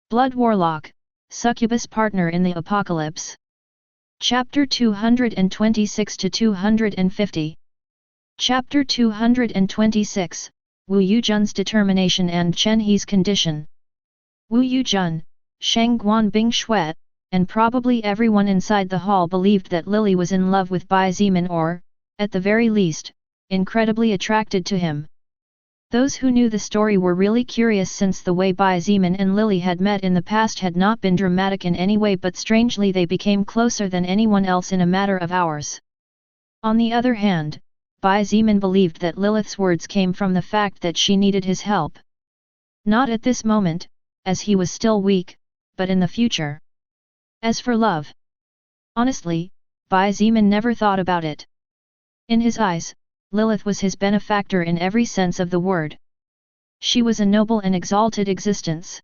Blood Warlock, Succubus Partner in the Apocalypse. Chapter 226 to 250. Chapter 226, Wu Yujun's Determination and Chen He's Condition. Wu Yujun, Shang Guanbing Shui, and probably everyone inside the hall believed that Lily was in love with Bai Zimin or, at the very least, incredibly attracted to him. Those who knew the story were really curious since the way Bai Zimin and Lily had met in the past had not been dramatic in any way, but strangely they became closer than anyone else in a matter of hours. On the other hand, Bai Zimin believed that Lilith's words came from the fact that she needed his help. Not at this moment, as he was still weak, but in the future. As for love, honestly, Bai Zimin never thought about it. In his eyes, Lilith was his benefactor in every sense of the word. She was a noble and exalted existence.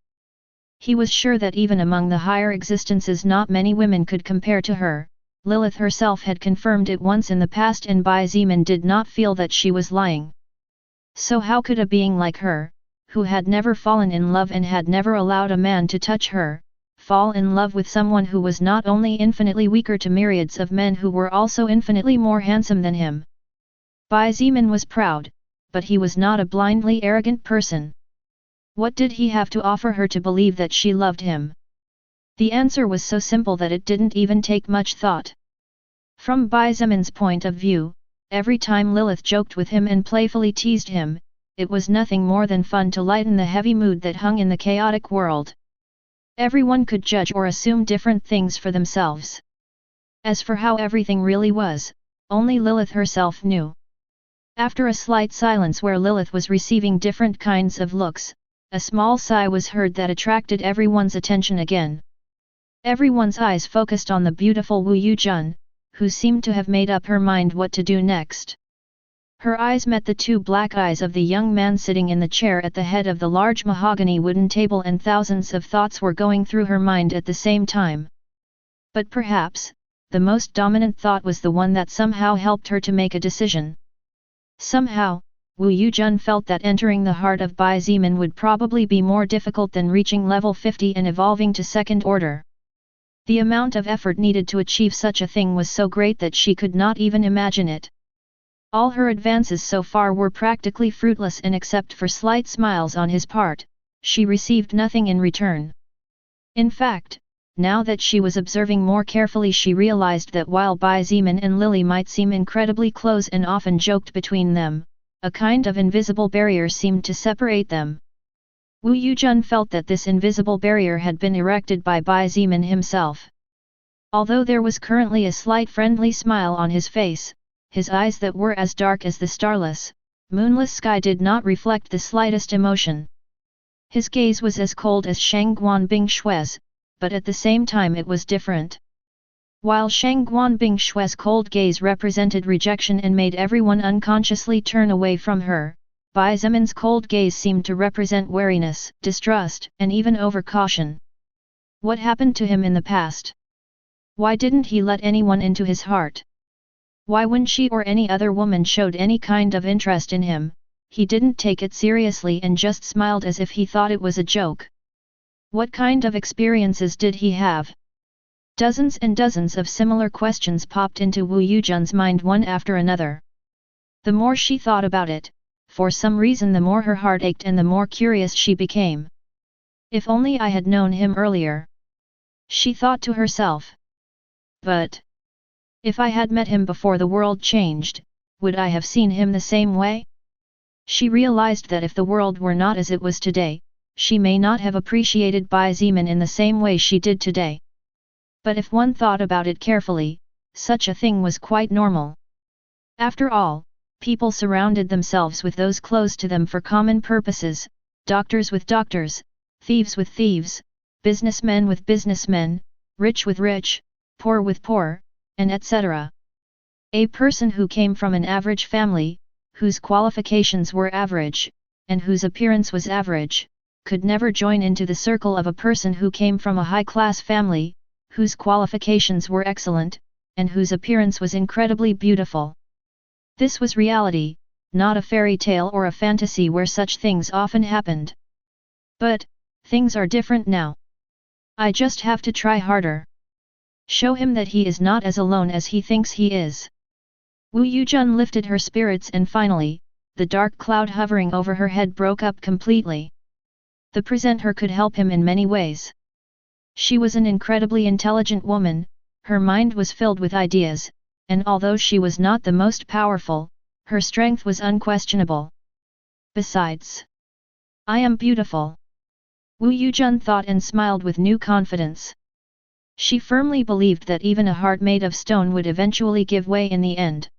He was sure that even among the higher existences not many women could compare to her. Lilith herself had confirmed it once in the past, and Bai Zimin did not feel that she was lying. So how could a being like her, who had never fallen in love and had never allowed a man to touch her, fall in love with someone who was not only infinitely weaker to myriads of men who were also infinitely more handsome than him? Bai Zimin was proud, but he was not a blindly arrogant person. What did he have to offer her to believe that she loved him? The answer was so simple that it didn't even take much thought. From Bai Zimin's point of view, every time Lilith joked with him and playfully teased him, it was nothing more than fun to lighten the heavy mood that hung in the chaotic world. Everyone could judge or assume different things for themselves. As for how everything really was, only Lilith herself knew. After a slight silence where Lilith was receiving different kinds of looks, a small sigh was heard that attracted everyone's attention again. Everyone's eyes focused on the beautiful Wu Yujun, who seemed to have made up her mind what to do next. Her eyes met the two black eyes of the young man sitting in the chair at the head of the large mahogany wooden table, and thousands of thoughts were going through her mind at the same time. But perhaps, the most dominant thought was the one that somehow helped her to make a decision. Somehow, Wu Yujun felt that entering the heart of Bai Zimin would probably be more difficult than reaching level 50 and evolving to second order. The amount of effort needed to achieve such a thing was so great that she could not even imagine it. All her advances so far were practically fruitless, and except for slight smiles on his part, she received nothing in return. In fact, now that she was observing more carefully, she realized that while Bai Zimin and Lily might seem incredibly close and often joked between them, a kind of invisible barrier seemed to separate them. Wu Yujun felt that this invisible barrier had been erected by Bai Zimin himself. Although there was currently a slight friendly smile on his face, his eyes that were as dark as the starless, moonless sky did not reflect the slightest emotion. His gaze was as cold as Shang Guanbing Shui's, but at the same time it was different. While Shang Guanbing Shui's cold gaze represented rejection and made everyone unconsciously turn away from her, Bai Zimin's cold gaze seemed to represent wariness, distrust, and even overcaution. What happened to him in the past? Why didn't he let anyone into his heart? Why, when she or any other woman showed any kind of interest in him, he didn't take it seriously and just smiled as if he thought it was a joke? What kind of experiences did he have? Dozens and dozens of similar questions popped into Wu Yujun's mind one after another. The more she thought about it, for some reason the more her heart ached and the more curious she became. If only I had known him earlier, she thought to herself. But if I had met him before the world changed, would I have seen him the same way? She realized that if the world were not as it was today, she may not have appreciated Bai Zimin in the same way she did today. But if one thought about it carefully, such a thing was quite normal. After all, people surrounded themselves with those close to them for common purposes, doctors with doctors, thieves with thieves, businessmen with businessmen, rich with rich, poor with poor, and etc. A person who came from an average family, whose qualifications were average, and whose appearance was average, could never join into the circle of a person who came from a high-class family, whose qualifications were excellent, and whose appearance was incredibly beautiful. This was reality, not a fairy tale or a fantasy where such things often happened. But, things are different now. I just have to try harder. Show him that he is not as alone as he thinks he is. Wu Yujun lifted her spirits and finally, the dark cloud hovering over her head broke up completely. The presenter could help him in many ways. She was an incredibly intelligent woman, her mind was filled with ideas, and although she was not the most powerful, her strength was unquestionable. Besides, I am beautiful. Wu Yujun thought and smiled with new confidence. She firmly believed that even a heart made of stone would eventually give way in the end.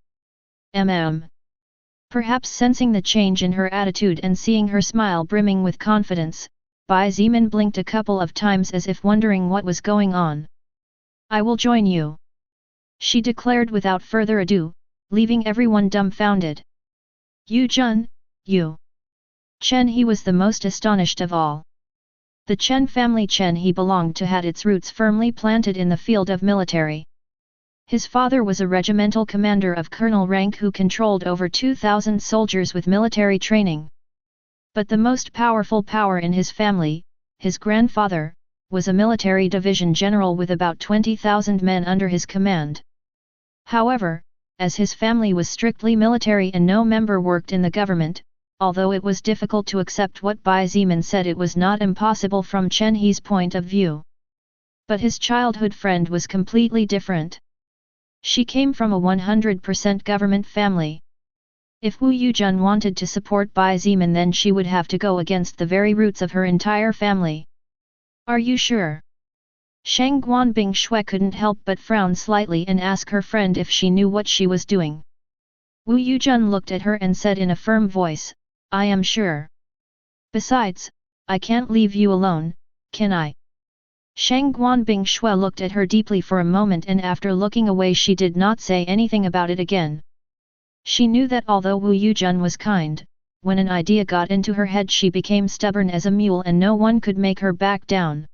Perhaps sensing the change in her attitude and seeing her smile brimming with confidence, Bai Zimin blinked a couple of times as if wondering what was going on. I will join you, she declared without further ado, leaving everyone dumbfounded. Yujun, you. Chen He was the most astonished of all. The Chen family Chen he belonged to had its roots firmly planted in the field of military. His father was a regimental commander of colonel rank who controlled over 2,000 soldiers with military training. But the most powerful power in his family, his grandfather, was a military division general with about 20,000 men under his command. However, as his family was strictly military and no member worked in the government, although it was difficult to accept what Bai Zimin said, it was not impossible from Chen He's point of view. But his childhood friend was completely different. She came from a 100% government family. If Wu Yujun wanted to support Bai Zimin, then she would have to go against the very roots of her entire family. Are you sure? Shang Guanbing Shui couldn't help but frown slightly and ask her friend if she knew what she was doing. Wu Yujun looked at her and said in a firm voice, I am sure. Besides, I can't leave you alone, can I? Shang Guanbing Shui looked at her deeply for a moment and after looking away she did not say anything about it again. She knew that although Wu Yujun was kind, when an idea got into her head she became stubborn as a mule and no one could make her back down.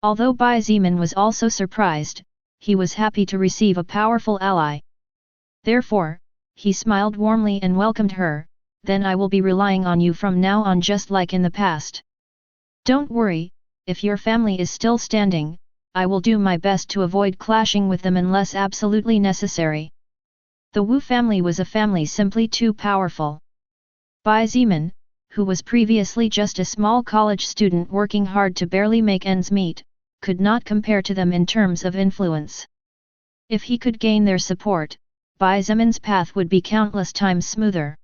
Although Bai Zimin was also surprised, he was happy to receive a powerful ally. Therefore, he smiled warmly and welcomed her, then I will be relying on you from now on just like in the past. Don't worry, if your family is still standing, I will do my best to avoid clashing with them unless absolutely necessary. The Wu family was a family simply too powerful. Bai Zimin, who was previously just a small college student working hard to barely make ends meet, could not compare to them in terms of influence. If he could gain their support, Bai Zimin's path would be countless times smoother.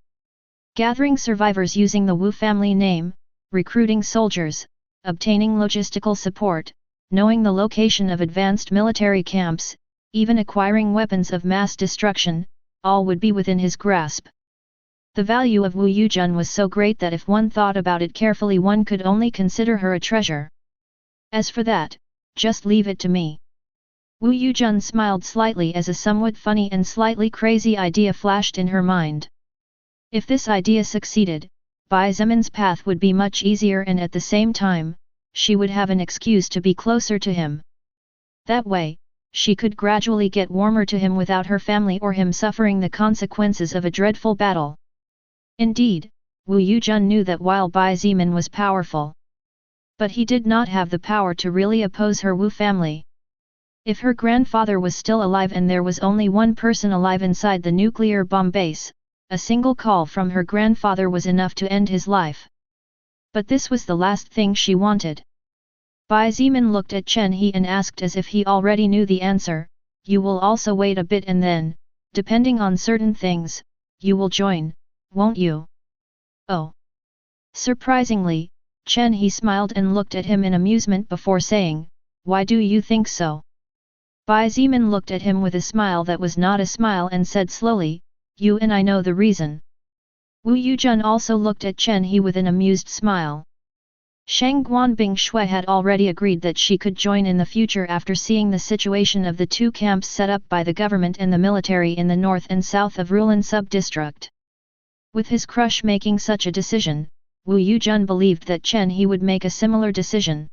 Gathering survivors using the Wu family name, recruiting soldiers, obtaining logistical support, knowing the location of advanced military camps, even acquiring weapons of mass destruction, all would be within his grasp. The value of Wu Yujun was so great that if one thought about it carefully one could only consider her a treasure. As for that, just leave it to me. Wu Yujun smiled slightly as a somewhat funny and slightly crazy idea flashed in her mind. If this idea succeeded, Bai Zimin's path would be much easier and at the same time, she would have an excuse to be closer to him. That way, she could gradually get warmer to him without her family or him suffering the consequences of a dreadful battle. Indeed, Wu Yujun knew that while Bai Zimin was powerful, but he did not have the power to really oppose her Wu family. If her grandfather was still alive and there was only one person alive inside the nuclear bomb base, a single call from her grandfather was enough to end his life. But this was the last thing she wanted. Bai Zimin looked at Chen He and asked as if he already knew the answer, you will also wait a bit and then, depending on certain things, you will join, won't you? Oh! Surprisingly, Chen He smiled and looked at him in amusement before saying, why do you think so? Bai Zimin looked at him with a smile that was not a smile and said slowly, you and I know the reason. Wu Yujun also looked at Chen He with an amused smile. Shang Guanbing Shui had already agreed that she could join in the future after seeing the situation of the two camps set up by the government and the military in the north and south of Rulan sub-district. With his crush making such a decision, Wu Yujun believed that Chen He would make a similar decision.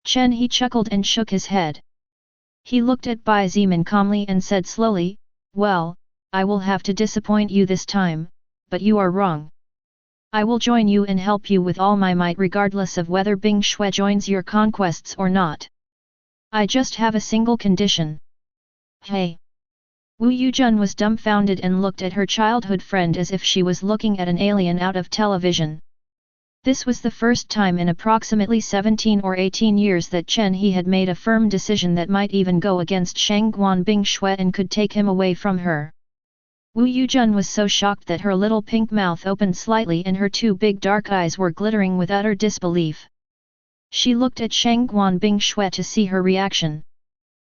Chen He chuckled and shook his head. He looked at Bai Zimin calmly and said slowly, well, I will have to disappoint you this time, but you are wrong. I will join you and help you with all my might regardless of whether Bing Shui joins your conquests or not. I just have a single condition. Hey! Wu Yujun was dumbfounded and looked at her childhood friend as if she was looking at an alien out of television. This was the first time in approximately 17 or 18 years that Chen He had made a firm decision that might even go against Shangguan Bing Shui and could take him away from her. Wu Yujun was so shocked that her little pink mouth opened slightly and her two big dark eyes were glittering with utter disbelief. She looked at Shangguan Bing Shui to see her reaction.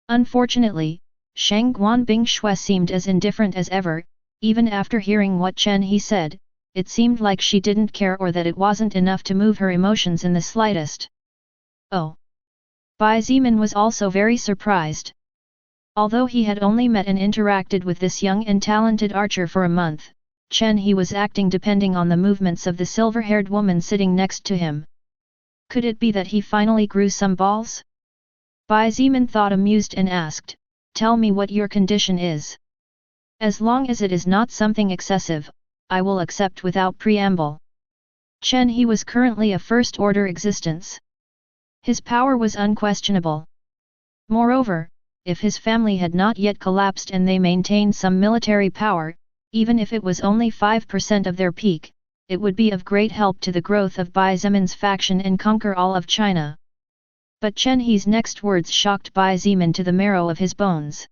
Unfortunately, Shangguan Bing Shui seemed as indifferent as ever, even after hearing what Chen He said. It seemed like she didn't care or that it wasn't enough to move her emotions in the slightest. Oh! Bai Zimin was also very surprised. Although he had only met and interacted with this young and talented archer for a month, Chen He was acting depending on the movements of the silver-haired woman sitting next to him. Could it be that he finally grew some balls? Bai Zimin thought amused and asked, "Tell me what your condition is. As long as it is not something excessive, I will accept without preamble." Chen He was currently a first-order existence. His power was unquestionable. Moreover, if his family had not yet collapsed and they maintained some military power, even if it was only 5% of their peak, it would be of great help to the growth of Bai Zimin's faction and conquer all of China. But Chen He's next words shocked Bai Zimin to the marrow of his bones.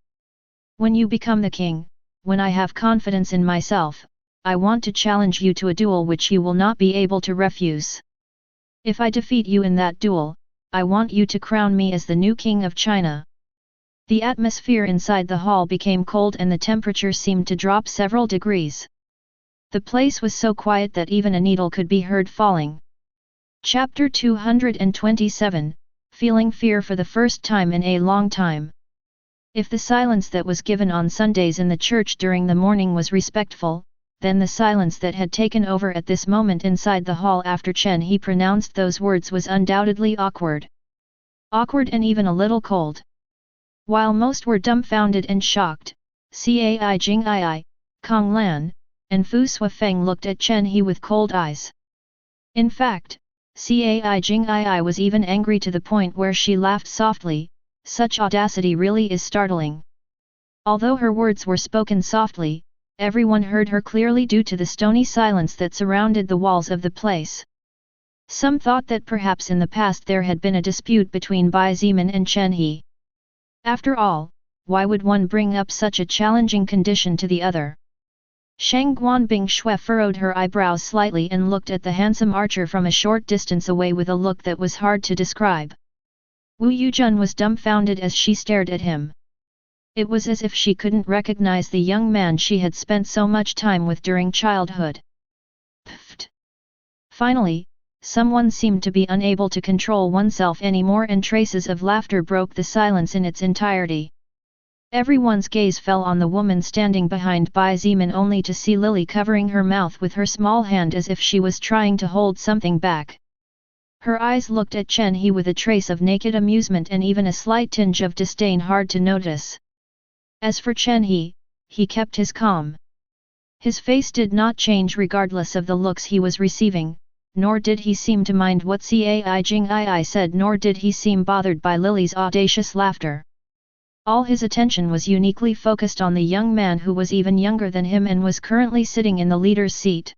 "When you become the king, when I have confidence in myself, I want to challenge you to a duel which you will not be able to refuse. If I defeat you in that duel, I want you to crown me as the new king of China." The atmosphere inside the hall became cold and the temperature seemed to drop several degrees. The place was so quiet that even a needle could be heard falling. Chapter 227, Feeling Fear for the First Time in a Long Time. If the silence that was given on Sundays in the church during the morning was respectful, then the silence that had taken over at this moment inside the hall after Chen He pronounced those words was undoubtedly awkward. Awkward and even a little cold. While most were dumbfounded and shocked, Cai Jingii, Kong Lan, and Fu Suifeng looked at Chen He with cold eyes. In fact, Cai Jingii was even angry to the point where she laughed softly. Such audacity really is startling. Although her words were spoken softly, everyone heard her clearly due to the stony silence that surrounded the walls of the place. Some thought that perhaps in the past there had been a dispute between Bai Zimin and Chen He. After all, why would one bring up such a challenging condition to the other? Shangguan Bing Shui furrowed her eyebrows slightly and looked at the handsome archer from a short distance away with a look that was hard to describe. Wu Yujun was dumbfounded as she stared at him. It was as if she couldn't recognize the young man she had spent so much time with during childhood. Pfft! Finally, someone seemed to be unable to control oneself anymore and traces of laughter broke the silence in its entirety. Everyone's gaze fell on the woman standing behind Bai Zimin only to see Lily covering her mouth with her small hand as if she was trying to hold something back. Her eyes looked at Chen He with a trace of naked amusement and even a slight tinge of disdain hard to notice. As for Chen He kept his calm. His face did not change regardless of the looks he was receiving, nor did he seem to mind what Cai Jingii said, nor did he seem bothered by Lily's audacious laughter. All his attention was uniquely focused on the young man who was even younger than him and was currently sitting in the leader's seat.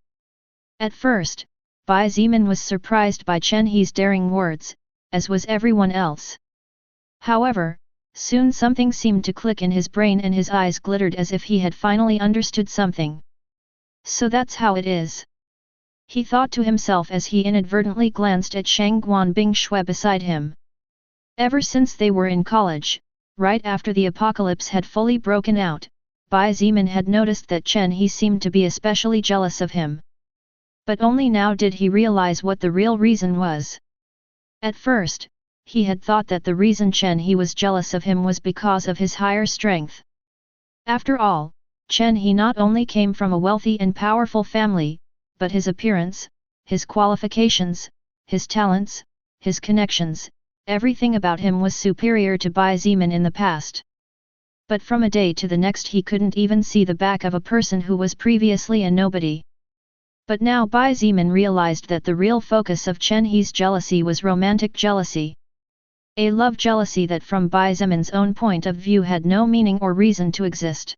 At first, Bai Zimin was surprised by Chen He's daring words, as was everyone else. However, soon something seemed to click in his brain and his eyes glittered as if he had finally understood something. So that's how it is. He thought to himself as he inadvertently glanced at Shangguan Bing Shui beside him. Ever since they were in college, right after the apocalypse had fully broken out, Bai Zimin had noticed that Chen He seemed to be especially jealous of him. But only now did he realize what the real reason was. At first, he had thought that the reason Chen He was jealous of him was because of his higher strength. After all, Chen He not only came from a wealthy and powerful family, but his appearance, his qualifications, his talents, his connections, everything about him was superior to Bai Zimin in the past. But from a day to the next he couldn't even see the back of a person who was previously a nobody. But now Bai Zimin realized that the real focus of Chen He's jealousy was romantic jealousy. A love jealousy that from Bai Zimin's own point of view had no meaning or reason to exist.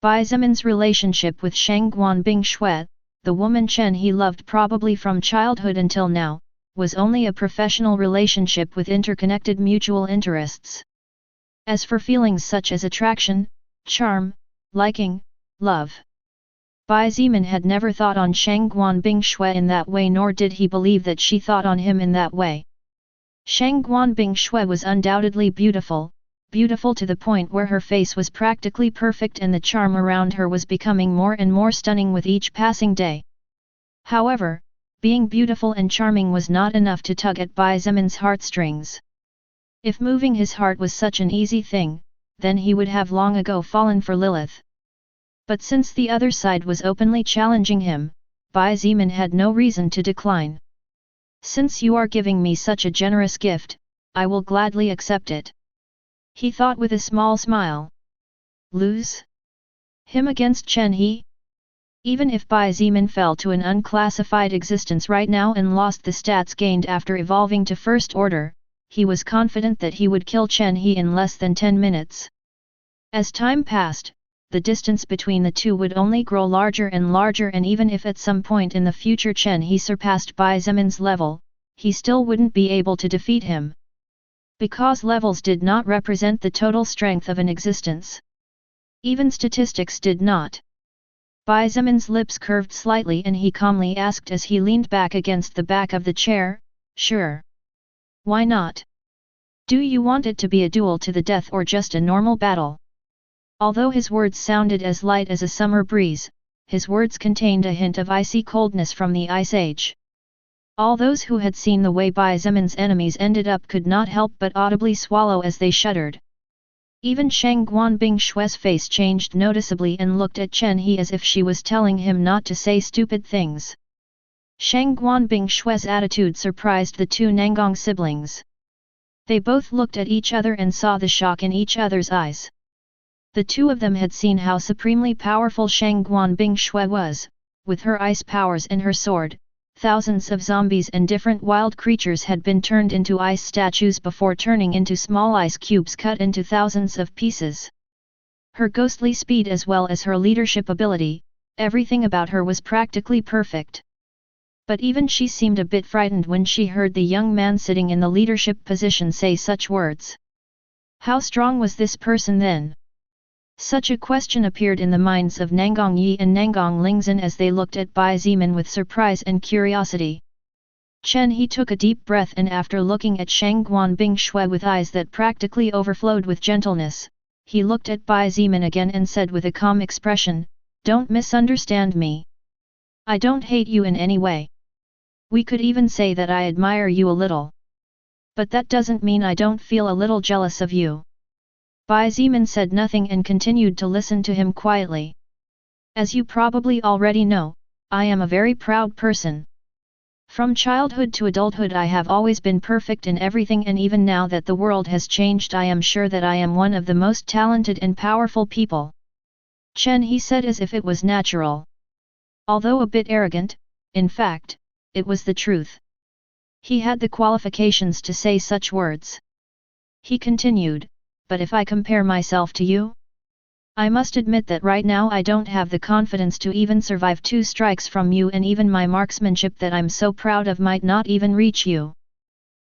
Bai Zimin's relationship with Shang Guanbing Shui, the woman Chen he loved probably from childhood until now, was only a professional relationship with interconnected mutual interests. As for feelings such as attraction, charm, liking, love, Bai Zimin had never thought on Shang Guanbing Shui in that way, nor did he believe that she thought on him in that way. Shang Guanbing Shui was undoubtedly beautiful, beautiful to the point where her face was practically perfect and the charm around her was becoming more and more stunning with each passing day. However, being beautiful and charming was not enough to tug at Bai Zimin's heartstrings. If moving his heart was such an easy thing, then he would have long ago fallen for Lilith. But since the other side was openly challenging him, Bai Zimin had no reason to decline. Since you are giving me such a generous gift, I will gladly accept it. He thought with a small smile. Lose him against Chen He? Even if Bai Zimin fell to an unclassified existence right now and lost the stats gained after evolving to First Order, he was confident that he would kill Chen He in less than 10 minutes. As time passed, the distance between the two would only grow larger and larger, and even if at some point in the future Chen He surpassed Bai Zimin's level, he still wouldn't be able to defeat him. Because levels did not represent the total strength of an existence. Even statistics did not. Bai Zimin's lips curved slightly and he calmly asked as he leaned back against the back of the chair, "Sure. Why not? Do you want it to be a duel to the death or just a normal battle?" Although his words sounded as light as a summer breeze, his words contained a hint of icy coldness from the Ice Age. All those who had seen the way Bai Zimin's enemies ended up could not help but audibly swallow as they shuddered. Even Shang Guanbing Shui's face changed noticeably and looked at Chen He as if she was telling him not to say stupid things. Shang Guanbing Shui's attitude surprised the two Nangang siblings. They both looked at each other and saw the shock in each other's eyes. The two of them had seen how supremely powerful Shang Guanbing Shui was. With her ice powers and her sword, thousands of zombies and different wild creatures had been turned into ice statues before turning into small ice cubes cut into thousands of pieces. Her ghostly speed as well as her leadership ability, everything about her was practically perfect. But even she seemed a bit frightened when she heard the young man sitting in the leadership position say such words. How strong was this person then? Such a question appeared in the minds of Nangang Yi and Nangang Lingzhen as they looked at Bai Zimin with surprise and curiosity. Chen He took a deep breath and after looking at Shang Guanbing Shui with eyes that practically overflowed with gentleness, he looked at Bai Zimin again and said with a calm expression, "Don't misunderstand me. I don't hate you in any way. We could even say that I admire you a little. But that doesn't mean I don't feel a little jealous of you." Bai Zimin said nothing and continued to listen to him quietly. "As you probably already know, I am a very proud person. From childhood to adulthood I have always been perfect in everything, and even now that the world has changed I am sure that I am one of the most talented and powerful people." Chen He said as if it was natural. Although a bit arrogant, in fact, it was the truth. He had the qualifications to say such words. He continued, "But if I compare myself to you? I must admit that right now I don't have the confidence to even survive 2 strikes from you, and even my marksmanship that I'm so proud of might not even reach you.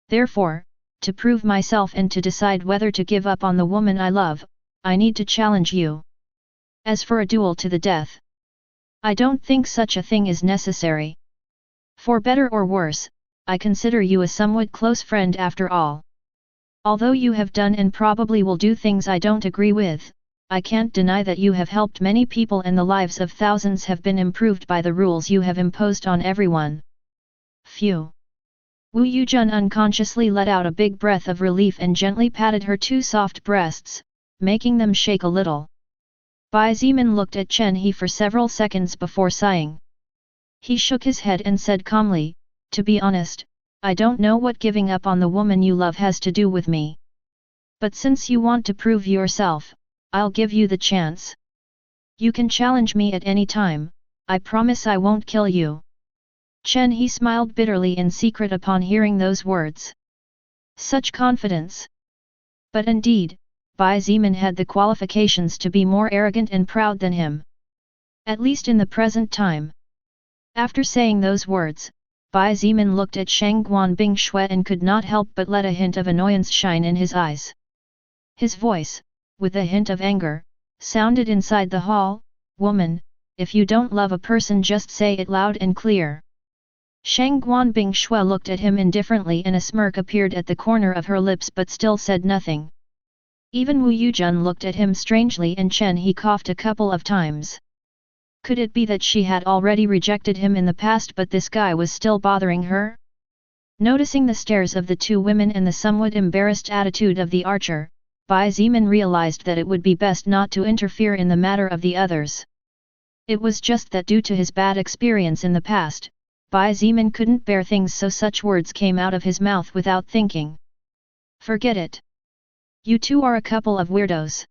Therefore, to prove myself and to decide whether to give up on the woman I love, I need to challenge you. As for a duel to the death, I don't think such a thing is necessary. For better or worse, I consider you a somewhat close friend after all. Although you have done and probably will do things I don't agree with, I can't deny that you have helped many people and the lives of thousands have been improved by the rules you have imposed on everyone." Phew! Wu Yujun unconsciously let out a big breath of relief and gently patted her 2 soft breasts, making them shake a little. Bai Zimin looked at Chen He for several seconds before sighing. He shook his head and said calmly, "To be honest, I don't know what giving up on the woman you love has to do with me. But since you want to prove yourself, I'll give you the chance. You can challenge me at any time, I promise I won't kill you. Chen He smiled bitterly in secret upon hearing those words. Such confidence! But indeed, Bai Zemin had the qualifications to be more arrogant and proud than him. At least in the present time. After saying those words, Bai Zemin looked at Shangguan Bingshui and could not help but let a hint of annoyance shine in his eyes. His voice, with a hint of anger, sounded inside the hall, "Woman, if you don't love a person just say it loud and clear." Shangguan Bingshui looked at him indifferently and a smirk appeared at the corner of her lips but still said nothing. Even Wu Yuzhen looked at him strangely and Chen He coughed a couple of times. Could it be that she had already rejected him in the past but this guy was still bothering her? Noticing the stares of the two women and the somewhat embarrassed attitude of the archer, Bai Zemin realized that it would be best not to interfere in the matter of the others. It was just that due to his bad experience in the past, Bai Zemin couldn't bear things so such words came out of his mouth without thinking. Forget it. You two are a couple of weirdos.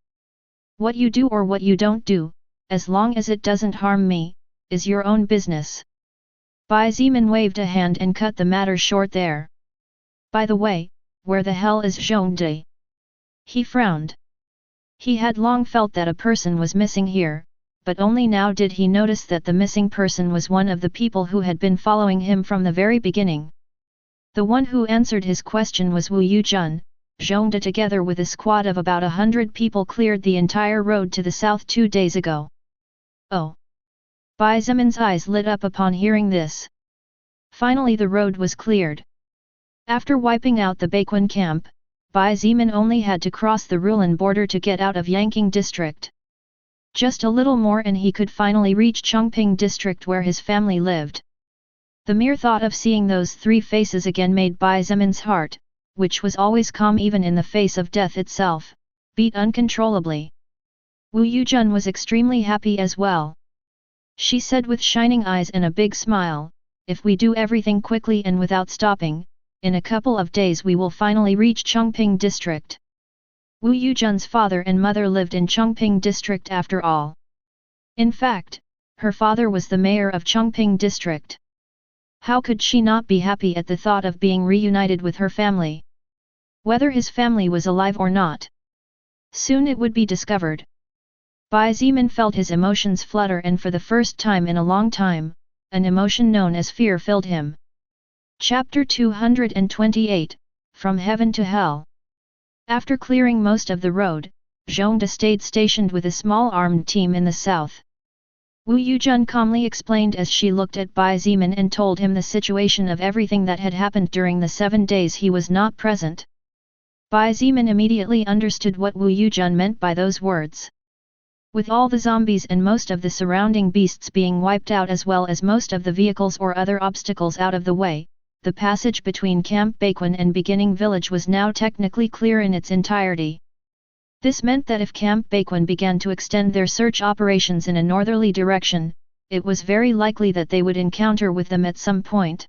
What you do or what you don't do, as long as it doesn't harm me, is your own business. Bai Zemin waved a hand and cut the matter short there. By the way, where the hell is Zhongde? He frowned. He had long felt that a person was missing here, but only now did he notice that the missing person was one of the people who had been following him from the very beginning. The one who answered his question was Wu Yuzhen. Zhongde together with a squad of about 100 people cleared the entire road to the south 2 days ago. Oh! Bai Zemin's eyes lit up upon hearing this. Finally the road was cleared. After wiping out the Baiquan camp, Bai Zemin only had to cross the Rulan border to get out of Yanqing district. Just a little more and he could finally reach Chongping district where his family lived. The mere thought of seeing those three faces again made Bai Zemin's heart, which was always calm even in the face of death itself, beat uncontrollably. Wu Yuzhen was extremely happy as well. She said with shining eyes and a big smile, "If we do everything quickly and without stopping, in a couple of days we will finally reach Chongping district." Wu Yuzhen's father and mother lived in Chongping district after all. In fact, her father was the mayor of Chongping district. How could she not be happy at the thought of being reunited with her family? Whether his family was alive or not. Soon it would be discovered. Bai Zemin felt his emotions flutter and for the first time in a long time, an emotion known as fear filled him. Chapter 228, From Heaven to Hell. After clearing most of the road, Zhongde stayed stationed with a small armed team in the south. Wu Yuzhen calmly explained as she looked at Bai Zemin and told him the situation of everything that had happened during the 7 days he was not present. Bai Zemin immediately understood what Wu Yuzhen meant by those words. With all the zombies and most of the surrounding beasts being wiped out as well as most of the vehicles or other obstacles out of the way, the passage between Camp Baiquan and beginning village was now technically clear in its entirety. This meant that if Camp Baiquan began to extend their search operations in a northerly direction, it was very likely that they would encounter with them at some point.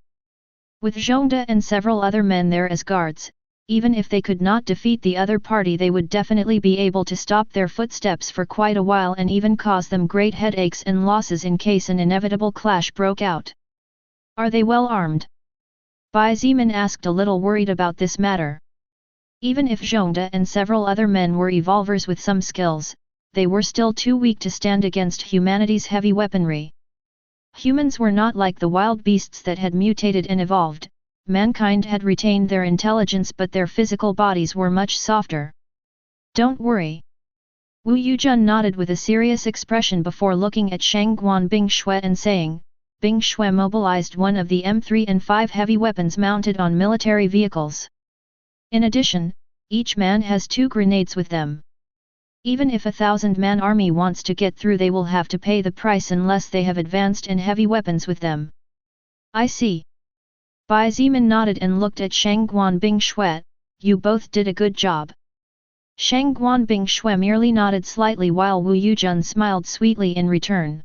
With Zhongde and several other men there as guards, even if they could not defeat the other party they would definitely be able to stop their footsteps for quite a while and even cause them great headaches and losses in case an inevitable clash broke out. Are they well armed? Bai Zemin asked a little worried about this matter. Even if Zhongde and several other men were evolvers with some skills, they were still too weak to stand against humanity's heavy weaponry. Humans were not like the wild beasts that had mutated and evolved, mankind had retained their intelligence but their physical bodies were much softer. Don't worry. Wu Yuzhen nodded with a serious expression before looking at Shangguan Bingshui and saying, Bingshui mobilized one of the M3 and 5 heavy weapons mounted on military vehicles. In addition, each man has 2 grenades with them. Even if a 1,000-man army wants to get through they will have to pay the price unless they have advanced and heavy weapons with them. I see. Bai Zemin nodded and looked at Shangguan Bingshui, you both did a good job. Shangguan Bingshui merely nodded slightly while Wu Yuzhen smiled sweetly in return.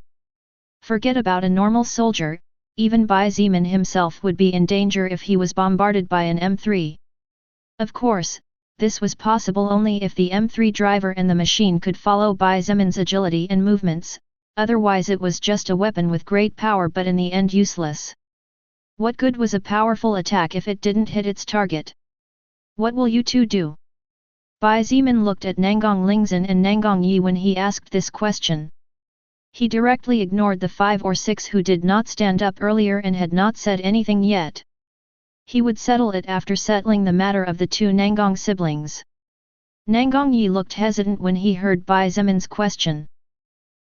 Forget about a normal soldier, even Bai Zemin himself would be in danger if he was bombarded by an M3. Of course, this was possible only if the M3 driver and the machine could follow Bai Zemin's agility and movements, otherwise it was just a weapon with great power but in the end useless. What good was a powerful attack if it didn't hit its target? What will you two do? Bai Zimin looked at Nangang Lingzhen and Nangang Yi when he asked this question. He directly ignored the 5 or 6 who did not stand up earlier and had not said anything yet. He would settle it after settling the matter of the 2 Nangang siblings. Nangang Yi looked hesitant when he heard Bai Zimin's question.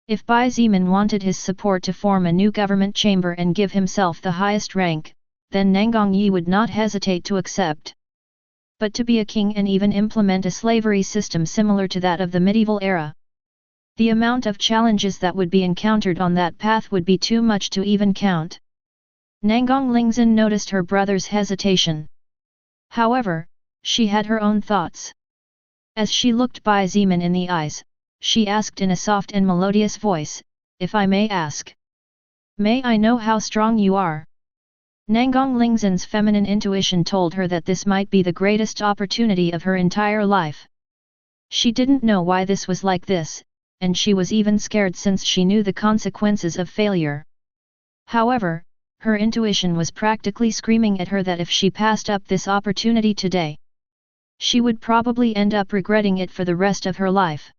If Bai Zimin wanted his support to form a new government chamber and give himself the highest rank, then Nangang Yi would not hesitate to accept. But to be a king and even implement a slavery system similar to that of the medieval era, the amount of challenges that would be encountered on that path would be too much to even count. Nangang Lingzhen noticed her brother's hesitation. However, she had her own thoughts. As she looked Bai Zimin in the eyes, she asked in a soft and melodious voice, "If I may ask, may I know how strong you are?" Nangang Lingzhen's feminine intuition told her that this might be the greatest opportunity of her entire life. She didn't know why this was like this, and she was even scared since she knew the consequences of failure. However, her intuition was practically screaming at her that if she passed up this opportunity today, she would probably end up regretting it for the rest of her life.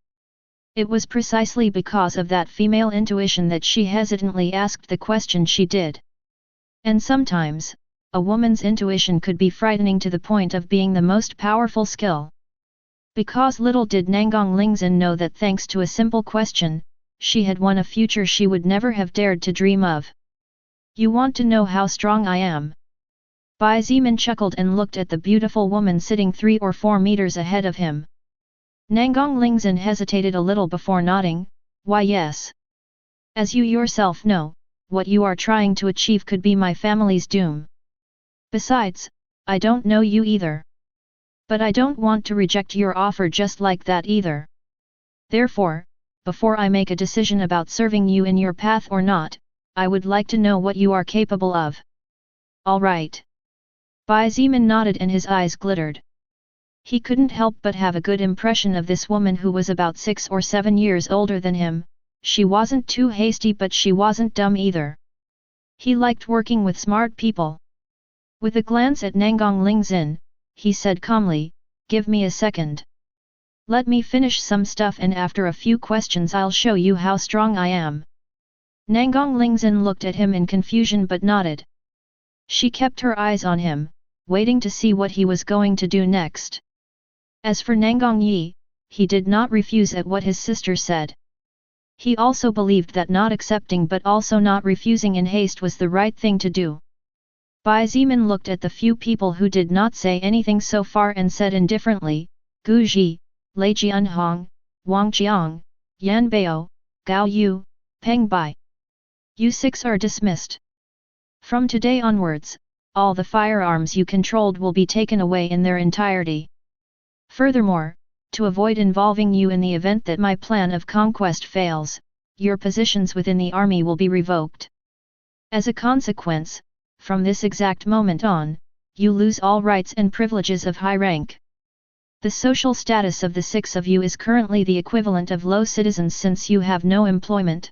It was precisely because of that female intuition that she hesitantly asked the question she did. And sometimes, a woman's intuition could be frightening to the point of being the most powerful skill. Because little did Nangang Lingzhen know that thanks to a simple question, she had won a future she would never have dared to dream of. "You want to know how strong I am?" Bai Zimin chuckled and looked at the beautiful woman sitting 3 or 4 meters ahead of him. Nangang Lingzhen hesitated a little before nodding, "Why yes. As you yourself know, what you are trying to achieve could be my family's doom. Besides, I don't know you either. But I don't want to reject your offer just like that either. Therefore, before I make a decision about serving you in your path or not, I would like to know what you are capable of." "All right." Bai Zimin nodded and his eyes glittered. He couldn't help but have a good impression of this woman who was about 6 or 7 years older than him. She wasn't too hasty but she wasn't dumb either. He liked working with smart people. With a glance at Nangang Lingzhen, he said calmly, "Give me a second. Let me finish some stuff and after a few questions I'll show you how strong I am." Nangang Lingzhen looked at him in confusion but nodded. She kept her eyes on him, waiting to see what he was going to do next. As for Nangang Yi, he did not refuse at what his sister said. He also believed that not accepting but also not refusing in haste was the right thing to do. Bai Zimin looked at the few people who did not say anything so far and said indifferently, "Gu Ji, Lei Jianhong, Wang Jiang, Yan Bao, Gao Yu, Peng Bai. You 6 are dismissed. From today onwards, all the firearms you controlled will be taken away in their entirety. Furthermore, to avoid involving you in the event that my plan of conquest fails, your positions within the army will be revoked. As a consequence, from this exact moment on, you lose all rights and privileges of high rank. The social status of the 6 of you is currently the equivalent of low citizens since you have no employment.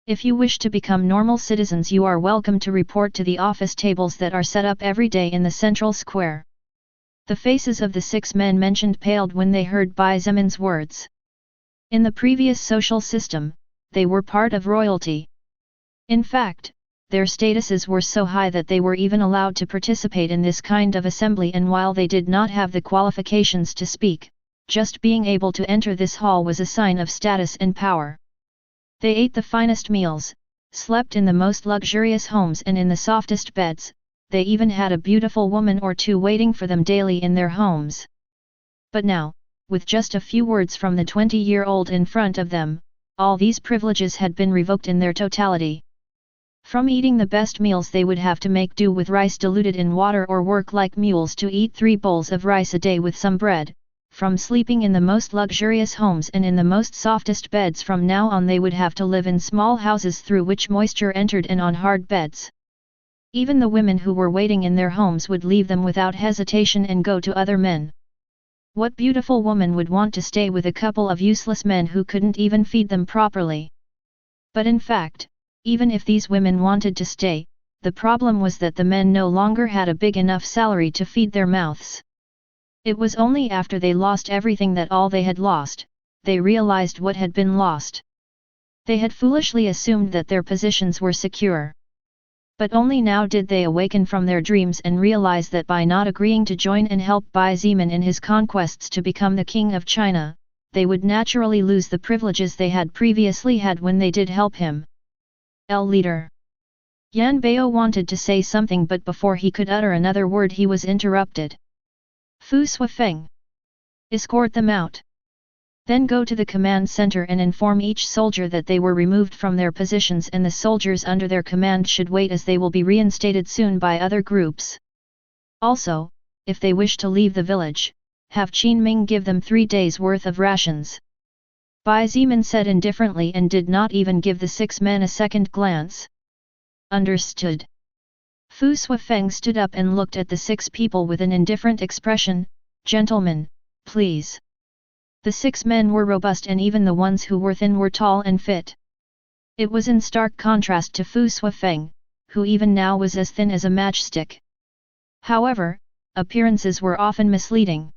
If you wish to become normal citizens you are welcome to report to the office tables that are set up every day in the central square." The faces of the 6 men mentioned paled when they heard Bai Zimin's words. In the previous social system, they were part of royalty. In fact, their statuses were so high that they were even allowed to participate in this kind of assembly, and while they did not have the qualifications to speak, just being able to enter this hall was a sign of status and power. They ate the finest meals, slept in the most luxurious homes and in the softest beds. They even had a beautiful woman or 2 waiting for them daily in their homes. But now, with just a few words from the 20-year-old in front of them, all these privileges had been revoked in their totality. From eating the best meals they would have to make do with rice diluted in water or work like mules to eat 3 bowls of rice a day with some bread. From sleeping in the most luxurious homes and in the most softest beds, from now on they would have to live in small houses through which moisture entered and on hard beds. Even the women who were waiting in their homes would leave them without hesitation and go to other men. What beautiful woman would want to stay with a couple of useless men who couldn't even feed them properly? But in fact, even if these women wanted to stay, the problem was that the men no longer had a big enough salary to feed their mouths. It was only after they lost everything that all they had lost, they realized what had been lost. They had foolishly assumed that their positions were secure. But only now did they awaken from their dreams and realize that by not agreeing to join and help Bai Zemin in his conquests to become the king of China, they would naturally lose the privileges they had previously had when they did help him. Leader. Yan Bao wanted to say something, but before he could utter another word he was interrupted. Fu Suifeng. Escort them out. Then go to the command center and inform each soldier that they were removed from their positions and the soldiers under their command should wait, as they will be reinstated soon by other groups. Also, if they wish to leave the village, have Qin Ming give them 3 days' worth of rations. Bai Zemin said indifferently and did not even give the 6 men a second glance. Understood. Fu Suifeng stood up and looked at the 6 people with an indifferent expression. Gentlemen, please. The 6 men were robust and even the ones who were thin were tall and fit. It was in stark contrast to Fu Suifeng, who even now was as thin as a matchstick. However, appearances were often misleading.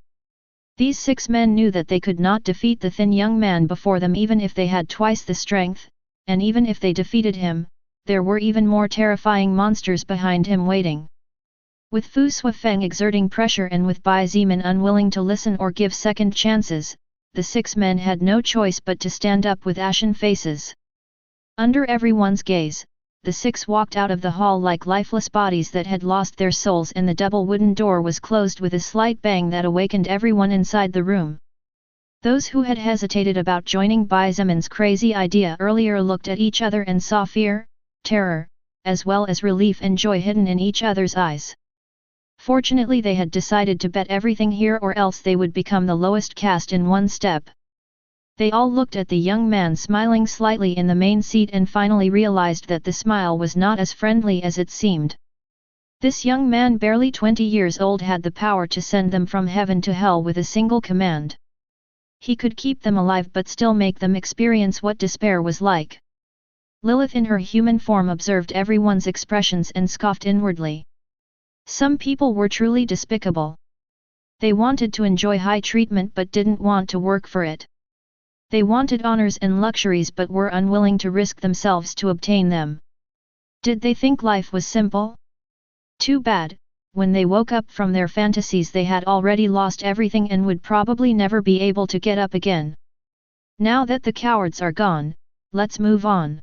These 6 men knew that they could not defeat the thin young man before them even if they had twice the strength, and even if they defeated him, there were even more terrifying monsters behind him waiting. With Fu Suifeng exerting pressure and with Bai Zemin unwilling to listen or give second chances, the 6 men had no choice but to stand up with ashen faces. Under everyone's gaze, the 6 walked out of the hall like lifeless bodies that had lost their souls, and the double wooden door was closed with a slight bang that awakened everyone inside the room. Those who had hesitated about joining Bai Zemin's crazy idea earlier looked at each other and saw fear, terror, as well as relief and joy hidden in each other's eyes. Fortunately they had decided to bet everything here or else they would become the lowest caste in one step. They all looked at the young man smiling slightly in the main seat and finally realized that the smile was not as friendly as it seemed. This young man, barely 20 years old, had the power to send them from heaven to hell with a single command. He could keep them alive but still make them experience what despair was like. Lilith in her human form observed everyone's expressions and scoffed inwardly. Some people were truly despicable. They wanted to enjoy high treatment but didn't want to work for it. They wanted honors and luxuries but were unwilling to risk themselves to obtain them. Did they think life was simple? Too bad, when they woke up from their fantasies they had already lost everything and would probably never be able to get up again. Now that the cowards are gone, let's move on.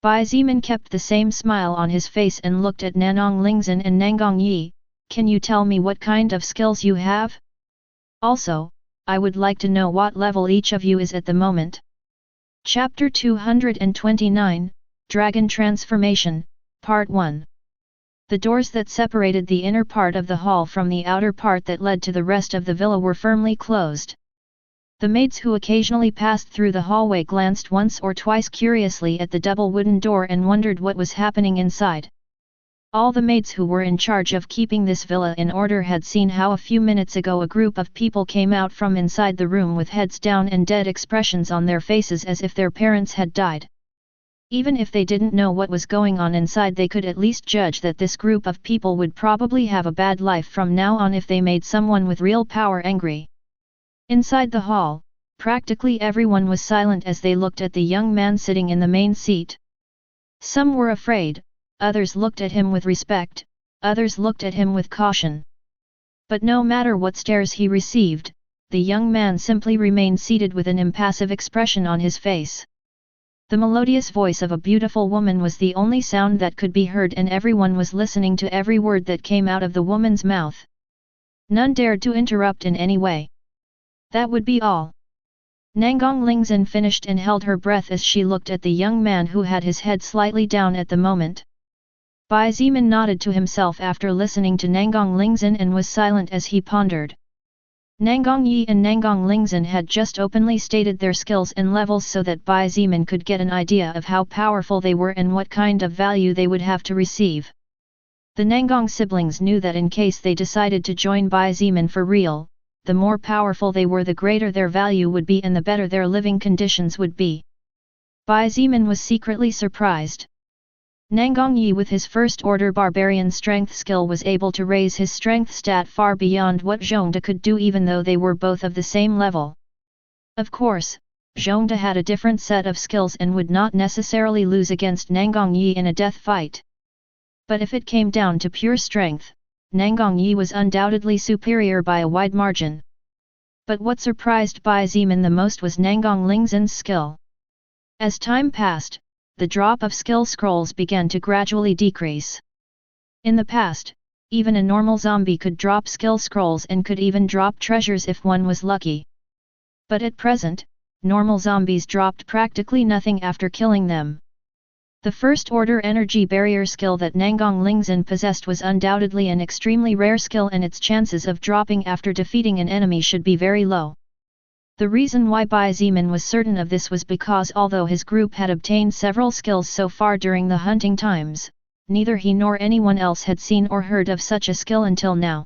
Bai Zemin kept the same smile on his face and looked at Nanong Lingzhen and Nanggong Yi. Can you tell me what kind of skills you have? Also, I would like to know what level each of you is at the moment. Chapter 229, Dragon Transformation, Part 1. The doors that separated the inner part of the hall from the outer part that led to the rest of the villa were firmly closed. The maids who occasionally passed through the hallway glanced once or twice curiously at the double wooden door and wondered what was happening inside. All the maids who were in charge of keeping this villa in order had seen how a few minutes ago a group of people came out from inside the room with heads down and dead expressions on their faces as if their parents had died. Even if they didn't know what was going on inside, they could at least judge that this group of people would probably have a bad life from now on if they made someone with real power angry. Inside the hall, practically everyone was silent as they looked at the young man sitting in the main seat. Some were afraid, others looked at him with respect, others looked at him with caution. But no matter what stares he received, the young man simply remained seated with an impassive expression on his face. The melodious voice of a beautiful woman was the only sound that could be heard, and everyone was listening to every word that came out of the woman's mouth. None dared to interrupt in any way. That would be all. Nanggong Lingzhen finished and held her breath as she looked at the young man who had his head slightly down at the moment. Bai Zemin nodded to himself after listening to Nanggong Lingzhen and was silent as he pondered. Nanggong Yi and Nanggong Lingzhen had just openly stated their skills and levels so that Bai Zemin could get an idea of how powerful they were and what kind of value they would have to receive. The Nanggong siblings knew that in case they decided to join Bai Zemin for real, the more powerful they were, the greater their value would be and the better their living conditions would be. Bai Zimin was secretly surprised. Nangang Yi with his first order barbarian strength skill was able to raise his strength stat far beyond what Zhongde could do even though they were both of the same level. Of course, Zhongde had a different set of skills and would not necessarily lose against Nangang Yi in a death fight. But if it came down to pure strength, Nangang Yi was undoubtedly superior by a wide margin. But what surprised Bai Zimin the most was Nangang Lingzhen's skill. As time passed, the drop of skill scrolls began to gradually decrease. In the past, even a normal zombie could drop skill scrolls and could even drop treasures if one was lucky. But at present, normal zombies dropped practically nothing after killing them. The first order energy barrier skill that Nangang Lingzhen possessed was undoubtedly an extremely rare skill and its chances of dropping after defeating an enemy should be very low. The reason why Bai Zimin was certain of this was because although his group had obtained several skills so far during the hunting times, neither he nor anyone else had seen or heard of such a skill until now.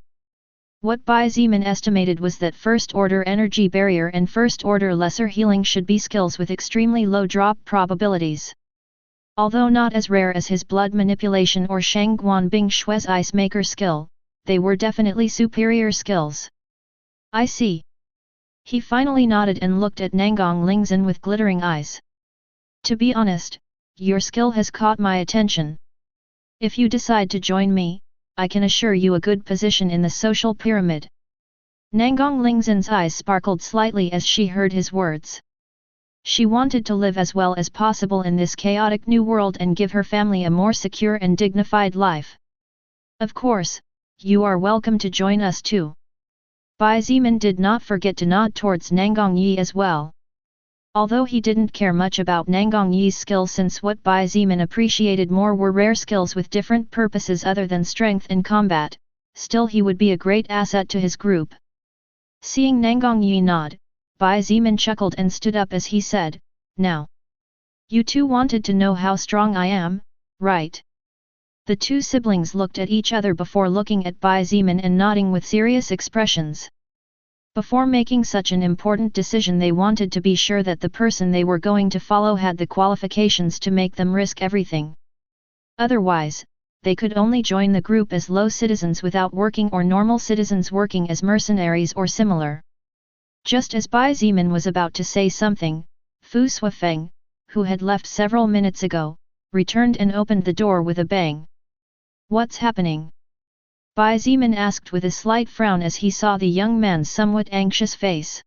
What Bai Zimin estimated was that first order energy barrier and first order lesser healing should be skills with extremely low drop probabilities. Although not as rare as his blood manipulation or Shangguan Bing Shui's ice maker skill, they were definitely superior skills. I see. He finally nodded and looked at Nangang Lingzhen with glittering eyes. To be honest, your skill has caught my attention. If you decide to join me, I can assure you a good position in the social pyramid. Nangang Lingzhen's eyes sparkled slightly as she heard his words. She wanted to live as well as possible in this chaotic new world and give her family a more secure and dignified life. Of course, you are welcome to join us too. Bai Zimin did not forget to nod towards Nangang Yi as well. Although he didn't care much about Nangang Yi's skill since what Bai Zimin appreciated more were rare skills with different purposes other than strength and combat, still he would be a great asset to his group. Seeing Nangang Yi nod, Bai Zimin chuckled and stood up as he said, "Now. You two wanted to know how strong I am, right?" The two siblings looked at each other before looking at Bai Zimin and nodding with serious expressions. Before making such an important decision they wanted to be sure that the person they were going to follow had the qualifications to make them risk everything. Otherwise, they could only join the group as low citizens without working or normal citizens working as mercenaries or similar. Just as Bai Zimin was about to say something, Fu Suifeng, who had left several minutes ago, returned and opened the door with a bang. "What's happening?" Bai Zimin asked with a slight frown as he saw the young man's somewhat anxious face.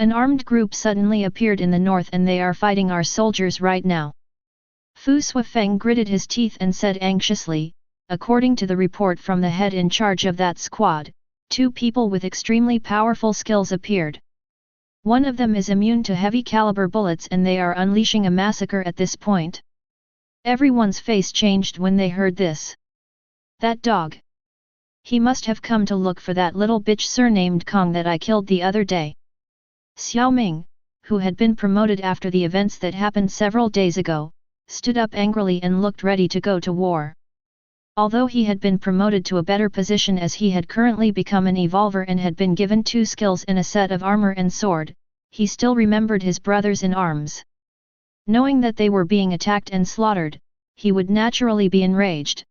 "An armed group suddenly appeared in the north and they are fighting our soldiers right now." Fu Suifeng gritted his teeth and said anxiously, "According to the report from the head in charge of that squad, 2 people with extremely powerful skills appeared. One of them is immune to heavy caliber bullets and they are unleashing a massacre at this point." Everyone's face changed when they heard this. "That dog. He must have come to look for that little bitch surnamed Kong that I killed the other day." Xiao Ming, who had been promoted after the events that happened several days ago, stood up angrily and looked ready to go to war. Although he had been promoted to a better position as he had currently become an evolver and had been given 2 skills and a set of armor and sword, he still remembered his brothers in arms. Knowing that they were being attacked and slaughtered, he would naturally be enraged.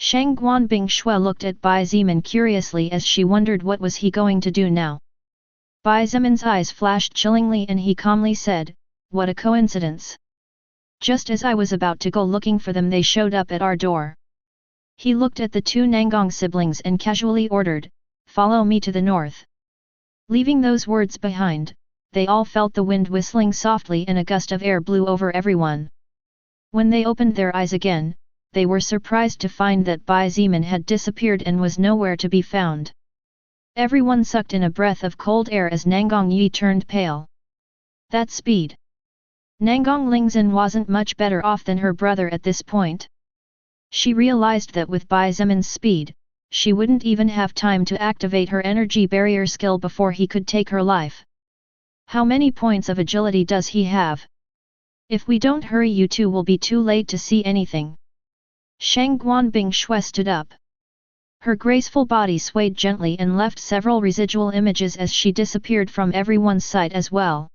Shangguan Bing Shui looked at Bai Zimin curiously as she wondered what was he going to do now. Bai Zimin's eyes flashed chillingly and he calmly said, "What a coincidence. Just as I was about to go looking for them they showed up at our door." He looked at the 2 Nangang siblings and casually ordered, "Follow me to the north." Leaving those words behind, they all felt the wind whistling softly and a gust of air blew over everyone. When they opened their eyes again, they were surprised to find that Bai Zimin had disappeared and was nowhere to be found. Everyone sucked in a breath of cold air as Nangang Yi turned pale. That speed! Nangang Lingzhen wasn't much better off than her brother at this point. She realized that with Bai Zimin's speed, she wouldn't even have time to activate her energy barrier skill before he could take her life. How many points of agility does he have? If we don't hurry you two will be too late to see anything. Shangguan Bing Shui stood up. Her graceful body swayed gently and left several residual images as she disappeared from everyone's sight as well.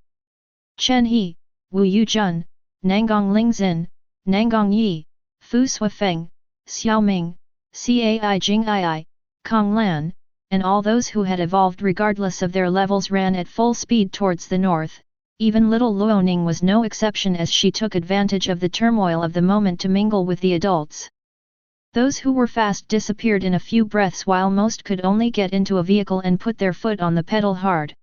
"Chen He, Wu Yujun, Nangong Lingzin, Nangong Yi, Fu Suifeng, Xiaoming, Cai Jingii, Kong Lan, and all those who had evolved regardless of their levels ran at full speed towards the north. Even little Luoning was no exception as she took advantage of the turmoil of the moment to mingle with the adults. Those who were fast disappeared in a few breaths while most could only get into a vehicle and put their foot on the pedal hard.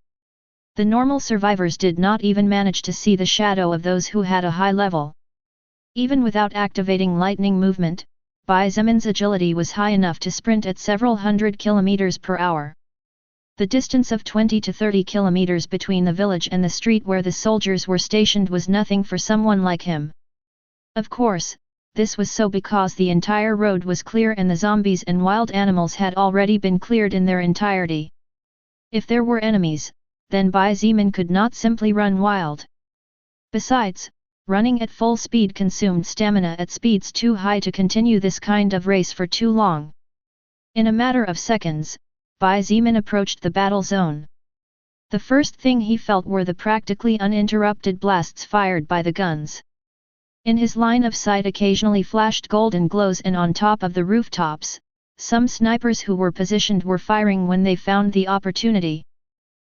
The normal survivors did not even manage to see the shadow of those who had a high level. Even without activating lightning movement, Bai Zemin's agility was high enough to sprint at several hundred kilometers per hour. The distance of 20 to 30 kilometers between the village and the street where the soldiers were stationed was nothing for someone like him. Of course, this was so because the entire road was clear and the zombies and wild animals had already been cleared in their entirety. If there were enemies, then Bai Zemin could not simply run wild. Besides, running at full speed consumed stamina at speeds too high to continue this kind of race for too long. In a matter of seconds, Bai Zemin approached the battle zone. The first thing he felt were the practically uninterrupted blasts fired by the guns. In his line of sight occasionally flashed golden glows, and on top of the rooftops, some snipers who were positioned were firing when they found the opportunity.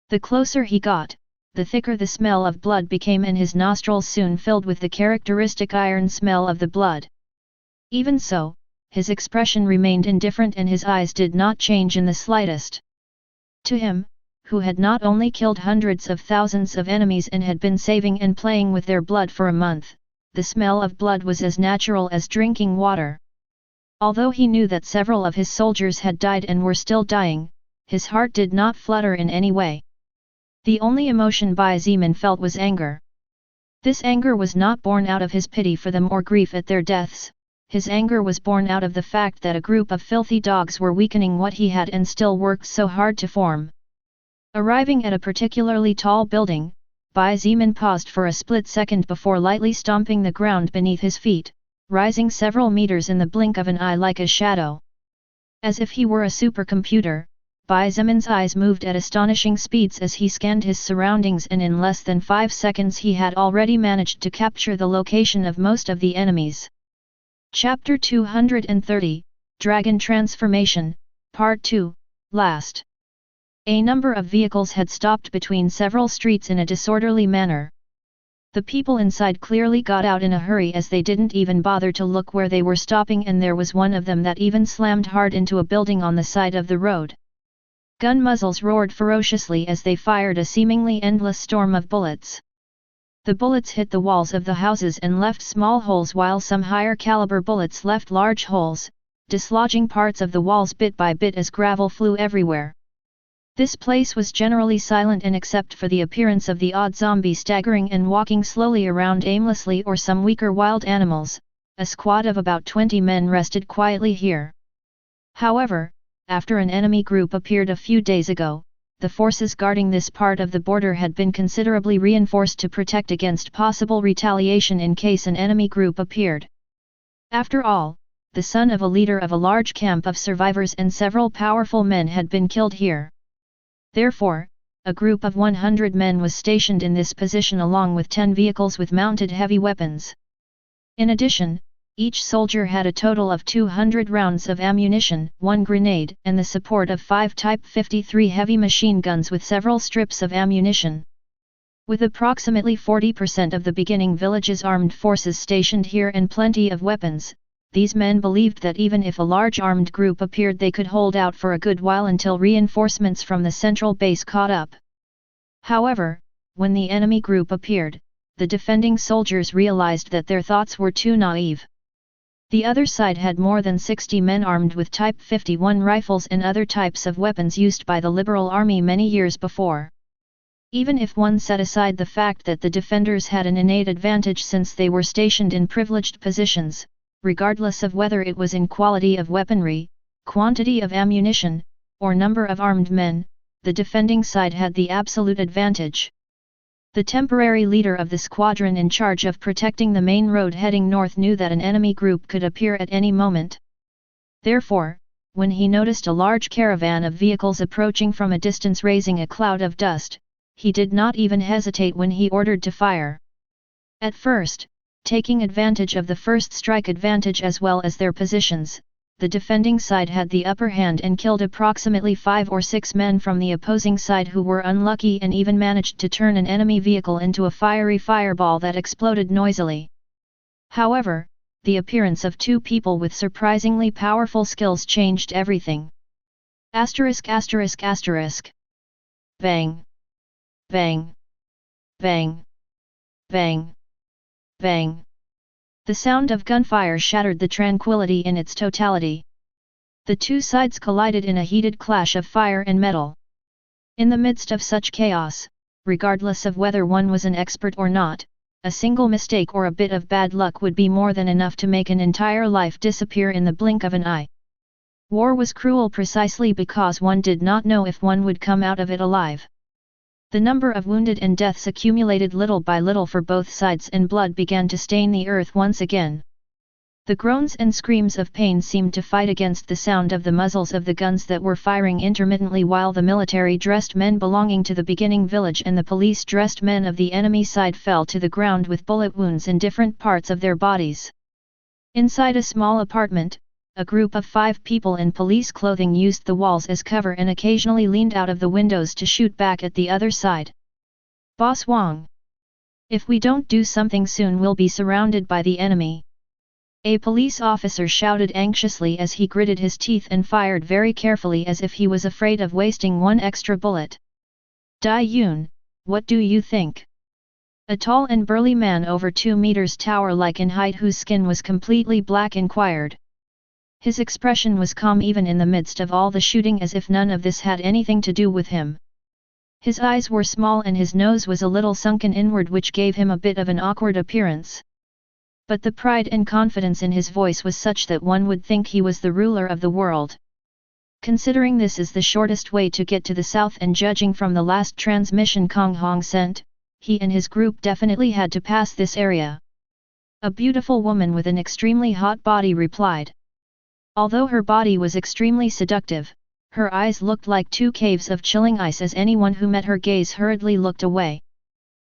The closer he got, the thicker the smell of blood became, and his nostrils soon filled with the characteristic iron smell of the blood. Even so, his expression remained indifferent and his eyes did not change in the slightest. To him, who had not only killed hundreds of thousands of enemies and had been saving and playing with their blood for a month, the smell of blood was as natural as drinking water. Although he knew that several of his soldiers had died and were still dying, his heart did not flutter in any way. The only emotion Bai Zemin felt was anger. This anger was not born out of his pity for them or grief at their deaths. His anger was born out of the fact that a group of filthy dogs were weakening what he had and still worked so hard to form. Arriving at a particularly tall building, Bai Zemin paused for a split second before lightly stomping the ground beneath his feet, rising several meters in the blink of an eye like a shadow. As if he were a supercomputer, Bai Zemin's eyes moved at astonishing speeds as he scanned his surroundings, and in less than 5 seconds he had already managed to capture the location of most of the enemies. Chapter 230, Dragon Transformation, Part 2, Last. A number of vehicles had stopped between several streets in a disorderly manner. The people inside clearly got out in a hurry as they didn't even bother to look where they were stopping, and there was one of them that even slammed hard into a building on the side of the road. Gun muzzles roared ferociously as they fired a seemingly endless storm of bullets. The bullets hit the walls of the houses and left small holes, while some higher caliber bullets left large holes, dislodging parts of the walls bit by bit as gravel flew everywhere. This place was generally silent, and except for the appearance of the odd zombie staggering and walking slowly around aimlessly or some weaker wild animals, a squad of about 20 men rested quietly here. However, after an enemy group appeared a few days ago, the forces guarding this part of the border had been considerably reinforced to protect against possible retaliation in case an enemy group appeared. After all, the son of a leader of a large camp of survivors and several powerful men had been killed here. Therefore, a group of 100 men was stationed in this position along with 10 vehicles with mounted heavy weapons. In addition, each soldier had a total of 200 rounds of ammunition, 1 grenade, and the support of 5 Type 53 heavy machine guns with several strips of ammunition. With approximately 40% of the beginning village's armed forces stationed here and plenty of weapons, these men believed that even if a large armed group appeared, they could hold out for a good while until reinforcements from the central base caught up. However, when the enemy group appeared, the defending soldiers realized that their thoughts were too naive. The other side had more than 60 men armed with Type 51 rifles and other types of weapons used by the Liberal Army many years before. Even if one set aside the fact that the defenders had an innate advantage since they were stationed in privileged positions, regardless of whether it was in quality of weaponry, quantity of ammunition, or number of armed men, the defending side had the absolute advantage. The temporary leader of the squadron in charge of protecting the main road heading north knew that an enemy group could appear at any moment. Therefore, when he noticed a large caravan of vehicles approaching from a distance raising a cloud of dust, he did not even hesitate when he ordered to fire. At first, Taking advantage of the first strike advantage as well as their positions, the defending side had the upper hand and killed approximately 5 or 6 men from the opposing side who were unlucky and even managed to turn an enemy vehicle into a fiery fireball that exploded noisily. However, the appearance of 2 people with surprisingly powerful skills changed everything. Asterisk asterisk asterisk. Bang. Bang. Bang. Bang. Bang. The sound of gunfire shattered the tranquility in its totality. The 2 sides collided in a heated clash of fire and metal. In the midst of such chaos, regardless of whether one was an expert or not, a single mistake or a bit of bad luck would be more than enough to make an entire life disappear in the blink of an eye. War was cruel precisely because one did not know if one would come out of it alive. The number of wounded and deaths accumulated little by little for both sides and blood began to stain the earth once again. The groans and screams of pain seemed to fight against the sound of the muzzles of the guns that were firing intermittently while the military-dressed men belonging to the beginning village and the police-dressed men of the enemy side fell to the ground with bullet wounds in different parts of their bodies. Inside a small apartment, a group of 5 people in police clothing used the walls as cover and occasionally leaned out of the windows to shoot back at the other side. Boss Wang! If we don't do something soon, we'll be surrounded by the enemy. A police officer shouted anxiously as he gritted his teeth and fired very carefully as if he was afraid of wasting one extra bullet. Dai Yun, what do you think? A tall and burly man over 2 meters tower-like in height whose skin was completely black inquired. His expression was calm even in the midst of all the shooting, as if none of this had anything to do with him. His eyes were small and his nose was a little sunken inward, which gave him a bit of an awkward appearance. But the pride and confidence in his voice was such that one would think he was the ruler of the world. Considering this is the shortest way to get to the south and judging from the last transmission Kong Hong sent, he and his group definitely had to pass this area. A beautiful woman with an extremely hot body replied. Although her body was extremely seductive, her eyes looked like 2 caves of chilling ice as anyone who met her gaze hurriedly looked away.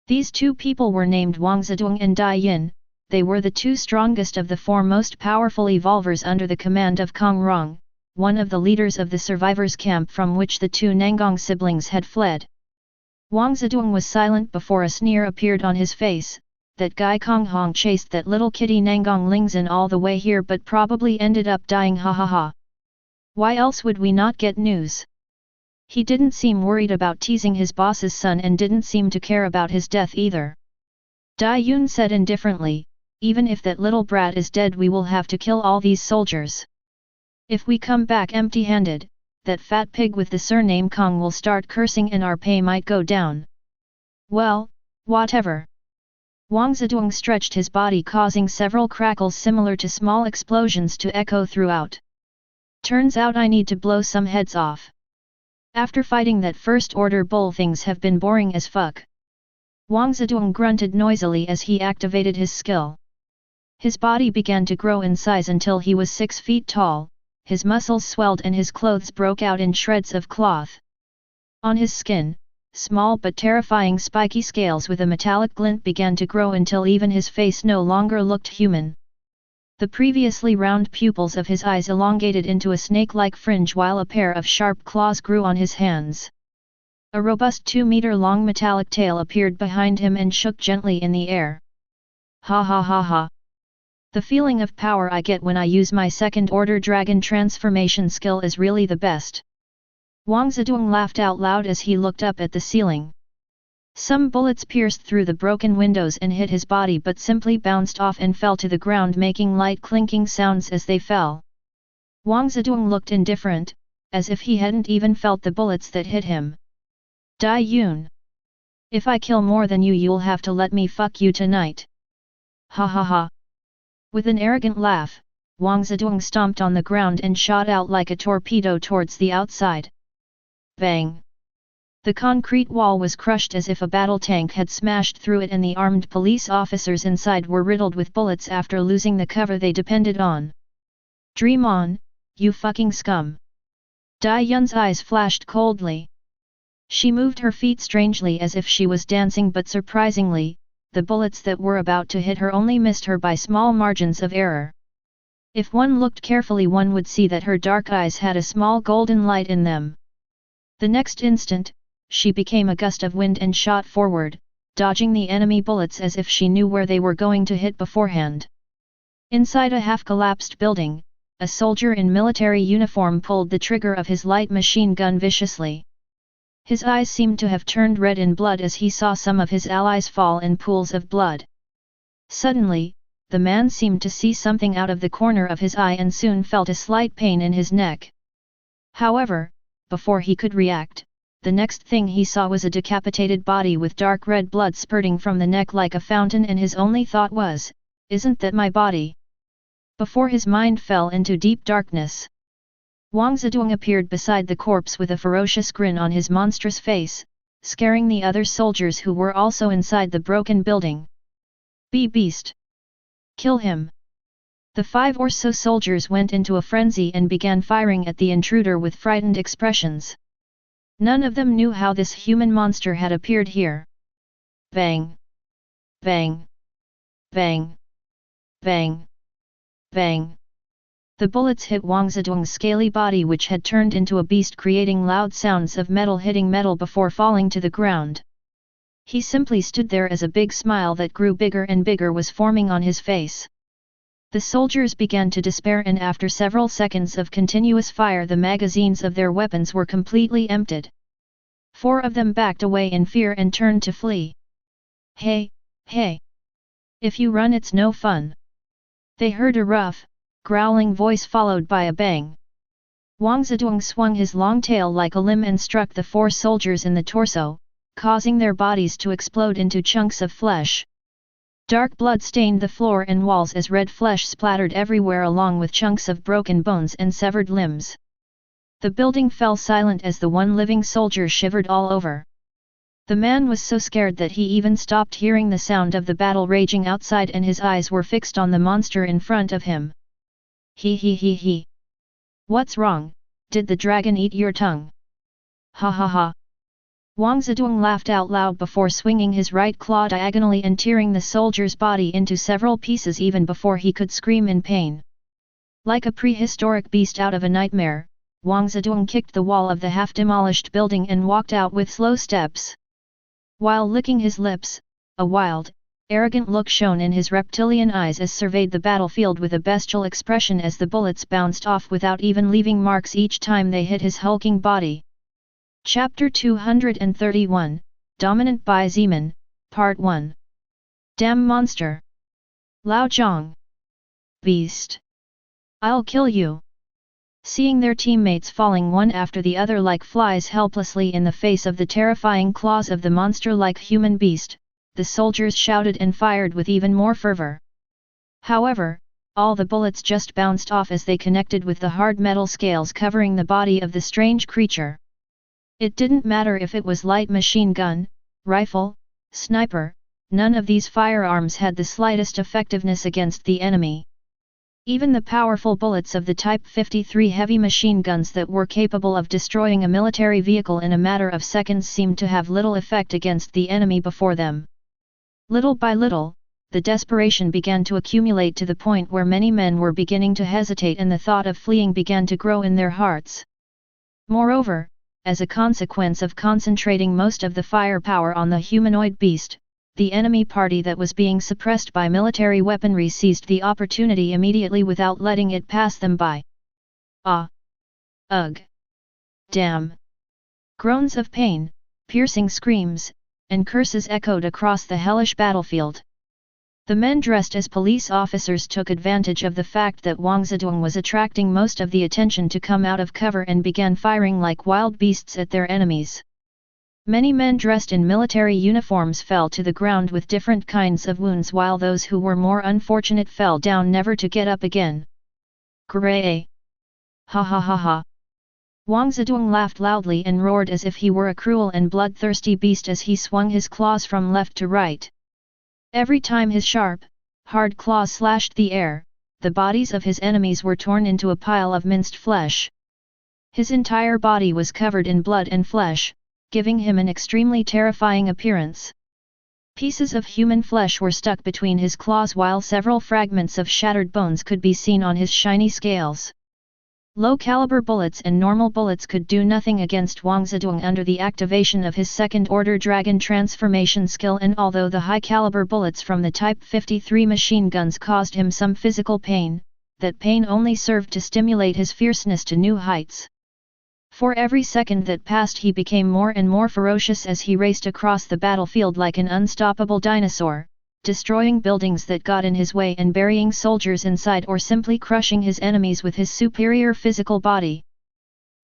These 2 people were named Wang Zedong and Dai Yin. They were the 2 strongest of the 4 most powerful evolvers under the command of Kong Rong, one of the leaders of the survivors' camp from which the 2 Nangong siblings had fled. Wang Zedong was silent before a sneer appeared on his face. That guy Kong Hong chased that little kitty Nangong Lingzhen all the way here but probably ended up dying, ha ha ha. Why else would we not get news? He didn't seem worried about teasing his boss's son and didn't seem to care about his death either. Dai Yun said indifferently, even if that little brat is dead, we will have to kill all these soldiers. If we come back empty-handed, that fat pig with the surname Kong will start cursing and our pay might go down. Well, whatever. Wang Zedong stretched his body, causing several crackles similar to small explosions to echo throughout. Turns out I need to blow some heads off. After fighting that first order bull, things have been boring as fuck. Wang Zedong grunted noisily as he activated his skill. His body began to grow in size until he was 6 feet tall, his muscles swelled and his clothes broke out in shreds of cloth. On his skin, small but terrifying spiky scales with a metallic glint began to grow until even his face no longer looked human. The previously round pupils of his eyes elongated into a snake-like fringe while a pair of sharp claws grew on his hands. A robust 2-meter-long metallic tail appeared behind him and shook gently in the air. Ha ha ha ha. The feeling of power I get when I use my second-order dragon transformation skill is really the best. Wang Zedong laughed out loud as he looked up at the ceiling. Some bullets pierced through the broken windows and hit his body but simply bounced off and fell to the ground, making light clinking sounds as they fell. Wang Zedong looked indifferent, as if he hadn't even felt the bullets that hit him. Dai Yun. If I kill more than you, you'll have to let me fuck you tonight. Ha ha ha. With an arrogant laugh, Wang Zedong stomped on the ground and shot out like a torpedo towards the outside. Bang! The concrete wall was crushed as if a battle tank had smashed through it, and the armed police officers inside were riddled with bullets after losing the cover they depended on. Dream on, you fucking scum! Dai Yun's eyes flashed coldly. She moved her feet strangely as if she was dancing, but surprisingly, the bullets that were about to hit her only missed her by small margins of error. If one looked carefully, one would see that her dark eyes had a small golden light in them. The next instant, she became a gust of wind and shot forward, dodging the enemy bullets as if she knew where they were going to hit beforehand. Inside a half-collapsed building, a soldier in military uniform pulled the trigger of his light machine gun viciously. His eyes seemed to have turned red in blood as he saw some of his allies fall in pools of blood. Suddenly, the man seemed to see something out of the corner of his eye and soon felt a slight pain in his neck. However, before he could react, the next thing he saw was a decapitated body with dark red blood spurting from the neck like a fountain, and his only thought was, "Isn't that my body?" Before his mind fell into deep darkness, Wang Zedong appeared beside the corpse with a ferocious grin on his monstrous face, scaring the other soldiers who were also inside the broken building. "Be beast! Kill him!" The 5 or so soldiers went into a frenzy and began firing at the intruder with frightened expressions. None of them knew how this human monster had appeared here. Bang! Bang! Bang! Bang! Bang! The bullets hit Wang Zedong's scaly body, which had turned into a beast, creating loud sounds of metal hitting metal before falling to the ground. He simply stood there as a big smile that grew bigger and bigger was forming on his face. The soldiers began to despair, and after several seconds of continuous fire, the magazines of their weapons were completely emptied. 4 of them backed away in fear and turned to flee. "Hey, hey! If you run, it's no fun!" They heard a rough, growling voice followed by a bang. Wang Zedong swung his long tail like a limb and struck the 4 soldiers in the torso, causing their bodies to explode into chunks of flesh. Dark blood stained the floor and walls as red flesh splattered everywhere, along with chunks of broken bones and severed limbs. The building fell silent as the one living soldier shivered all over. The man was so scared that he even stopped hearing the sound of the battle raging outside, and his eyes were fixed on the monster in front of him. He. "What's wrong? Did the dragon eat your tongue?" "Ha ha ha." Wang Zedong laughed out loud before swinging his right claw diagonally and tearing the soldier's body into several pieces even before he could scream in pain. Like a prehistoric beast out of a nightmare, Wang Zedong kicked the wall of the half-demolished building and walked out with slow steps. While licking his lips, a wild, arrogant look shone in his reptilian eyes as surveyed the battlefield with a bestial expression as the bullets bounced off without even leaving marks each time they hit his hulking body. Chapter 231, Dominant by Zeman, Part 1. Damn monster! Lao Zhang! Beast! I'll kill you! Seeing their teammates falling one after the other like flies helplessly in the face of the terrifying claws of the monster-like human beast, the soldiers shouted and fired with even more fervor. However, all the bullets just bounced off as they connected with the hard metal scales covering the body of the strange creature. It didn't matter if it was light machine gun, rifle, sniper, none of these firearms had the slightest effectiveness against the enemy. Even the powerful bullets of the Type 53 heavy machine guns that were capable of destroying a military vehicle in a matter of seconds seemed to have little effect against the enemy before them. Little by little, the desperation began to accumulate to the point where many men were beginning to hesitate and the thought of fleeing began to grow in their hearts. Moreover, as a consequence of concentrating most of the firepower on the humanoid beast, the enemy party that was being suppressed by military weaponry seized the opportunity immediately without letting it pass them by. Ah! Ugh! Damn! Groans of pain, piercing screams, and curses echoed across the hellish battlefield. The men dressed as police officers took advantage of the fact that Wang Zedong was attracting most of the attention to come out of cover and began firing like wild beasts at their enemies. Many men dressed in military uniforms fell to the ground with different kinds of wounds, while those who were more unfortunate fell down never to get up again. Gray! Ha ha ha ha! Wang Zedong laughed loudly and roared as if he were a cruel and bloodthirsty beast as he swung his claws from left to right. Every time his sharp, hard claws slashed the air, the bodies of his enemies were torn into a pile of minced flesh. His entire body was covered in blood and flesh, giving him an extremely terrifying appearance. Pieces of human flesh were stuck between his claws while several fragments of shattered bones could be seen on his shiny scales. Low-caliber bullets and normal bullets could do nothing against Wang Zedong under the activation of his second-order dragon transformation skill, and although the high-caliber bullets from the Type 53 machine guns caused him some physical pain, that pain only served to stimulate his fierceness to new heights. For every second that passed he became more and more ferocious as he raced across the battlefield like an unstoppable dinosaur, destroying buildings that got in his way and burying soldiers inside or simply crushing his enemies with his superior physical body.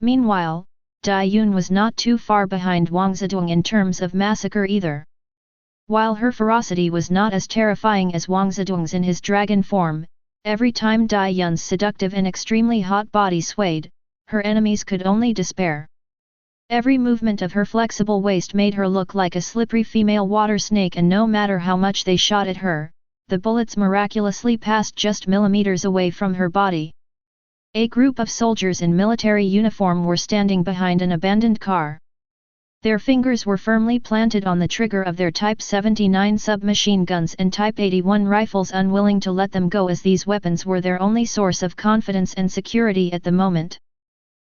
Meanwhile, Dai Yun was not too far behind Wang Zedong in terms of massacre either. While her ferocity was not as terrifying as Wang Zedong's in his dragon form, every time Dai Yun's seductive and extremely hot body swayed, her enemies could only despair. Every movement of her flexible waist made her look like a slippery female water snake, and no matter how much they shot at her, the bullets miraculously passed just millimeters away from her body. A group of soldiers in military uniform were standing behind an abandoned car. Their fingers were firmly planted on the trigger of their Type 79 submachine guns and Type 81 rifles, unwilling to let them go as these weapons were their only source of confidence and security at the moment.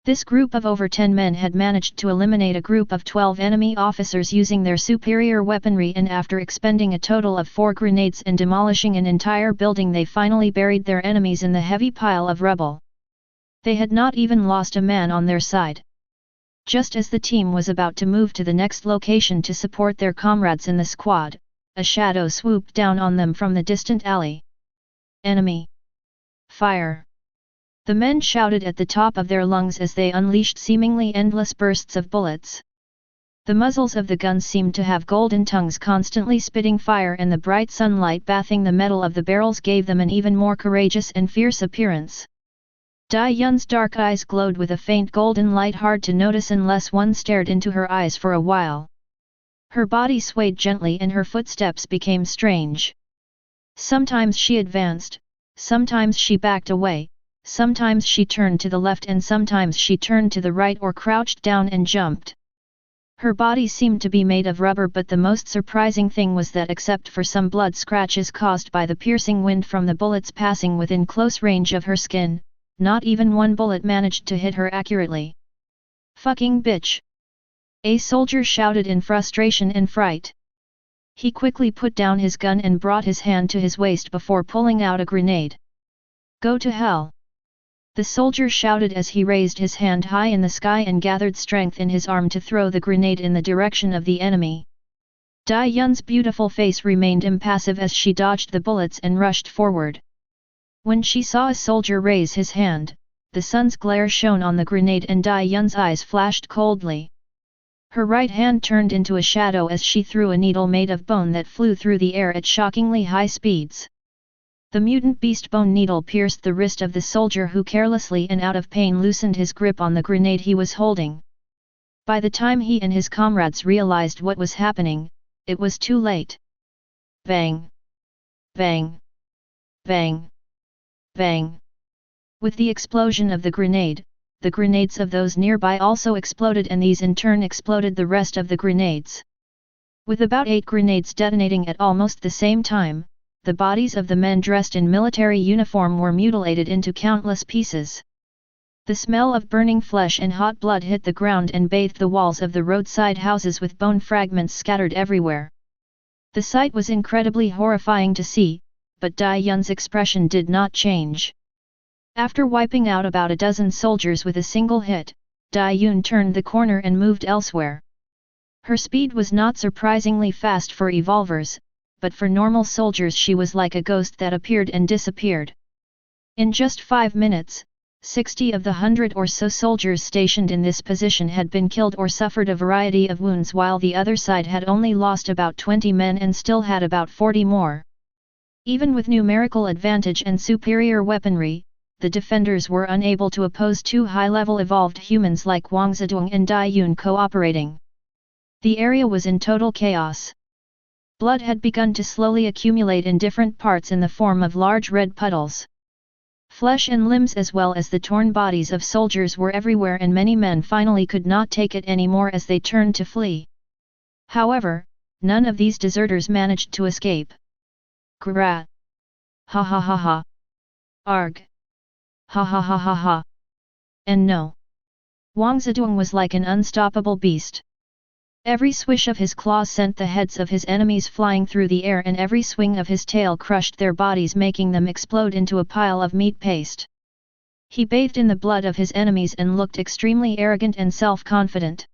This group of over 10 men had managed to eliminate a group of 12 enemy officers using their superior weaponry, and after expending a total of 4 grenades and demolishing an entire building, they finally buried their enemies in the heavy pile of rubble. They had not even lost a man on their side. Just as the team was about to move to the next location to support their comrades in the squad, a shadow swooped down on them from the distant alley. Enemy! Fire! The men shouted at the top of their lungs as they unleashed seemingly endless bursts of bullets. The muzzles of the guns seemed to have golden tongues constantly spitting fire, and the bright sunlight bathing the metal of the barrels gave them an even more courageous and fierce appearance. Dai Yun's dark eyes glowed with a faint golden light, hard to notice unless one stared into her eyes for a while. Her body swayed gently and her footsteps became strange. Sometimes she advanced, sometimes she backed away. Sometimes she turned to the left and sometimes she turned to the right or crouched down and jumped. Her body seemed to be made of rubber, but the most surprising thing was that except for some blood scratches caused by the piercing wind from the bullets passing within close range of her skin, not even one bullet managed to hit her accurately. "Fucking bitch!" a soldier shouted in frustration and fright. He quickly put down his gun and brought his hand to his waist before pulling out a grenade. "Go to hell!" the soldier shouted as he raised his hand high in the sky and gathered strength in his arm to throw the grenade in the direction of the enemy. Dai Yun's beautiful face remained impassive as she dodged the bullets and rushed forward. When she saw a soldier raise his hand, the sun's glare shone on the grenade and Dai Yun's eyes flashed coldly. Her right hand turned into a shadow as she threw a needle made of bone that flew through the air at shockingly high speeds. The mutant beast bone needle pierced the wrist of the soldier, who carelessly and out of pain loosened his grip on the grenade he was holding. By the time he and his comrades realized what was happening, it was too late. Bang! Bang! Bang! Bang! With the explosion of the grenades of those nearby also exploded, and these in turn exploded the rest of the grenades. With about 8 grenades detonating at almost the same time, the bodies of the men dressed in military uniform were mutilated into countless pieces. The smell of burning flesh and hot blood hit the ground and bathed the walls of the roadside houses with bone fragments scattered everywhere. The sight was incredibly horrifying to see, but Dai Yun's expression did not change. After wiping out about a dozen soldiers with a single hit, Dai Yun turned the corner and moved elsewhere. Her speed was not surprisingly fast for evolvers, but for normal soldiers she was like a ghost that appeared and disappeared. In just 5 minutes, 60 of the 100 or so soldiers stationed in this position had been killed or suffered a variety of wounds, while the other side had only lost about 20 men and still had about 40 more. Even with numerical advantage and superior weaponry, the defenders were unable to oppose 2 high-level evolved humans like Wang Zedong and Dai Yun cooperating. The area was in total chaos. Blood had begun to slowly accumulate in different parts in the form of large red puddles. Flesh and limbs as well as the torn bodies of soldiers were everywhere, and many men finally could not take it anymore as they turned to flee. However, none of these deserters managed to escape. Gra! Ha ha ha ha! Arg! Ha ha ha ha ha! And no! Wang Zedong was like an unstoppable beast. Every swish of his claws sent the heads of his enemies flying through the air, and every swing of his tail crushed their bodies, making them explode into a pile of meat paste. He bathed in the blood of his enemies and looked extremely arrogant and self-confident.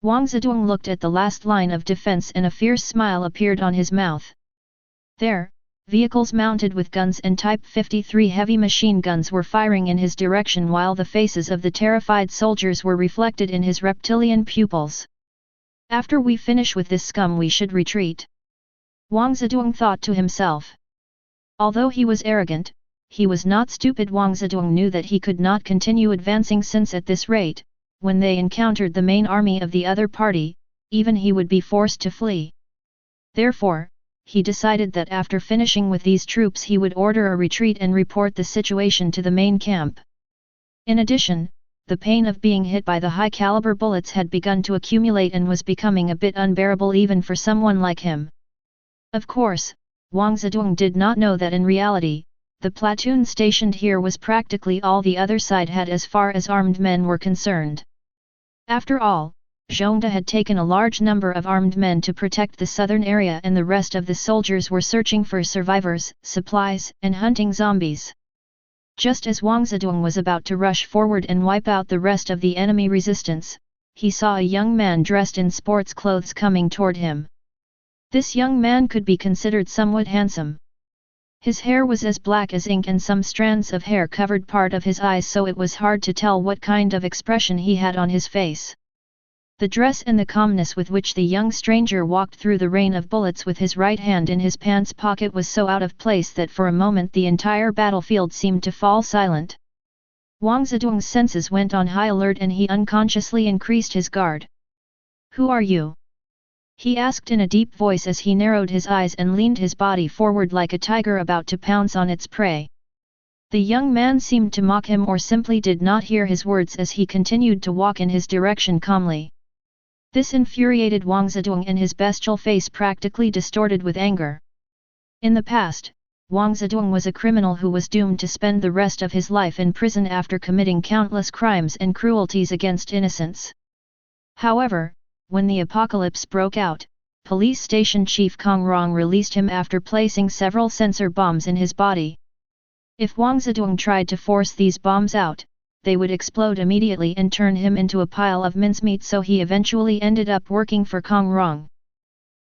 Wang Zedong looked at the last line of defense and a fierce smile appeared on his mouth. There, vehicles mounted with guns and Type 53 heavy machine guns were firing in his direction, while the faces of the terrified soldiers were reflected in his reptilian pupils. After we finish with this scum we should retreat. Wang Zedong thought to himself. Although he was arrogant, he was not stupid. Wang Zedong knew that he could not continue advancing, since at this rate, when they encountered the main army of the other party, even he would be forced to flee. Therefore, he decided that after finishing with these troops he would order a retreat and report the situation to the main camp. In addition, the pain of being hit by the high-caliber bullets had begun to accumulate and was becoming a bit unbearable even for someone like him. Of course, Wang Zedong did not know that in reality, the platoon stationed here was practically all the other side had as far as armed men were concerned. After all, Zhongde had taken a large number of armed men to protect the southern area, and the rest of the soldiers were searching for survivors, supplies, and hunting zombies. Just as Wang Zedong was about to rush forward and wipe out the rest of the enemy resistance, he saw a young man dressed in sports clothes coming toward him. This young man could be considered somewhat handsome. His hair was as black as ink and some strands of hair covered part of his eyes, so it was hard to tell what kind of expression he had on his face. The dress and the calmness with which the young stranger walked through the rain of bullets with his right hand in his pants pocket was so out of place that for a moment the entire battlefield seemed to fall silent. Wang Zedong's senses went on high alert and he unconsciously increased his guard. "Who are you?" he asked in a deep voice as he narrowed his eyes and leaned his body forward like a tiger about to pounce on its prey. The young man seemed to mock him or simply did not hear his words as he continued to walk in his direction calmly. This infuriated Wang Zedong and his bestial face practically distorted with anger. In the past, Wang Zedong was a criminal who was doomed to spend the rest of his life in prison after committing countless crimes and cruelties against innocents. However, when the apocalypse broke out, police station chief Kong Rong released him after placing several sensor bombs in his body. If Wang Zedong tried to force these bombs out, they would explode immediately and turn him into a pile of mincemeat, so he eventually ended up working for Kong Rong.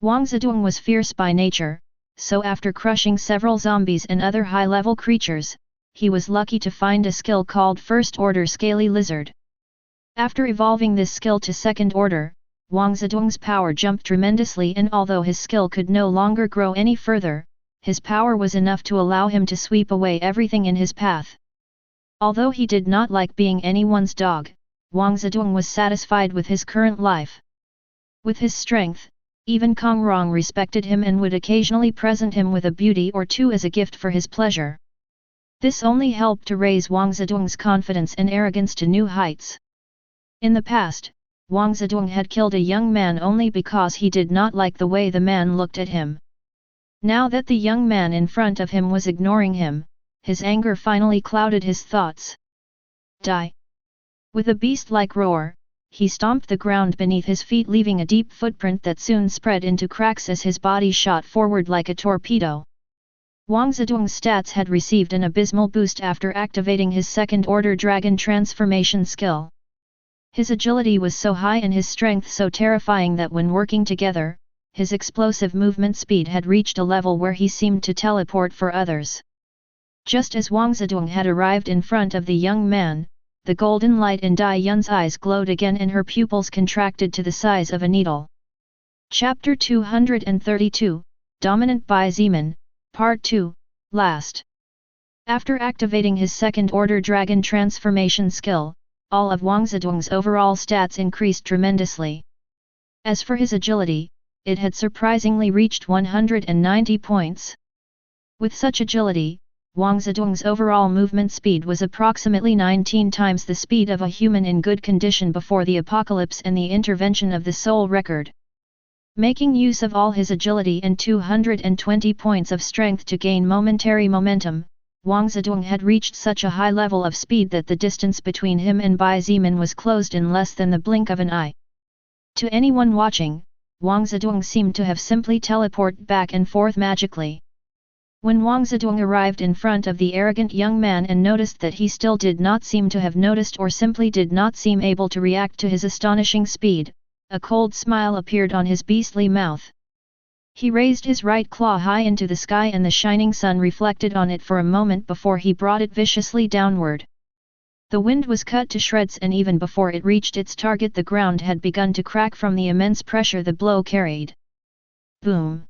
Wang Zedong was fierce by nature, so after crushing several zombies and other high-level creatures, he was lucky to find a skill called First Order Scaly Lizard. After evolving this skill to Second Order, Wang Zedong's power jumped tremendously, and although his skill could no longer grow any further, his power was enough to allow him to sweep away everything in his path. Although he did not like being anyone's dog, Wang Zedong was satisfied with his current life. With his strength, even Kong Rong respected him and would occasionally present him with a beauty or two as a gift for his pleasure. This only helped to raise Wang Zedong's confidence and arrogance to new heights. In the past, Wang Zedong had killed a young man only because he did not like the way the man looked at him. Now that the young man in front of him was ignoring him, his anger finally clouded his thoughts. Die! With a beast-like roar, he stomped the ground beneath his feet, leaving a deep footprint that soon spread into cracks as his body shot forward like a torpedo. Wang Zedong's stats had received an abysmal boost after activating his second-order dragon transformation skill. His agility was so high and his strength so terrifying that when working together, his explosive movement speed had reached a level where he seemed to teleport for others. Just as Wang Zedong had arrived in front of the young man, the golden light in Dai Yun's eyes glowed again and her pupils contracted to the size of a needle. Chapter 232, Dominant by Zeman, Part 2, Last. After activating his second-order dragon transformation skill, all of Wang Zedong's overall stats increased tremendously. As for his agility, it had surprisingly reached 190 points. With such agility, Wang Zedong's overall movement speed was approximately 19 times the speed of a human in good condition before the apocalypse and the intervention of the soul record. Making use of all his agility and 220 points of strength to gain momentary momentum, Wang Zedong had reached such a high level of speed that the distance between him and Bai Zimin was closed in less than the blink of an eye. To anyone watching, Wang Zedong seemed to have simply teleported back and forth magically. When Wang Zedong arrived in front of the arrogant young man and noticed that he still did not seem to have noticed or simply did not seem able to react to his astonishing speed, a cold smile appeared on his beastly mouth. He raised his right claw high into the sky and the shining sun reflected on it for a moment before he brought it viciously downward. The wind was cut to shreds and even before it reached its target the ground had begun to crack from the immense pressure the blow carried. Boom!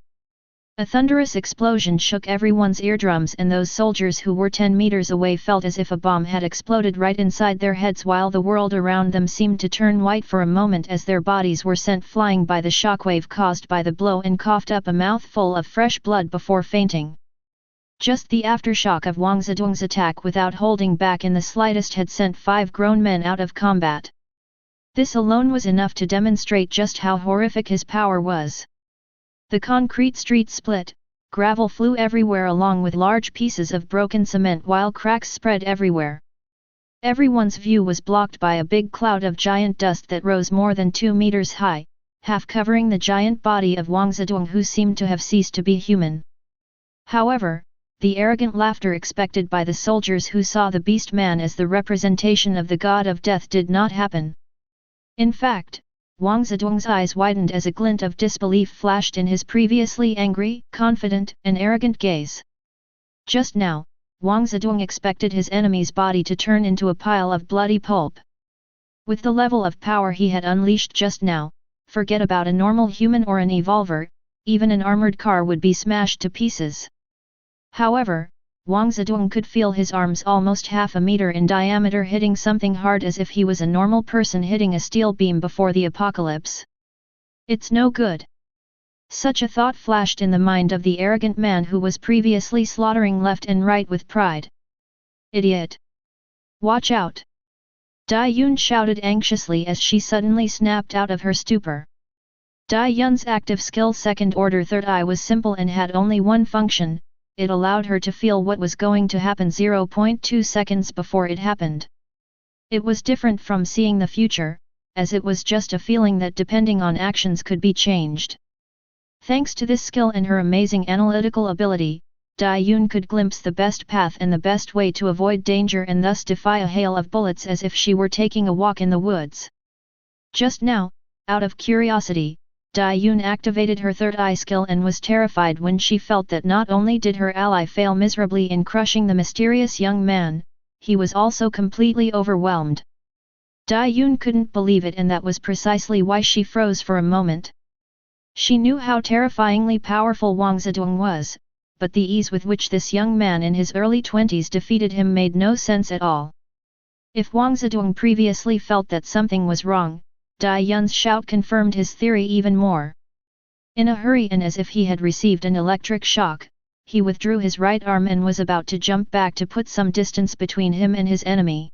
A thunderous explosion shook everyone's eardrums and those soldiers who were 10 meters away felt as if a bomb had exploded right inside their heads while the world around them seemed to turn white for a moment as their bodies were sent flying by the shockwave caused by the blow and coughed up a mouthful of fresh blood before fainting. Just the aftershock of Wang Zedong's attack without holding back in the slightest had sent 5 grown men out of combat. This alone was enough to demonstrate just how horrific his power was. The concrete street split, gravel flew everywhere along with large pieces of broken cement while cracks spread everywhere. Everyone's view was blocked by a big cloud of giant dust that rose more than 2 meters high, half covering the giant body of Wang Zedong who seemed to have ceased to be human. However, the arrogant laughter expected by the soldiers who saw the beast man as the representation of the god of death did not happen. In fact, Wang Zedong's eyes widened as a glint of disbelief flashed in his previously angry, confident, and arrogant gaze. Just now, Wang Zedong expected his enemy's body to turn into a pile of bloody pulp. With the level of power he had unleashed just now, forget about a normal human or an evolver, even an armored car would be smashed to pieces. However, Wang Zedong could feel his arms almost half a meter in diameter hitting something hard as if he was a normal person hitting a steel beam before the apocalypse. It's no good. Such a thought flashed in the mind of the arrogant man who was previously slaughtering left and right with pride. Idiot! Watch out! Dai Yun shouted anxiously as she suddenly snapped out of her stupor. Dai Yun's active skill second order third eye was simple and had only one function. It allowed her to feel what was going to happen 0.2 seconds before it happened. It was different from seeing the future, as it was just a feeling that depending on actions could be changed. Thanks to this skill and her amazing analytical ability, Dai Yun could glimpse the best path and the best way to avoid danger and thus defy a hail of bullets as if she were taking a walk in the woods. Just now, out of curiosity, Dai Yun activated her third eye skill and was terrified when she felt that not only did her ally fail miserably in crushing the mysterious young man, he was also completely overwhelmed. Dai Yun couldn't believe it and that was precisely why she froze for a moment. She knew how terrifyingly powerful Wang Zedong was, but the ease with which this young man in his early 20s defeated him made no sense at all. If Wang Zedong previously felt that something was wrong, Dai Yun's shout confirmed his theory even more. In a hurry and as if he had received an electric shock, he withdrew his right arm and was about to jump back to put some distance between him and his enemy.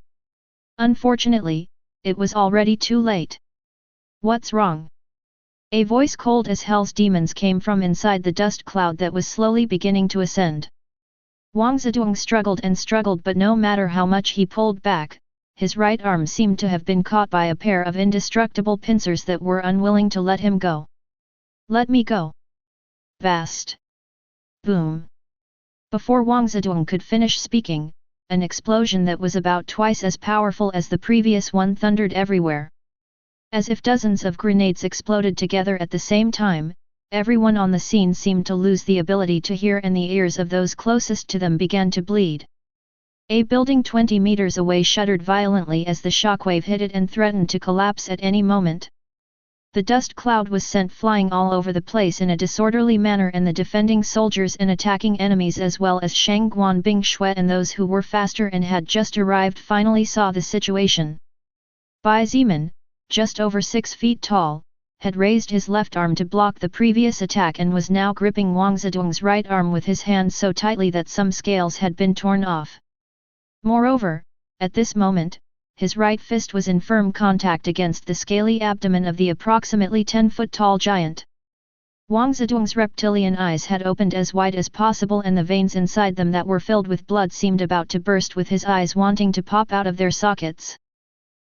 Unfortunately, it was already too late. What's wrong? A voice cold as hell's demons came from inside the dust cloud that was slowly beginning to ascend. Wang Zedong struggled and struggled but no matter how much he pulled back, his right arm seemed to have been caught by a pair of indestructible pincers that were unwilling to let him go. Let me go! Bast! Boom! Before Wang Zedong could finish speaking, an explosion that was about twice as powerful as the previous one thundered everywhere. As if dozens of grenades exploded together at the same time, everyone on the scene seemed to lose the ability to hear and the ears of those closest to them began to bleed. A building 20 meters away shuddered violently as the shockwave hit it and threatened to collapse at any moment. The dust cloud was sent flying all over the place in a disorderly manner and the defending soldiers and attacking enemies as well as Shangguan Bingshui and those who were faster and had just arrived finally saw the situation. Bai Zimin, just over 6 feet tall, had raised his left arm to block the previous attack and was now gripping Wang Zedong's right arm with his hand so tightly that some scales had been torn off. Moreover, at this moment, his right fist was in firm contact against the scaly abdomen of the approximately 10-foot-tall giant. Wang Zedong's reptilian eyes had opened as wide as possible and the veins inside them that were filled with blood seemed about to burst, with his eyes wanting to pop out of their sockets.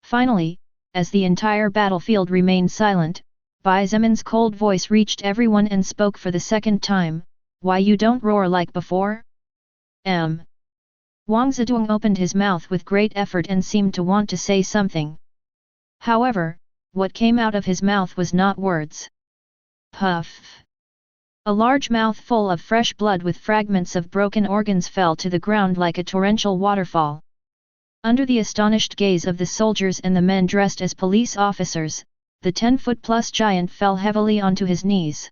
Finally, as the entire battlefield remained silent, Bai Zemin's cold voice reached everyone and spoke for the second time, "Why you don't roar like before?" Wang Zedong opened his mouth with great effort and seemed to want to say something. However, what came out of his mouth was not words. Puff! A large mouthful of fresh blood with fragments of broken organs fell to the ground like a torrential waterfall. Under the astonished gaze of the soldiers and the men dressed as police officers, the 10-foot-plus giant fell heavily onto his knees.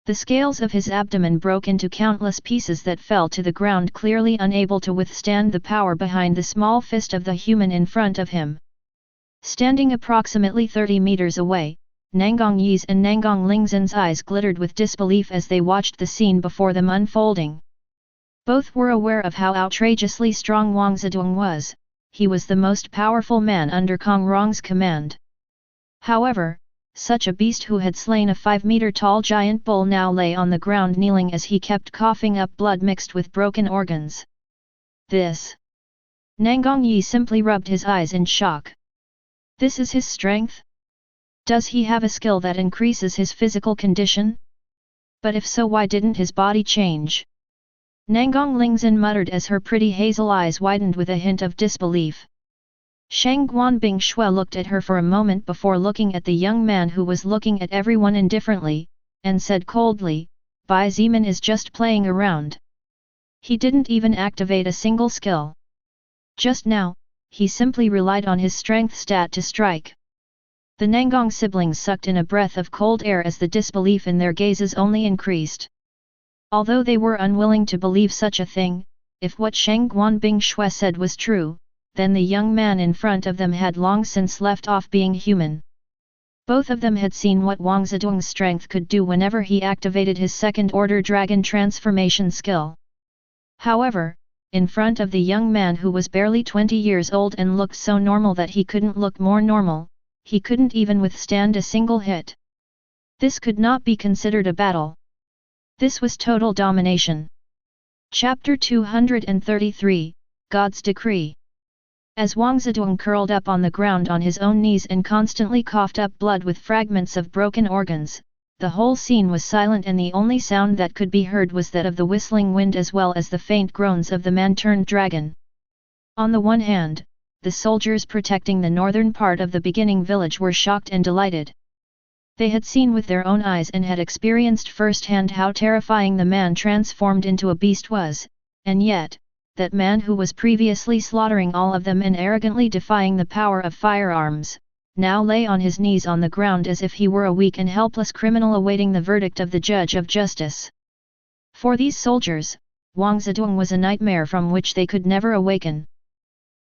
The scales of his abdomen broke into countless pieces that fell to the ground, clearly unable to withstand the power behind the small fist of the human in front of him. Standing approximately 30 meters away, Nangang Yi's and Nangang Lingzhen's eyes glittered with disbelief as they watched the scene before them unfolding. Both were aware of how outrageously strong Wang Zedong was. He was the most powerful man under Kong Rong's command. However, such a beast who had slain a 5-meter-tall giant bull now lay on the ground kneeling as he kept coughing up blood mixed with broken organs. This. Nangang Yi simply rubbed his eyes in shock. This is his strength? Does he have a skill that increases his physical condition? But if so, why didn't his body change? Nangang Lingzhen muttered as her pretty hazel eyes widened with a hint of disbelief. Shang Guanbing Shui looked at her for a moment before looking at the young man who was looking at everyone indifferently, and said coldly, "Bai Zemin is just playing around. He didn't even activate a single skill. Just now, he simply relied on his strength stat to strike." The Nangang siblings sucked in a breath of cold air as the disbelief in their gazes only increased. Although they were unwilling to believe such a thing, if what Shang Guanbing Shui said was true, then the young man in front of them had long since left off being human. Both of them had seen what Wang Zedong's strength could do whenever he activated his second-order dragon transformation skill. However, in front of the young man who was barely 20 years old and looked so normal that he couldn't look more normal, he couldn't even withstand a single hit. This could not be considered a battle. This was total domination. Chapter 233, God's Decree. As Wang Zedong curled up on the ground on his own knees and constantly coughed up blood with fragments of broken organs, the whole scene was silent and the only sound that could be heard was that of the whistling wind as well as the faint groans of the man-turned-dragon. On the one hand, the soldiers protecting the northern part of the beginning village were shocked and delighted. They had seen with their own eyes and had experienced firsthand how terrifying the man transformed into a beast was, and yet, that man who was previously slaughtering all of them and arrogantly defying the power of firearms, now lay on his knees on the ground as if he were a weak and helpless criminal awaiting the verdict of the judge of justice. For these soldiers, Wang Zedong was a nightmare from which they could never awaken.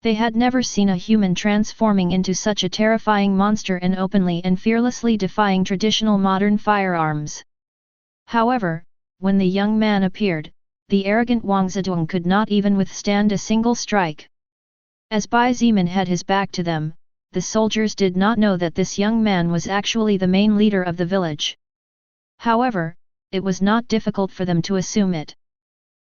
They had never seen a human transforming into such a terrifying monster and openly and fearlessly defying traditional modern firearms. However, when the young man appeared, the arrogant Wang Zedong could not even withstand a single strike. As Bai Zemin had his back to them, the soldiers did not know that this young man was actually the main leader of the village. However, it was not difficult for them to assume it.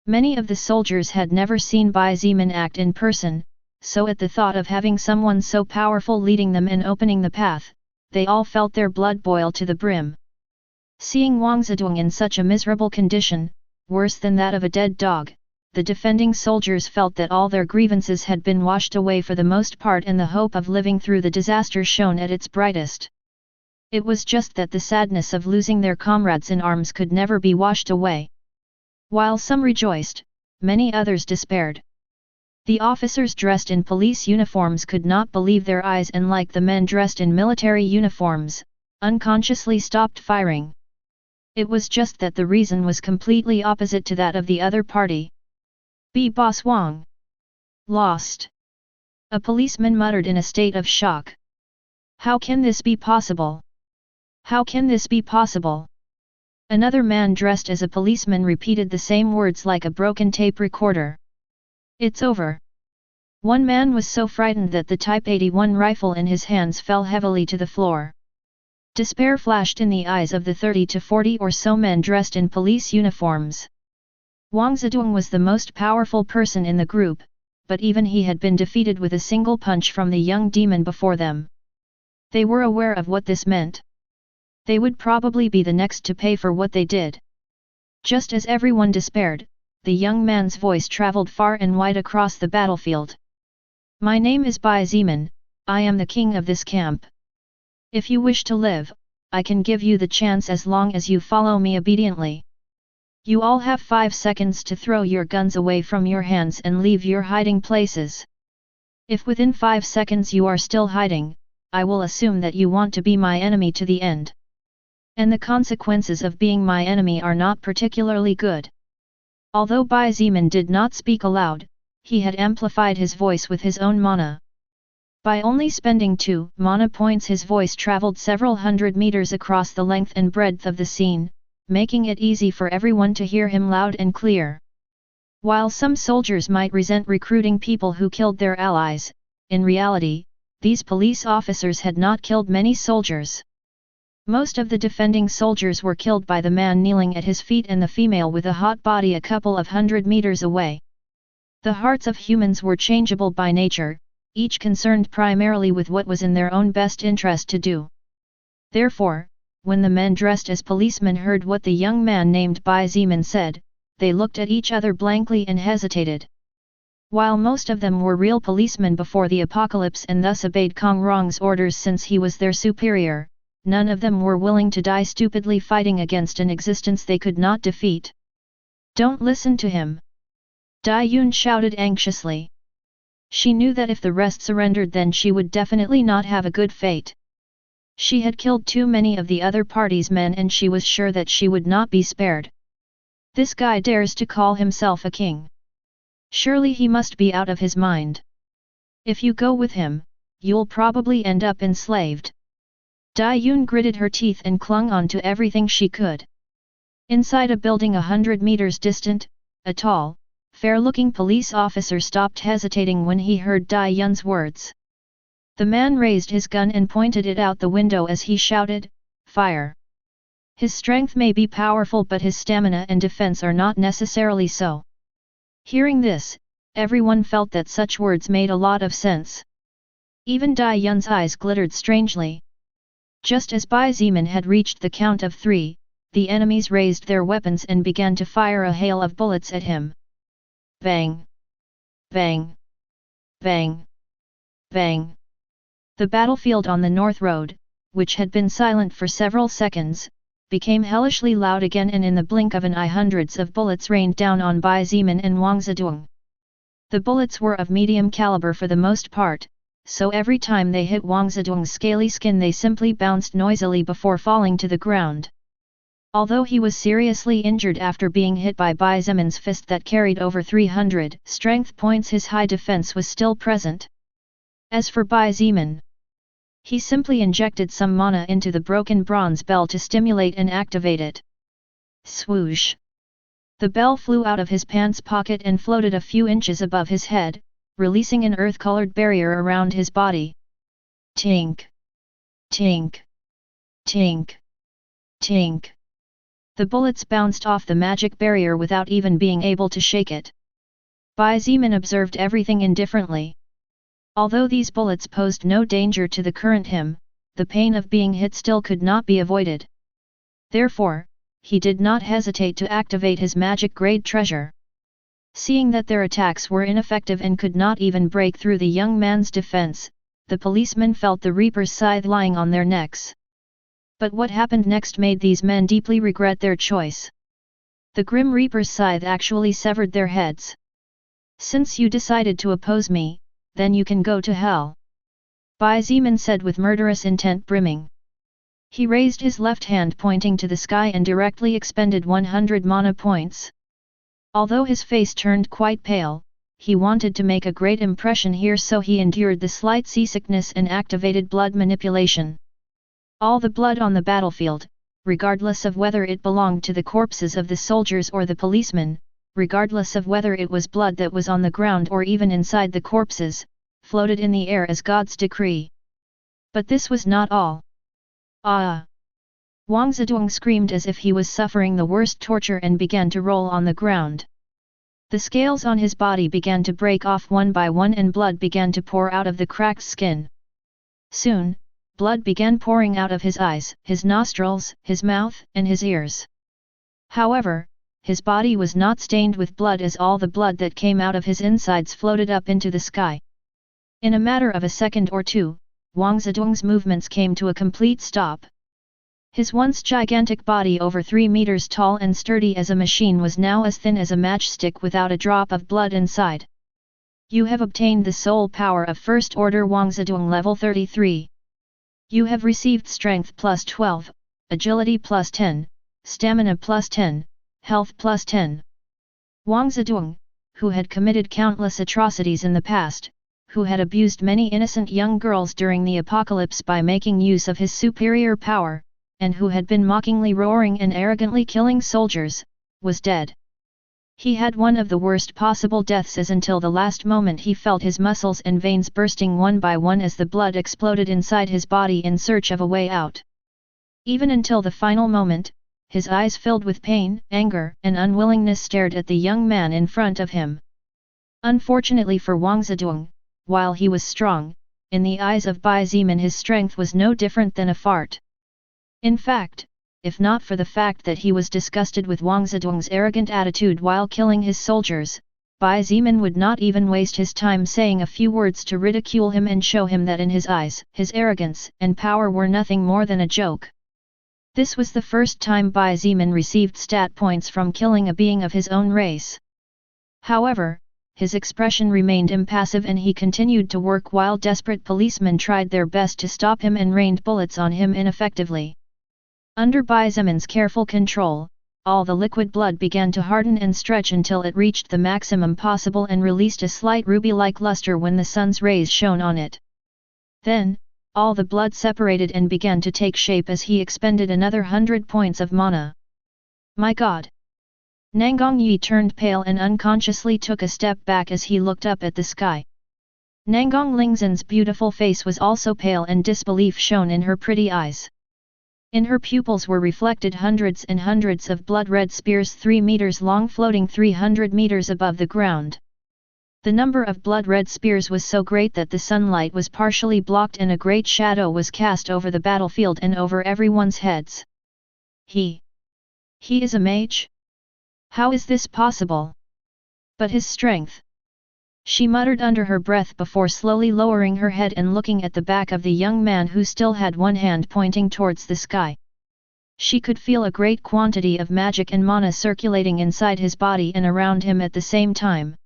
Many of the soldiers had never seen Bai Zemin act in person, so at the thought of having someone so powerful leading them and opening the path, they all felt their blood boil to the brim. Seeing Wang Zedong in such a miserable condition, worse than that of a dead dog, the defending soldiers felt that all their grievances had been washed away for the most part and the hope of living through the disaster shone at its brightest. It was just that the sadness of losing their comrades in arms could never be washed away. While some rejoiced, many others despaired. The officers dressed in police uniforms could not believe their eyes and, like the men dressed in military uniforms, unconsciously stopped firing. It was just that the reason was completely opposite to that of the other party. Boss Wang. Lost. A policeman muttered in a state of shock. How can this be possible? How can this be possible? Another man dressed as a policeman repeated the same words like a broken tape recorder. It's over. One man was so frightened that the Type 81 rifle in his hands fell heavily to the floor. Despair flashed in the eyes of the 30 to 40 or so men dressed in police uniforms. Wang Zedong was the most powerful person in the group, but even he had been defeated with a single punch from the young demon before them. They were aware of what this meant. They would probably be the next to pay for what they did. Just as everyone despaired, the young man's voice traveled far and wide across the battlefield. My name is Bai Zeman, I am the king of this camp. If you wish to live, I can give you the chance as long as you follow me obediently. You all have 5 seconds to throw your guns away from your hands and leave your hiding places. If within 5 seconds you are still hiding, I will assume that you want to be my enemy to the end. And the consequences of being my enemy are not particularly good. Although Bai Zeman did not speak aloud, he had amplified his voice with his own mana. By only spending 2 mana points his voice traveled several hundred meters across the length and breadth of the scene, making it easy for everyone to hear him loud and clear. While some soldiers might resent recruiting people who killed their allies, in reality, these police officers had not killed many soldiers. Most of the defending soldiers were killed by the man kneeling at his feet and the female with a hot body a couple of 100 meters away. The hearts of humans were changeable by nature, each concerned primarily with what was in their own best interest to do. Therefore, when the men dressed as policemen heard what the young man named Bai Zeman said, they looked at each other blankly and hesitated. While most of them were real policemen before the apocalypse and thus obeyed Kong Rong's orders since he was their superior, none of them were willing to die stupidly fighting against an existence they could not defeat. Don't listen to him! Dai Yun shouted anxiously. She knew that if the rest surrendered then she would definitely not have a good fate. She had killed too many of the other party's men and she was sure that she would not be spared. This guy dares to call himself a king. Surely he must be out of his mind. If you go with him, you'll probably end up enslaved. Dai Yun gritted her teeth and clung on to everything she could. Inside a building 100 meters distant, a tall, fair-looking police officer stopped hesitating when he heard Dai Yun's words. The man raised his gun and pointed it out the window as he shouted, "Fire!" His strength may be powerful but his stamina and defense are not necessarily so. Hearing this, everyone felt that such words made a lot of sense. Even Dai Yun's eyes glittered strangely. Just as Bai Zeman had reached the count of 3, the enemies raised their weapons and began to fire a hail of bullets at him. Bang! Bang! Bang! Bang! The battlefield on the North Road, which had been silent for several seconds, became hellishly loud again and in the blink of an eye hundreds of bullets rained down on Bai Zeman and Wang Zedong. The bullets were of medium caliber for the most part, so every time they hit Wang Zedong's scaly skin they simply bounced noisily before falling to the ground. Although he was seriously injured after being hit by Bai Zeman's fist that carried over 300 strength points, his high defense was still present. As for Bai Zeman, he simply injected some mana into the broken bronze bell to stimulate and activate it. Swoosh! The bell flew out of his pants pocket and floated a few inches above his head, releasing an earth-colored barrier around his body. Tink! Tink! Tink! Tink! The bullets bounced off the magic barrier without even being able to shake it. Bai Zeman observed everything indifferently. Although these bullets posed no danger to the current him, the pain of being hit still could not be avoided. Therefore, he did not hesitate to activate his magic-grade treasure. Seeing that their attacks were ineffective and could not even break through the young man's defense, the policemen felt the Reaper's scythe lying on their necks. But what happened next made these men deeply regret their choice. The Grim Reaper's scythe actually severed their heads. Since you decided to oppose me, then you can go to hell. Bai Zeman said with murderous intent brimming. He raised his left hand pointing to the sky and directly expended 100 mana points. Although his face turned quite pale, he wanted to make a great impression here, so he endured the slight seasickness and activated blood manipulation. All the blood on the battlefield, regardless of whether it belonged to the corpses of the soldiers or the policemen, regardless of whether it was blood that was on the ground or even inside the corpses, floated in the air as God's decree. But this was not all. Ah! Wang Zedong screamed as if he was suffering the worst torture and began to roll on the ground. The scales on his body began to break off one by one and blood began to pour out of the cracked skin. Soon, blood began pouring out of his eyes, his nostrils, his mouth, and his ears. However, his body was not stained with blood as all the blood that came out of his insides floated up into the sky. In a matter of a second or two, Wang Zedong's movements came to a complete stop. His once gigantic body over 3 meters tall and sturdy as a machine was now as thin as a matchstick without a drop of blood inside. You have obtained the soul power of First Order Wang Zedong level 33. You have received Strength plus 12, Agility plus 10, Stamina plus 10, Health plus 10. Wang Zedong, who had committed countless atrocities in the past, who had abused many innocent young girls during the apocalypse by making use of his superior power, and who had been mockingly roaring and arrogantly killing soldiers, was dead. He had one of the worst possible deaths as until the last moment he felt his muscles and veins bursting one by one as the blood exploded inside his body in search of a way out. Even until the final moment, his eyes filled with pain, anger, and unwillingness stared at the young man in front of him. Unfortunately for Wang Zedong, while he was strong, in the eyes of Bai Zemin his strength was no different than a fart. In fact, if not for the fact that he was disgusted with Wang Zedong's arrogant attitude while killing his soldiers, Bai Zemin would not even waste his time saying a few words to ridicule him and show him that in his eyes, his arrogance and power were nothing more than a joke. This was the first time Bai Zemin received stat points from killing a being of his own race. However, his expression remained impassive and he continued to work while desperate policemen tried their best to stop him and rained bullets on him ineffectively. Under Bai Zemin's careful control, all the liquid blood began to harden and stretch until it reached the maximum possible and released a slight ruby-like luster when the sun's rays shone on it. Then, all the blood separated and began to take shape as he expended another 100 points of mana. My God! Nangang Yi turned pale and unconsciously took a step back as he looked up at the sky. Nangang Lingzhen's beautiful face was also pale and disbelief shone in her pretty eyes. In her pupils were reflected hundreds and hundreds of blood-red spears 3 meters long floating 300 meters above the ground. The number of blood-red spears was so great that the sunlight was partially blocked and a great shadow was cast over the battlefield and over everyone's heads. He is a mage? How is this possible? But his strength... She muttered under her breath before slowly lowering her head and looking at the back of the young man who still had one hand pointing towards the sky. She could feel a great quantity of magic and mana circulating inside his body and around him at the same time.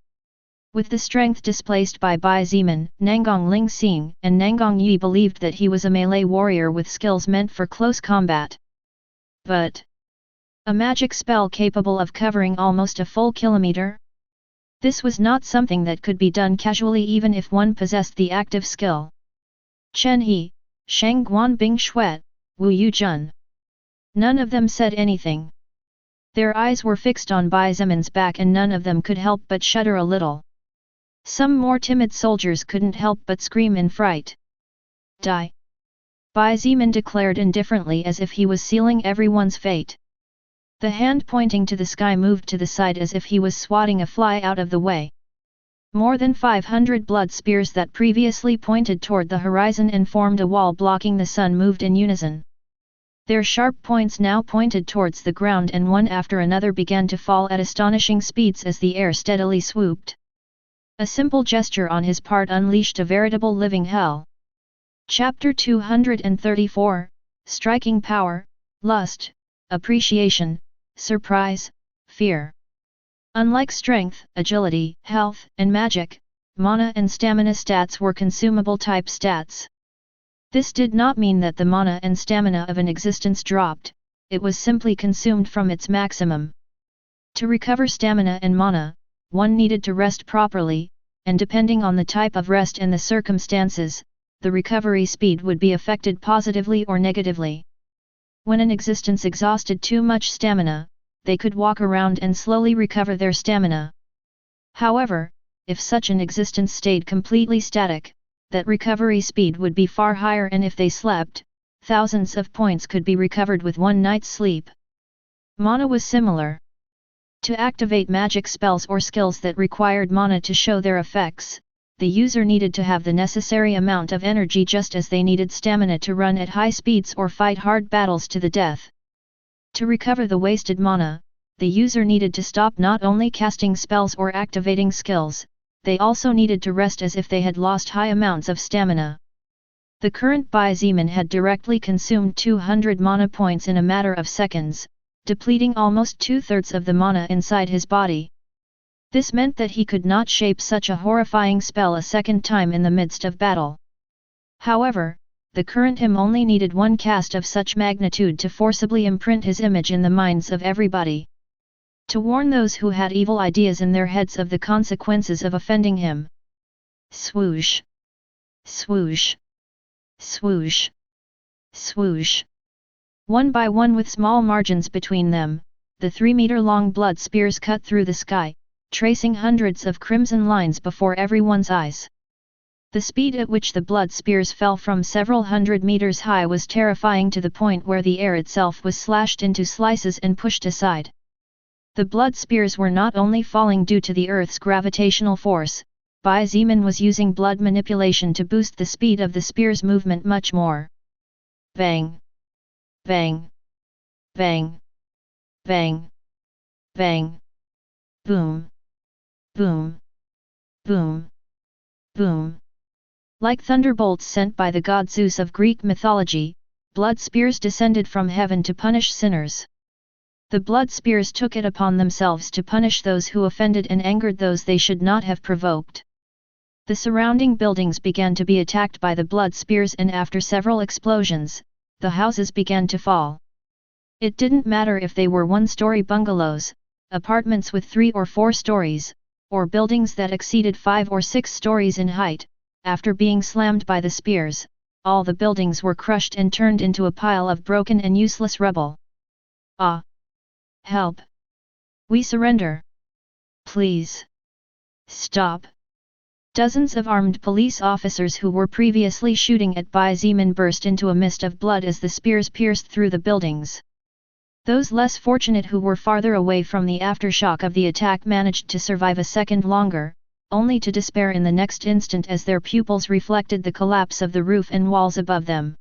With the strength displaced by Bai Zemin, Nangang Lingxing and Nangang Yi believed that he was a melee warrior with skills meant for close combat. But... a magic spell capable of covering almost a full kilometer? This was not something that could be done casually even if one possessed the active skill. Chen He, Shang Guan Bing Xuet, Wu Yu Jun. None of them said anything. Their eyes were fixed on Bai Zemin's back and none of them could help but shudder a little. Some more timid soldiers couldn't help but scream in fright. Die! Bai Zemin declared indifferently as if he was sealing everyone's fate. The hand pointing to the sky moved to the side as if he was swatting a fly out of the way. More than 500 blood spears that previously pointed toward the horizon and formed a wall blocking the sun moved in unison. Their sharp points now pointed towards the ground and one after another began to fall at astonishing speeds as the air steadily swooped. A simple gesture on his part unleashed a veritable living hell. Chapter 234, Striking Power, Lust, Appreciation, Surprise, Fear. Unlike strength, agility, health, and magic, mana and stamina stats were consumable type stats. This did not mean that the mana and stamina of an existence dropped, it was simply consumed from its maximum. To recover stamina and mana, one needed to rest properly, and depending on the type of rest and the circumstances, the recovery speed would be affected positively or negatively. When an existence exhausted too much stamina, they could walk around and slowly recover their stamina. However, if such an existence stayed completely static, that recovery speed would be far higher and if they slept, thousands of points could be recovered with one night's sleep. Mana was similar. To activate magic spells or skills that required mana to show their effects, the user needed to have the necessary amount of energy just as they needed stamina to run at high speeds or fight hard battles to the death. To recover the wasted mana, the user needed to stop not only casting spells or activating skills, they also needed to rest as if they had lost high amounts of stamina. The current Baiziman had directly consumed 200 mana points in a matter of seconds, depleting almost 2/3 of the mana inside his body. This meant that he could not shape such a horrifying spell a second time in the midst of battle. However, the current him only needed one cast of such magnitude to forcibly imprint his image in the minds of everybody. To warn those who had evil ideas in their heads of the consequences of offending him. Swoosh! Swoosh! Swoosh! Swoosh! One by one, with small margins between them, the 3-meter-long blood spears cut through the sky, tracing hundreds of crimson lines before everyone's eyes. The speed at which the blood spears fell from several hundred meters high was terrifying to the point where the air itself was slashed into slices and pushed aside. The blood spears were not only falling due to the Earth's gravitational force, Baiziman was using blood manipulation to boost the speed of the spear's movement much more. Bang! Bang! Bang! Bang! Bang! Boom! Boom! Boom! Boom! Like thunderbolts sent by the god Zeus of Greek mythology, blood spears descended from heaven to punish sinners. The blood spears took it upon themselves to punish those who offended and angered those they should not have provoked. The surrounding buildings began to be attacked by the blood spears, and after several explosions, the houses began to fall. It didn't matter if they were one-story bungalows, apartments with 3 or 4 stories, or buildings that exceeded 5 or 6 stories in height. After being slammed by the spears, all the buildings were crushed and turned into a pile of broken and useless rubble. Ah! Help! We surrender! Please! Stop! Dozens of armed police officers who were previously shooting at Baiziman burst into a mist of blood as the spears pierced through the buildings. Those less fortunate who were farther away from the aftershock of the attack managed to survive a second longer, only to despair in the next instant as their pupils reflected the collapse of the roof and walls above them.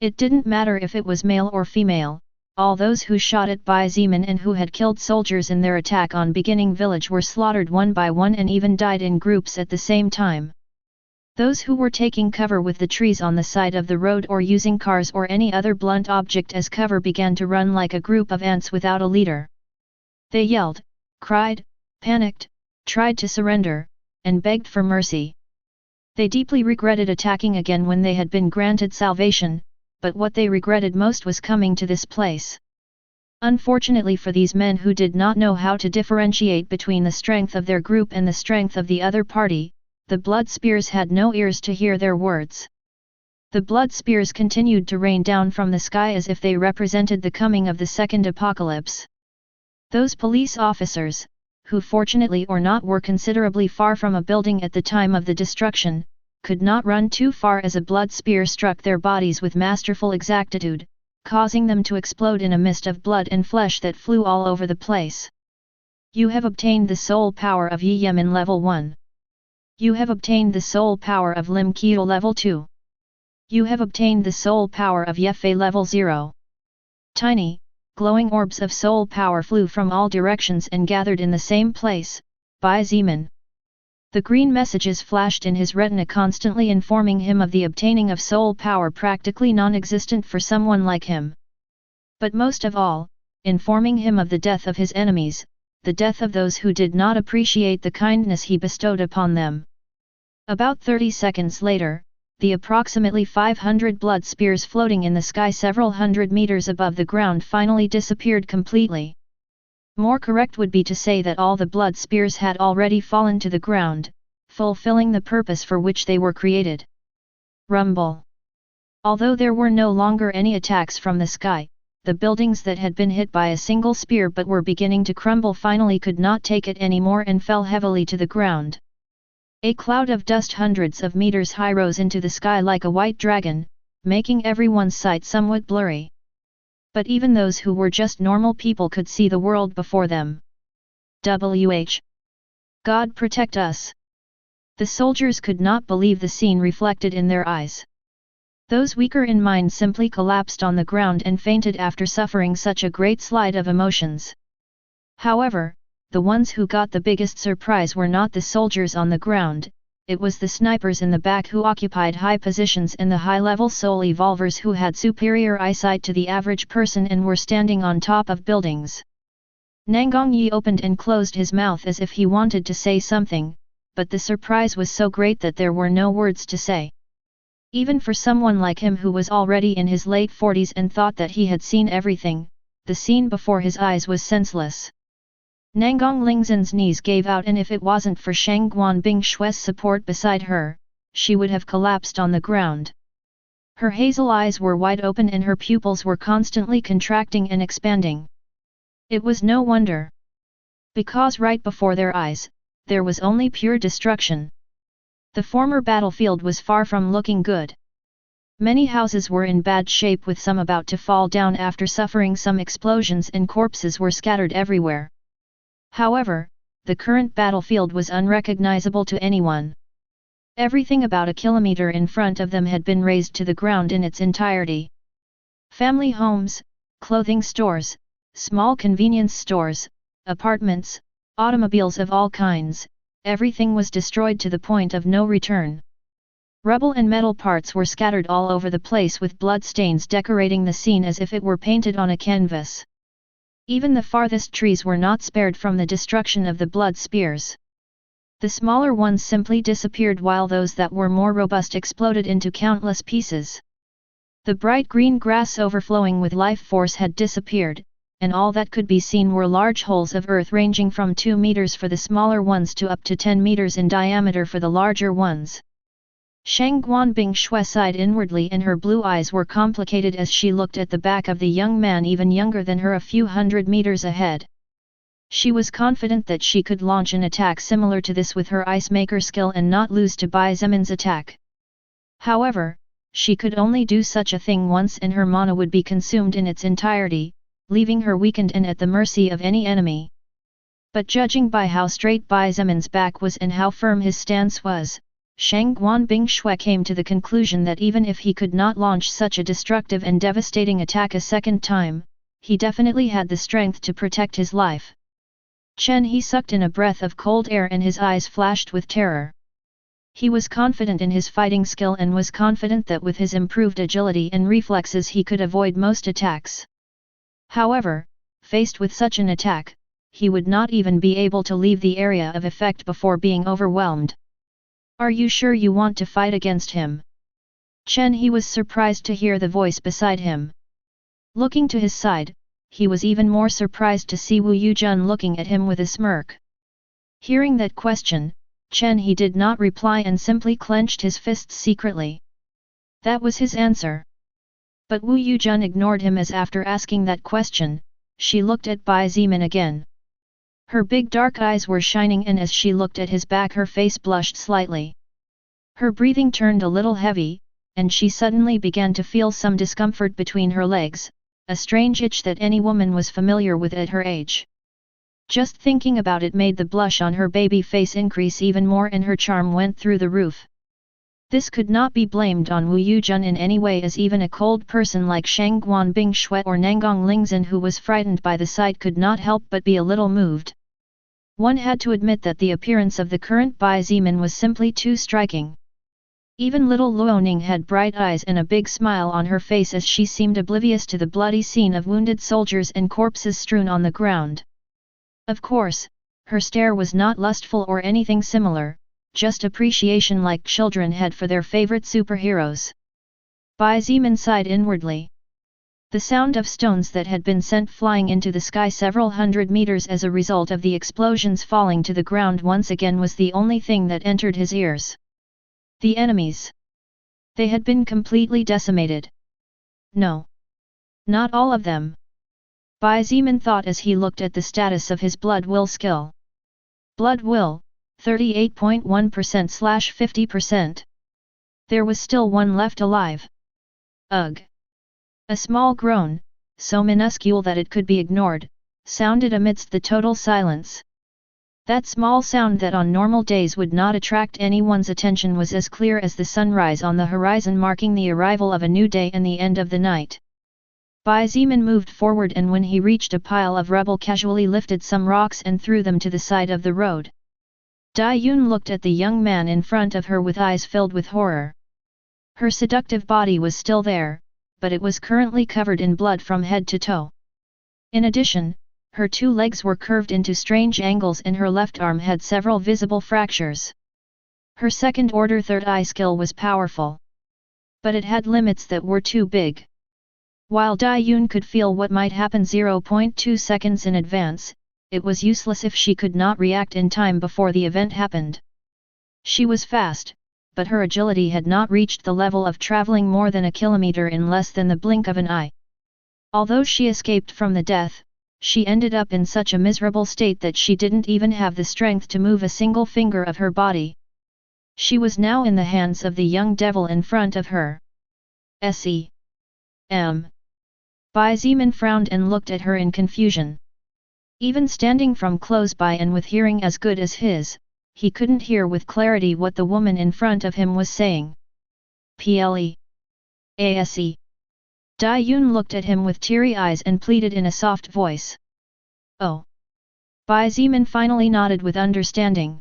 It didn't matter if it was male or female, all those who shot at Baiziman and who had killed soldiers in their attack on Beginning Village were slaughtered one by one and even died in groups at the same time. Those who were taking cover with the trees on the side of the road or using cars or any other blunt object as cover began to run like a group of ants without a leader. They yelled, cried, panicked, tried to surrender, and begged for mercy. They deeply regretted attacking again when they had been granted salvation, but what they regretted most was coming to this place. Unfortunately for these men who did not know how to differentiate between the strength of their group and the strength of the other party, the blood spears had no ears to hear their words. The blood spears continued to rain down from the sky as if they represented the coming of the second apocalypse. Those police officers, who fortunately or not were considerably far from a building at the time of the destruction, could not run too far as a blood spear struck their bodies with masterful exactitude, causing them to explode in a mist of blood and flesh that flew all over the place. You have obtained the soul power of Yemen level 1. You have obtained the soul power of Lim Keo level 2. You have obtained the soul power of Yefei level 0. Tiny, glowing orbs of soul power flew from all directions and gathered in the same place, Baiziman. The green messages flashed in his retina, constantly informing him of the obtaining of soul power, practically non-existent for someone like him. But most of all, informing him of the death of his enemies, the death of those who did not appreciate the kindness he bestowed upon them. About 30 seconds later, the approximately 500 blood spears floating in the sky several hundred meters above the ground finally disappeared completely. More correct would be to say that all the blood spears had already fallen to the ground, fulfilling the purpose for which they were created. Rumble. Although there were no longer any attacks from the sky, the buildings that had been hit by a single spear but were beginning to crumble finally could not take it anymore and fell heavily to the ground. A cloud of dust hundreds of meters high rose into the sky like a white dragon, making everyone's sight somewhat blurry. But even those who were just normal people could see the world before them. God protect us! The soldiers could not believe the scene reflected in their eyes. Those weaker in mind simply collapsed on the ground and fainted after suffering such a great slide of emotions. However, the ones who got the biggest surprise were not the soldiers on the ground, it was the snipers in the back who occupied high positions and the high-level soul evolvers who had superior eyesight to the average person and were standing on top of buildings. Nangang opened and closed his mouth as if he wanted to say something, but the surprise was so great that there were no words to say. Even for someone like him who was already in his late 40s and thought that he had seen everything, the scene before his eyes was senseless. Nangang Lingzhen's knees gave out, and if it wasn't for Shang Guanbing Shui's support beside her, she would have collapsed on the ground. Her hazel eyes were wide open and her pupils were constantly contracting and expanding. It was no wonder. Because right before their eyes, there was only pure destruction. The former battlefield was far from looking good. Many houses were in bad shape with some about to fall down after suffering some explosions and corpses were scattered everywhere. However, the current battlefield was unrecognizable to anyone. Everything about a kilometer in front of them had been razed to the ground in its entirety. Family homes, clothing stores, small convenience stores, apartments, automobiles of all kinds, everything was destroyed to the point of no return. Rubble and metal parts were scattered all over the place with blood stains decorating the scene as if it were painted on a canvas. Even the farthest trees were not spared from the destruction of the blood spears. The smaller ones simply disappeared while those that were more robust exploded into countless pieces. The bright green grass overflowing with life force had disappeared, and all that could be seen were large holes of earth ranging from 2 meters for the smaller ones to up to 10 meters in diameter for the larger ones. Shang Guanbing Shui sighed inwardly and her blue eyes were complicated as she looked at the back of the young man even younger than her a few hundred meters ahead. She was confident that she could launch an attack similar to this with her ice maker skill and not lose to Bai Zemin's attack. However, she could only do such a thing once and her mana would be consumed in its entirety, leaving her weakened and at the mercy of any enemy. But judging by how straight Bai Zemin's back was and how firm his stance was, Shang Guanbing Shui came to the conclusion that even if he could not launch such a destructive and devastating attack a second time, he definitely had the strength to protect his life. He sucked in a breath of cold air and his eyes flashed with terror. He was confident in his fighting skill and was confident that with his improved agility and reflexes he could avoid most attacks. However, faced with such an attack, he would not even be able to leave the area of effect before being overwhelmed. Are you sure you want to fight against him? He was surprised to hear the voice beside him. Looking to his side, he was even more surprised to see Wu Yujun looking at him with a smirk. Hearing that question, he did not reply and simply clenched his fists secretly. That was his answer. But Wu Yujun ignored him as after asking that question, she looked at Bai Zemin again. Her big dark eyes were shining and as she looked at his back her face blushed slightly. Her breathing turned a little heavy, and she suddenly began to feel some discomfort between her legs, a strange itch that any woman was familiar with at her age. Just thinking about it made the blush on her baby face increase even more and her charm went through the roof. This could not be blamed on Wu Yujun in any way as even a cold person like Shang Guanbing Shui or Nangang Lingzhen who was frightened by the sight could not help but be a little moved. One had to admit that the appearance of the current Bai Zemin was simply too striking. Even little Luoning had bright eyes and a big smile on her face as she seemed oblivious to the bloody scene of wounded soldiers and corpses strewn on the ground. Of course, her stare was not lustful or anything similar, just appreciation like children had for their favorite superheroes. Bai Zemin sighed inwardly. The sound of stones that had been sent flying into the sky several hundred meters as a result of the explosions falling to the ground once again was the only thing that entered his ears. The enemies. They had been completely decimated. No. Not all of them. Bai Zemin thought as he looked at the status of his blood will skill. Blood will, 38.1%/50%. There was still one left alive. Ugh! A small groan, so minuscule that it could be ignored, sounded amidst the total silence. That small sound that on normal days would not attract anyone's attention was as clear as the sunrise on the horizon, marking the arrival of a new day and the end of the night. Bai Zeman moved forward, and when he reached a pile of rubble, casually lifted some rocks and threw them to the side of the road. Dai Yun looked at the young man in front of her with eyes filled with horror. Her seductive body was still there, but it was currently covered in blood from head to toe. In addition, her two legs were curved into strange angles and her left arm had several visible fractures. Her second-order third eye skill was powerful. But it had limits that were too big. While Dai Yun could feel what might happen 0.2 seconds in advance, it was useless if she could not react in time before the event happened. She was fast, but her agility had not reached the level of traveling more than a kilometer in less than the blink of an eye. Although she escaped from the death, she ended up in such a miserable state that she didn't even have the strength to move a single finger of her body. She was now in the hands of the young devil in front of her. S.E.M. Bai Zeman frowned and looked at her in confusion. Even standing from close by and with hearing as good as his, he couldn't hear with clarity what the woman in front of him was saying. Ple. Ase. Dai Yun looked at him with teary eyes and pleaded in a soft voice. Oh! Bai Zeman finally nodded with understanding.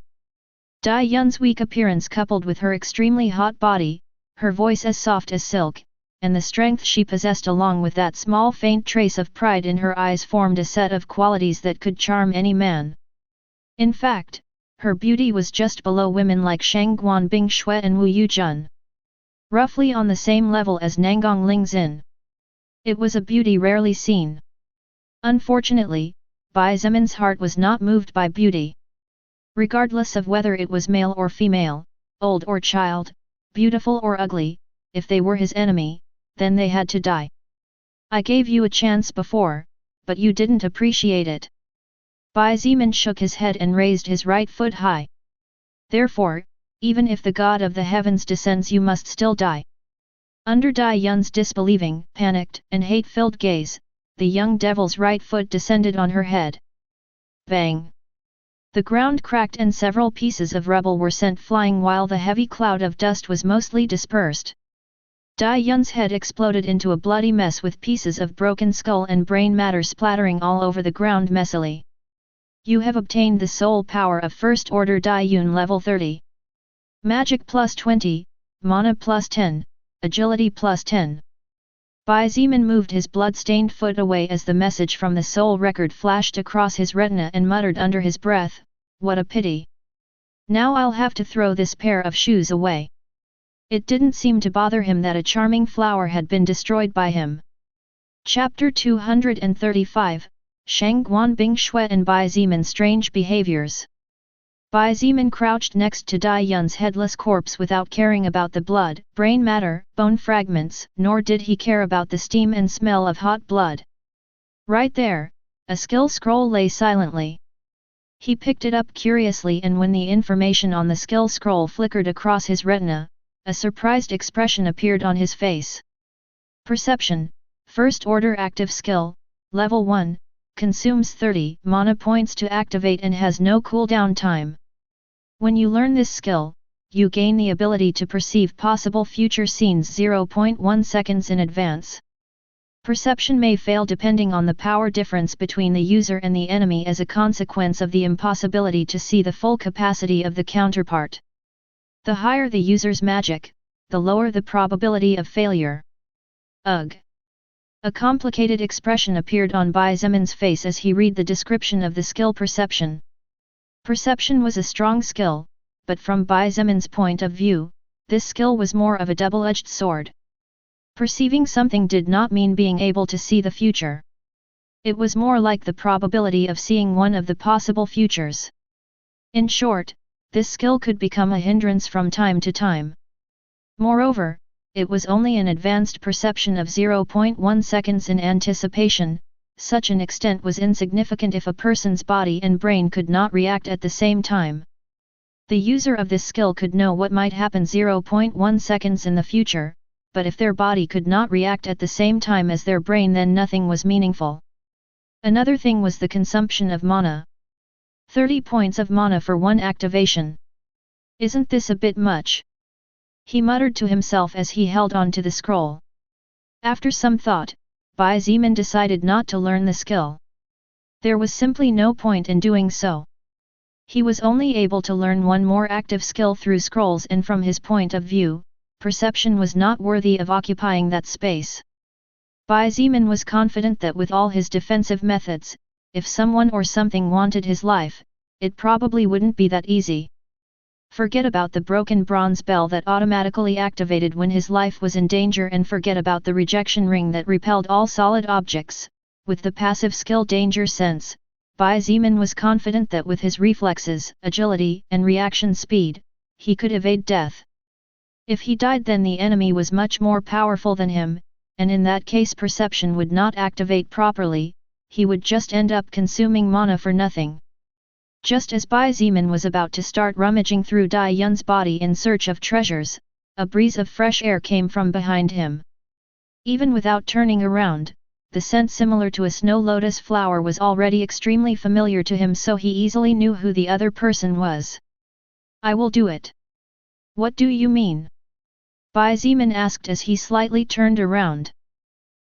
Dai Yun's weak appearance coupled with her extremely hot body, her voice as soft as silk, and the strength she possessed along with that small faint trace of pride in her eyes formed a set of qualities that could charm any man. In fact, her beauty was just below women like Shang Guanbing Shui and Wu Yujun. Roughly on the same level as Nangang Lingzin. It was a beauty rarely seen. Unfortunately, Bai Zeman's heart was not moved by beauty. Regardless of whether it was male or female, old or child, beautiful or ugly, if they were his enemy, then they had to die. I gave you a chance before, but you didn't appreciate it. Bai Zeman shook his head and raised his right foot high. Therefore, even if the god of the heavens descends, you must still die. Under Dai Yun's disbelieving, panicked, and hate-filled gaze, the young devil's right foot descended on her head. Bang! The ground cracked and several pieces of rubble were sent flying while the heavy cloud of dust was mostly dispersed. Dai Yun's head exploded into a bloody mess with pieces of broken skull and brain matter splattering all over the ground messily. You have obtained the soul power of First Order Dai Yun level 30. Magic plus 20, Mana plus 10. Agility plus 10. Bai Zeman moved his blood-stained foot away as the message from the soul record flashed across his retina and muttered under his breath, "What a pity. Now I'll have to throw this pair of shoes away." It didn't seem to bother him that a charming flower had been destroyed by him. Chapter 235, Shang Guanbing Shui and Bai Zeman's strange behaviors. Bai Zeman crouched next to Dai Yun's headless corpse without caring about the blood, brain matter, bone fragments, nor did he care about the steam and smell of hot blood. Right there, a skill scroll lay silently. He picked it up curiously, and when the information on the skill scroll flickered across his retina, a surprised expression appeared on his face. Perception, First Order Active Skill, Level 1, consumes 30 mana points to activate and has no cooldown time. When you learn this skill, you gain the ability to perceive possible future scenes 0.1 seconds in advance. Perception may fail depending on the power difference between the user and the enemy as a consequence of the impossibility to see the full capacity of the counterpart. The higher the user's magic, the lower the probability of failure. Ugh! A complicated expression appeared on Bai Zeman's face as he read the description of the skill perception. Perception was a strong skill, but from Bai Zeman's point of view, this skill was more of a double-edged sword. Perceiving something did not mean being able to see the future. It was more like the probability of seeing one of the possible futures. In short, this skill could become a hindrance from time to time. Moreover, it was only an advanced perception of 0.1 seconds in anticipation. Such an extent was insignificant if a person's body and brain could not react at the same time. The user of this skill could know what might happen 0.1 seconds in the future, but if their body could not react at the same time as their brain, then nothing was meaningful. Another thing was the consumption of mana. 30 points of mana for one activation. Isn't this a bit much? He muttered to himself as he held on to the scroll. After some thought, Bai Zimin decided not to learn the skill. There was simply no point in doing so. He was only able to learn one more active skill through scrolls, and from his point of view, perception was not worthy of occupying that space. Bai Zimin was confident that with all his defensive methods, if someone or something wanted his life, it probably wouldn't be that easy. Forget about the broken bronze bell that automatically activated when his life was in danger, and forget about the rejection ring that repelled all solid objects. With the passive skill Danger Sense, Bai Zimin was confident that with his reflexes, agility, and reaction speed, he could evade death. If he died, then the enemy was much more powerful than him, and in that case perception would not activate properly, he would just end up consuming mana for nothing. Just as Bai Zimin was about to start rummaging through Dai Yun's body in search of treasures, a breeze of fresh air came from behind him. Even without turning around, the scent similar to a snow lotus flower was already extremely familiar to him, so he easily knew who the other person was. "I will do it." "What do you mean?" Bai Zimin asked as he slightly turned around.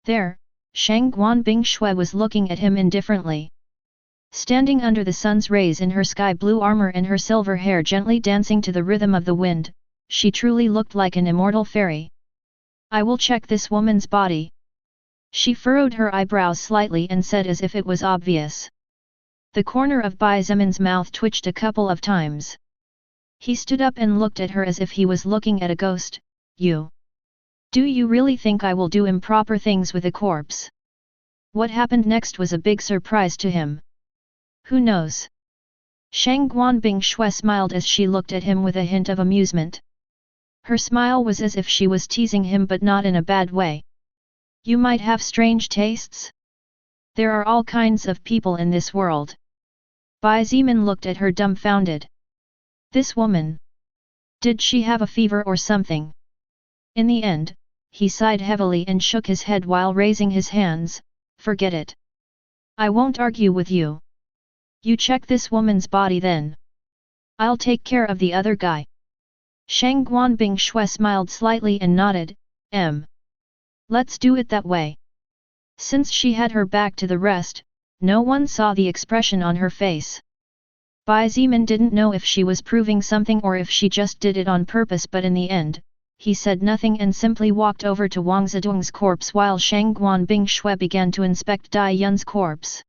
There, Shang Guanbing Shui was looking at him indifferently. Standing under the sun's rays in her sky blue armor and her silver hair gently dancing to the rhythm of the wind, she truly looked like an immortal fairy. "I will check this woman's body." She furrowed her eyebrows slightly and said as if it was obvious. The corner of Bai Zimin's mouth twitched a couple of times. He stood up and looked at her as if he was looking at a ghost. "You? Do you really think I will do improper things with a corpse?" What happened next was a big surprise to him. Who knows? Shang Guanbing Shui smiled as she looked at him with a hint of amusement. Her smile was as if she was teasing him, but not in a bad way. "You might have strange tastes? There are all kinds of people in this world." Bai Zimin looked at her dumbfounded. This woman. Did she have a fever or something? In the end, he sighed heavily and shook his head while raising his hands. "Forget it. I won't argue with you. You check this woman's body then. I'll take care of the other guy." Shang Guanbing Shui smiled slightly and nodded. Let's do it that way." Since she had her back to the rest, no one saw the expression on her face. Bai Zimin didn't know if she was proving something or if she just did it on purpose, but in the end, he said nothing and simply walked over to Wang Zedong's corpse while Shang Guanbing Shui began to inspect Dai Yun's corpse.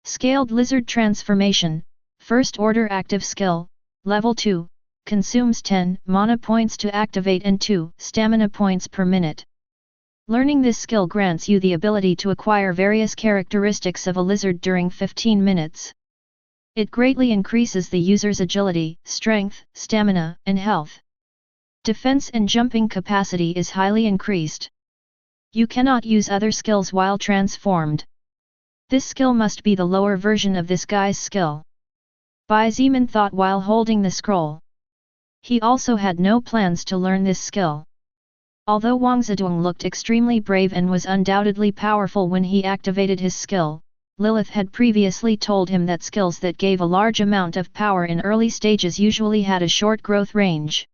Scaled Lizard Transformation, First Order Active Skill, Level 2, consumes 10 mana points to activate and 2 stamina points per minute. Learning this skill grants you the ability to acquire various characteristics of a lizard during 15 minutes. It greatly increases the user's agility, strength, stamina, and health. Defense and jumping capacity is highly increased. You cannot use other skills while transformed. This skill must be the lower version of this guy's skill. Bai Zimin thought while holding the scroll. He also had no plans to learn this skill. Although Wang Zedong looked extremely brave and was undoubtedly powerful when he activated his skill, Lilith had previously told him that skills that gave a large amount of power in early stages usually had a short growth range.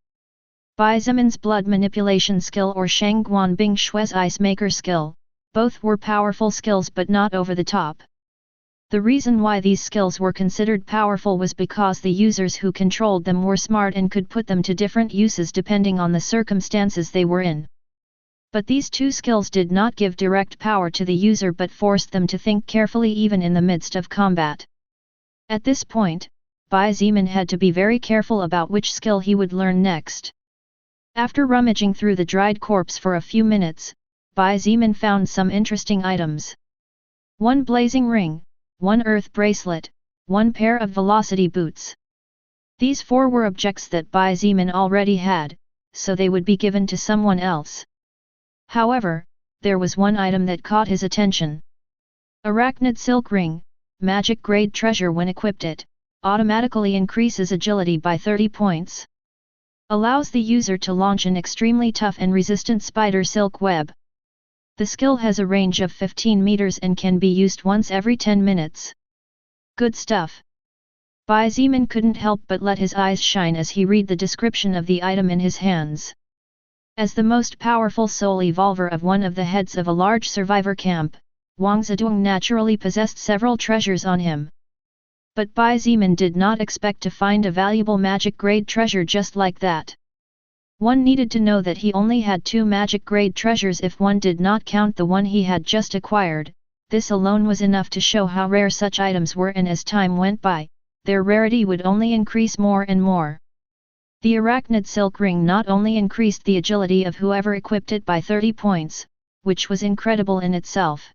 Bai Zimin's blood manipulation skill or Shang Guanbing Shui's ice maker skill, both were powerful skills but not over the top. The reason why these skills were considered powerful was because the users who controlled them were smart and could put them to different uses depending on the circumstances they were in. But these two skills did not give direct power to the user but forced them to think carefully even in the midst of combat. At this point, Bai Zimin had to be very careful about which skill he would learn next. After rummaging through the dried corpse for a few minutes, Bai Zimin found some interesting items. One blazing ring, one earth bracelet, one pair of velocity boots. These four were objects that Bai Zimin already had, so they would be given to someone else. However, there was one item that caught his attention. Arachnid silk ring, magic grade treasure. When equipped it automatically increases agility by 30 points. Allows the user to launch an extremely tough and resistant spider silk web. The skill has a range of 15 meters and can be used once every 10 minutes. Good stuff. Bai Zimin couldn't help but let his eyes shine as he read the description of the item in his hands. As the most powerful soul evolver of one of the heads of a large survivor camp, Wang Zedong naturally possessed several treasures on him. But Bai Zimin did not expect to find a valuable magic-grade treasure just like that. One needed to know that he only had 2 magic-grade treasures if one did not count the one he had just acquired. This alone was enough to show how rare such items were, and as time went by, their rarity would only increase more and more. The arachnid silk ring not only increased the agility of whoever equipped it by 30 points, which was incredible in itself.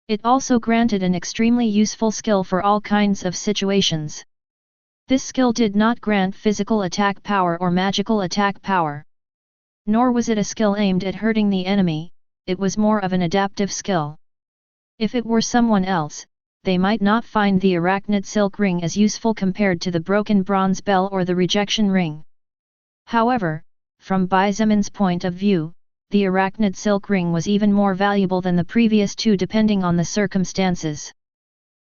It also granted an extremely useful skill for all kinds of situations. This skill did not grant physical attack power or magical attack power. Nor was it a skill aimed at hurting the enemy, it was more of an adaptive skill. If it were someone else, they might not find the arachnid silk ring as useful compared to the broken bronze bell or the rejection ring. However, from Bai Zimin's point of view, the arachnid silk ring was even more valuable than the previous 2 depending on the circumstances.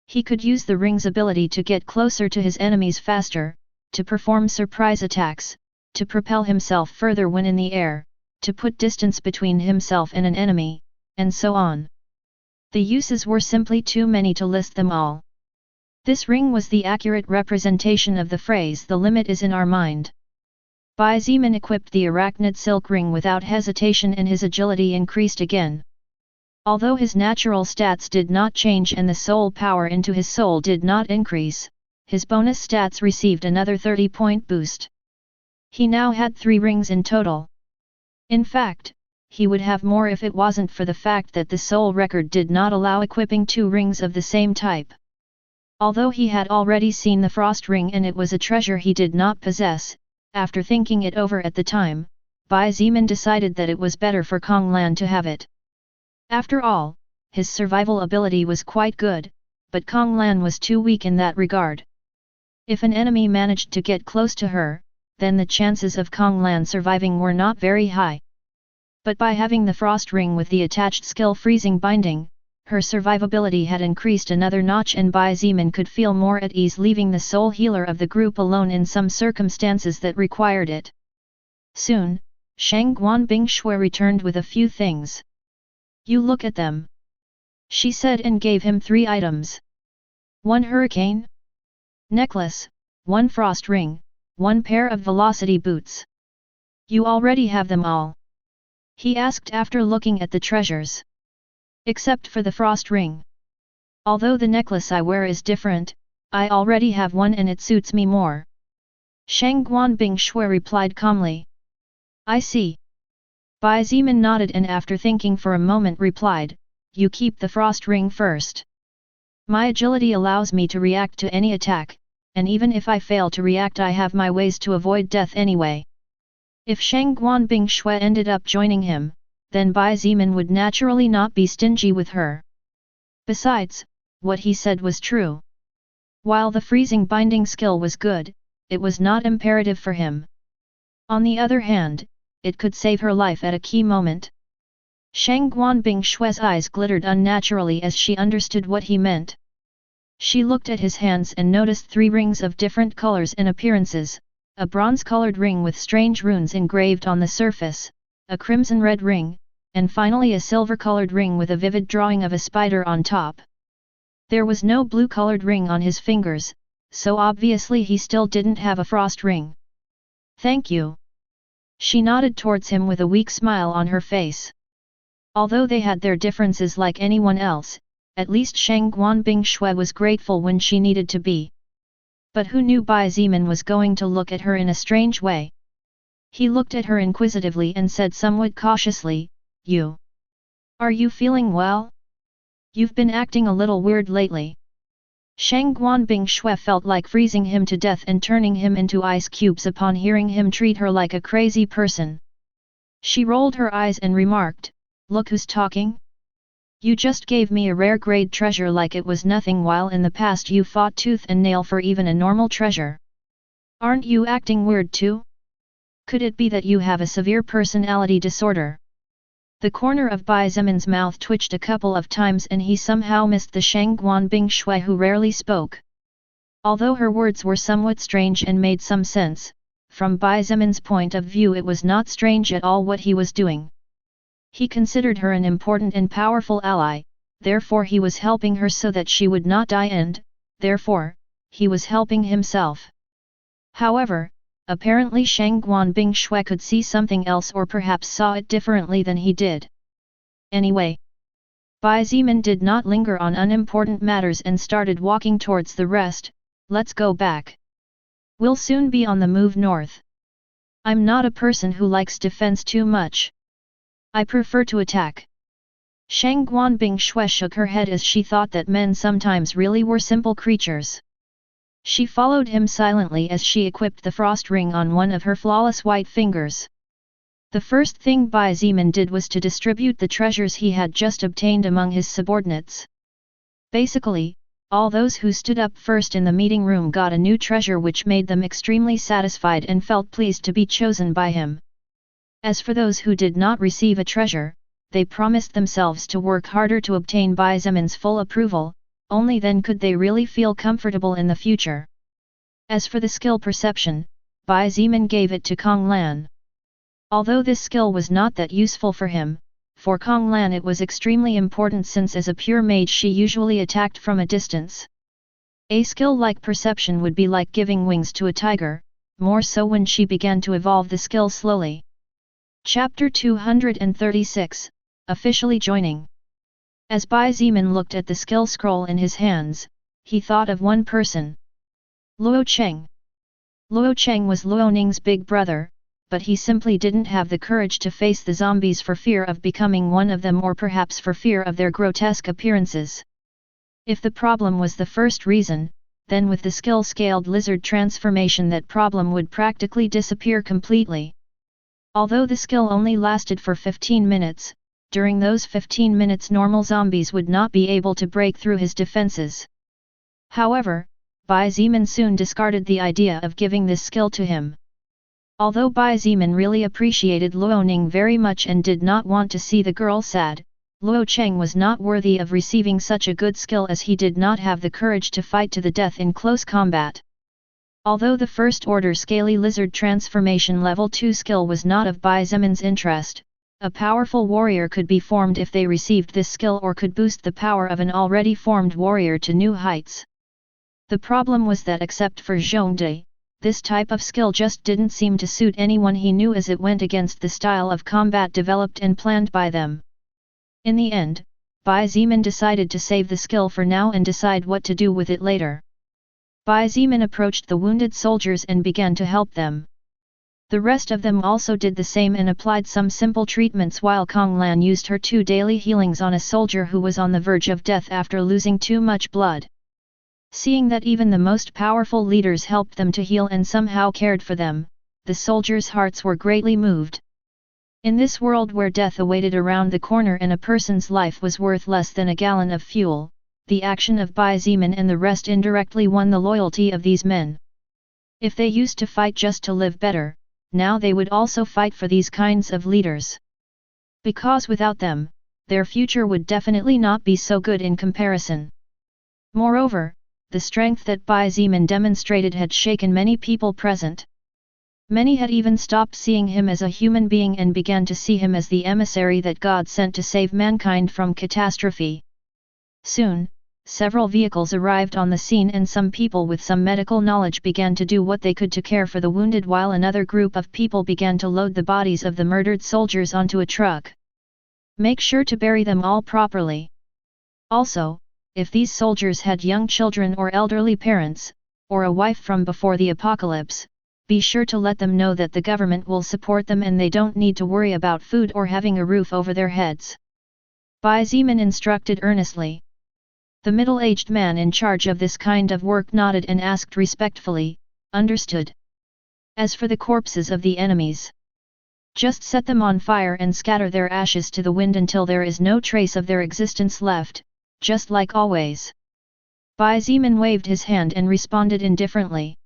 He could use the ring's ability to get closer to his enemies faster, to perform surprise attacks, to propel himself further when in the air, to put distance between himself and an enemy, and so on. The uses were simply too many to list them all. This ring was the accurate representation of the phrase "the limit is in our mind." Bai Zimin equipped the arachnid silk ring without hesitation and his agility increased again. Although his natural stats did not change and the soul power into his soul did not increase, his bonus stats received another 30-point boost. He now had 3 rings in total. In fact, he would have more if it wasn't for the fact that the soul record did not allow equipping 2 rings of the same type. Although he had already seen the frost ring and it was a treasure he did not possess, after thinking it over at the time, Bai Zimin decided that it was better for Kong Lan to have it. After all, his survival ability was quite good, but Kong Lan was too weak in that regard. If an enemy managed to get close to her, then the chances of Kong Lan surviving were not very high. But by having the frost ring with the attached skill freezing binding, her survivability had increased another notch and Bai Zimin could feel more at ease leaving the sole healer of the group alone in some circumstances that required it. Soon, Shang Guanbing Shui returned with a few things. "You look at them," she said and gave him 3 items. 1 hurricane necklace, 1 frost ring, 1 pair of velocity boots. "You already have them all?" he asked after looking at the treasures. "Except for the frost ring. Although the necklace I wear is different, I already have one and it suits me more." Shang Guanbing Shui replied calmly. "I see." Bai Zimin nodded and after thinking for a moment replied, "You keep the frost ring first. My agility allows me to react to any attack, and even if I fail to react I have my ways to avoid death anyway." If Shang Guanbing Shui ended up joining him, then Bai Zimin would naturally not be stingy with her. Besides, what he said was true. While the freezing binding skill was good, it was not imperative for him. On the other hand, it could save her life at a key moment. Shang Guanbing Shui's eyes glittered unnaturally as she understood what he meant. She looked at his hands and noticed 3 rings of different colors and appearances, a bronze-colored ring with strange runes engraved on the surface, a crimson-red ring, and finally a silver-colored ring with a vivid drawing of a spider on top. There was no blue-colored ring on his fingers, so obviously he still didn't have a frost ring. "Thank you." She nodded towards him with a weak smile on her face. Although they had their differences like anyone else, at least Shang Guanbing Shui was grateful when she needed to be. But who knew Bai Zimin was going to look at her in a strange way? He looked at her inquisitively and said somewhat cautiously, "You. Are you feeling well? You've been acting a little weird lately." Shang Guanbing Shui felt like freezing him to death and turning him into ice cubes upon hearing him treat her like a crazy person. She rolled her eyes and remarked, "Look who's talking? You just gave me a rare grade treasure like it was nothing while in the past you fought tooth and nail for even a normal treasure. Aren't you acting weird too?" Could it be that you have a severe personality disorder? The corner of Bai Zimin's mouth twitched a couple of times and he somehow missed the Shangguan Bing Shui who rarely spoke. Although her words were somewhat strange and made some sense, from Bai Zimin's point of view it was not strange at all what he was doing. He considered her an important and powerful ally, therefore he was helping her so that she would not die and, therefore, he was helping himself. However, apparently Shangguan Bing Shui could see something else or perhaps saw it differently than he did. Anyway, Bai Zimin did not linger on unimportant matters and started walking towards the rest. Let's go back. We'll soon be on the move north. I'm not a person who likes defense too much. I prefer to attack. Shangguan Bing Shui shook her head as she thought that men sometimes really were simple creatures. She followed him silently as she equipped the frost ring on one of her flawless white fingers. The first thing Bai Zimin did was to distribute the treasures he had just obtained among his subordinates. Basically, all those who stood up first in the meeting room got a new treasure which made them extremely satisfied and felt pleased to be chosen by him. As for those who did not receive a treasure, they promised themselves to work harder to obtain Bai Zimin's full approval, only then could they really feel comfortable in the future. As for the skill perception, Bai Zimin gave it to Kong Lan. Although this skill was not that useful for him, for Kong Lan it was extremely important since as a pure mage she usually attacked from a distance. A skill like perception would be like giving wings to a tiger, more so when she began to evolve the skill slowly. Chapter 236, Officially Joining. As Bai Zimin looked at the skill scroll in his hands, he thought of one person. Luo Cheng. Luo Cheng was Luo Ning's big brother, but he simply didn't have the courage to face the zombies for fear of becoming one of them or perhaps for fear of their grotesque appearances. If the problem was the first reason, then with the skill-scaled lizard transformation that problem would practically disappear completely. Although the skill only lasted for 15 minutes, during those 15 minutes normal zombies would not be able to break through his defenses. However, Bai Zimin soon discarded the idea of giving this skill to him. Although Bai Zimin really appreciated Luo Ning very much and did not want to see the girl sad, Luo Cheng was not worthy of receiving such a good skill as he did not have the courage to fight to the death in close combat. Although the first order scaly lizard transformation level 2 skill was not of Bai Zimin's interest, a powerful warrior could be formed if they received this skill or could boost the power of an already formed warrior to new heights. The problem was that except for Zhongde, this type of skill just didn't seem to suit anyone he knew as it went against the style of combat developed and planned by them. In the end, Bai Zimin decided to save the skill for now and decide what to do with it later. Bai Zimin approached the wounded soldiers and began to help them. The rest of them also did the same and applied some simple treatments while Kong Lan used her 2 daily healings on a soldier who was on the verge of death after losing too much blood. Seeing that even the most powerful leaders helped them to heal and somehow cared for them, the soldiers' hearts were greatly moved. In this world where death awaited around the corner and a person's life was worth less than a gallon of fuel, the action of Bai Zimin and the rest indirectly won the loyalty of these men. If they used to fight just to live better, now they would also fight for these kinds of leaders. Because without them, their future would definitely not be so good in comparison. Moreover, the strength that Bai Zimin demonstrated had shaken many people present. Many had even stopped seeing him as a human being and began to see him as the emissary that God sent to save mankind from catastrophe. Soon, several vehicles arrived on the scene and some people with some medical knowledge began to do what they could to care for the wounded while another group of people began to load the bodies of the murdered soldiers onto a truck. Make sure to bury them all properly. Also, if these soldiers had young children or elderly parents, or a wife from before the apocalypse, be sure to let them know that the government will support them and they don't need to worry about food or having a roof over their heads. Bai Zimin instructed earnestly. The middle-aged man in charge of this kind of work nodded and asked respectfully, "Understood." As for the corpses of the enemies, just set them on fire and scatter their ashes to the wind until there is no trace of their existence left, just like always. Bai Zimin waved his hand and responded indifferently.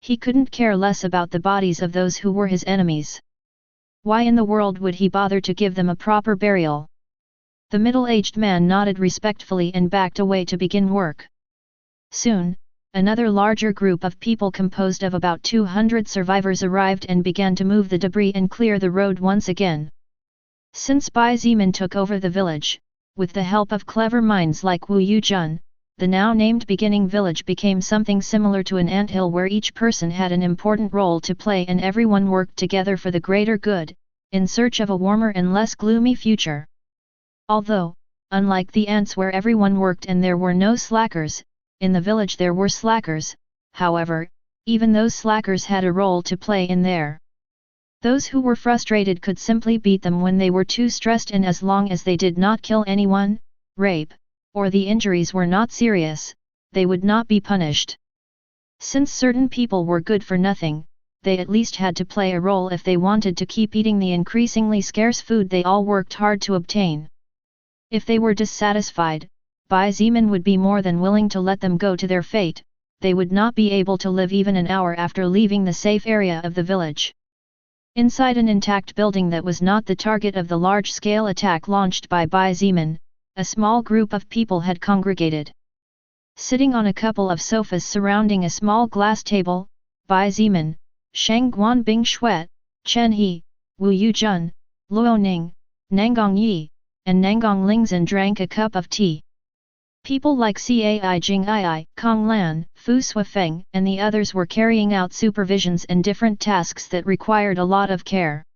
He couldn't care less about the bodies of those who were his enemies. Why in the world would he bother to give them a proper burial? The middle-aged man nodded respectfully and backed away to begin work. Soon, another larger group of people composed of about 200 survivors arrived and began to move the debris and clear the road once again. Since Bai Zimin took over the village, with the help of clever minds like Wu Yujun, the now named beginning village became something similar to an anthill where each person had an important role to play and everyone worked together for the greater good, in search of a warmer and less gloomy future. Although, unlike the ants where everyone worked and there were no slackers, in the village there were slackers, however, even those slackers had a role to play in there. Those who were frustrated could simply beat them when they were too stressed, and as long as they did not kill anyone, rape, or the injuries were not serious, they would not be punished. Since certain people were good for nothing, they at least had to play a role if they wanted to keep eating the increasingly scarce food they all worked hard to obtain. If they were dissatisfied, Bai Zimin would be more than willing to let them go to their fate. They would not be able to live even an hour after leaving the safe area of the village. Inside an intact building that was not the target of the large-scale attack launched by Bai Zimin, a small group of people had congregated. Sitting on a couple of sofas surrounding a small glass table, Bai Zimin, Shang Guan Bing Xuet, Chen He, Wu Yujun, Luo Ning, Nangang Yi, and Nangang Lingzhen drank a cup of tea. People like Cai Jing'ai, Kong Lan, Fu Suifeng and the others were carrying out supervisions and different tasks that required a lot of care.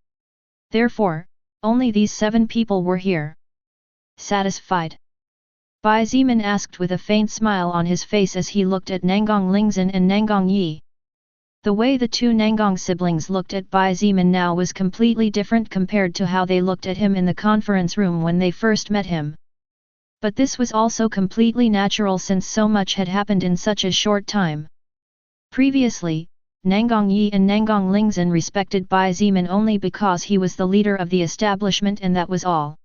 Therefore, only these 7 people were here. Satisfied? Bai Zimin asked with a faint smile on his face as he looked at Nangang Lingzhen and Nangang Yi. The way the 2 Nangang siblings looked at Bai Zimin now was completely different compared to how they looked at him in the conference room when they first met him. But this was also completely natural since so much had happened in such a short time. Previously, Nangang Yi and Nangang Lingzhen respected Bai Zimin only because he was the leader of the establishment, and that was all.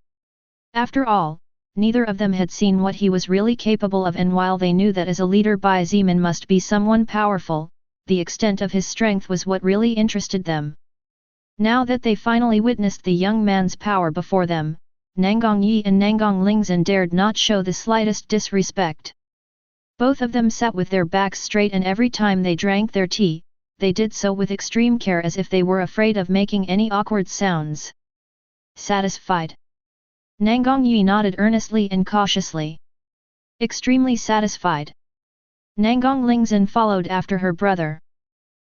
After all, neither of them had seen what he was really capable of, and while they knew that as a leader Bai Zimin must be someone powerful, the extent of his strength was what really interested them. Now that they finally witnessed the young man's power before them, Nangang Yi and Nangang Lingzhen dared not show the slightest disrespect. Both of them sat with their backs straight, and every time they drank their tea, they did so with extreme care as if they were afraid of making any awkward sounds. Satisfied? Nangang Yi nodded earnestly and cautiously. Extremely satisfied. Nangang Lingzhen followed after her brother.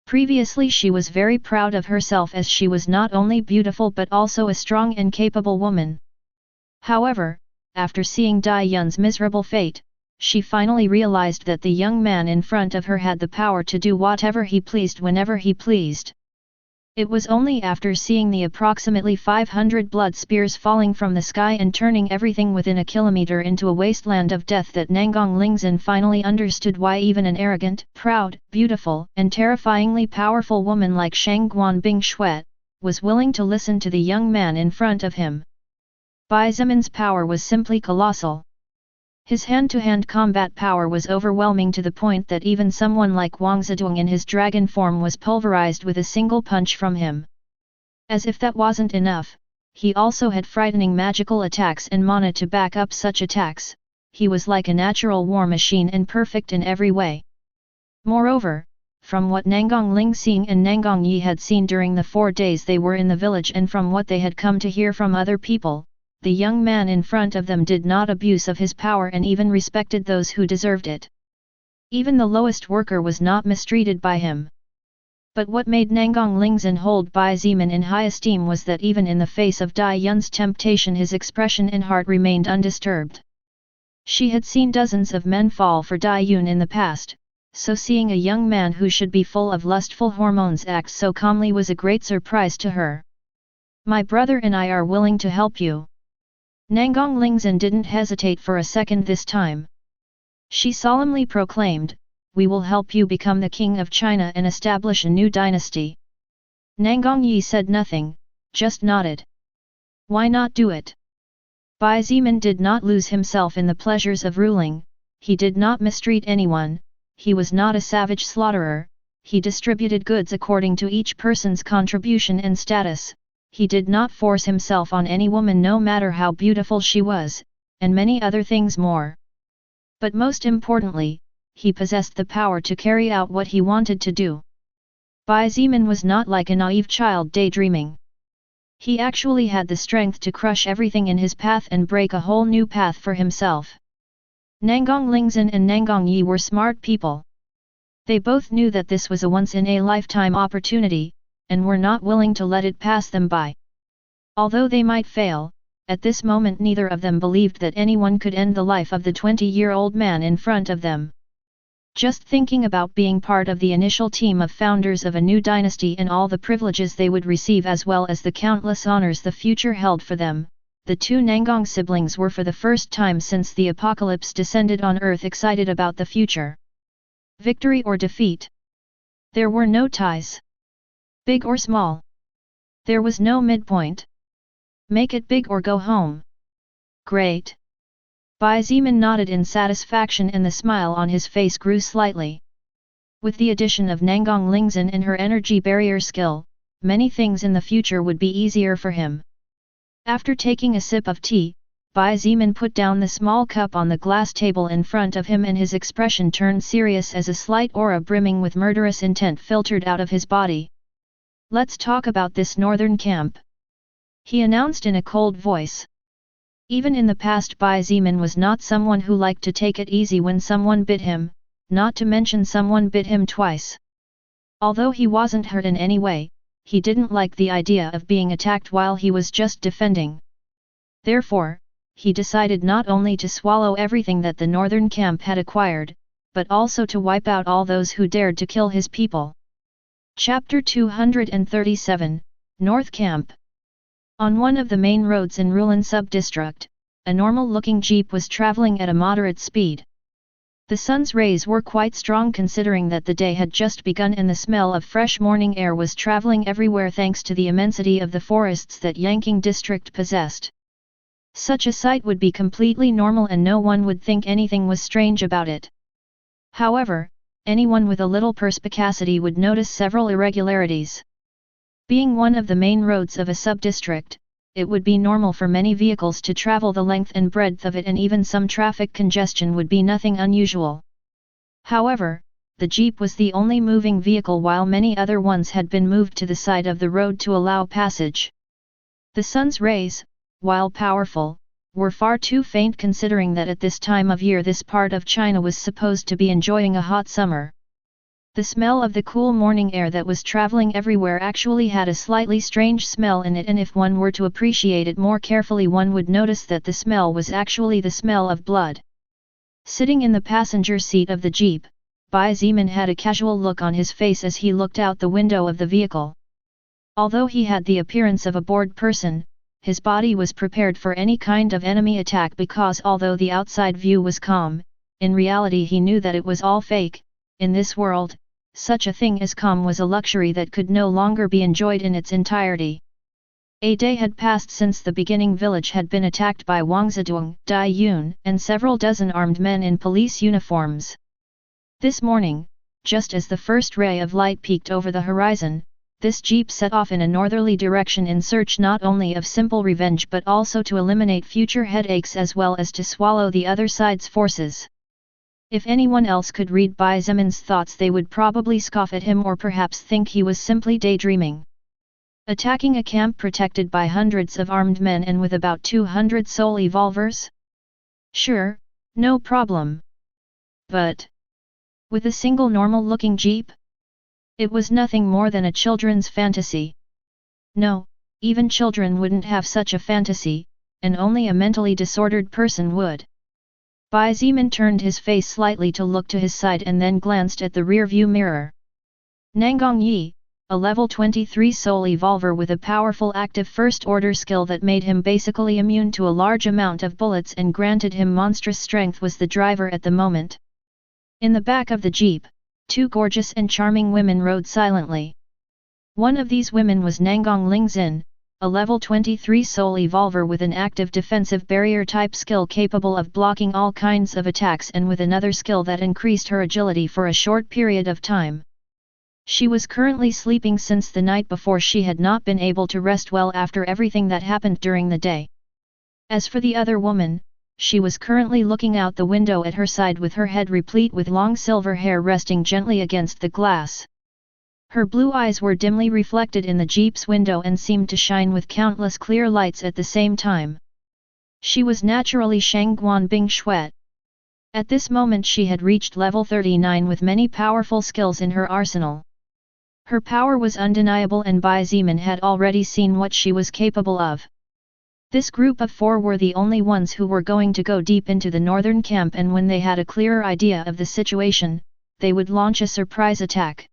Previously she was very proud of herself as she was not only beautiful but also a strong and capable woman. However, after seeing Dai Yun's miserable fate, she finally realized that the young man in front of her had the power to do whatever he pleased whenever he pleased. It was only after seeing the approximately 500 blood spears falling from the sky and turning everything within a kilometer into a wasteland of death that Nangang Lingzhen finally understood why even an arrogant, proud, beautiful, and terrifyingly powerful woman like Shang Guan Bing Xuet was willing to listen to the young man in front of him. Bai Zimin's power was simply colossal. His hand-to-hand combat power was overwhelming to the point that even someone like Wang Zedong in his dragon form was pulverized with a single punch from him. As if that wasn't enough, he also had frightening magical attacks and mana to back up such attacks. He was like a natural war machine and perfect in every way. Moreover, from what Nangang Lingxing and Nangang Yi had seen during the 4 days they were in the village and from what they had come to hear from other people, the young man in front of them did not abuse of his power and even respected those who deserved it. Even the lowest worker was not mistreated by him. But what made Nangang Lingzhen hold Bai Zimin in high esteem was that even in the face of Dai Yun's temptation his expression and heart remained undisturbed. She had seen dozens of men fall for Dai Yun in the past, so seeing a young man who should be full of lustful hormones act so calmly was a great surprise to her. "My brother and I are willing to help you." Nangang Lingzhen didn't hesitate for a second this time. She solemnly proclaimed, "We will help you become the king of China and establish a new dynasty." Nangang Yi said nothing, just nodded. Why not do it? Bai Zimin did not lose himself in the pleasures of ruling, he did not mistreat anyone, he was not a savage slaughterer, he distributed goods according to each person's contribution and status, he did not force himself on any woman no matter how beautiful she was, and many other things more. But most importantly, he possessed the power to carry out what he wanted to do. Bai Zemin was not like a naive child daydreaming. He actually had the strength to crush everything in his path and break a whole new path for himself. Nangang Lingzhen and Nangang Yi were smart people. They both knew that this was a once-in-a-lifetime opportunity, and were not willing to let it pass them by. Although they might fail, at this moment neither of them believed that anyone could end the life of the 20-year-old man in front of them. Just thinking about being part of the initial team of founders of a new dynasty and all the privileges they would receive as well as the countless honors the future held for them, the two Nangang siblings were for the first time since the apocalypse descended on Earth excited about the future. Victory or defeat? There were no ties. Big or small? There was no midpoint. Make it big or go home. Great. Bai Zemin nodded in satisfaction and the smile on his face grew slightly. With the addition of Nangang Lingzhen and her energy barrier skill, many things in the future would be easier for him. After taking a sip of tea, Bai Zemin put down the small cup on the glass table in front of him and his expression turned serious as a slight aura brimming with murderous intent filtered out of his body. Let's talk about this northern camp, he announced in a cold voice. Even in the past Bai Zemin was not someone who liked to take it easy when someone bit him, not to mention someone bit him twice. Although he wasn't hurt in any way, he didn't like the idea of being attacked while he was just defending. Therefore, he decided not only to swallow everything that the northern camp had acquired, but also to wipe out all those who dared to kill his people. Chapter 237, North Camp. On one of the main roads in Rulan sub-district, a normal-looking jeep was traveling at a moderate speed. The sun's rays were quite strong considering that the day had just begun and the smell of fresh morning air was traveling everywhere thanks to the immensity of the forests that Yanqing district possessed. Such a sight would be completely normal and no one would think anything was strange about it. However, anyone with a little perspicacity would notice several irregularities. Being one of the main roads of a sub-district, it would be normal for many vehicles to travel the length and breadth of it and even some traffic congestion would be nothing unusual. However, the jeep was the only moving vehicle while many other ones had been moved to the side of the road to allow passage. The sun's rays, while powerful, were far too faint considering that at this time of year this part of China was supposed to be enjoying a hot summer. The smell of the cool morning air that was traveling everywhere actually had a slightly strange smell in it and if one were to appreciate it more carefully one would notice that the smell was actually the smell of blood. Sitting in the passenger seat of the jeep, Bai Zemin had a casual look on his face as he looked out the window of the vehicle. Although he had the appearance of a bored person, his body was prepared for any kind of enemy attack because although the outside view was calm, in reality he knew that it was all fake. In this world, such a thing as calm was a luxury that could no longer be enjoyed in its entirety. A day had passed since the beginning village had been attacked by Wang Zedong, Dai Yun, and several dozen armed men in police uniforms. This morning, just as the first ray of light peeked over the horizon, this jeep set off in a northerly direction in search not only of simple revenge but also to eliminate future headaches as well as to swallow the other side's forces. If anyone else could read Bai Zemin's thoughts they would probably scoff at him or perhaps think he was simply daydreaming. Attacking a camp protected by hundreds of armed men and with about 200 soul evolvers? Sure, no problem. But with a single normal-looking jeep? It was nothing more than a children's fantasy. No, even children wouldn't have such a fantasy, and only a mentally disordered person would. Bai Zemin turned his face slightly to look to his side and then glanced at the rear-view mirror. Nangang Yi, a level 23 soul evolver with a powerful active first-order skill that made him basically immune to a large amount of bullets and granted him monstrous strength was the driver at the moment. In the back of the jeep, two gorgeous and charming women rode silently. One of these women was Nangang Lingzhen, a level 23 soul evolver with an active defensive barrier type skill capable of blocking all kinds of attacks and with another skill that increased her agility for a short period of time. She was currently sleeping since the night before. She had not been able to rest well after everything that happened during the day. As for the other woman, she was currently looking out the window at her side with her head replete with long silver hair resting gently against the glass. Her blue eyes were dimly reflected in the jeep's window and seemed to shine with countless clear lights at the same time. She was naturally Shangguan Bing Shuet. At this moment she had reached level 39 with many powerful skills in her arsenal. Her power was undeniable and Bai Zimin had already seen what she was capable of. This group of 4 were the only ones who were going to go deep into the northern camp, and when they had a clearer idea of the situation, they would launch a surprise attack.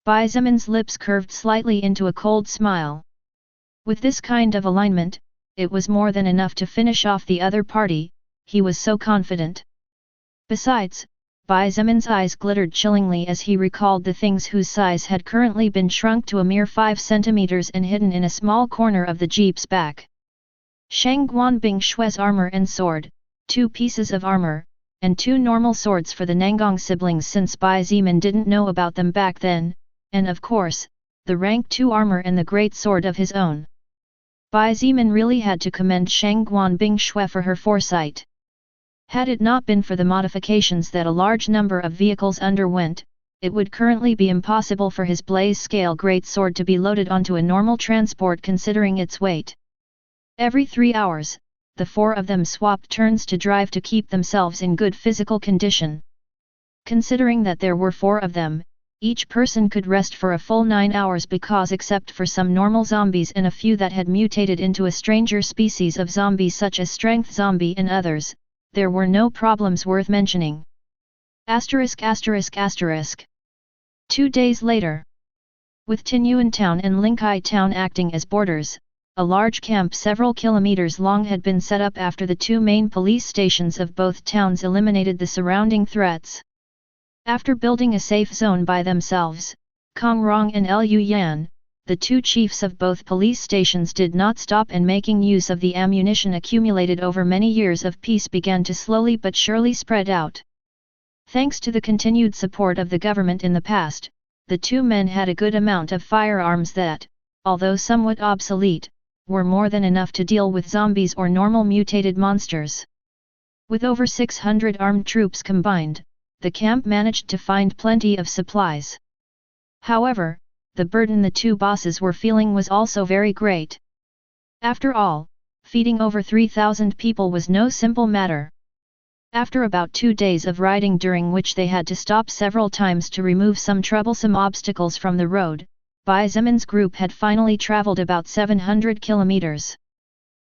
Bai Zimin's lips curved slightly into a cold smile. With this kind of alignment, it was more than enough to finish off the other party, he was so confident. Besides, Bai Zimin's eyes glittered chillingly as he recalled the things whose size had currently been shrunk to a mere 5 centimeters and hidden in a small corner of the jeep's back. Shangguan Bing Shue's armor and sword, 2 pieces of armor, and 2 normal swords for the Nangong siblings since Bai Zimin didn't know about them back then, and of course, the rank 2 armor and the great sword of his own. Bai Zimin really had to commend Shangguan Bing Shue for her foresight. Had it not been for the modifications that a large number of vehicles underwent, it would currently be impossible for his blaze scale great sword to be loaded onto a normal transport considering its weight. Every 3 hours, the 4 of them swapped turns to drive to keep themselves in good physical condition. Considering that there were 4 of them, each person could rest for a full 9 hours because except for some normal zombies and a few that had mutated into a stranger species of zombies such as strength zombie and others, there were no problems worth mentioning. *****. 2 days later. With Tinyuan Town and Linkai Town acting as borders, a large camp several kilometers long had been set up after the 2 main police stations of both towns eliminated the surrounding threats. After building a safe zone by themselves, Kong Rong and Lu Yan, the 2 chiefs of both police stations did not stop, and making use of the ammunition accumulated over many years of peace began to slowly but surely spread out. Thanks to the continued support of the government in the past, the 2 men had a good amount of firearms that, although somewhat obsolete, were more than enough to deal with zombies or normal mutated monsters. With over 600 armed troops combined, the camp managed to find plenty of supplies. However, the burden the 2 bosses were feeling was also very great. After all, feeding over 3,000 people was no simple matter. After about 2 days of riding, during which they had to stop several times to remove some troublesome obstacles from the road, Bai Zimin's group had finally traveled about 700 kilometers.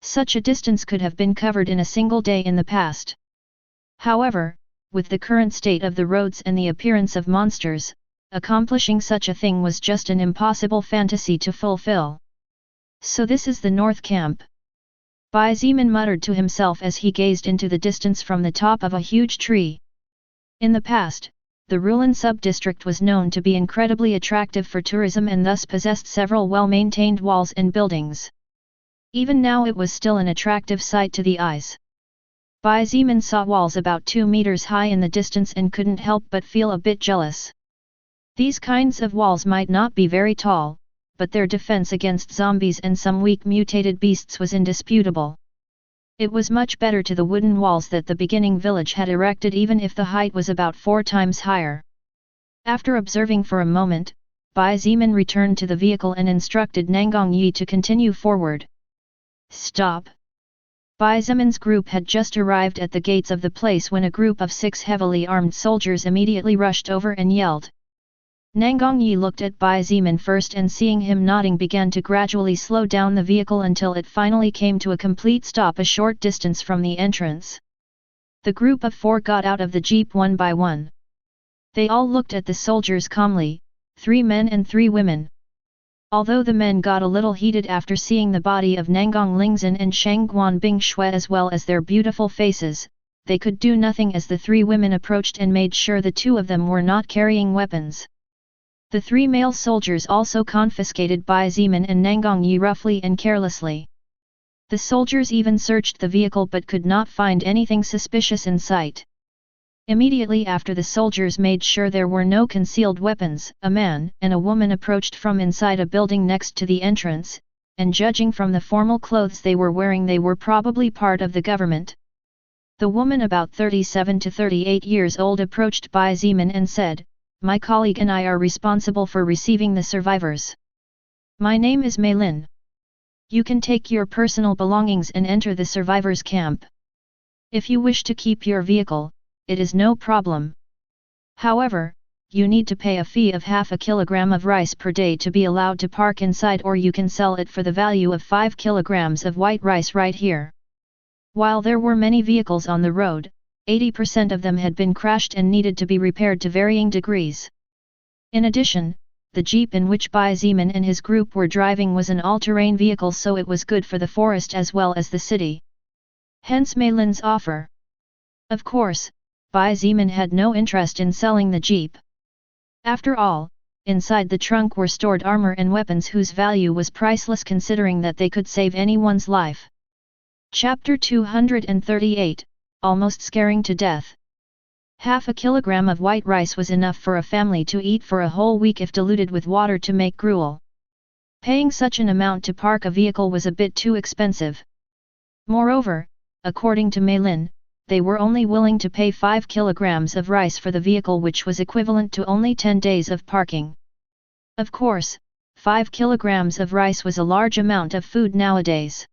Such a distance could have been covered in a single day in the past. However, with the current state of the roads and the appearance of monsters, accomplishing such a thing was just an impossible fantasy to fulfill. So this is the North Camp. Bai Zimin muttered to himself as he gazed into the distance from the top of a huge tree. In the past, the Rulan sub-district was known to be incredibly attractive for tourism and thus possessed several well-maintained walls and buildings. Even now it was still an attractive sight to the eyes. Bai Zimin saw walls about 2 meters high in the distance and couldn't help but feel a bit jealous. These kinds of walls might not be very tall, but their defense against zombies and some weak mutated beasts was indisputable. It was much better to the wooden walls that the beginning village had erected, even if the height was about 4 times higher. After observing for a moment, Bai Zimin returned to the vehicle and instructed Nangong Yi to continue forward. Stop! Bai Zimin's group had just arrived at the gates of the place when a group of 6 heavily armed soldiers immediately rushed over and yelled. Nangong Yi looked at Bai Zimin first and seeing him nodding began to gradually slow down the vehicle until it finally came to a complete stop a short distance from the entrance. The group of 4 got out of the jeep one by one. They all looked at the soldiers calmly, 3 men and 3 women. Although the men got a little heated after seeing the body of Nangong Lingzhen and Shangguan Bing Shui as well as their beautiful faces, they could do nothing as the 3 women approached and made sure the 2 of them were not carrying weapons. The 3 male soldiers also confiscated Bai Zimin and Nangong Yi roughly and carelessly. The soldiers even searched the vehicle but could not find anything suspicious in sight. Immediately after the soldiers made sure there were no concealed weapons, a man and a woman approached from inside a building next to the entrance, and judging from the formal clothes they were wearing, they were probably part of the government. The woman, about 37 to 38 years old, approached Bai Zeman and said, "My colleague and I are responsible for receiving the survivors. My name is Mei Lin. You can take your personal belongings and enter the survivors' camp. If you wish to keep your vehicle, it is no problem. However, you need to pay a fee of half a kilogram of rice per day to be allowed to park inside, or you can sell it for the value of 5 kilograms of white rice right here." While there were many vehicles on the road, 80% of them had been crashed and needed to be repaired to varying degrees. In addition, the jeep in which Bai Zeman and his group were driving was an all-terrain vehicle, so it was good for the forest as well as the city. Hence Mei Lin's offer. Of course, Bai Zeman had no interest in selling the jeep. After all, inside the trunk were stored armor and weapons whose value was priceless, considering that they could save anyone's life. Chapter 238, Almost Scaring to Death. Half a kilogram of white rice was enough for a family to eat for a whole week if diluted with water to make gruel. Paying such an amount to park a vehicle was a bit too expensive. Moreover, according to Mei Lin, they were only willing to pay 5 kilograms of rice for the vehicle, which was equivalent to only 10 days of parking. Of course, 5 kilograms of rice was a large amount of food nowadays.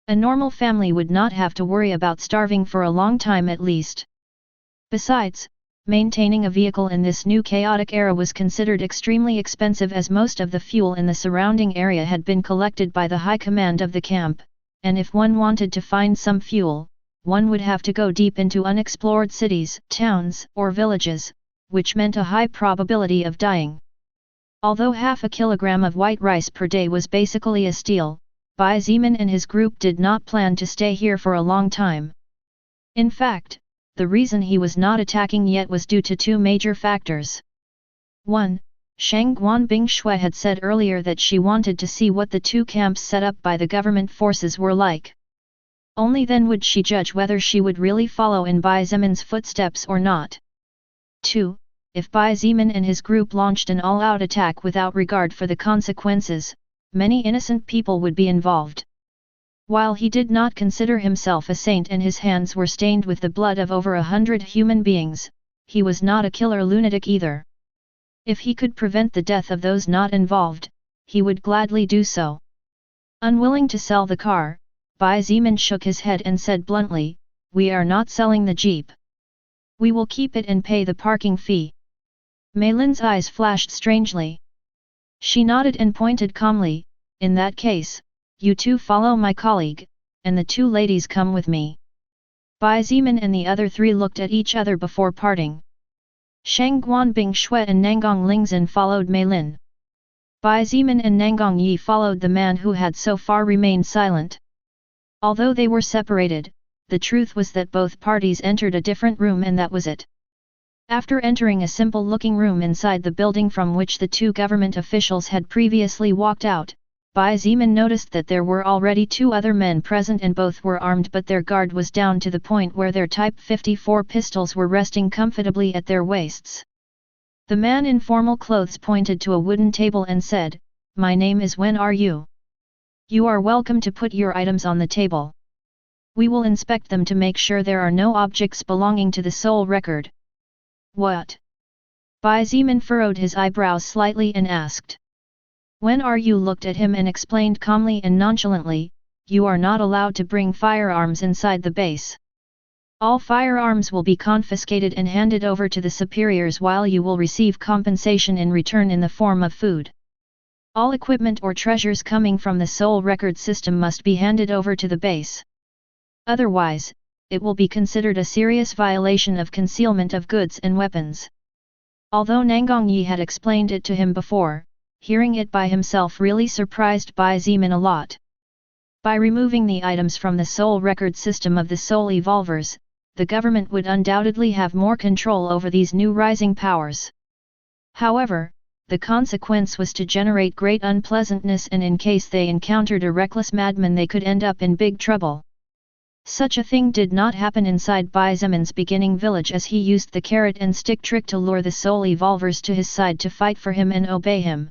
A normal family would not have to worry about starving for a long time at least. Besides, maintaining a vehicle in this new chaotic era was considered extremely expensive, as most of the fuel in the surrounding area had been collected by the high command of the camp, and if one wanted to find some fuel, one would have to go deep into unexplored cities, towns, or villages, which meant a high probability of dying. Although half a kilogram of white rice per day was basically a steal, Bai Zeman and his group did not plan to stay here for a long time. In fact, the reason he was not attacking yet was due to two major factors. 1. Shang Guanbing Shui had said earlier that she wanted to see what the two camps set up by the government forces were like. Only then would she judge whether she would really follow in Bai Zeman's footsteps or not. 2. If Bai Zeman and his group launched an all-out attack without regard for the consequences, many innocent people would be involved. While he did not consider himself a saint and his hands were stained with the blood of over 100 human beings, he was not a killer lunatic either. If he could prevent the death of those not involved, he would gladly do so. Unwilling to sell the car, Bai Zeman shook his head and said bluntly, "We are not selling the jeep. We will keep it and pay the parking fee." Mei Lin's eyes flashed strangely. She nodded and pointed calmly, "In that case, you two follow my colleague, and the two ladies come with me." Bai Zeman and the other three looked at each other before parting. Shang Guanbing Shui and Nangang Lingzhen followed Mei Lin. Bai Zeman and Nangang Yi followed the man who had so far remained silent. Although they were separated, the truth was that both parties entered a different room, and that was it. After entering a simple-looking room inside the building from which the two government officials had previously walked out, Bai Zeman noticed that there were already two other men present, and both were armed, but their guard was down to the point where their Type 54 pistols were resting comfortably at their waists. The man in formal clothes pointed to a wooden table and said, "My name is Wen. Are you? You are welcome to put your items on the table. We will inspect them to make sure there are no objects belonging to the soul record." "What?" Bai Zeman furrowed his eyebrows slightly and asked. Wen you looked at him and explained calmly and nonchalantly, "You are not allowed to bring firearms inside the base. All firearms will be confiscated and handed over to the superiors, while you will receive compensation in return in the form of food. All equipment or treasures coming from the soul record system must be handed over to the base. Otherwise, it will be considered a serious violation of concealment of goods and weapons." Although Nangang Yi had explained it to him before, hearing it by himself really surprised Bai Zeman a lot. By removing the items from the soul record system of the soul evolvers, the government would undoubtedly have more control over these new rising powers. However, the consequence was to generate great unpleasantness, and in case they encountered a reckless madman, they could end up in big trouble. Such a thing did not happen inside Bai Zemin's beginning village, as he used the carrot and stick trick to lure the soul evolvers to his side to fight for him and obey him.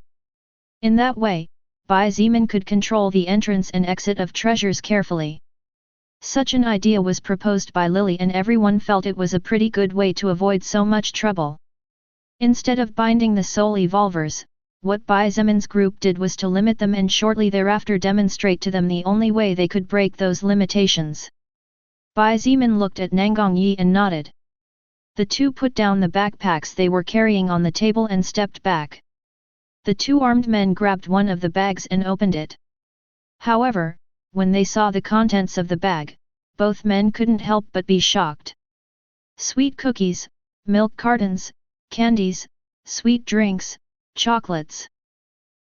In that way, Bai Zemin could control the entrance and exit of treasures carefully. Such an idea was proposed by Lily, and everyone felt it was a pretty good way to avoid so much trouble. Instead of binding the soul evolvers, what Bai Zemin's group did was to limit them and shortly thereafter demonstrate to them the only way they could break those limitations. Bai Zemin looked at Nangang Yi and nodded. The two put down the backpacks they were carrying on the table and stepped back. The two armed men grabbed one of the bags and opened it. However, when they saw the contents of the bag, both men couldn't help but be shocked. Sweet cookies, milk cartons, candies, sweet drinks, chocolates.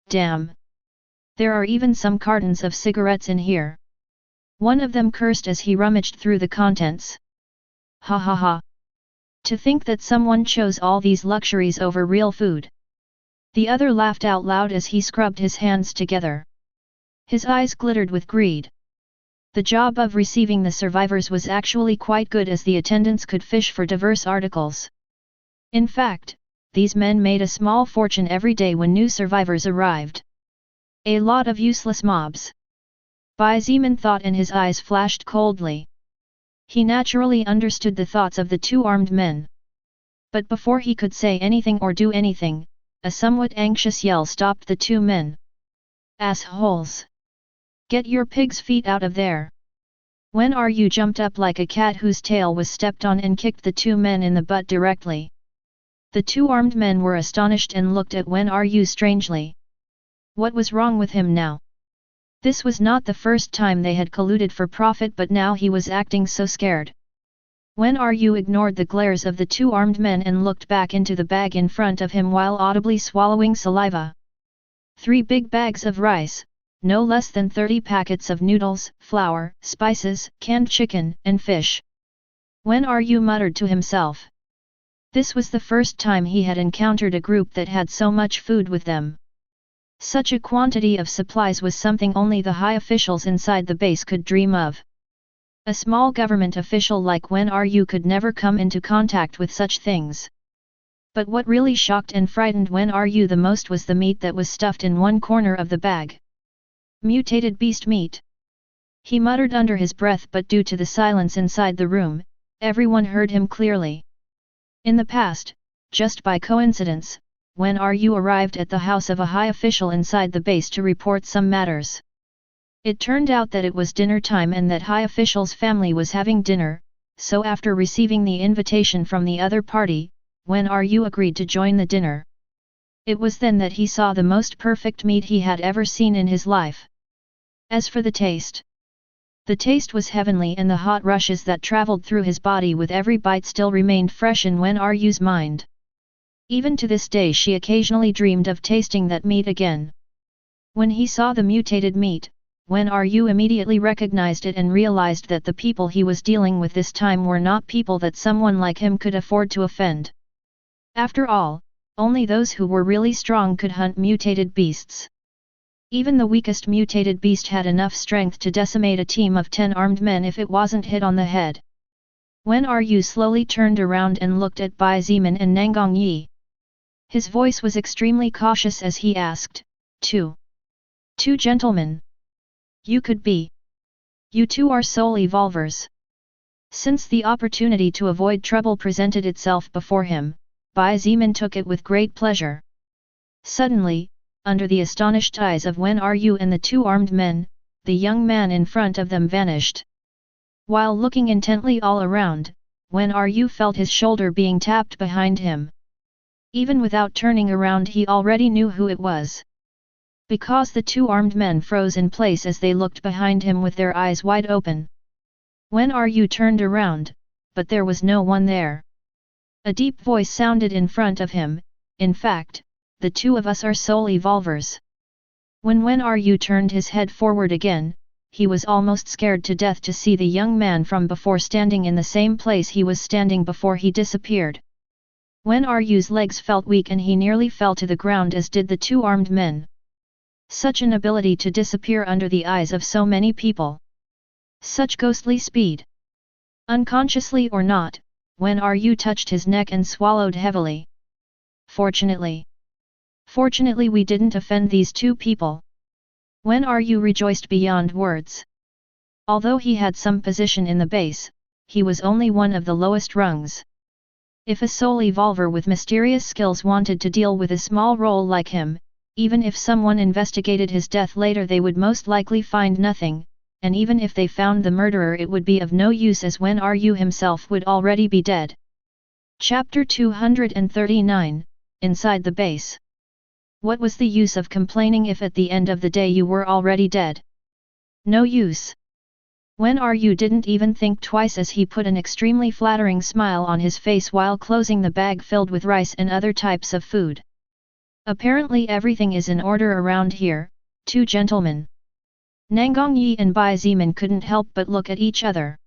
Damn! There are even some cartons of cigarettes in here. One of them cursed as he rummaged through the contents. Ha ha ha! To think that someone chose all these luxuries over real food. The other laughed out loud as he scrubbed his hands together. His eyes glittered with greed. The job of receiving the survivors was actually quite good, as the attendants could fish for diverse articles. In fact, these men made a small fortune every day when new survivors arrived. A lot of useless mobs. Bai Zemin thought, and his eyes flashed coldly. He naturally understood the thoughts of the two armed men. But before he could say anything or do anything, a somewhat anxious yell stopped the two men. Assholes! Get your pig's feet out of there! Wen Ryu jumped up like a cat whose tail was stepped on and kicked the two men in the butt directly. The two armed men were astonished and looked at Wen Ryu strangely. What was wrong with him now? This was not the first time they had colluded for profit, but now he was acting so scared. Wen Ryu ignored the glares of the two armed men and looked back into the bag in front of him while audibly swallowing saliva. 3 big bags of rice, no less than 30 packets of noodles, flour, spices, canned chicken, and fish. Wen Ryu muttered to himself. This was the first time he had encountered a group that had so much food with them. Such a quantity of supplies was something only the high officials inside the base could dream of. A small government official like Wen Ryu could never come into contact with such things. But what really shocked and frightened Wen Ryu the most was the meat that was stuffed in one corner of the bag. Mutated beast meat. He muttered under his breath, but due to the silence inside the room, everyone heard him clearly. In the past, just by coincidence, Wen Ryu arrived at the house of a high official inside the base to report some matters. It turned out that it was dinner time and that high official's family was having dinner, so after receiving the invitation from the other party, Wen Ryu agreed to join the dinner. It was then that he saw the most perfect meat he had ever seen in his life. As for the taste was heavenly, and the hot rushes that traveled through his body with every bite still remained fresh in Wen Ryu's mind. Even to this day she occasionally dreamed of tasting that meat again. When he saw the mutated meat, Wen Ryu immediately recognized it and realized that the people he was dealing with this time were not people that someone like him could afford to offend. After all, only those who were really strong could hunt mutated beasts. Even the weakest mutated beast had enough strength to decimate a team of 10 armed men if it wasn't hit on the head. Wen Ryu slowly turned around and looked at Bai Zemin and Nangang Yi. His voice was extremely cautious as he asked, Two gentlemen. You could be. You two are soul evolvers. Since the opportunity to avoid trouble presented itself before him, Bai Zemin took it with great pleasure. Suddenly, under the astonished eyes of Wen Ryu and the two armed men, the young man in front of them vanished. While looking intently all around, Wen Ryu felt his shoulder being tapped behind him. Even without turning around, he already knew who it was. Because the two armed men froze in place as they looked behind him with their eyes wide open. Wen Ryu turned around, but there was no one there. A deep voice sounded in front of him, in fact, the two of us are soul evolvers. When Wen Ryu turned his head forward again, he was almost scared to death to see the young man from before standing in the same place he was standing before he disappeared. Wen Ryu's legs felt weak and he nearly fell to the ground, as did the two armed men. Such an ability to disappear under the eyes of so many people. Such ghostly speed! Unconsciously or not, Wen Ryu touched his neck and swallowed heavily. Fortunately we didn't offend these two people. Wen Ryu rejoiced beyond words. Although he had some position in the base, he was only one of the lowest rungs. If a soul evolver with mysterious skills wanted to deal with a small role like him, even if someone investigated his death later they would most likely find nothing, and even if they found the murderer it would be of no use as Wen Ryu himself would already be dead. Chapter 239, Inside the Base. What was the use of complaining if at the end of the day you were already dead? No use. Wen Ryu didn't even think twice as he put an extremely flattering smile on his face while closing the bag filled with rice and other types of food. Apparently everything is in order around here, two gentlemen. Nanggongyi and Bai Zimin couldn't help but look at each other.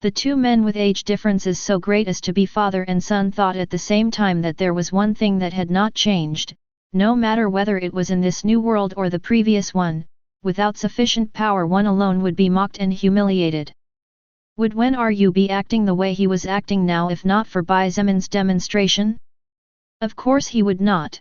The two men with age differences so great as to be father and son thought at the same time that there was one thing that had not changed, no matter whether it was in this new world or the previous one. Without sufficient power one alone would be mocked and humiliated. Would Wen Ryu be acting the way he was acting now if not for Bai Zimin's demonstration? Of course he would not.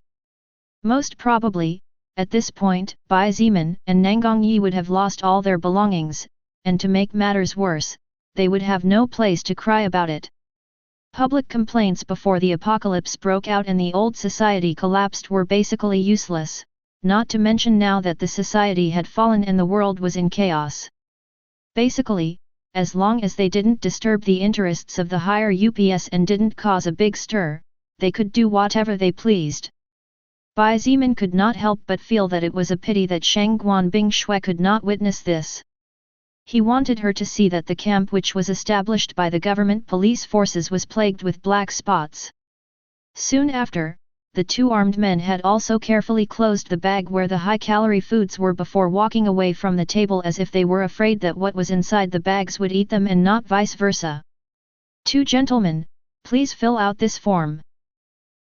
Most probably, at this point, Bai Zimin and Nanggongyi would have lost all their belongings, and to make matters worse, they would have no place to cry about it. Public complaints before the apocalypse broke out and the old society collapsed were basically useless. Not to mention now that the society had fallen and the world was in chaos. Basically, as long as they didn't disturb the interests of the higher UPS and didn't cause a big stir, they could do whatever they pleased. Bai Zimin could not help but feel that it was a pity that Shangguan Bingshui could not witness this. He wanted her to see that the camp which was established by the government police forces was plagued with black spots. Soon after, the two armed men had also carefully closed the bag where the high-calorie foods were before walking away from the table as if they were afraid that what was inside the bags would eat them and not vice versa. Two gentlemen, please fill out this form.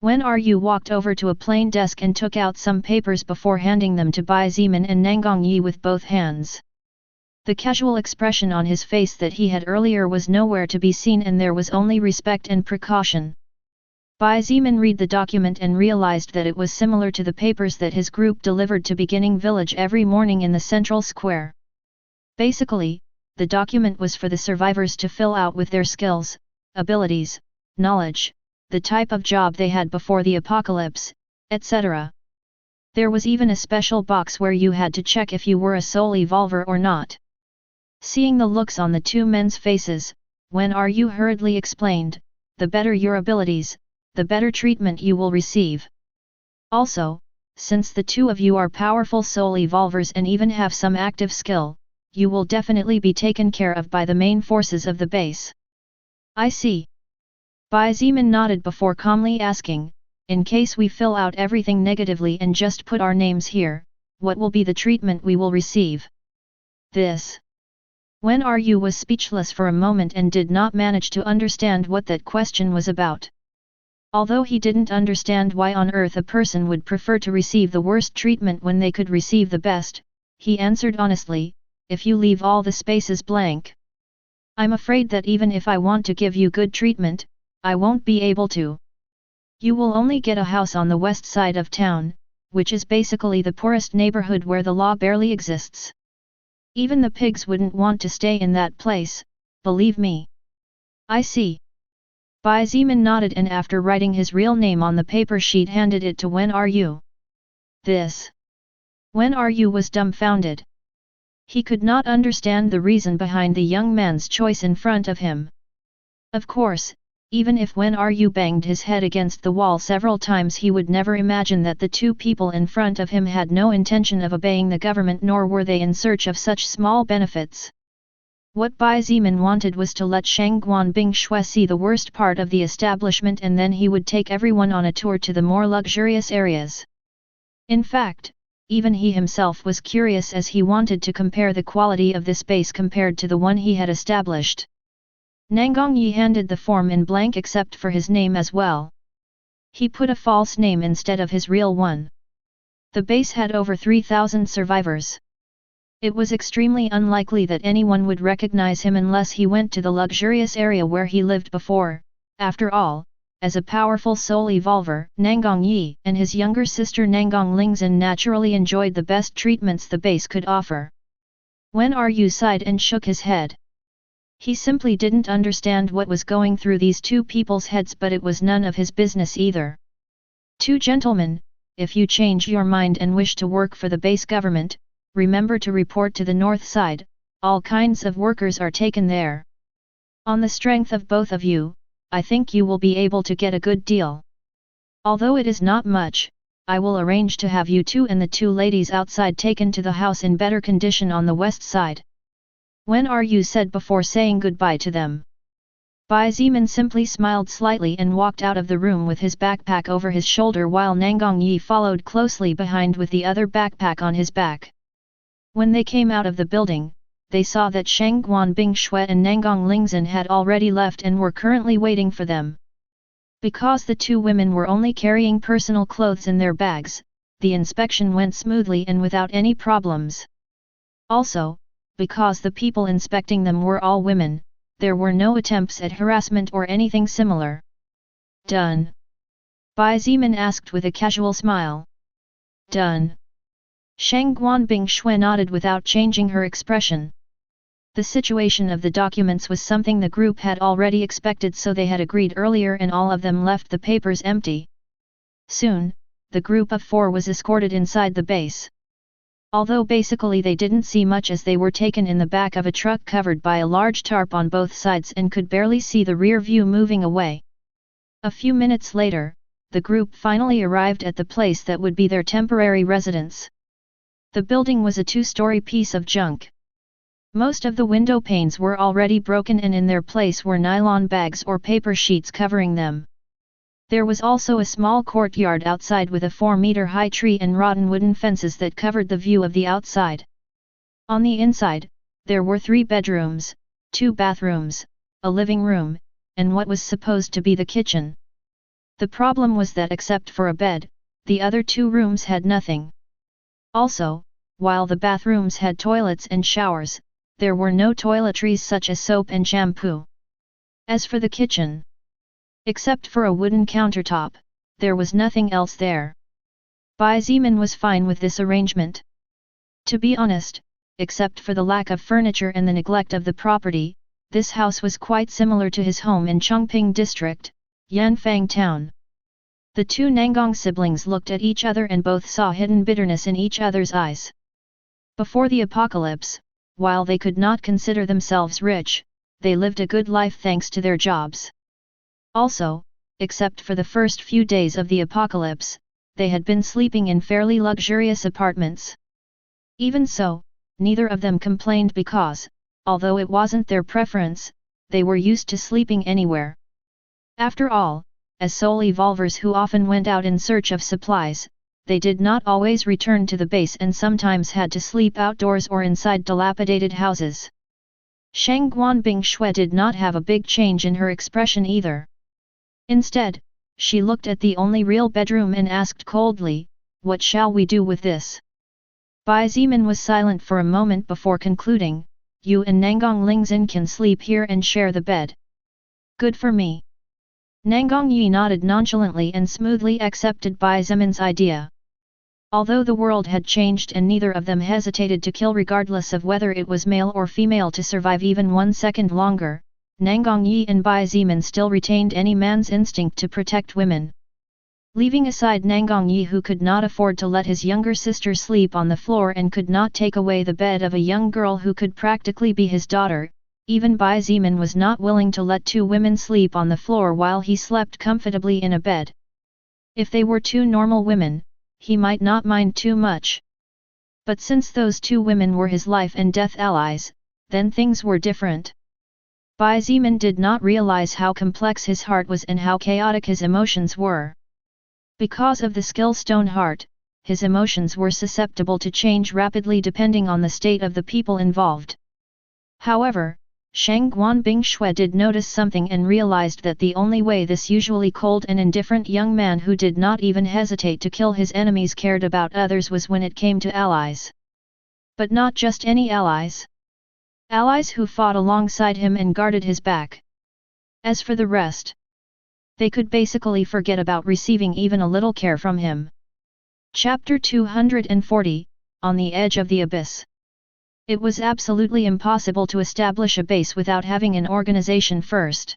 Wen Ryu walked over to a plain desk and took out some papers before handing them to Bai Zimin and Nanggongyi with both hands. The casual expression on his face that he had earlier was nowhere to be seen and there was only respect and precaution. Bai Zimin read the document and realized that it was similar to the papers that his group delivered to Beginning Village every morning in the central square. Basically, the document was for the survivors to fill out with their skills, abilities, knowledge, the type of job they had before the apocalypse, etc. There was even a special box where you had to check if you were a soul evolver or not. Seeing the looks on the two men's faces, Wen Ryu hurriedly explained, the better your abilities, the better treatment you will receive. Also, since the two of you are powerful soul evolvers and even have some active skill, you will definitely be taken care of by the main forces of the base. I see. Bai Zimin nodded before calmly asking, in case we fill out everything negatively and just put our names here, what will be the treatment we will receive? This. Wen Ryu was speechless for a moment and did not manage to understand what that question was about. Although he didn't understand why on earth a person would prefer to receive the worst treatment when they could receive the best, he answered honestly, if you leave all the spaces blank. I'm afraid that even if I want to give you good treatment, I won't be able to. You will only get a house on the west side of town, which is basically the poorest neighborhood where the law barely exists. Even the pigs wouldn't want to stay in that place, believe me. I see. Bai Zimin nodded and after writing his real name on the paper sheet handed it to Wen Ryu. This. Wen Ryu was dumbfounded. He could not understand the reason behind the young man's choice in front of him. Of course, even if Wen Ryu banged his head against the wall several times he would never imagine that the two people in front of him had no intention of obeying the government nor were they in search of such small benefits. What Bai Zimin wanted was to let Shangguan Bingshui see the worst part of the establishment and then he would take everyone on a tour to the more luxurious areas. In fact, even he himself was curious as he wanted to compare the quality of this base compared to the one he had established. Nanggongyi handed the form in blank except for his name as well. He put a false name instead of his real one. The base had over 3,000 survivors. It was extremely unlikely that anyone would recognize him unless he went to the luxurious area where he lived before. After all, as a powerful soul evolver, Nangang Yi and his younger sister Nangang Lingzhen naturally enjoyed the best treatments the base could offer. Wen Ru sighed and shook his head. He simply didn't understand what was going through these two people's heads, but it was none of his business either. Two gentlemen, if you change your mind and wish to work for the base government, remember to report to the north side. All kinds of workers are taken there. On the strength of both of you, I think you will be able to get a good deal. Although it is not much, I will arrange to have you two and the two ladies outside taken to the house in better condition on the west side. Wen Ru said before saying goodbye to them. Bai Zimin simply smiled slightly and walked out of the room with his backpack over his shoulder while Nangang Yi followed closely behind with the other backpack on his back. When they came out of the building, they saw that Shang Guanbing Shui and Nangang Lingzhen had already left and were currently waiting for them. Because the two women were only carrying personal clothes in their bags, the inspection went smoothly and without any problems. Also, because the people inspecting them were all women, there were no attempts at harassment or anything similar. Done. Bai Zimin asked with a casual smile. Done. Shang Guanbing Shui nodded without changing her expression. The situation of the documents was something the group had already expected, so they had agreed earlier and all of them left the papers empty. Soon, the group of 4 was escorted inside the base. Although basically they didn't see much as they were taken in the back of a truck covered by a large tarp on both sides and could barely see the rear view moving away. A few minutes later, the group finally arrived at the place that would be their temporary residence. The building was a 2-story piece of junk. Most of the window panes were already broken and in their place were nylon bags or paper sheets covering them. There was also a small courtyard outside with a 4-meter-high tree and rotten wooden fences that covered the view of the outside. On the inside, there were 3 bedrooms, 2 bathrooms, a living room, and what was supposed to be the kitchen. The problem was that except for a bed, the other 2 rooms had nothing. Also, while the bathrooms had toilets and showers, there were no toiletries such as soap and shampoo. As for the kitchen, except for a wooden countertop, there was nothing else there. Bai Zimin was fine with this arrangement. To be honest, except for the lack of furniture and the neglect of the property, this house was quite similar to his home in Chongping district, Yanfang town. The 2 Nangang siblings looked at each other and both saw hidden bitterness in each other's eyes. Before the apocalypse, while they could not consider themselves rich, they lived a good life thanks to their jobs. Also, except for the first few days of the apocalypse, they had been sleeping in fairly luxurious apartments. Even so, neither of them complained because, although it wasn't their preference, they were used to sleeping anywhere. After all, as soul evolvers who often went out in search of supplies, they did not always return to the base and sometimes had to sleep outdoors or inside dilapidated houses. Shang Guanbing Shui did not have a big change in her expression either. Instead, she looked at the only real bedroom and asked coldly, "What shall we do with this?" Bai Zimin was silent for a moment before concluding, "You and Nangang Lingzhen can sleep here and share the bed." "Good for me." Nangang Yi nodded nonchalantly and smoothly accepted Bai Zimin's idea. Although the world had changed and neither of them hesitated to kill regardless of whether it was male or female to survive even 1 second longer, Nangang Yi and Bai Zimin still retained any man's instinct to protect women. Leaving aside Nangang Yi, who could not afford to let his younger sister sleep on the floor and could not take away the bed of a young girl who could practically be his daughter, even Bai Zimin was not willing to let 2 women sleep on the floor while he slept comfortably in a bed. If they were 2 normal women, he might not mind too much. But since those 2 women were his life and death allies, then things were different. Bai Zimin did not realize how complex his heart was and how chaotic his emotions were. Because of the skill stone heart, his emotions were susceptible to change rapidly depending on the state of the people involved. However, Shang Guanbing Shui did notice something and realized that the only way this usually cold and indifferent young man who did not even hesitate to kill his enemies cared about others was when it came to allies. But not just any allies. Allies who fought alongside him and guarded his back. As for the rest, they could basically forget about receiving even a little care from him. Chapter 240, On the Edge of the Abyss. It was absolutely impossible to establish a base without having an organization first.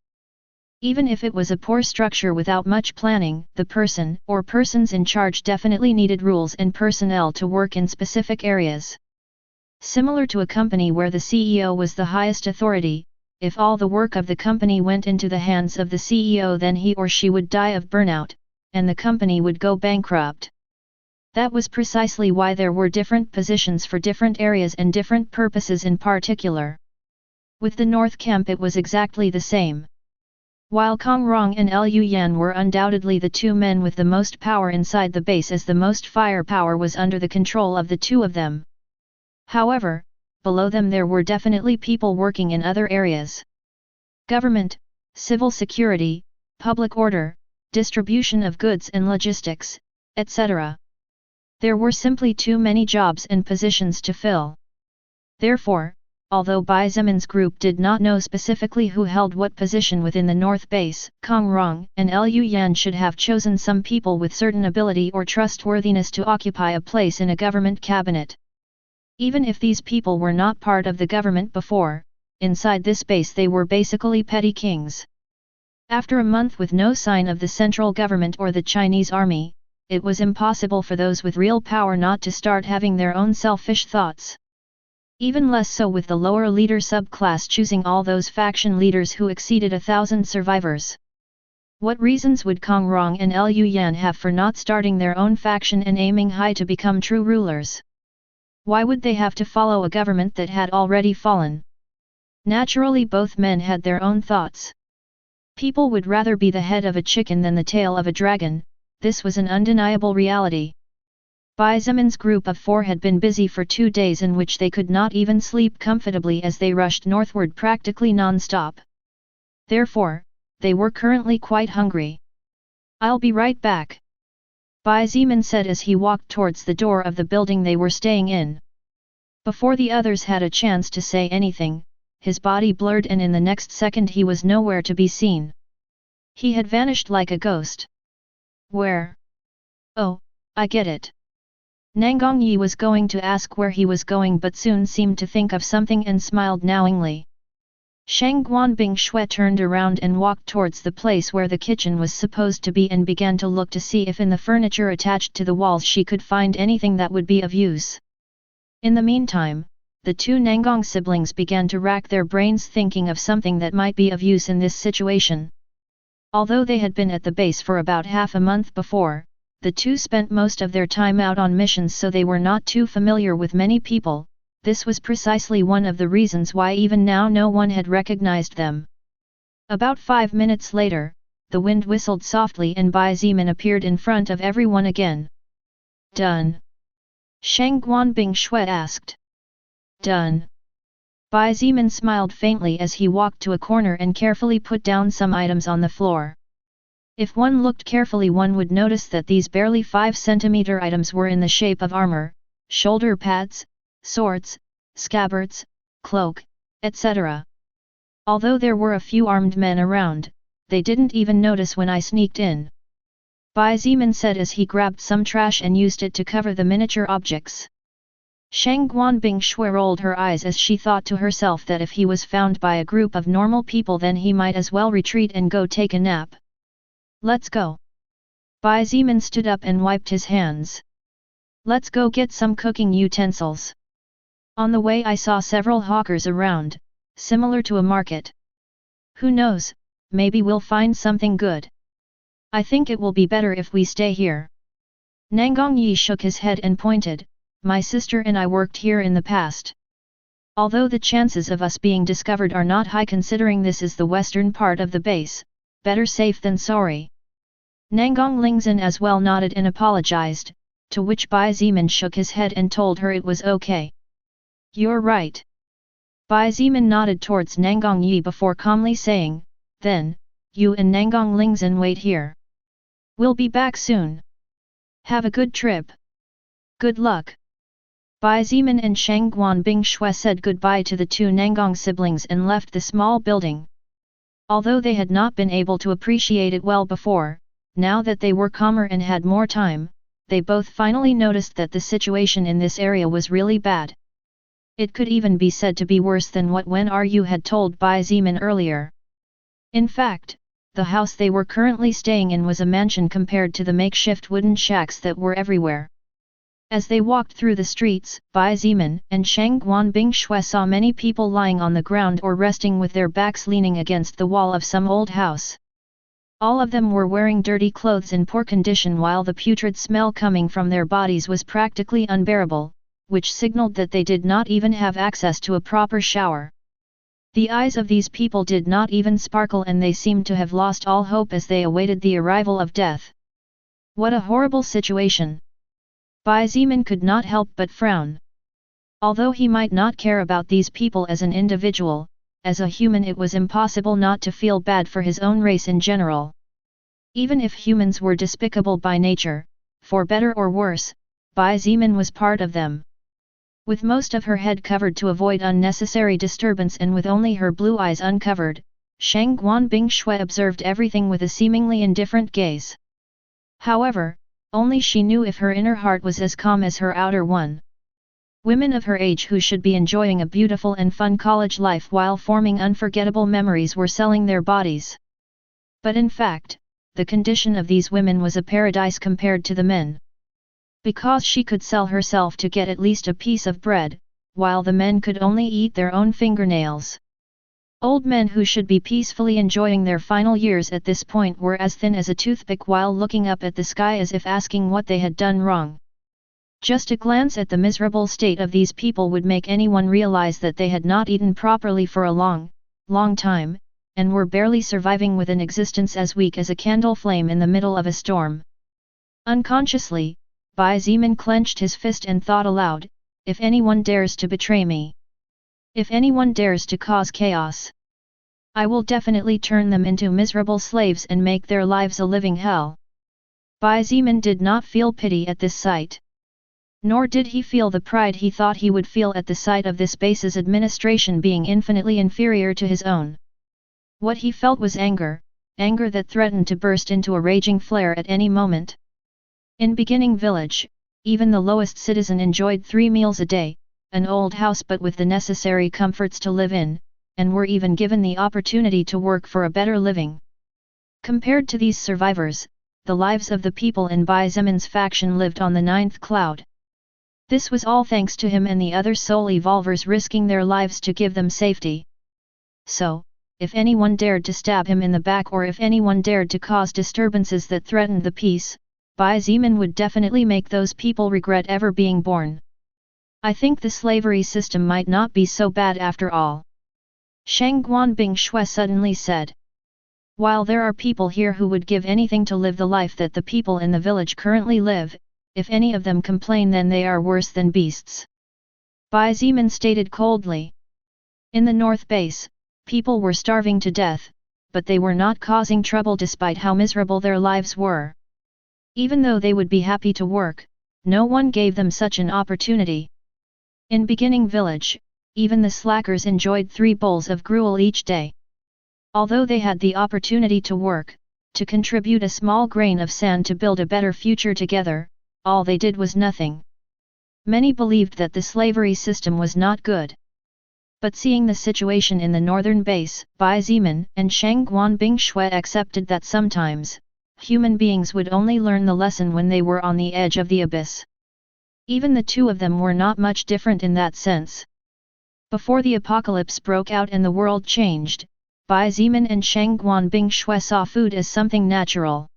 Even if it was a poor structure without much planning, the person or persons in charge definitely needed rules and personnel to work in specific areas. Similar to a company where the CEO was the highest authority, if all the work of the company went into the hands of the CEO, then he or she would die of burnout, and the company would go bankrupt. That was precisely why there were different positions for different areas and different purposes in particular. With the North Camp it was exactly the same. While Kong Rong and Liu Yan were undoubtedly the two men with the most power inside the base, as the most firepower was under the control of the two of them. However, below them there were definitely people working in other areas. Government, civil security, public order, distribution of goods and logistics, etc. There were simply too many jobs and positions to fill. Therefore, although Bai Zemin's group did not know specifically who held what position within the North Base, Kong Rong and Liu Yan should have chosen some people with certain ability or trustworthiness to occupy a place in a government cabinet. Even if these people were not part of the government before, inside this base they were basically petty kings. After a month with no sign of the central government or the Chinese army, it was impossible for those with real power not to start having their own selfish thoughts. Even less so with the lower leader subclass choosing all those faction leaders who exceeded 1,000 survivors. What reasons would Kong Rong and Liu Yan have for not starting their own faction and aiming high to become true rulers? Why would they have to follow a government that had already fallen? Naturally both men had their own thoughts. People would rather be the head of a chicken than the tail of a dragon, this was an undeniable reality. Bai Zemin's group of 4 had been busy for 2 days in which they could not even sleep comfortably as they rushed northward practically non-stop. Therefore, they were currently quite hungry. "I'll be right back," Bai Zemin said as he walked towards the door of the building they were staying in. Before the others had a chance to say anything, his body blurred and in the next second he was nowhere to be seen. He had vanished like a ghost. Where? Oh, I get it. Nangang Yi was going to ask where he was going but soon seemed to think of something and smiled knowingly. Shang Guanbing Shui turned around and walked towards the place where the kitchen was supposed to be and began to look to see if in the furniture attached to the walls she could find anything that would be of use. In the meantime, the 2 Nangang siblings began to rack their brains thinking of something that might be of use in this situation. Although they had been at the base for about half a month before, the 2 spent most of their time out on missions, so they were not too familiar with many people. This was precisely one of the reasons why even now no one had recognized them. About 5 minutes later, the wind whistled softly and Bai Zemin appeared in front of everyone again. "Done?" Shang Guanbing Shui asked. "Done." Bai Zemin smiled faintly as he walked to a corner and carefully put down some items on the floor. If one looked carefully one would notice that these barely 5 cm items were in the shape of armor, shoulder pads, swords, scabbards, cloak, etc. Although there were a few armed men around, they didn't even notice when I sneaked in. Bai Zemin said as he grabbed some trash and used it to cover the miniature objects. Shang Guanbing Shui rolled her eyes as she thought to herself that if he was found by a group of normal people then he might as well retreat and go take a nap. "Let's go." Bai Zemin stood up and wiped his hands. "Let's go get some cooking utensils." On the way I saw several hawkers around, similar to a market. Who knows, maybe we'll find something good. I think it will be better if we stay here. Nangang Yi shook his head and pointed, "My sister and I worked here in the past. Although the chances of us being discovered are not high considering this is the western part of the base, better safe than sorry." Nangang Lingzhen as well nodded and apologized, to which Bai Zemin shook his head and told her it was okay. "You're right." Bai Zemin nodded towards Nangang Yi before calmly saying, "Then, you and Nangang Lingzhen wait here. We'll be back soon. Have a good trip." "Good luck." Bai Zimin and Shang Guanbing Shui said goodbye to the two Nangong siblings and left the small building. Although they had not been able to appreciate it well before, now that they were calmer and had more time, they both finally noticed that the situation in this area was really bad. It could even be said to be worse than what Wen Ru had told Bai Zimin earlier. In fact, the house they were currently staying in was a mansion compared to the makeshift wooden shacks that were everywhere. As they walked through the streets, Bai Zimin and Shang Guanbing Shui saw many people lying on the ground or resting with their backs leaning against the wall of some old house. All of them were wearing dirty clothes in poor condition while the putrid smell coming from their bodies was practically unbearable, which signaled that they did not even have access to a proper shower. The eyes of these people did not even sparkle and they seemed to have lost all hope as they awaited the arrival of death. What a horrible situation! Bai Zimin could not help but frown. Although he might not care about these people as an individual, as a human it was impossible not to feel bad for his own race in general. Even if humans were despicable by nature, for better or worse, Bai Zimin was part of them. With most of her head covered to avoid unnecessary disturbance and with only her blue eyes uncovered, Shang Guanbing Shui observed everything with a seemingly indifferent gaze. However, only she knew if her inner heart was as calm as her outer one. Women of her age who should be enjoying a beautiful and fun college life while forming unforgettable memories were selling their bodies. But in fact, the condition of these women was a paradise compared to the men. Because she could sell herself to get at least a piece of bread, while the men could only eat their own fingernails. Old men who should be peacefully enjoying their final years at this point were as thin as a toothpick while looking up at the sky as if asking what they had done wrong. Just a glance at the miserable state of these people would make anyone realize that they had not eaten properly for a long, long time, and were barely surviving with an existence as weak as a candle flame in the middle of a storm. Unconsciously, Bai Zimin clenched his fist and thought aloud, if anyone dares to betray me. If anyone dares to cause chaos, I will definitely turn them into miserable slaves and make their lives a living hell. Bai Zimin did not feel pity at this sight. Nor did he feel the pride he thought he would feel at the sight of this base's administration being infinitely inferior to his own. What he felt was anger, anger that threatened to burst into a raging flare at any moment. In Beginning Village, even the lowest citizen enjoyed 3 meals a day, an old house but with the necessary comforts to live in, and were even given the opportunity to work for a better living. Compared to these survivors, the lives of the people in Bai Zimin's faction lived on the 9th cloud. This was all thanks to him and the other soul evolvers risking their lives to give them safety. So, if anyone dared to stab him in the back or if anyone dared to cause disturbances that threatened the peace, Bai Zimin would definitely make those people regret ever being born. I think the slavery system might not be so bad after all. Shang Guanbing Shui suddenly said. While there are people here who would give anything to live the life that the people in the village currently live, if any of them complain then they are worse than beasts. Bai Zimin stated coldly. In the North Base, people were starving to death, but they were not causing trouble despite how miserable their lives were. Even though they would be happy to work, no one gave them such an opportunity. In Beginning Village, even the slackers enjoyed 3 bowls of gruel each day. Although they had the opportunity to work, to contribute a small grain of sand to build a better future together, all they did was nothing. Many believed that the slavery system was not good. But seeing the situation in the northern base, Bai Zimin and Shang Guanbing Shui accepted that sometimes, human beings would only learn the lesson when they were on the edge of the abyss. Even the two of them were not much different in that sense. Before the apocalypse broke out and the world changed, Bai Zimin and Shang Guanbing Shui saw food as something natural.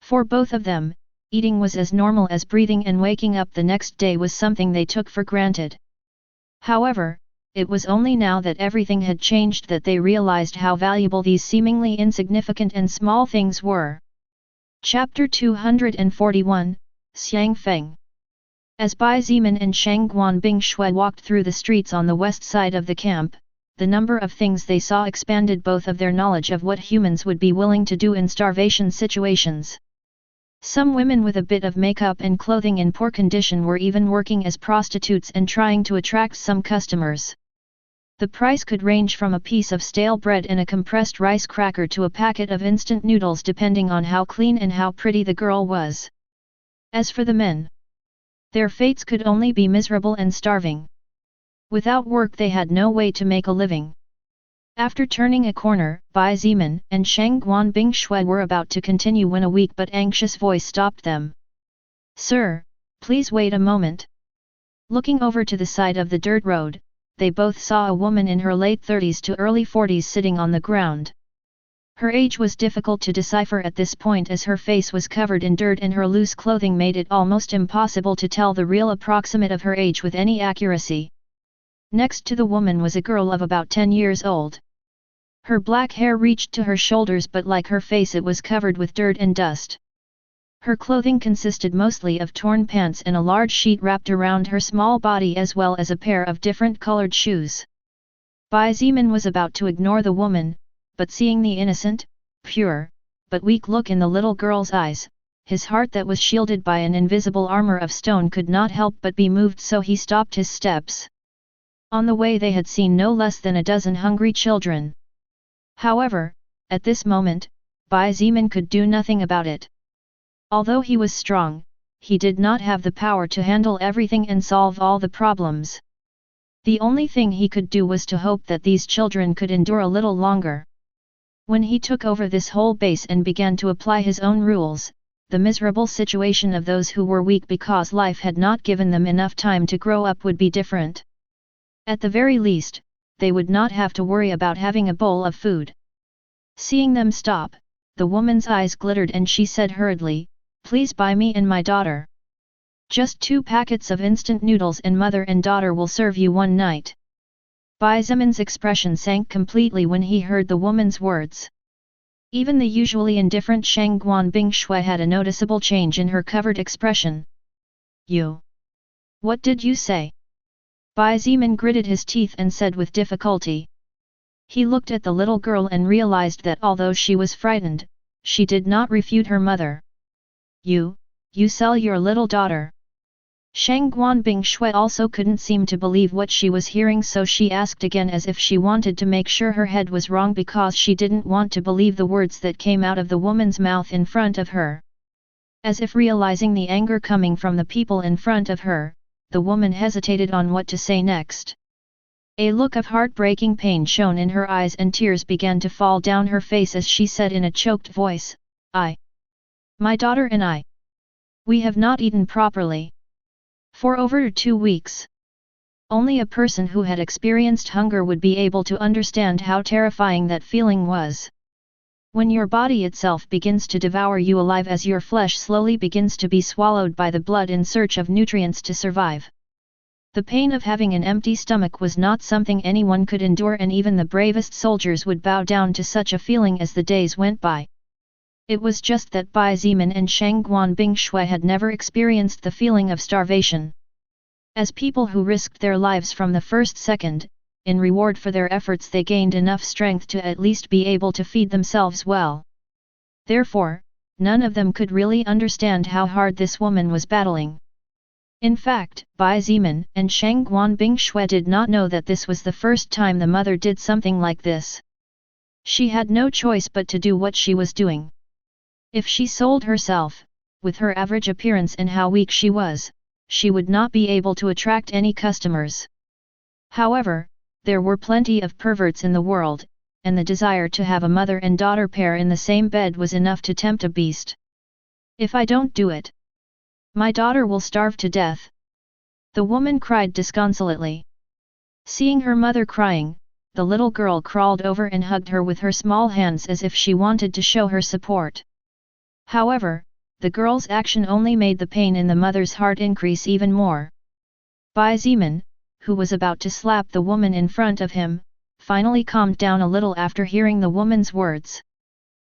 For both of them, eating was as normal as breathing and waking up the next day was something they took for granted. However, it was only now that everything had changed that they realized how valuable these seemingly insignificant and small things were. Chapter 241, Lin Feng. As Bai Zimin and Shang Guanbing Shui walked through the streets on the west side of the camp, the number of things they saw expanded both of their knowledge of what humans would be willing to do in starvation situations. Some women with a bit of makeup and clothing in poor condition were even working as prostitutes and trying to attract some customers. The price could range from a piece of stale bread and a compressed rice cracker to a packet of instant noodles depending on how clean and how pretty the girl was. As for the men, their fates could only be miserable and starving. Without work they had no way to make a living. After turning a corner, Bai Zimin and Shang Guanbing Shui were about to continue when a weak but anxious voice stopped them. "Sir, please wait a moment." Looking over to the side of the dirt road, they both saw a woman in her late 30s to early 40s sitting on the ground. Her age was difficult to decipher at this point as her face was covered in dirt and her loose clothing made it almost impossible to tell the real approximate of her age with any accuracy. Next to the woman was a girl of about 10 years old. Her black hair reached to her shoulders, but like her face it was covered with dirt and dust. Her clothing consisted mostly of torn pants and a large sheet wrapped around her small body as well as a pair of different colored shoes. Bai Zimin was about to ignore the woman, but seeing the innocent, pure, but weak look in the little girl's eyes, his heart that was shielded by an invisible armor of stone could not help but be moved, so he stopped his steps. On the way they had seen no less than a dozen hungry children. However, at this moment, Bai Zimin could do nothing about it. Although he was strong, he did not have the power to handle everything and solve all the problems. The only thing he could do was to hope that these children could endure a little longer. When he took over this whole base and began to apply his own rules, the miserable situation of those who were weak because life had not given them enough time to grow up would be different. At the very least, they would not have to worry about having a bowl of food. Seeing them stop, the woman's eyes glittered and she said hurriedly, "Please buy me and my daughter. Just 2 packets of instant noodles and mother and daughter will serve you one night." Bai Zimin's expression sank completely when he heard the woman's words. Even the usually indifferent Shang Guanbing Shui had a noticeable change in her covered expression. "You? What did you say?" Bai Zimin gritted his teeth and said with difficulty. He looked at the little girl and realized that although she was frightened, she did not refute her mother. You sell your little daughter?" Shang Guanbing Shui also couldn't seem to believe what she was hearing, so she asked again as if she wanted to make sure her head was wrong because she didn't want to believe the words that came out of the woman's mouth in front of her. As if realizing the anger coming from the people in front of her, the woman hesitated on what to say next. A look of heartbreaking pain shone in her eyes and tears began to fall down her face as she said in a choked voice, My daughter and I. We have not eaten properly. For over 2 weeks. Only a person who had experienced hunger would be able to understand how terrifying that feeling was. When your body itself begins to devour you alive as your flesh slowly begins to be swallowed by the blood in search of nutrients to survive. The pain of having an empty stomach was not something anyone could endure, and even the bravest soldiers would bow down to such a feeling as the days went by. It was just that Bai Zimin and Shang Guanbing Shui had never experienced the feeling of starvation. As people who risked their lives from the first second, in reward for their efforts they gained enough strength to at least be able to feed themselves well. Therefore, none of them could really understand how hard this woman was battling. In fact, Bai Zimin and Shang Guanbing Shui did not know that this was the first time the mother did something like this. She had no choice but to do what she was doing. If she sold herself, with her average appearance and how weak she was, she would not be able to attract any customers. However, there were plenty of perverts in the world, and the desire to have a mother and daughter pair in the same bed was enough to tempt a beast. "If I don't do it, my daughter will starve to death," the woman cried disconsolately. Seeing her mother crying, the little girl crawled over and hugged her with her small hands as if she wanted to show her support. However, the girl's action only made the pain in the mother's heart increase even more. Bai Zimin, who was about to slap the woman in front of him, finally calmed down a little after hearing the woman's words.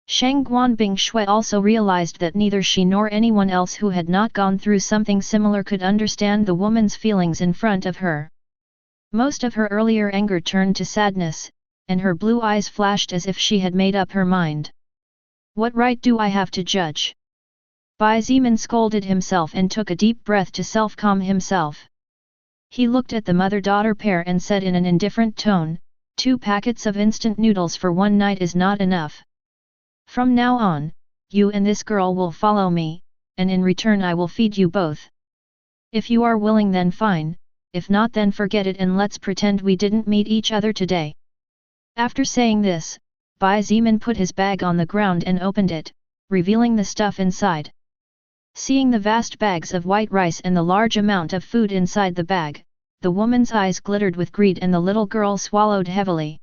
Shang Guanbing Shui also realized that neither she nor anyone else who had not gone through something similar could understand the woman's feelings in front of her. Most of her earlier anger turned to sadness, and her blue eyes flashed as if she had made up her mind. "What right do I have to judge? Bai Zimin scolded himself and took a deep breath to self-calm himself. He looked at the mother-daughter pair and said in an indifferent tone, 2 packets of instant noodles for one night is not enough. From now on, you and this girl will follow me, and in return I will feed you both. If you are willing then fine, if not then forget it and let's pretend we didn't meet each other today. After saying this, Bai Zimin put his bag on the ground and opened it, revealing the stuff inside. Seeing the vast bags of white rice and the large amount of food inside the bag, the woman's eyes glittered with greed and the little girl swallowed heavily.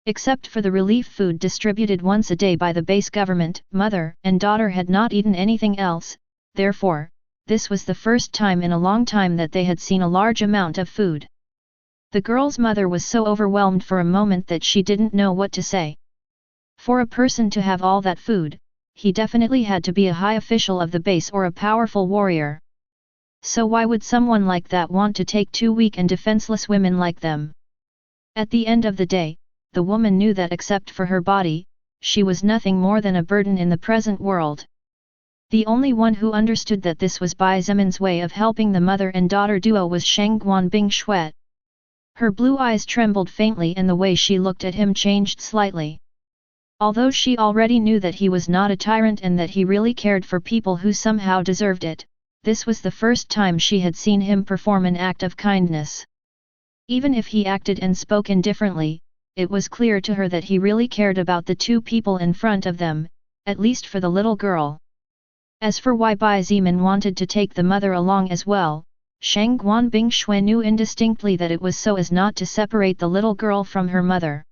Except for the relief food distributed once a day by the base government, mother and daughter had not eaten anything else, therefore, this was the first time in a long time that they had seen a large amount of food. The girl's mother was so overwhelmed for a moment that she didn't know what to say. For a person to have all that food, he definitely had to be a high official of the base or a powerful warrior. So why would someone like that want to take 2 weak and defenseless women like them? At the end of the day, the woman knew that except for her body, she was nothing more than a burden in the present world. The only one who understood that this was Bai Zimin's way of helping the mother and daughter duo was Shangguan Bingshui. Her blue eyes trembled faintly and the way she looked at him changed slightly. Although she already knew that he was not a tyrant and that he really cared for people who somehow deserved it, this was the first time she had seen him perform an act of kindness. Even if he acted and spoke indifferently, it was clear to her that he really cared about the 2 people in front of them, at least for the little girl. As for why Bai Zimin wanted to take the mother along as well, Shangguan Bingshui knew indistinctly that it was so as not to separate the little girl from her mother.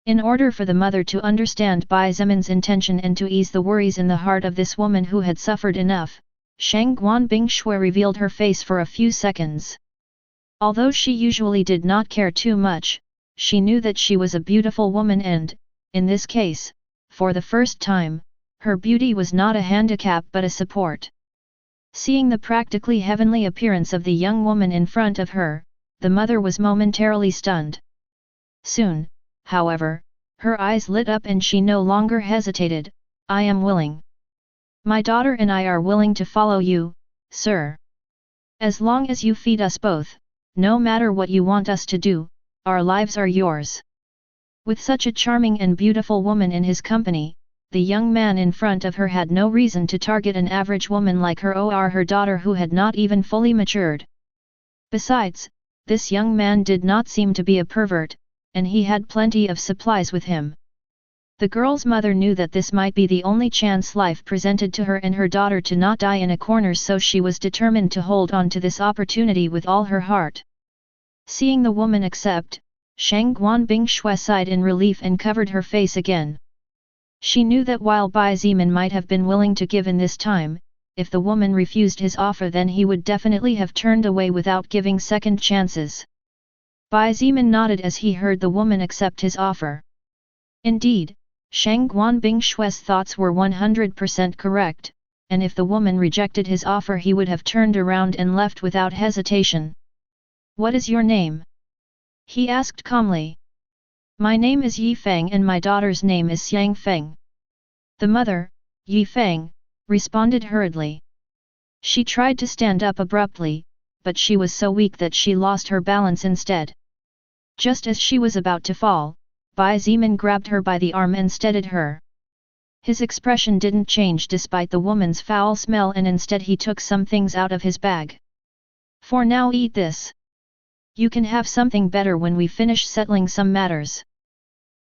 In order for the mother to understand Bai Zimin's intention and to ease the worries in the heart of this woman who had suffered enough, Shangguan Bingshui revealed her face for a few seconds. Although she usually did not care too much, she knew that she was a beautiful woman and, in this case, for the first time, her beauty was not a handicap but a support. Seeing the practically heavenly appearance of the young woman in front of her, the mother was momentarily stunned. Soon, however, her eyes lit up and she no longer hesitated, I am willing. My daughter and I are willing to follow you, sir. As long as you feed us both, no matter what you want us to do, our lives are yours. With such a charming and beautiful woman in his company, the young man in front of her had no reason to target an average woman like her or her daughter who had not even fully matured. Besides, this young man did not seem to be a pervert, and he had plenty of supplies with him. The girl's mother knew that this might be the only chance life presented to her and her daughter to not die in a corner, so she was determined to hold on to this opportunity with all her heart. Seeing the woman accept, Shangguan Bingshui sighed in relief and covered her face again. She knew that while Bai Zimin might have been willing to give in this time, if the woman refused his offer then he would definitely have turned away without giving second chances. Bai Zimin nodded as he heard the woman accept his offer. Indeed, Shangguan Bingshui's thoughts were 100% correct, and if the woman rejected his offer he would have turned around and left without hesitation. What is your name? He asked calmly. My name is Yi Feng and my daughter's name is Xiang Feng. The mother, Yi Feng, responded hurriedly. She tried to stand up abruptly, but she was so weak that she lost her balance instead. Just as she was about to fall, Bai Zimin grabbed her by the arm and steadied her. His expression didn't change despite the woman's foul smell and instead he took some things out of his bag. For now eat this. You can have something better when we finish settling some matters.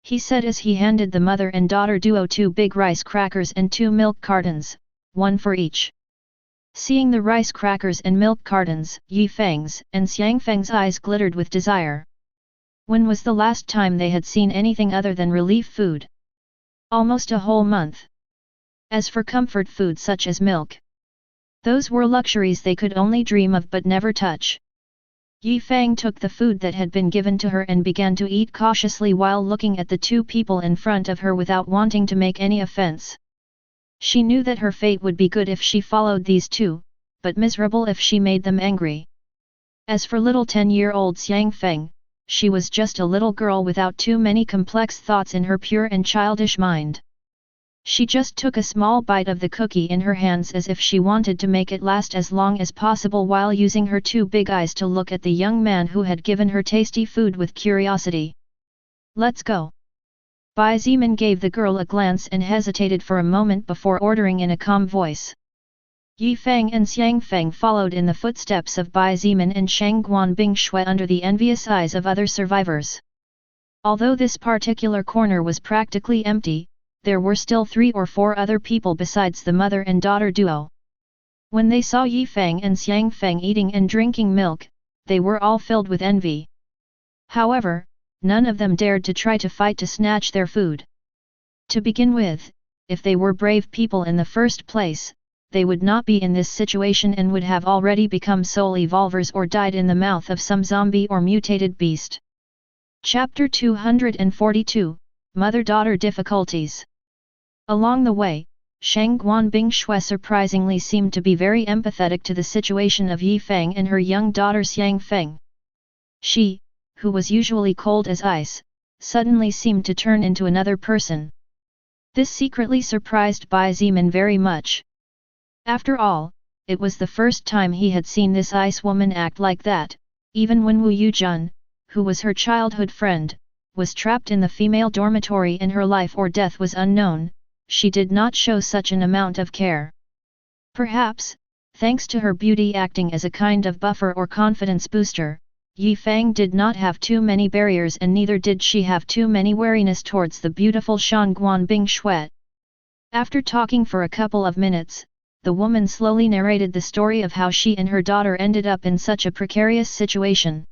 He said as he handed the mother and daughter duo 2 big rice crackers and 2 milk cartons, one for each. Seeing the rice crackers and milk cartons, Yi Feng's and Xiang Feng's eyes glittered with desire. When was the last time they had seen anything other than relief food? Almost a whole month. As for comfort food such as milk, those were luxuries they could only dream of but never touch. Yi Feng took the food that had been given to her and began to eat cautiously while looking at the 2 people in front of her without wanting to make any offense. She knew that her fate would be good if she followed these 2, but miserable if she made them angry. As for little 10-year-old Xiang Feng, she was just a little girl without too many complex thoughts in her pure and childish mind. She just took a small bite of the cookie in her hands as if she wanted to make it last as long as possible while using her two big eyes to look at the young man who had given her tasty food with curiosity. "Let's go." Bai Zimin gave the girl a glance and hesitated for a moment before ordering in a calm voice. Yi Feng and Xiang Feng followed in the footsteps of Bai Zimin and Shang Guanbing Shui under the envious eyes of other survivors. Although this particular corner was practically empty, there were still 3 or 4 other people besides the mother and daughter duo. When they saw Yi Feng and Xiang Feng eating and drinking milk, they were all filled with envy. However, none of them dared to try to fight to snatch their food. To begin with, if they were brave people in the first place, they would not be in this situation and would have already become soul evolvers or died in the mouth of some zombie or mutated beast. Chapter 242, Mother-Daughter Difficulties. Along the way, Shang Guanbing Shui surprisingly seemed to be very empathetic to the situation of Yi Feng and her young daughter Xiang Feng. She, who was usually cold as ice, suddenly seemed to turn into another person. This secretly surprised Bai Zimin very much. After all, it was the first time he had seen this ice woman act like that, even when Wu Yujun, who was her childhood friend, was trapped in the female dormitory and her life or death was unknown, she did not show such an amount of care. Perhaps, thanks to her beauty acting as a kind of buffer or confidence booster, Yi Feng did not have too many barriers and neither did she have too many wariness towards the beautiful Shang Guanbing Shui. After talking for a couple of minutes, the woman slowly narrated the story of how she and her daughter ended up in such a precarious situation.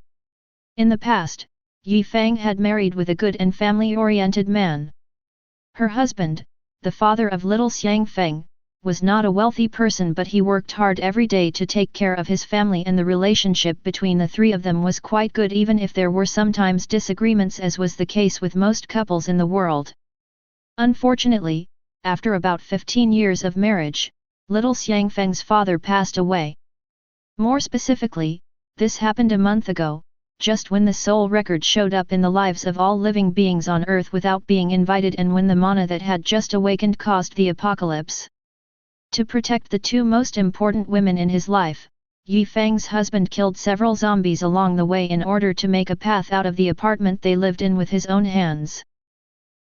In the past, Yi Feng had married with a good and family-oriented man. Her husband, the father of little Xiang Feng, was not a wealthy person but he worked hard every day to take care of his family and the relationship between the 3 of them was quite good even if there were sometimes disagreements as was the case with most couples in the world. Unfortunately, after about 15 years of marriage, little Xiang Feng's father passed away. More specifically, this happened a month ago, just when the soul record showed up in the lives of all living beings on Earth without being invited and when the mana that had just awakened caused the apocalypse. To protect the 2 most important women in his life, Yi Feng's husband killed several zombies along the way in order to make a path out of the apartment they lived in with his own hands.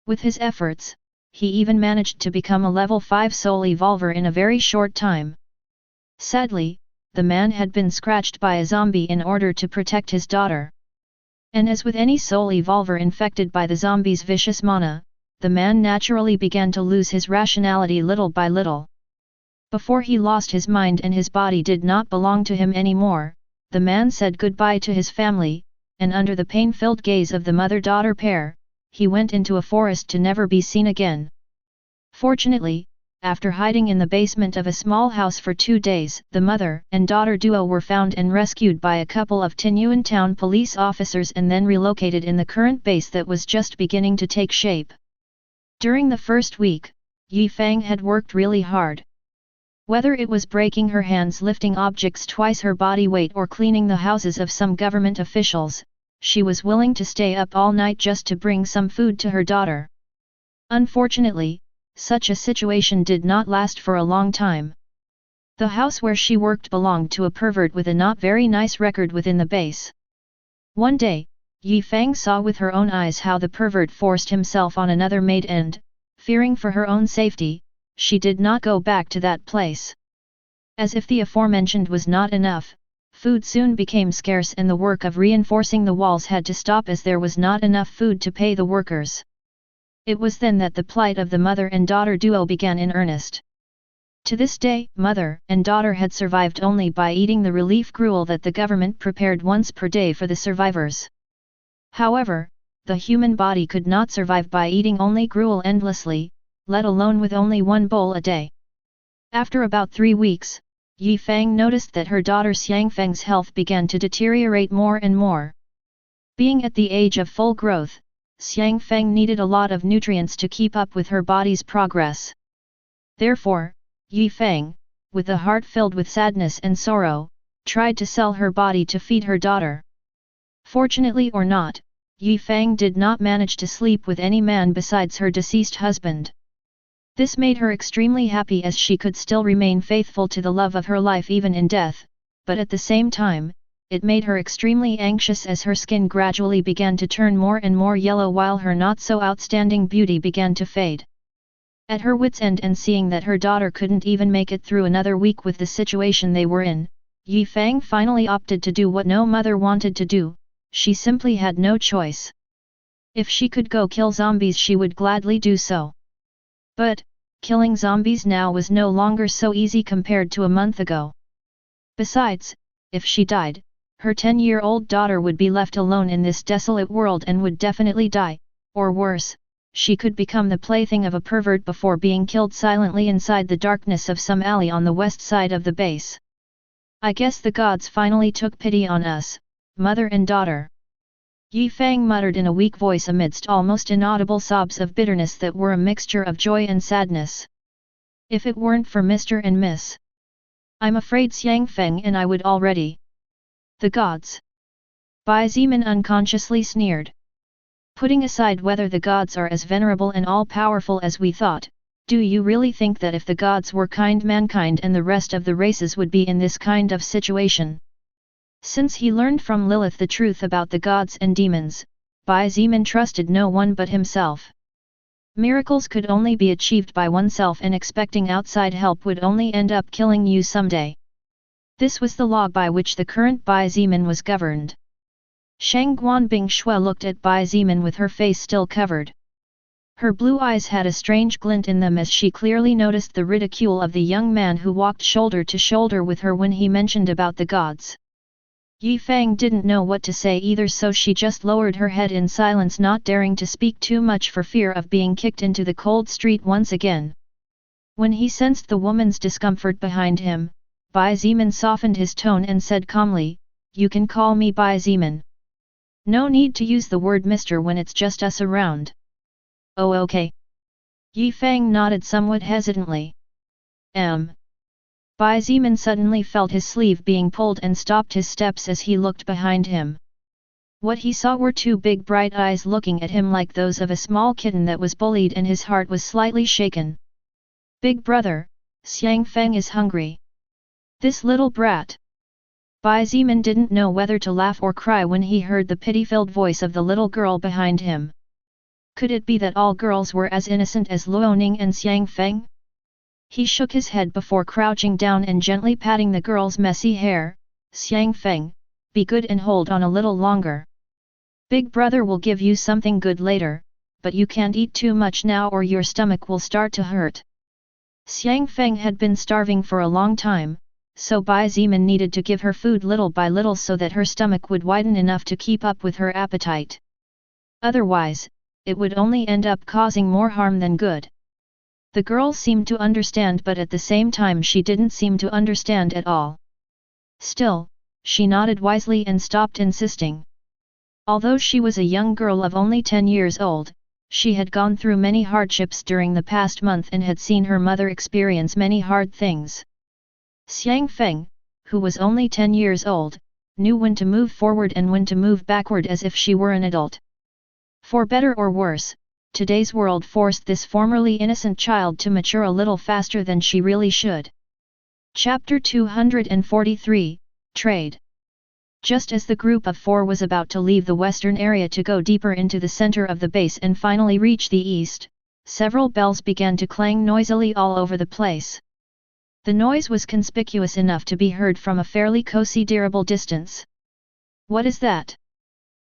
With his efforts, he even managed to become a level 5 soul evolver in a very short time. Sadly, the man had been scratched by a zombie in order to protect his daughter. And as with any soul evolver infected by the zombie's vicious mana, the man naturally began to lose his rationality little by little. Before he lost his mind and his body did not belong to him anymore, the man said goodbye to his family, and under the pain-filled gaze of the mother-daughter pair, he went into a forest to never be seen again. Fortunately, after hiding in the basement of a small house for 2 days, the mother and daughter duo were found and rescued by a couple of Tinyuan town police officers and then relocated in the current base that was just beginning to take shape. During the first week, Yi Feng had worked really hard. Whether it was breaking her hands lifting objects twice her body weight or cleaning the houses of some government officials, she was willing to stay up all night just to bring some food to her daughter. Unfortunately, such a situation did not last for a long time. The house where she worked belonged to a pervert with a not very nice record within the base. One day, Yi Feng saw with her own eyes how the pervert forced himself on another maid and, fearing for her own safety, she did not go back to that place. As if the aforementioned was not enough, food soon became scarce and the work of reinforcing the walls had to stop as there was not enough food to pay the workers. It was then that the plight of the mother and daughter duo began in earnest. To this day, mother and daughter had survived only by eating the relief gruel that the government prepared once per day for the survivors. However, the human body could not survive by eating only gruel endlessly, let alone with only 1 bowl a day. After about 3 weeks, Yi Feng noticed that her daughter Xiang Feng's health began to deteriorate more and more. Being at the age of full growth, Xiang Feng needed a lot of nutrients to keep up with her body's progress. Therefore, Yi Feng, with a heart filled with sadness and sorrow, tried to sell her body to feed her daughter. Fortunately or not, Yi Feng did not manage to sleep with any man besides her deceased husband. This made her extremely happy as she could still remain faithful to the love of her life even in death, but at the same time, it made her extremely anxious as her skin gradually began to turn more and more yellow while her not-so-outstanding beauty began to fade. At her wits' end and seeing that her daughter couldn't even make it through another week with the situation they were in, Yi Feng finally opted to do what no mother wanted to do. She simply had no choice. If she could go kill zombies she would gladly do so. But, killing zombies now was no longer so easy compared to a month ago. Besides, if she died, her 10-year-old daughter would be left alone in this desolate world and would definitely die, or worse, she could become the plaything of a pervert before being killed silently inside the darkness of some alley on the west side of the base. I guess the gods finally took pity on us, mother and daughter. Yi Feng muttered in a weak voice amidst almost inaudible sobs of bitterness that were a mixture of joy and sadness. If it weren't for Mr. and Miss. I'm afraid Xiang Feng and I would already. The gods. Bai Zimin unconsciously sneered. Putting aside whether the gods are as venerable and all-powerful as we thought, do you really think that if the gods were kind mankind and the rest of the races would be in this kind of situation? Since he learned from Lilith the truth about the gods and demons, Bai Zimin trusted no one but himself. Miracles could only be achieved by oneself and expecting outside help would only end up killing you someday. This was the law by which the current Bai Zimin was governed. Shang Guanbing Shui looked at Bai Zimin with her face still covered. Her blue eyes had a strange glint in them as she clearly noticed the ridicule of the young man who walked shoulder to shoulder with her when he mentioned about the gods. Yi Feng didn't know what to say either, so she just lowered her head in silence, not daring to speak too much for fear of being kicked into the cold street once again. When he sensed the woman's discomfort behind him, Bai Zimin softened his tone and said calmly, "You can call me Bai Zimin. No need to use the word Mr. when it's just us around." "Oh, okay." Yi Feng nodded somewhat hesitantly. Bai Zimin suddenly felt his sleeve being pulled and stopped his steps as he looked behind him. What he saw were two big bright eyes looking at him like those of a small kitten that was bullied, and his heart was slightly shaken. "Big brother, Xiang Feng is hungry. This little brat." Bai Zimin didn't know whether to laugh or cry when he heard the pity-filled voice of the little girl behind him. Could it be that all girls were as innocent as Luoning and Xiang Feng? He shook his head before crouching down and gently patting the girl's messy hair. "Xiang Feng, be good and hold on a little longer. Big brother will give you something good later, but you can't eat too much now or your stomach will start to hurt." Xiang Feng had been starving for a long time, so Bai Zimin needed to give her food little by little so that her stomach would widen enough to keep up with her appetite. Otherwise, it would only end up causing more harm than good. The girl seemed to understand, but at the same time she didn't seem to understand at all. Still, she nodded wisely and stopped insisting. Although she was a young girl of only 10 years old, she had gone through many hardships during the past month and had seen her mother experience many hard things. Xiang Feng, who was only 10 years old, knew when to move forward and when to move backward as if she were an adult. For better or worse, today's world forced this formerly innocent child to mature a little faster than she really should. Chapter 243, Trade. Just as the group of 4 was about to leave the western area to go deeper into the center of the base and finally reach the east, several bells began to clang noisily all over the place. The noise was conspicuous enough to be heard from a fairly considerable distance. "What is that?"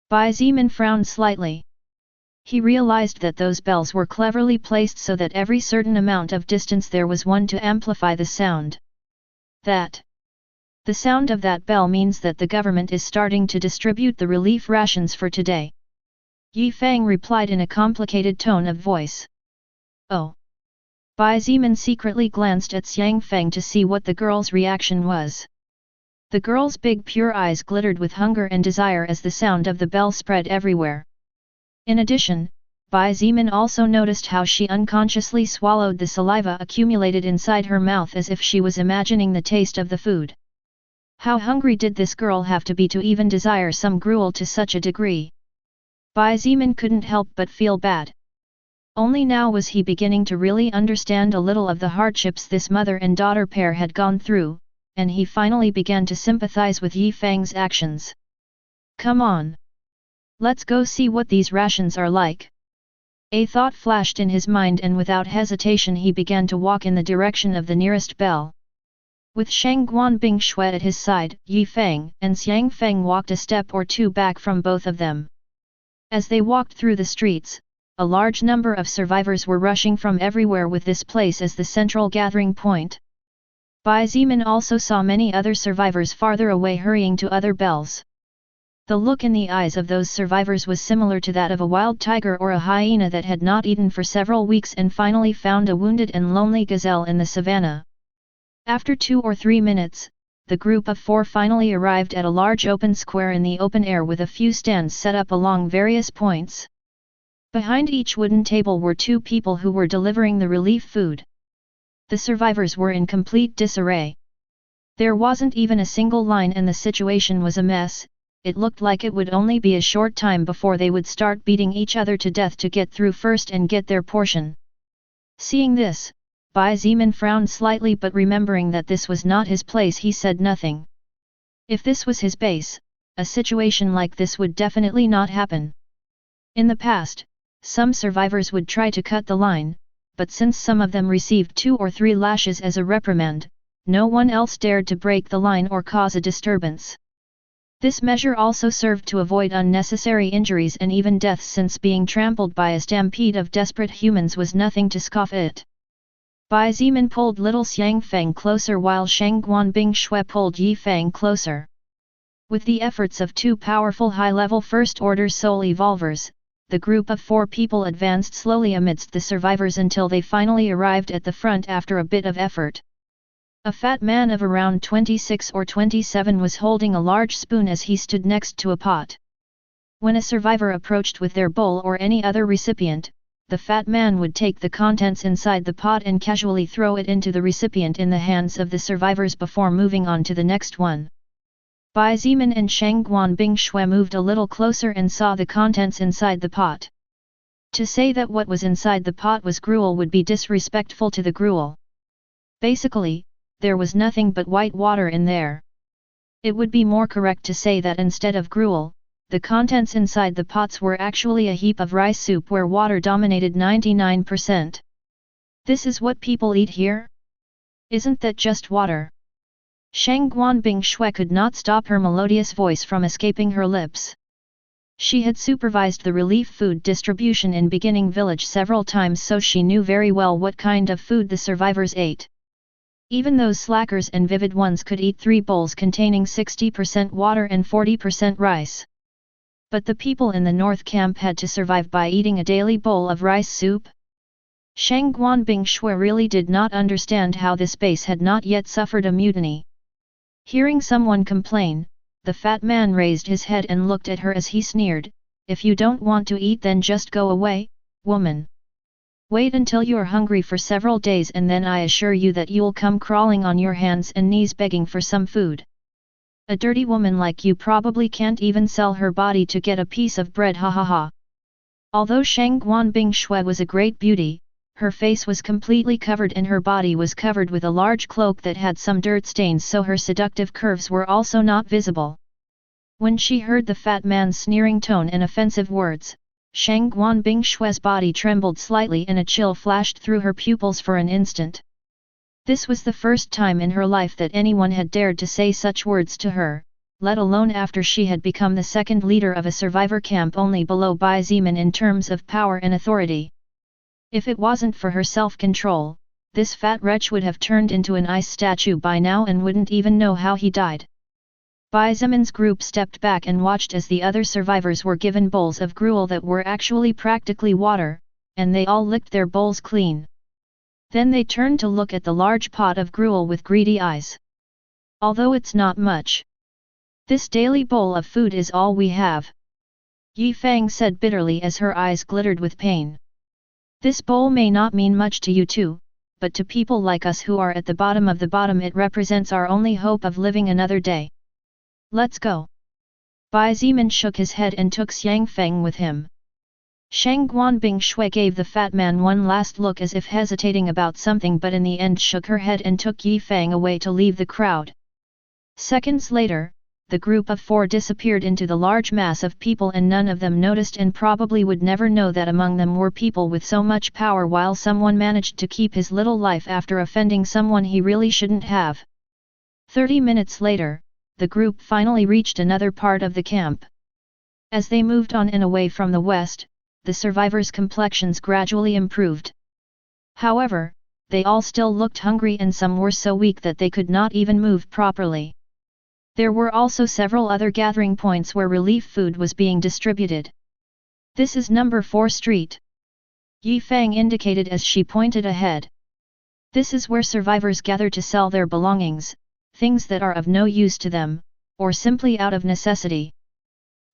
Bai Zimin frowned slightly. He realized that those bells were cleverly placed so that every certain amount of distance there was one to amplify the sound. "That. The sound of that bell means that the government is starting to distribute the relief rations for today." Yi Feng replied in a complicated tone of voice. "Oh." Bai Zimin secretly glanced at Xiang Feng to see what the girl's reaction was. The girl's big pure eyes glittered with hunger and desire as the sound of the bell spread everywhere. In addition, Bai Zimin also noticed how she unconsciously swallowed the saliva accumulated inside her mouth as if she was imagining the taste of the food. How hungry did this girl have to be to even desire some gruel to such a degree? Bai Zimin couldn't help but feel bad. Only now was he beginning to really understand a little of the hardships this mother and daughter pair had gone through, and he finally began to sympathize with Yi Feng's actions. Come on! Let's go see what these rations are like. A thought flashed in his mind, and without hesitation he began to walk in the direction of the nearest bell. With Shang Guanbing Shui at his side, Yi Feng and Xiang Feng walked a step or two back from both of them. As they walked through the streets, a large number of survivors were rushing from everywhere with this place as the central gathering point. Bai Zimin also saw many other survivors farther away hurrying to other bells. The look in the eyes of those survivors was similar to that of a wild tiger or a hyena that had not eaten for several weeks and finally found a wounded and lonely gazelle in the savannah. After 2 or 3 minutes, the group of 4 finally arrived at a large open square in the open air with a few stands set up along various points. Behind each wooden table were 2 people who were delivering the relief food. The survivors were in complete disarray. There wasn't even a single line and the situation was a mess. It looked like it would only be a short time before they would start beating each other to death to get through first and get their portion. Seeing this, Bai Zimin frowned slightly, but remembering that this was not his place, he said nothing. If this was his base, a situation like this would definitely not happen. In the past, some survivors would try to cut the line, but since some of them received 2 or 3 lashes as a reprimand, no one else dared to break the line or cause a disturbance. This measure also served to avoid unnecessary injuries and even deaths, since being trampled by a stampede of desperate humans was nothing to scoff at. Bai Zimin pulled little Xiang Feng closer while Shang Guanbing Shui pulled Yi Feng closer. With the efforts of 2 powerful high-level first-order soul evolvers, the group of 4 people advanced slowly amidst the survivors until they finally arrived at the front after a bit of effort. A fat man of around 26 or 27 was holding a large spoon as he stood next to a pot. When a survivor approached with their bowl or any other recipient, the fat man would take the contents inside the pot and casually throw it into the recipient in the hands of the survivors before moving on to the next one. Bai Zimin and Shang Guanbing Shui moved a little closer and saw the contents inside the pot. To say that what was inside the pot was gruel would be disrespectful to the gruel. Basically, there was nothing but white water in there. It would be more correct to say that instead of gruel, the contents inside the pots were actually a heap of rice soup where water dominated 99%. This is what people eat here? Isn't that just water? Shang Guanbing Shui could not stop her melodious voice from escaping her lips. She had supervised the relief food distribution in Beginning Village several times, so she knew very well what kind of food the survivors ate. Even those slackers and vivid ones could eat 3 bowls containing 60% water and 40% rice. But the people in the North Camp had to survive by eating a daily bowl of rice soup? Shang Guanbing Shui really did not understand how this base had not yet suffered a mutiny. Hearing someone complain, the fat man raised his head and looked at her as he sneered, "If you don't want to eat, then just go away, woman. Wait until you're hungry for several days and then I assure you that you'll come crawling on your hands and knees begging for some food. A dirty woman like you probably can't even sell her body to get a piece of bread, ha ha ha." Although Shang Guanbing Shui was a great beauty, her face was completely covered and her body was covered with a large cloak that had some dirt stains, so her seductive curves were also not visible. When she heard the fat man's sneering tone and offensive words, Shang Guanbing Shui's body trembled slightly and a chill flashed through her pupils for an instant. This was the first time in her life that anyone had dared to say such words to her, let alone after she had become the second leader of a survivor camp only below Bai Zimin in terms of power and authority. If it wasn't for her self-control, this fat wretch would have turned into an ice statue by now and wouldn't even know how he died. Bai Zimin's group stepped back and watched as the other survivors were given bowls of gruel that were actually practically water, and they all licked their bowls clean. Then they turned to look at the large pot of gruel with greedy eyes. "Although it's not much. This daily bowl of food is all we have," Yi Feng said bitterly as her eyes glittered with pain. "This bowl may not mean much to you too, but to people like us who are at the bottom of the bottom it represents our only hope of living another day. Let's go." Bai Zimin shook his head and took Xiang Feng with him. Shang Guanbing Shui gave the fat man one last look as if hesitating about something, but in the end shook her head and took Yi Feng away to leave the crowd. Seconds later, the group of 4 disappeared into the large mass of people, and none of them noticed and probably would never know that among them were people with so much power, while someone managed to keep his little life after offending someone he really shouldn't have. 30 minutes later, the group finally reached another part of the camp. As they moved on and away from the west, the survivors' complexions gradually improved. However, they all still looked hungry, and some were so weak that they could not even move properly. There were also several other gathering points where relief food was being distributed. This is number 4 street. Yi Feng indicated as she pointed ahead. This is where survivors gather to sell their belongings, things that are of no use to them, or simply out of necessity.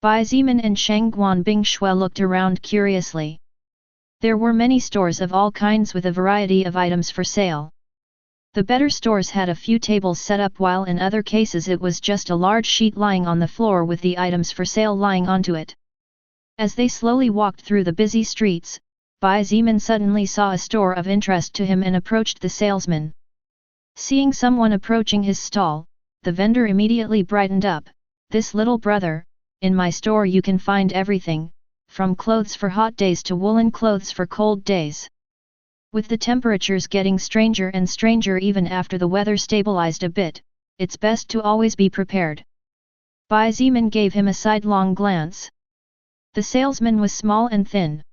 Bai Zimin and Shang Guanbing Shui looked around curiously. There were many stores of all kinds with a variety of items for sale. The better stores had a few tables set up, while in other cases it was just a large sheet lying on the floor with the items for sale lying onto it. As they slowly walked through the busy streets, Bai Zimin suddenly saw a store of interest to him and approached the salesman. Seeing someone approaching his stall, the vendor immediately brightened up. "This little brother, in my store you can find everything, from clothes for hot days to woolen clothes for cold days. With the temperatures getting stranger and stranger even after the weather stabilized a bit, it's best to always be prepared." Bai Zimin gave him a sidelong glance. The salesman was small and thin.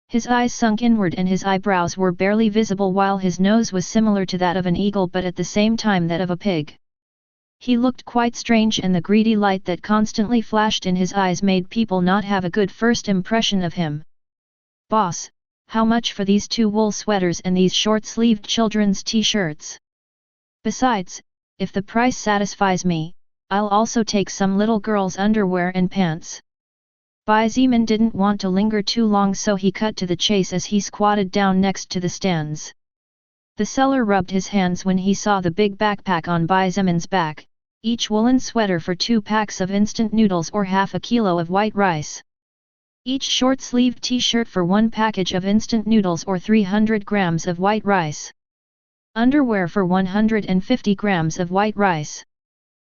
His eyes sunk inward and his eyebrows were barely visible, while his nose was similar to that of an eagle but at the same time that of a pig. He looked quite strange, and the greedy light that constantly flashed in his eyes made people not have a good first impression of him. "Boss, how much for these 2 wool sweaters and these short-sleeved children's t-shirts? Besides, if the price satisfies me, I'll also take some little girls' underwear and pants." Bai Zimin didn't want to linger too long, so he cut to the chase as he squatted down next to the stands. The seller rubbed his hands when he saw the big backpack on Bai Zimin's back, each woolen sweater for 2 packs of instant noodles or half a kilo of white rice. Each short-sleeved t-shirt for 1 package of instant noodles or 300 grams of white rice. Underwear for 150 grams of white rice.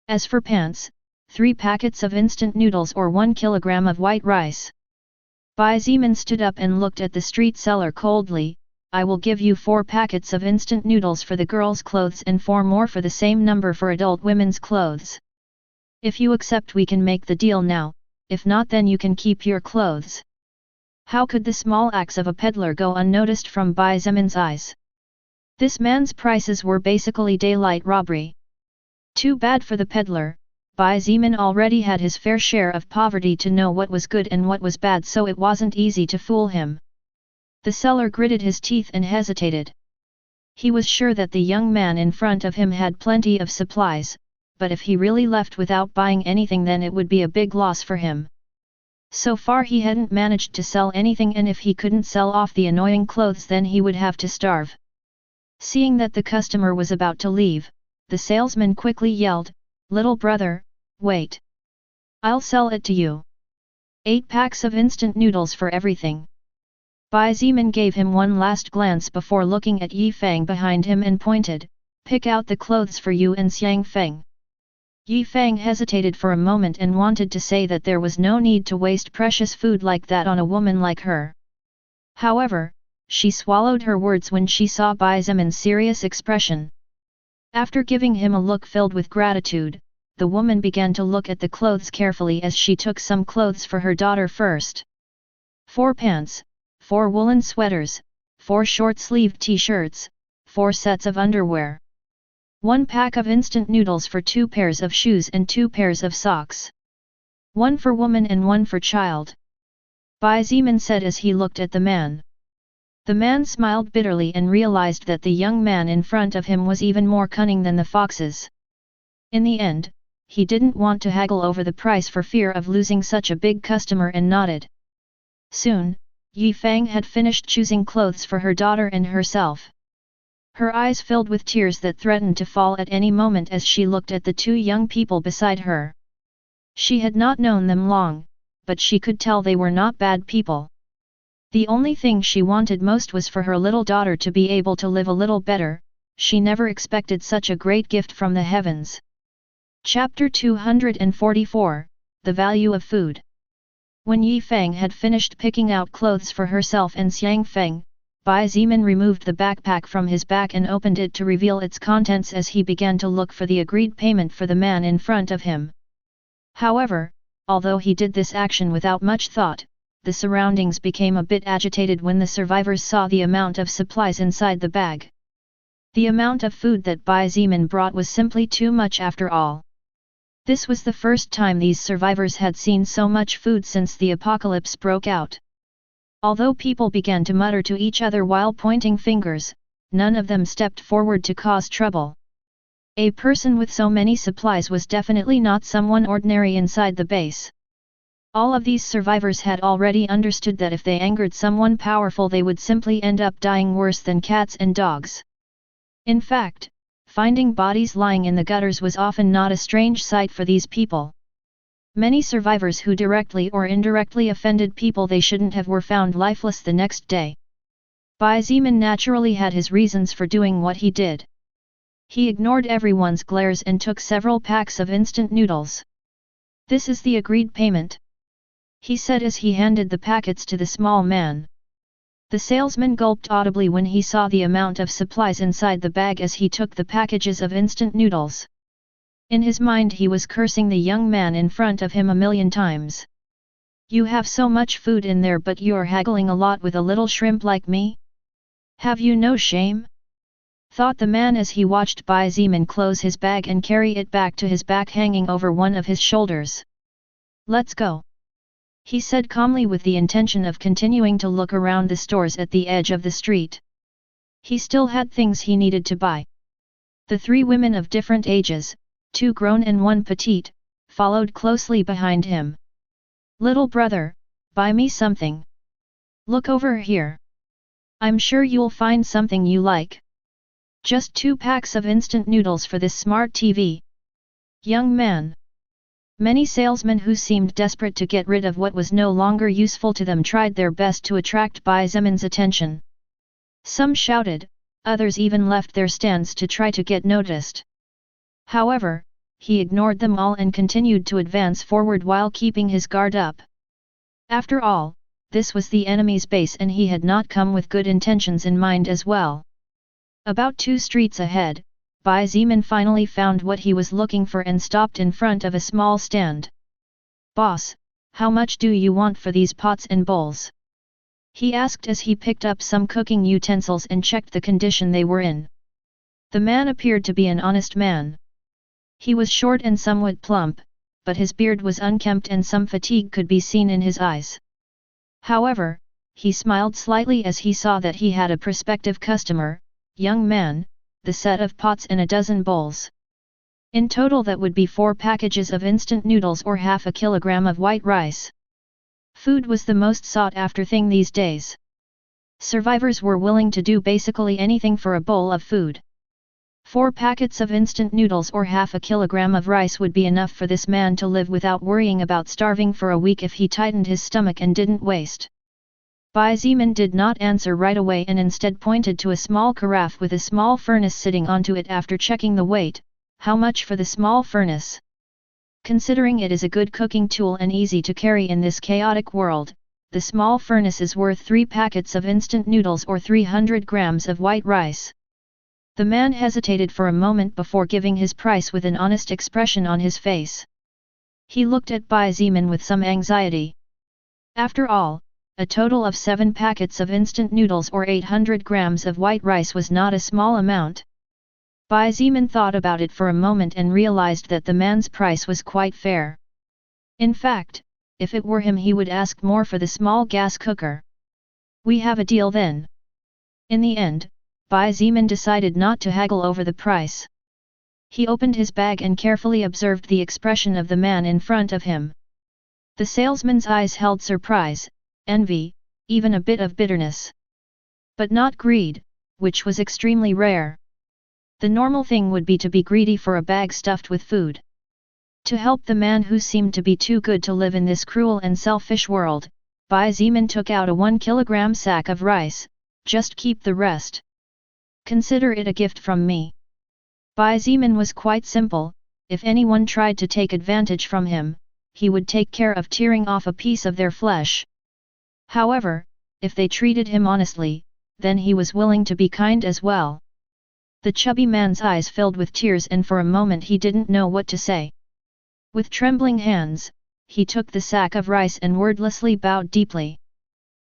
As for pants, 3 packets of instant noodles or 1 kilogram of white rice. Bai Zimin stood up and looked at the street seller coldly. "I will give you 4 packets of instant noodles for the girls' clothes and 4 more for the same number for adult women's clothes. If you accept, we can make the deal now, if not then you can keep your clothes." How could the small acts of a peddler go unnoticed from Bai Zimin's eyes? This man's prices were basically daylight robbery. Too bad for the peddler. Bai Zimin already had his fair share of poverty to know what was good and what was bad, so it wasn't easy to fool him. The seller gritted his teeth and hesitated. He was sure that the young man in front of him had plenty of supplies, but if he really left without buying anything then it would be a big loss for him. So far he hadn't managed to sell anything, and if he couldn't sell off the annoying clothes then he would have to starve. Seeing that the customer was about to leave, the salesman quickly yelled, "Little brother, wait. I'll sell it to you. 8 packs of instant noodles for everything." Bai Zimin gave him one last glance before looking at Yi Feng behind him and pointed, "Pick out the clothes for you and Xiang Feng." Yi Feng hesitated for a moment and wanted to say that there was no need to waste precious food like that on a woman like her. However, she swallowed her words when she saw Bai Zimin's serious expression. After giving him a look filled with gratitude, the woman began to look at the clothes carefully as she took some clothes for her daughter first. 4 pants, 4 woolen sweaters, 4 short-sleeved t-shirts, 4 sets of underwear. 1 pack of instant noodles for 2 pairs of shoes and 2 pairs of socks. 1 for woman and 1 for child. Bai Zimin said as he looked at the man. The man smiled bitterly and realized that the young man in front of him was even more cunning than the foxes. In the end, he didn't want to haggle over the price for fear of losing such a big customer and nodded. Soon, Yi Feng had finished choosing clothes for her daughter and herself. Her eyes filled with tears that threatened to fall at any moment as she looked at the 2 young people beside her. She had not known them long, but she could tell they were not bad people. The only thing she wanted most was for her little daughter to be able to live a little better. She never expected such a great gift from the heavens. Chapter 244, The Value of Food. When Lin Feng had finished picking out clothes for herself and Xiang Feng, Bai Zimin removed the backpack from his back and opened it to reveal its contents as he began to look for the agreed payment for the man in front of him. However, although he did this action without much thought, the surroundings became a bit agitated when the survivors saw the amount of supplies inside the bag. The amount of food that Bai Zimin brought was simply too much after all. This was the first time these survivors had seen so much food since the apocalypse broke out. Although people began to mutter to each other while pointing fingers, none of them stepped forward to cause trouble. A person with so many supplies was definitely not someone ordinary inside the base. All of these survivors had already understood that if they angered someone powerful they would simply end up dying worse than cats and dogs. In fact, finding bodies lying in the gutters was often not a strange sight for these people. Many survivors who directly or indirectly offended people they shouldn't have were found lifeless the next day. Bai Zimin naturally had his reasons for doing what he did. He ignored everyone's glares and took several packs of instant noodles. "This is the agreed payment," he said as he handed the packets to the small man. The salesman gulped audibly when he saw the amount of supplies inside the bag as he took the packages of instant noodles. In his mind he was cursing the young man in front of him a million times. "You have so much food in there but you're haggling a lot with a little shrimp like me? Have you no shame?" thought the man as he watched Bai Zimin close his bag and carry it back to his back hanging over one of his shoulders. "Let's go," he said calmly with the intention of continuing to look around the stores at the edge of the street. He still had things he needed to buy. The three women of different ages, 2 grown and 1 petite, followed closely behind him. "Little brother, buy me something. Look over here. I'm sure you'll find something you like. Just 2 packs of instant noodles for this smart TV. Young man." Many salesmen who seemed desperate to get rid of what was no longer useful to them tried their best to attract Bai Zimin's attention. Some shouted, others even left their stands to try to get noticed. However, he ignored them all and continued to advance forward while keeping his guard up. After all, this was the enemy's base and he had not come with good intentions in mind as well. About 2 streets ahead, Bai Zimin finally found what he was looking for and stopped in front of a small stand. "Boss, how much do you want for these pots and bowls?" he asked as he picked up some cooking utensils and checked the condition they were in. The man appeared to be an honest man. He was short and somewhat plump, but his beard was unkempt and some fatigue could be seen in his eyes. However, he smiled slightly as he saw that he had a prospective customer. "Young man, the set of pots and a dozen bowls. In total that would be 4 packages of instant noodles or half a kilogram of white rice." Food was the most sought-after thing these days. Survivors were willing to do basically anything for a bowl of food. 4 packets of instant noodles or half a kilogram of rice would be enough for this man to live without worrying about starving for a week if he tightened his stomach and didn't waste. Bai Zimin did not answer right away and instead pointed to a small carafe with a small furnace sitting onto it after checking the weight. "How much for the small furnace?" Considering it is a good cooking tool and easy to carry in this chaotic world, the small furnace is worth 3 packets of instant noodles or 300 grams of white rice. The man hesitated for a moment before giving his price with an honest expression on his face. He looked at Bai Zimin with some anxiety. After all, a total of 7 packets of instant noodles or 800 grams of white rice was not a small amount. Bai Zimin thought about it for a moment and realized that the man's price was quite fair. In fact, if it were him he would ask more for the small gas cooker. "We have a deal then." In the end, Bai Zimin decided not to haggle over the price. He opened his bag and carefully observed the expression of the man in front of him. The salesman's eyes held surprise, envy, even a bit of bitterness. But not greed, which was extremely rare. The normal thing would be to be greedy for a bag stuffed with food. To help the man who seemed to be too good to live in this cruel and selfish world, Bai Zimin took out a 1 kilogram sack of rice, just keep the rest. Consider it a gift from me. Bai Zimin was quite simple, if anyone tried to take advantage from him, he would take care of tearing off a piece of their flesh. However, if they treated him honestly, then he was willing to be kind as well. The chubby man's eyes filled with tears and for a moment he didn't know what to say. With trembling hands, he took the sack of rice and wordlessly bowed deeply.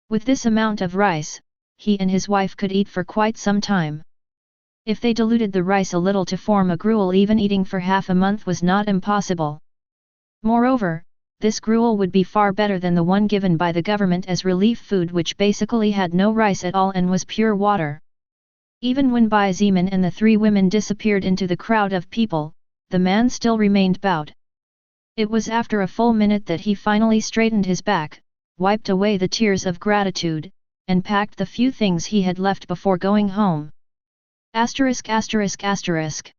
With this amount of rice, he and his wife could eat for quite some time. If they diluted the rice a little to form a gruel, even eating for half a month was not impossible. Moreover, this gruel would be far better than the one given by the government as relief food, which basically had no rice at all and was pure water. Even when Bai Zimin and the 3 women disappeared into the crowd of people, the man still remained bowed. It was after a full minute that he finally straightened his back, wiped away the tears of gratitude, and packed the few things he had left before going home. ******.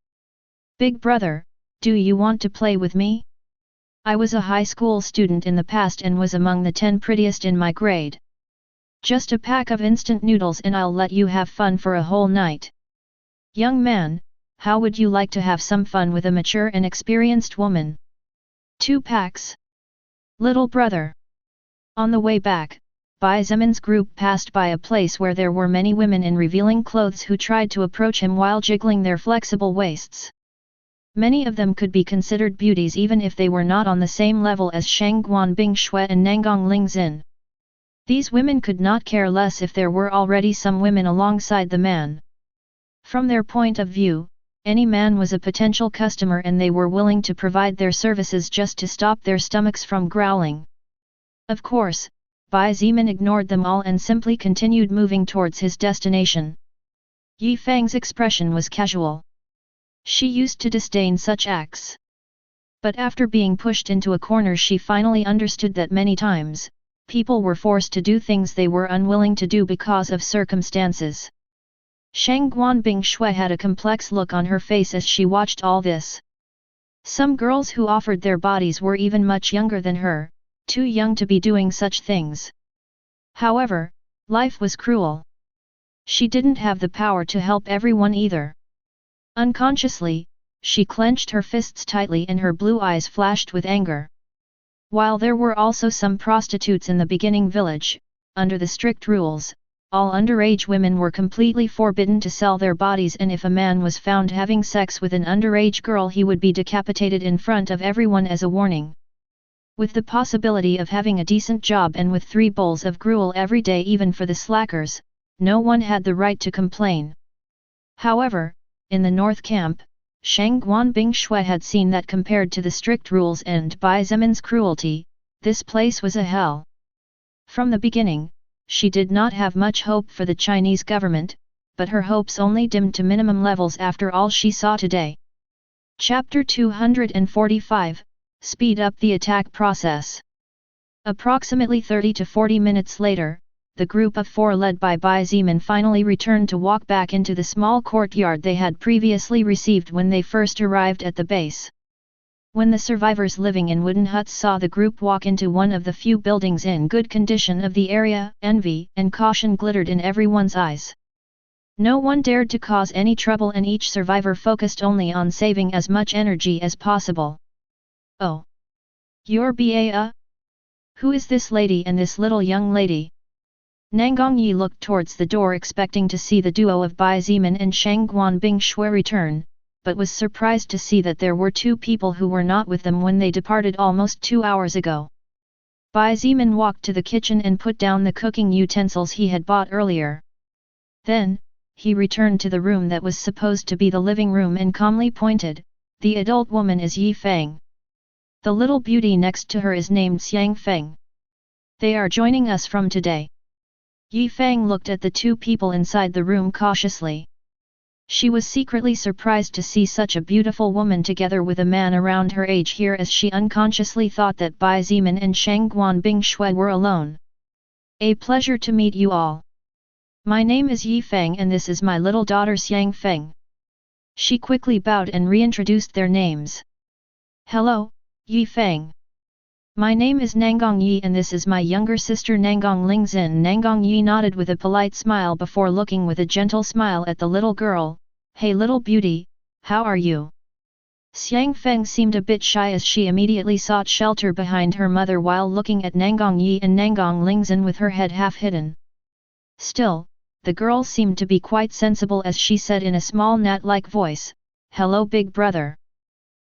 Big brother, do you want to play with me? I was a high school student in the past and was among the 10 prettiest in my grade. Just a pack of instant noodles and I'll let you have fun for a whole night. Young man, how would you like to have some fun with a mature and experienced woman? 2 packs. Little brother. On the way back, Bai Zimin's group passed by a place where there were many women in revealing clothes who tried to approach him while jiggling their flexible waists. Many of them could be considered beauties even if they were not on the same level as Shangguan Bingshui and Nangong Lingzin. These women could not care less if there were already some women alongside the man. From their point of view, any man was a potential customer and they were willing to provide their services just to stop their stomachs from growling. Of course, Bai Zimin ignored them all and simply continued moving towards his destination. Yi Feng's expression was casual. She used to disdain such acts. But after being pushed into a corner, she finally understood that many times, people were forced to do things they were unwilling to do because of circumstances. Shangguan Bingshui had a complex look on her face as she watched all this. Some girls who offered their bodies were even much younger than her, too young to be doing such things. However, life was cruel. She didn't have the power to help everyone either. Unconsciously, she clenched her fists tightly and her blue eyes flashed with anger. While there were also some prostitutes in the beginning village, under the strict rules, all underage women were completely forbidden to sell their bodies, and if a man was found having sex with an underage girl, he would be decapitated in front of everyone as a warning. With the possibility of having a decent job and with 3 bowls of gruel every day even for the slackers, no one had the right to complain. However, in the North Camp, Shangguan Bingshui had seen that compared to the strict rules and Bai Zimin's cruelty, this place was a hell. From the beginning, she did not have much hope for the Chinese government, but her hopes only dimmed to minimum levels after all she saw today. Chapter 245 – Speed up the attack process. Approximately 30 to 40 minutes later, the group of 4 led by Bai Zimin finally returned to walk back into the small courtyard they had previously received when they first arrived at the base. When the survivors living in wooden huts saw the group walk into one of the few buildings in good condition of the area, envy and caution glittered in everyone's eyes. No one dared to cause any trouble and each survivor focused only on saving as much energy as possible. Oh! You're Ba? Who is this lady and this little young lady? Nangong Yi looked towards the door expecting to see the duo of Bai Zimin and Shangguan Bingshui return, but was surprised to see that there were 2 people who were not with them when they departed almost 2 hours ago. Bai Zimin walked to the kitchen and put down the cooking utensils he had bought earlier. Then, he returned to the room that was supposed to be the living room and calmly pointed, "The adult woman is Yi Feng. The little beauty next to her is named Xiang Feng. They are joining us from today." Yi Feng looked at the 2 people inside the room cautiously. She was secretly surprised to see such a beautiful woman together with a man around her age here, as she unconsciously thought that Bai Zimin and Shangguan Bingshui were alone. "A pleasure to meet you all. My name is Yi Feng and this is my little daughter Xiang Feng." She quickly bowed and reintroduced their names. "Hello, Yi Feng. My name is Nangang Yi and this is my younger sister Nangang Lingzin. Nangang Yi nodded with a polite smile before looking with a gentle smile at the little girl. Hey little beauty, how are you? Xiang Feng seemed a bit shy as she immediately sought shelter behind her mother while looking at Nangang Yi and Nangang Lingzin with her head half hidden. Still, the girl seemed to be quite sensible as she said in a small gnat-like voice, "Hello big brother.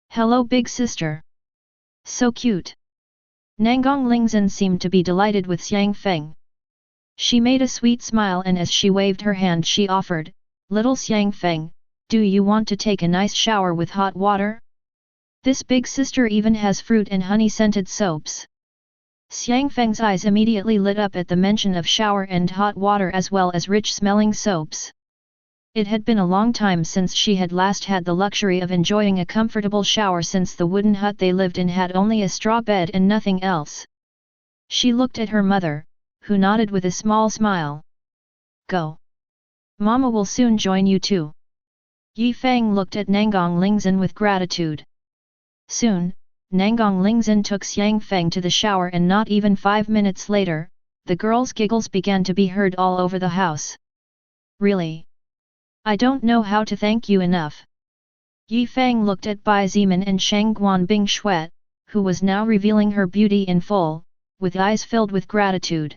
Hello big sister. So cute." Nangang Lingzin seemed to be delighted with Xiang Feng. She made a sweet smile and as she waved her hand she offered, "Little Xiang Feng, do you want to take a nice shower with hot water? This big sister even has fruit and honey-scented soaps." Xiang Feng's eyes immediately lit up at the mention of shower and hot water as well as rich-smelling soaps. It had been a long time since she had last had the luxury of enjoying a comfortable shower since the wooden hut they lived in had only a straw bed and nothing else. She looked at her mother, who nodded with a small smile. "Go. Mama will soon join you too." Yi Feng looked at Nangang Lingzin with gratitude. Soon, Nangang Lingzin took Xiang Feng to the shower and not even 5 minutes later, the girl's giggles began to be heard all over the house. "Really? I don't know how to thank you enough." Yi Feng looked at Bai Ziman and Shang Guanbing Shuet, who was now revealing her beauty in full, with eyes filled with gratitude.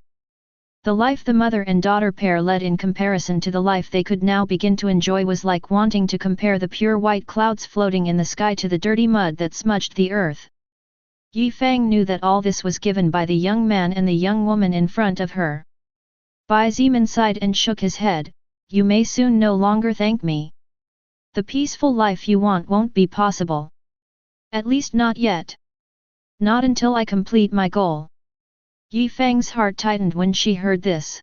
The life the mother and daughter pair led in comparison to the life they could now begin to enjoy was like wanting to compare the pure white clouds floating in the sky to the dirty mud that smudged the earth. Yi Feng knew that all this was given by the young man and the young woman in front of her. Bai Ziman sighed and shook his head, "You may soon no longer thank me. The peaceful life you want won't be possible. At least not yet. Not until I complete my goal." Yi Feng's heart tightened when she heard this.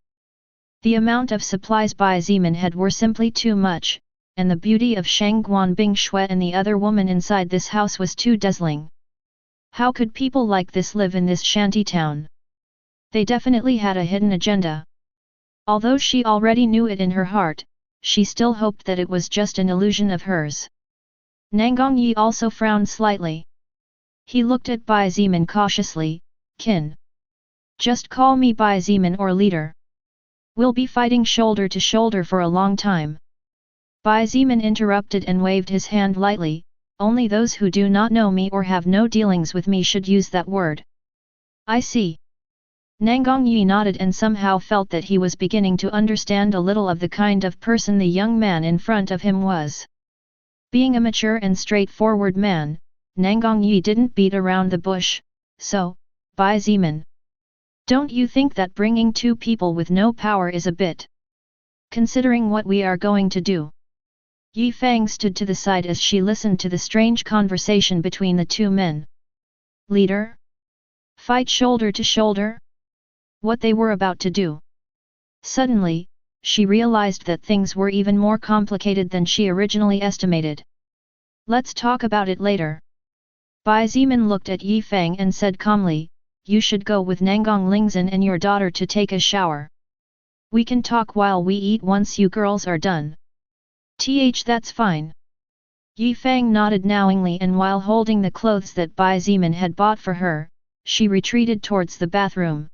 The amount of supplies Bai Ziman had were simply too much, and the beauty of Shang Guanbing Shui and the other woman inside this house was too dazzling. How could people like this live in this shanty town? They definitely had a hidden agenda. Although she already knew it in her heart, she still hoped that it was just an illusion of hers. Nangang Yi also frowned slightly. He looked at Bai Ziman cautiously, "Kin. Just call me Bai Ziman or leader. We'll be fighting shoulder to shoulder for a long time." Bai Ziman interrupted and waved his hand lightly, "Only those who do not know me or have no dealings with me should use that word." "I see." Nangang Yi nodded and somehow felt that he was beginning to understand a little of the kind of person the young man in front of him was. Being a mature and straightforward man, Nangang Yi didn't beat around the bush, so, "Bai Ziman, don't you think that bringing two people with no power is a bit considering what we are going to do?" Yi Feng stood to the side as she listened to the strange conversation between the two men. Leader? Fight shoulder to shoulder? What they were about to do. Suddenly, she realized that things were even more complicated than she originally estimated. "Let's talk about it later." Bai Ziman looked at Yi Feng and said calmly, "You should go with Nangang Lingzin and your daughter to take a shower. We can talk while we eat once you girls are done." That's fine." Yi Feng nodded knowingly and while holding the clothes that Bai Ziman had bought for her, she retreated towards the bathroom.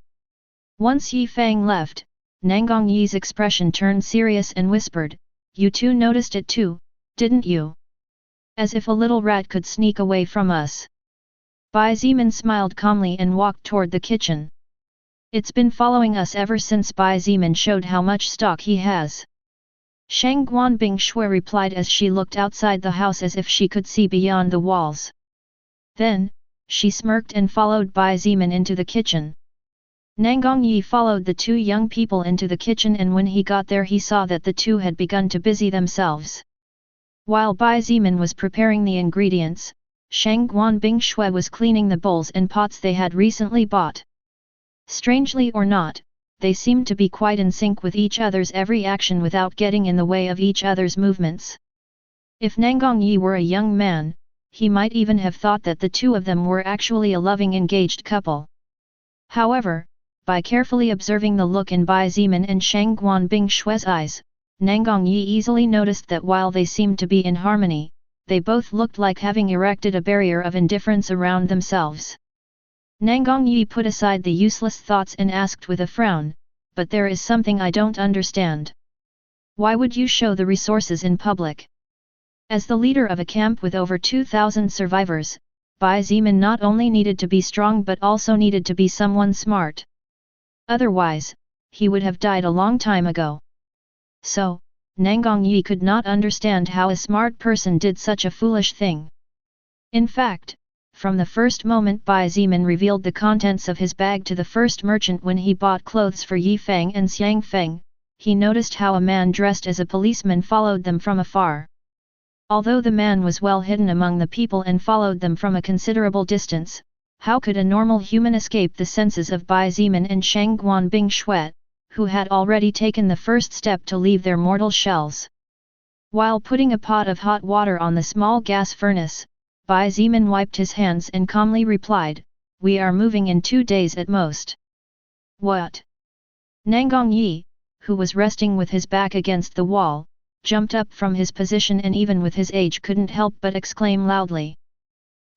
Once Yi Feng left, Nangang Yi's expression turned serious and whispered, "You two noticed it too, didn't you? As if a little rat could sneak away from us." Bai Ziman smiled calmly and walked toward the kitchen. "It's been following us ever since." Bai Ziman showed how much stock he has. Shang Guanbing Shui replied as she looked outside the house as if she could see beyond the walls. Then, she smirked and followed Bai Ziman into the kitchen. Nangang Yi followed the two young people into the kitchen and when he got there he saw that the two had begun to busy themselves. While Bai Ziman was preparing the ingredients, Shang Guanbing Shui was cleaning the bowls and pots they had recently bought. Strangely or not, they seemed to be quite in sync with each other's every action without getting in the way of each other's movements. If Nangang Yi were a young man, he might even have thought that the two of them were actually a loving engaged couple. However, by carefully observing the look in Bai Ziman and Shang Guanbing Shui's eyes, Nangang Yi easily noticed that while they seemed to be in harmony, they both looked like having erected a barrier of indifference around themselves. Nangang Yi put aside the useless thoughts and asked with a frown, but there is something I don't understand. Why would you show the resources in public? As the leader of a camp with over 2,000 survivors, Bai Zimin not only needed to be strong but also needed to be someone smart. Otherwise, he would have died a long time ago. So, Nangang Yi could not understand how a smart person did such a foolish thing. In fact, from the first moment Bai Zimin revealed the contents of his bag to the first merchant when he bought clothes for Yi Feng and Xiang Feng, he noticed how a man dressed as a policeman followed them from afar. Although the man was well hidden among the people and followed them from a considerable distance, how could a normal human escape the senses of Bai Zimin and Shangguan Bing Shuet, who had already taken the first step to leave their mortal shells? While putting a pot of hot water on the small gas furnace, Bai Zimin wiped his hands and calmly replied, "We are moving in 2 days at most." What? Nangang Yi, who was resting with his back against the wall, jumped up from his position and even with his age couldn't help but exclaim loudly.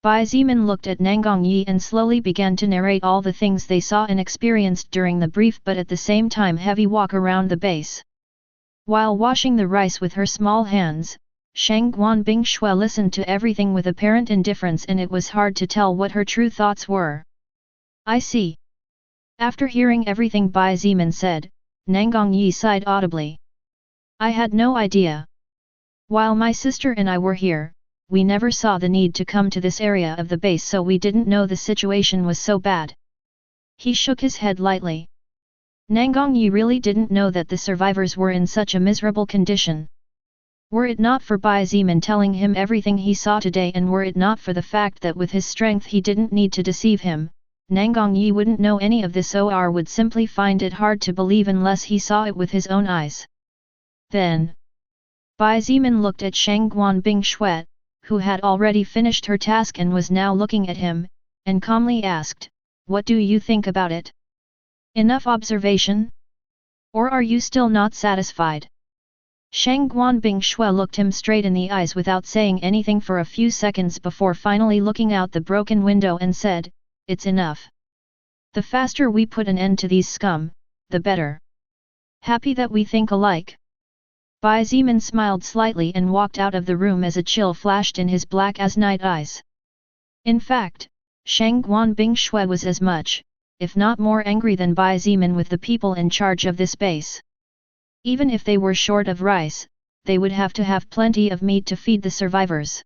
Bai Zimin looked at Nangang Yi and slowly began to narrate all the things they saw and experienced during the brief but at the same time heavy walk around the base. While washing the rice with her small hands, Shangguan Bing Shui listened to everything with apparent indifference and it was hard to tell what her true thoughts were. I see. After hearing everything Bai Zimin said, Nangang Yi sighed audibly. I had no idea. While my sister and I were here, we never saw the need to come to this area of the base, so we didn't know the situation was so bad. He shook his head lightly. Nangang Yi really didn't know that the survivors were in such a miserable condition. Were it not for Bai Zimin telling him everything he saw today, and were it not for the fact that with his strength he didn't need to deceive him, Nangang Yi wouldn't know any of this or would simply find it hard to believe unless he saw it with his own eyes. Then, Bai Zimin looked at Shangguan Bing Shuet, who had already finished her task and was now looking at him, and calmly asked, "What do you think about it? Enough observation? Or are you still not satisfied?" Shangguan Bing Shui looked him straight in the eyes without saying anything for a few seconds before finally looking out the broken window and said, "It's enough. The faster we put an end to these scum, the better. Happy that we think alike." Bai Zimin smiled slightly and walked out of the room as a chill flashed in his black as night eyes. In fact, Shangguan Bing Shui was as much, if not more angry than Bai Zimin with the people in charge of this base. Even if they were short of rice, they would have to have plenty of meat to feed the survivors.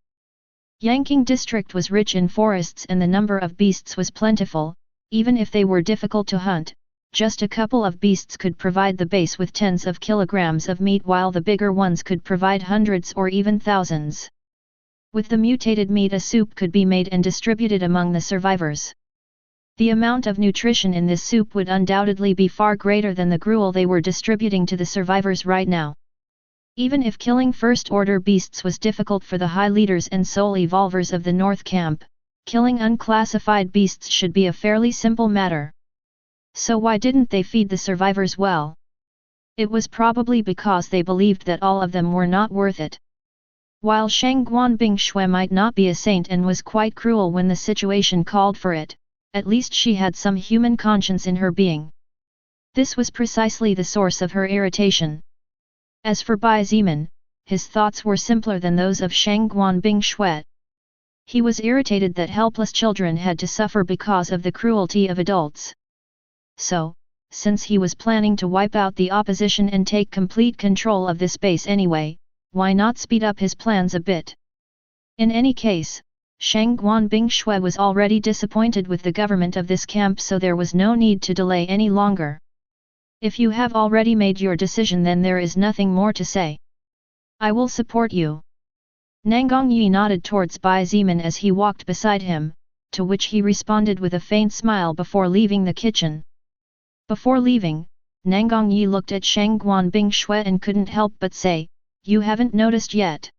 Yanqing district was rich in forests and the number of beasts was plentiful. Even if they were difficult to hunt, just a couple of beasts could provide the base with tens of kilograms of meat, while the bigger ones could provide hundreds or even thousands. With the mutated meat, a soup could be made and distributed among the survivors. The amount of nutrition in this soup would undoubtedly be far greater than the gruel they were distributing to the survivors right now. Even if killing first-order beasts was difficult for the high leaders and soul evolvers of the North Camp, killing unclassified beasts should be a fairly simple matter. So why didn't they feed the survivors well? It was probably because they believed that all of them were not worth it. While Shangguan Bing Shui might not be a saint and was quite cruel when the situation called for it, at least she had some human conscience in her being. This was precisely the source of her irritation. As for Bai Zimin, his thoughts were simpler than those of Shangguan Bing Shui. He was irritated that helpless children had to suffer because of the cruelty of adults. So, since he was planning to wipe out the opposition and take complete control of this base anyway, why not speed up his plans a bit? In any case, Shangguan Bing Shui was already disappointed with the government of this camp, so there was no need to delay any longer. If you have already made your decision, then there is nothing more to say. I will support you. Nangang Yi nodded towards Bai Zimin as he walked beside him, to which he responded with a faint smile before leaving the kitchen. Before leaving, Nangang Yi looked at Shangguan Bing Shui and couldn't help but say, "You haven't noticed yet."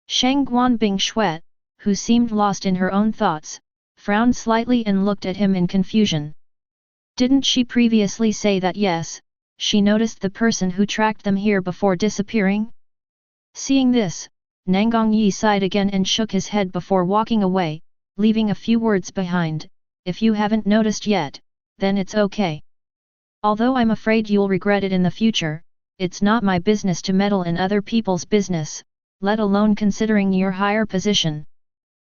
Shangguan Bing Shui, who seemed lost in her own thoughts, frowned slightly and looked at him in confusion. Didn't she previously say that yes, she noticed the person who tracked them here before disappearing? Seeing this, Nangang Yi sighed again and shook his head before walking away, leaving a few words behind. If you haven't noticed yet, then it's okay. Although I'm afraid you'll regret it in the future, it's not my business to meddle in other people's business, let alone considering your higher position.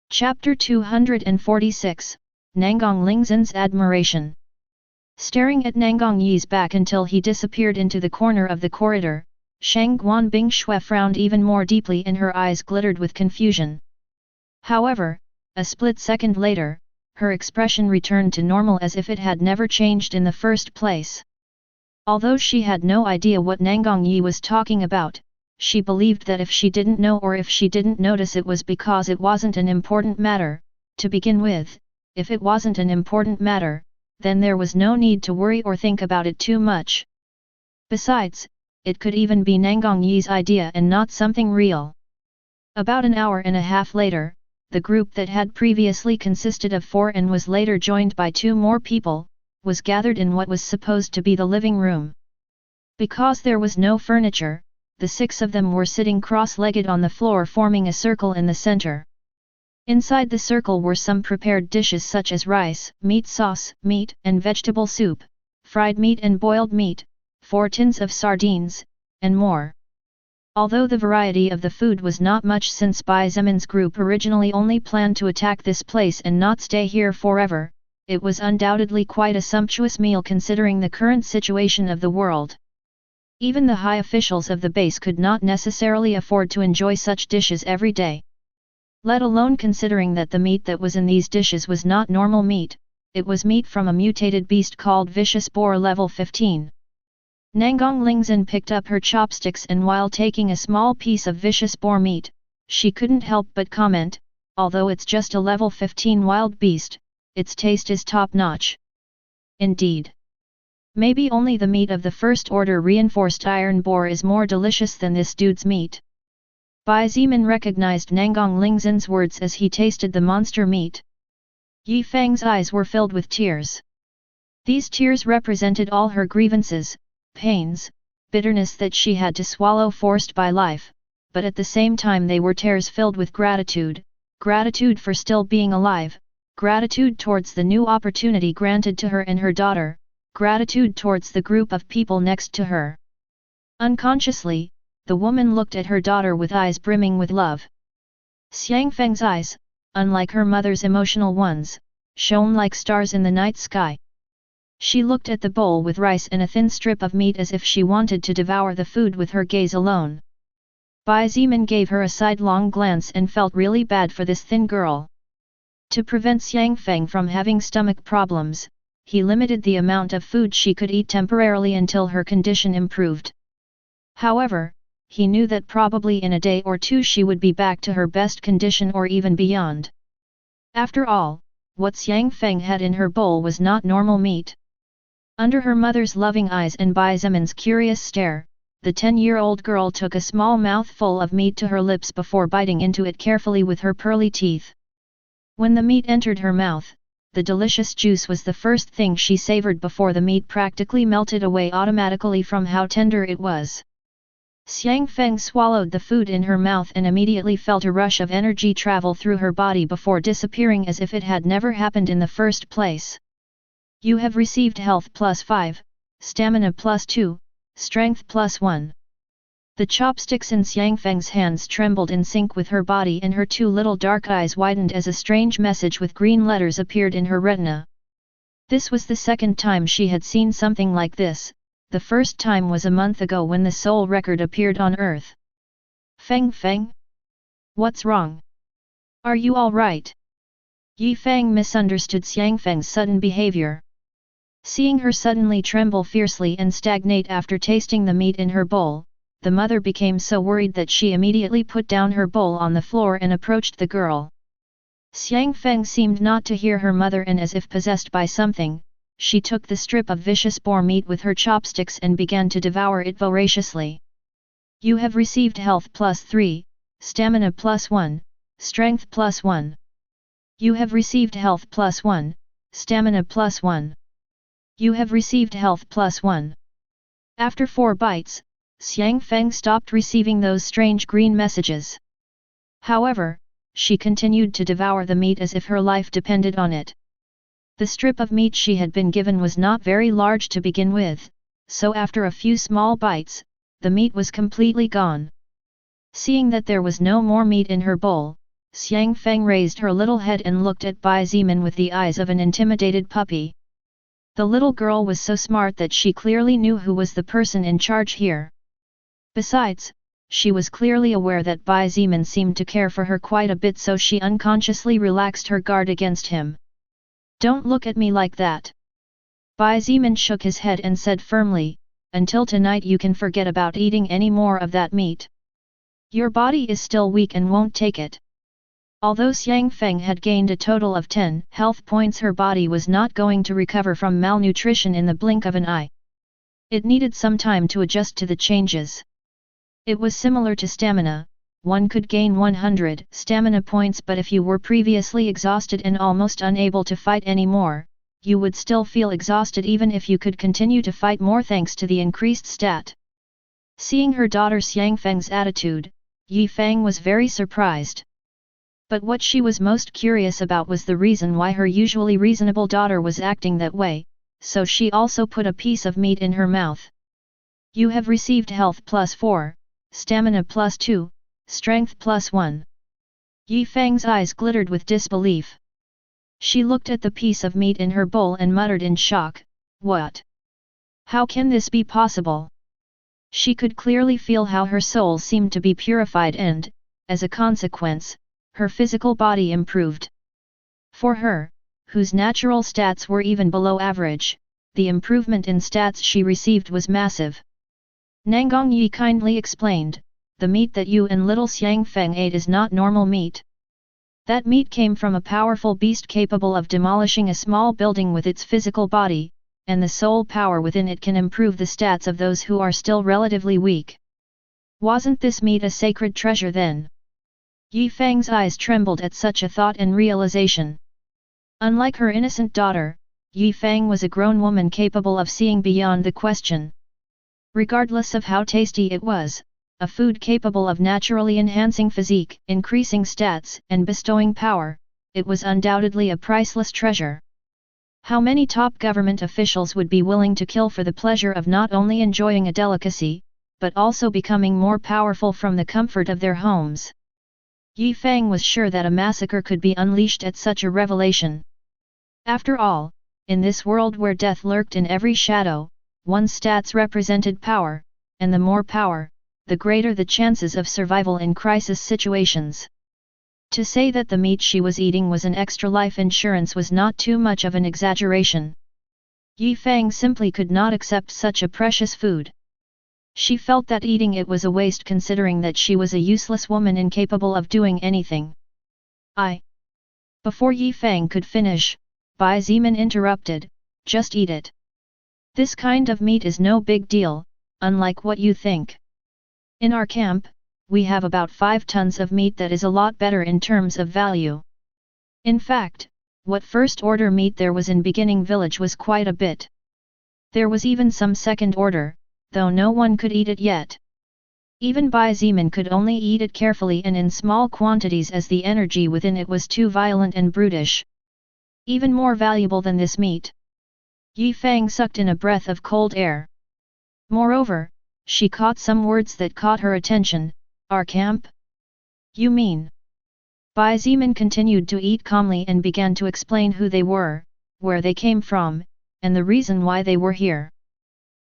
Chapter 246, Nangang Lingzhen's Admiration. Staring at Nangang Yi's back until he disappeared into the corner of the corridor, Shang Guanbing Shui frowned even more deeply and her eyes glittered with confusion. However, a split second later, her expression returned to normal as if it had never changed in the first place. Although she had no idea what Nangang Yi was talking about, she believed that if she didn't know or if she didn't notice it was because it wasn't an important matter. To begin with, if it wasn't an important matter, then there was no need to worry or think about it too much. Besides, it could even be Nangang Yi's idea and not something real. About an hour and a half later, the group that had previously consisted of 4 and was later joined by 2 more people, was gathered in what was supposed to be the living room. Because there was no furniture, the 6 of them were sitting cross-legged on the floor forming a circle in the center. Inside the circle were some prepared dishes such as rice, meat sauce, meat and vegetable soup, fried meat and boiled meat, 4 tins of sardines, and more. Although the variety of the food was not much since Bai Zemin's group originally only planned to attack this place and not stay here forever, it was undoubtedly quite a sumptuous meal considering the current situation of the world. Even the high officials of the base could not necessarily afford to enjoy such dishes every day. Let alone considering that the meat that was in these dishes was not normal meat, it was meat from a mutated beast called Vicious Boar level 15. Nangang Lingzhen picked up her chopsticks and while taking a small piece of vicious boar meat, she couldn't help but comment, although it's just a level 15 wild beast, its taste is top-notch. Indeed. Maybe only the meat of the first order reinforced iron boar is more delicious than this dude's meat. Bai Zemin recognized Nangang Lingzhen's words as he tasted the monster meat. Yi Feng's eyes were filled with tears. These tears represented all her grievances, pains, bitterness that she had to swallow forced by life, but at the same time they were tears filled with gratitude, gratitude for still being alive, gratitude towards the new opportunity granted to her and her daughter, gratitude towards the group of people next to her. Unconsciously, the woman looked at her daughter with eyes brimming with love. Xiang Feng's eyes, unlike her mother's emotional ones, shone like stars in the night sky. She looked at the bowl with rice and a thin strip of meat as if she wanted to devour the food with her gaze alone. Bai Zemin gave her a sidelong glance and felt really bad for this thin girl. To prevent Xiang Feng from having stomach problems, he limited the amount of food she could eat temporarily until her condition improved. However, he knew that probably in a day or 2 she would be back to her best condition or even beyond. After all, what Xiang Feng had in her bowl was not normal meat. Under her mother's loving eyes and Bai Zemin's curious stare, the 10-year-old girl took a small mouthful of meat to her lips before biting into it carefully with her pearly teeth. When the meat entered her mouth, the delicious juice was the first thing she savored before the meat practically melted away automatically from how tender it was. Xiang Feng swallowed the food in her mouth and immediately felt a rush of energy travel through her body before disappearing as if it had never happened in the first place. You have received health +5, stamina +2, strength +1. The chopsticks in Xiang Feng's hands trembled in sync with her body and her 2 little dark eyes widened as a strange message with green letters appeared in her retina. This was the second time she had seen something like this. The first time was a month ago when the soul record appeared on Earth. Feng? What's wrong? Are you all right? Yi Feng misunderstood Xiang Feng's sudden behavior. Seeing her suddenly tremble fiercely and stagnate after tasting the meat in her bowl, the mother became so worried that she immediately put down her bowl on the floor and approached the girl. Xiang Feng seemed not to hear her mother and as if possessed by something, she took the strip of vicious boar meat with her chopsticks and began to devour it voraciously. You have received health +3, stamina +1, strength +1. You have received health +1, stamina +1. You have received health +1. After 4 bites, Xiang Feng stopped receiving those strange green messages. However, she continued to devour the meat as if her life depended on it. The strip of meat she had been given was not very large to begin with, so after a few small bites, the meat was completely gone. Seeing that there was no more meat in her bowl, Lin Feng raised her little head and looked at Bai Zimin with the eyes of an intimidated puppy. The little girl was so smart that she clearly knew who was the person in charge here. Besides, she was clearly aware that Bai Zimin seemed to care for her quite a bit, so she unconsciously relaxed her guard against him. "Don't look at me like that." Bai Zimin shook his head and said firmly, "Until tonight you can forget about eating any more of that meat. Your body is still weak and won't take it." Although Lin Feng had gained a total of 10 health points, her body was not going to recover from malnutrition in the blink of an eye. It needed some time to adjust to the changes. It was similar to stamina. One could gain 100 stamina points, but if you were previously exhausted and almost unable to fight anymore, you would still feel exhausted even if you could continue to fight more thanks to the increased stat. Seeing her daughter Lin Feng's attitude, Lin Feng was very surprised. But what she was most curious about was the reason why her usually reasonable daughter was acting that way, so she also put a piece of meat in her mouth. "You have received health +4, stamina +2, strength +1. Lin Feng's eyes glittered with disbelief. She looked at the piece of meat in her bowl and muttered in shock, "What? How can this be possible?" She could clearly feel how her soul seemed to be purified and, as a consequence, her physical body improved. For her, whose natural stats were even below average, the improvement in stats she received was massive. Nangang Yi kindly explained, "The meat that you and little Lin Feng ate is not normal meat. That meat came from a powerful beast capable of demolishing a small building with its physical body, and the soul power within it can improve the stats of those who are still relatively weak. Wasn't this meat a sacred treasure then?" Lin Feng's eyes trembled at such a thought and realization. Unlike her innocent daughter, Lin Feng was a grown woman capable of seeing beyond the question. Regardless of how tasty it was, a food capable of naturally enhancing physique, increasing stats, and bestowing power, it was undoubtedly a priceless treasure. How many top government officials would be willing to kill for the pleasure of not only enjoying a delicacy, but also becoming more powerful from the comfort of their homes? Lin Feng was sure that a massacre could be unleashed at such a revelation. After all, in this world where death lurked in every shadow, one's stats represented power, and the more power, the greater the chances of survival in crisis situations. To say that the meat she was eating was an extra life insurance was not too much of an exaggeration. Lin Feng simply could not accept such a precious food. She felt that eating it was a waste, considering that she was a useless woman incapable of doing anything. Before Lin Feng could finish, Bai Zimin interrupted, "Just eat it. This kind of meat is no big deal, unlike what you think. In our camp, we have about 5 tons of meat that is a lot better in terms of value. In fact, what first order meat there was in beginning village was quite a bit. There was even some second order, though no one could eat it yet. Even Bai Zimin could only eat it carefully and in small quantities, as the energy within it was too violent and brutish. Even more valuable than this meat." Lin Feng sucked in a breath of cold air. Moreover, she caught some words that caught her attention. "Our camp? You mean?" Bai Zimin continued to eat calmly and began to explain who they were, where they came from, and the reason why they were here.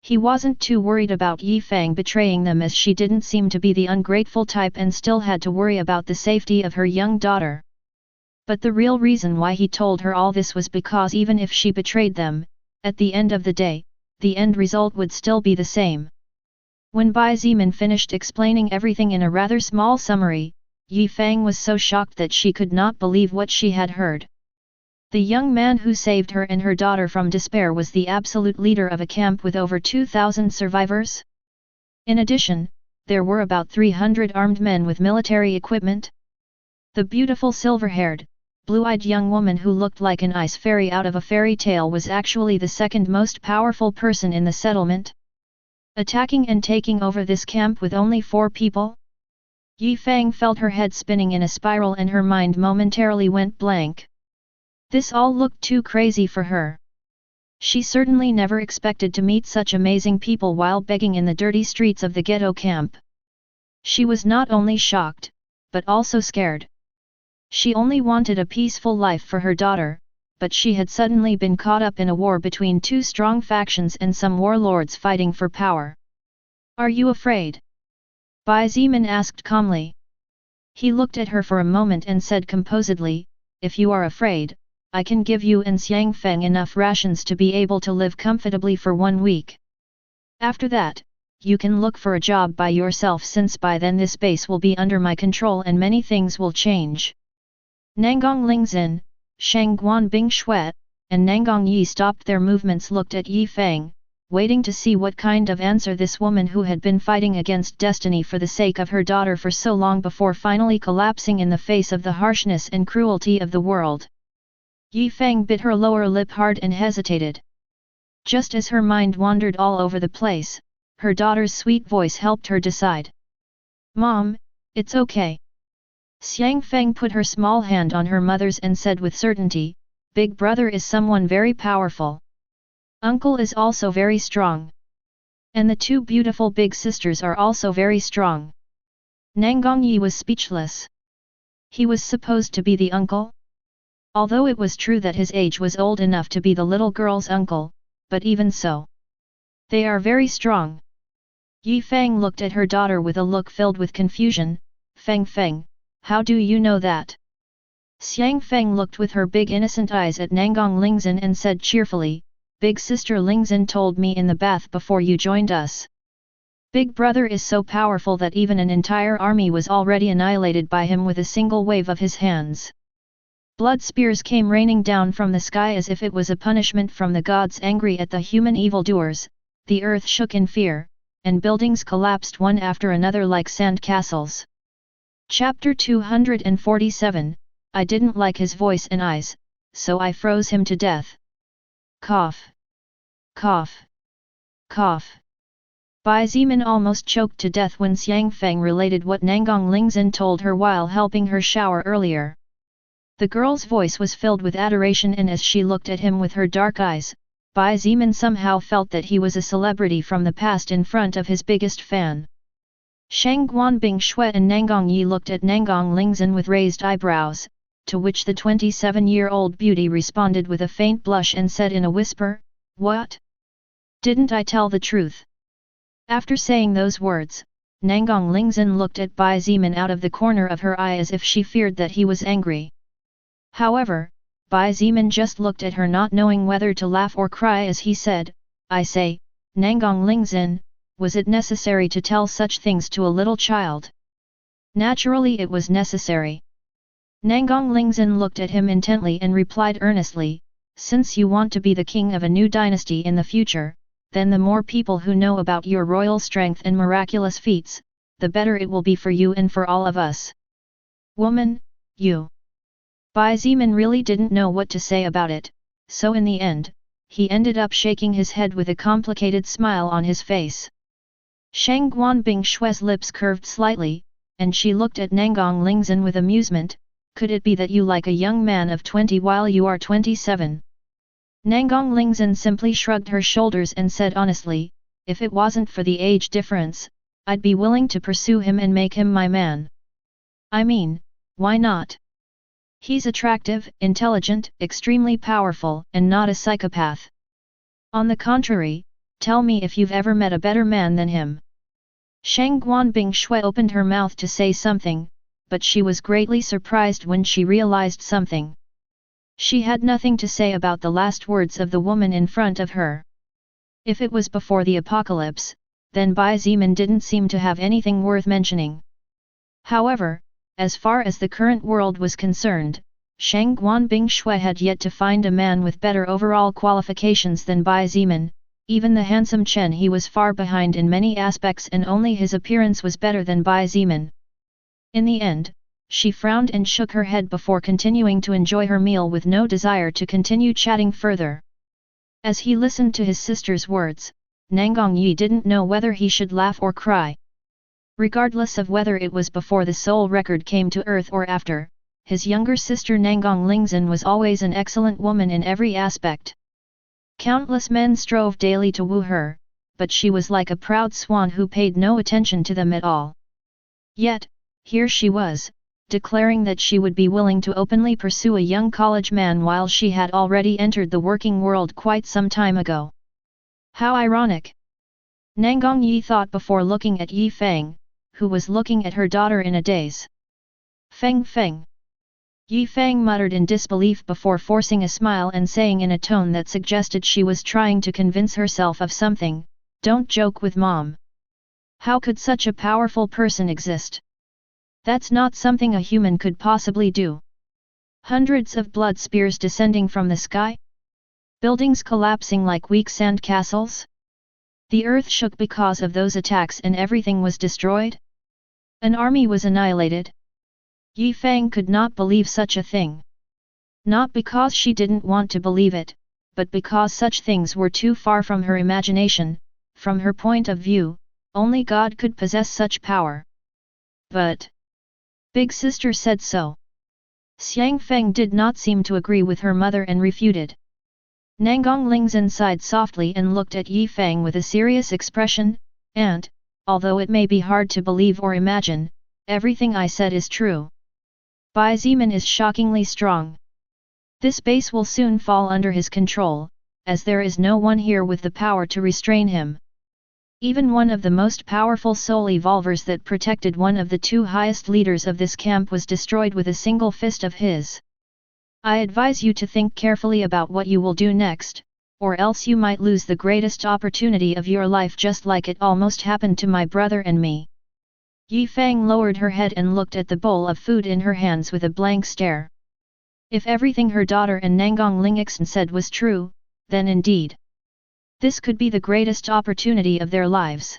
He wasn't too worried about Lin Feng betraying them, as she didn't seem to be the ungrateful type and still had to worry about the safety of her young daughter. But the real reason why he told her all this was because even if she betrayed them, at the end of the day, the end result would still be the same. When Bai Zimin finished explaining everything in a rather small summary, Lin Feng was so shocked that she could not believe what she had heard. The young man who saved her and her daughter from despair was the absolute leader of a camp with over 2,000 survivors? In addition, there were about 300 armed men with military equipment. The beautiful silver-haired, blue-eyed young woman who looked like an ice fairy out of a fairy tale was actually the second most powerful person in the settlement. Attacking and taking over this camp with only 4 people? Yi Feng felt her head spinning in a spiral and her mind momentarily went blank. This all looked too crazy for her. She certainly never expected to meet such amazing people while begging in the dirty streets of the ghetto camp. She was not only shocked, but also scared. She only wanted a peaceful life for her daughter, but she had suddenly been caught up in a war between two strong factions and some warlords fighting for power. Are you afraid? Bai Zimin asked calmly. He looked at her for a moment and said composedly, if you are afraid, I can give you and Xiang Feng enough rations to be able to live comfortably for 1 week. After that, you can look for a job by yourself since by then this base will be under my control and many things will change. Nangang Lingzin, Shangguan Bingshui, and Nangang Yi stopped their movements, looked at Yi Feng, waiting to see what kind of answer this woman who had been fighting against destiny for the sake of her daughter for so long before finally collapsing in the face of the harshness and cruelty of the world. Yi Feng bit her lower lip hard and hesitated. Just as her mind wandered all over the place, her daughter's sweet voice helped her decide. Mom, it's okay. Xiang Feng put her small hand on her mother's and said with certainty, Big brother is someone very powerful. Uncle is also very strong. And the two beautiful big sisters are also very strong. Nangang Yi was speechless. He was supposed to be the uncle? Although it was true that his age was old enough to be the little girl's uncle, but even so, they are very strong. Yi Feng looked at her daughter with a look filled with confusion. Feng, how do you know that? Xiang Feng looked with her big innocent eyes at Nangang Lingzin and said cheerfully, Big sister Lingzin told me in the bath before you joined us. Big brother is so powerful that even an entire army was already annihilated by him with a single wave of his hands. Blood spears came raining down from the sky as if it was a punishment from the gods angry at the human evildoers, the earth shook in fear, and buildings collapsed one after another like sand castles. Chapter 247, I didn't like his voice and eyes, so I froze him to death. Cough. Cough. Cough. Bai Zimin almost choked to death when Xiang Feng related what Nangang Lingzin told her while helping her shower earlier. The girl's voice was filled with adoration and as she looked at him with her dark eyes, Bai Zimin somehow felt that he was a celebrity from the past in front of his biggest fan. Shangguan Bingshui and Nangang Yi looked at Nangang Lingzin with raised eyebrows, to which the 27-year-old beauty responded with a faint blush and said in a whisper, What? Didn't I tell the truth? After saying those words, Nangang Lingzin looked at Bai Zimin out of the corner of her eye as if she feared that he was angry. However, Bai Zimin just looked at her not knowing whether to laugh or cry as he said, I say, Nangang Lingzin, was it necessary to tell such things to a little child? Naturally it was necessary. Nangang Lingzin looked at him intently and replied earnestly, Since you want to be the king of a new dynasty in the future, then the more people who know about your royal strength and miraculous feats, the better it will be for you and for all of us. Woman, you. Bai Zimin really didn't know what to say about it, so in the end, he ended up shaking his head with a complicated smile on his face. Shangguan Bingshui's lips curved slightly, and she looked at Nangang Lingzin with amusement. Could it be that you like a young man of 20 while you are 27? Nangang Lingzin simply shrugged her shoulders and said honestly, if it wasn't for the age difference, I'd be willing to pursue him and make him my man. I mean, why not? He's attractive, intelligent, extremely powerful, and not a psychopath. On the contrary, tell me if you've ever met a better man than him. Shangguan Bingshui opened her mouth to say something, but she was greatly surprised when she realized something. She had nothing to say about the last words of the woman in front of her. If it was before the apocalypse, then Bai Zimin didn't seem to have anything worth mentioning. However, as far as the current world was concerned, Shangguan Bingshui had yet to find a man with better overall qualifications than Bai Zimin. Even the handsome Chen he was far behind in many aspects and only his appearance was better than Bai Zimin. In the end, she frowned and shook her head before continuing to enjoy her meal with no desire to continue chatting further. As he listened to his sister's words, Nangang Yi didn't know whether he should laugh or cry. Regardless of whether it was before the soul record came to earth or after, his younger sister Nangong Lingzhen was always an excellent woman in every aspect. Countless men strove daily to woo her, but she was like a proud swan who paid no attention to them at all. Yet, here she was, declaring that she would be willing to openly pursue a young college man while she had already entered the working world quite some time ago. How ironic! Nangong Yi thought before looking at Yi Feng, who was looking at her daughter in a daze. Feng Feng. Yi Feng muttered in disbelief before forcing a smile and saying in a tone that suggested she was trying to convince herself of something, "Don't joke with Mom. How could such a powerful person exist? That's not something a human could possibly do. Hundreds of blood spears descending from the sky? Buildings collapsing like weak sand castles? The earth shook because of those attacks and everything was destroyed? An army was annihilated?" Yi Feng could not believe such a thing. Not because she didn't want to believe it, but because such things were too far from her imagination. From her point of view, only God could possess such power. But Big Sister said so. Xiang Feng did not seem to agree with her mother and refuted. Nangong Lingzhen sighed softly and looked at Yi Feng with a serious expression, "And, although it may be hard to believe or imagine, everything I said is true. Bai Ziman is shockingly strong. This base will soon fall under his control, as there is no one here with the power to restrain him. Even one of the most powerful soul evolvers that protected one of the two highest leaders of this camp was destroyed with a single fist of his. I advise you to think carefully about what you will do next, or else you might lose the greatest opportunity of your life just like it almost happened to my brother and me." Yi Feng lowered her head and looked at the bowl of food in her hands with a blank stare. If everything her daughter and Nangong Lingxin said was true, then indeed, this could be the greatest opportunity of their lives.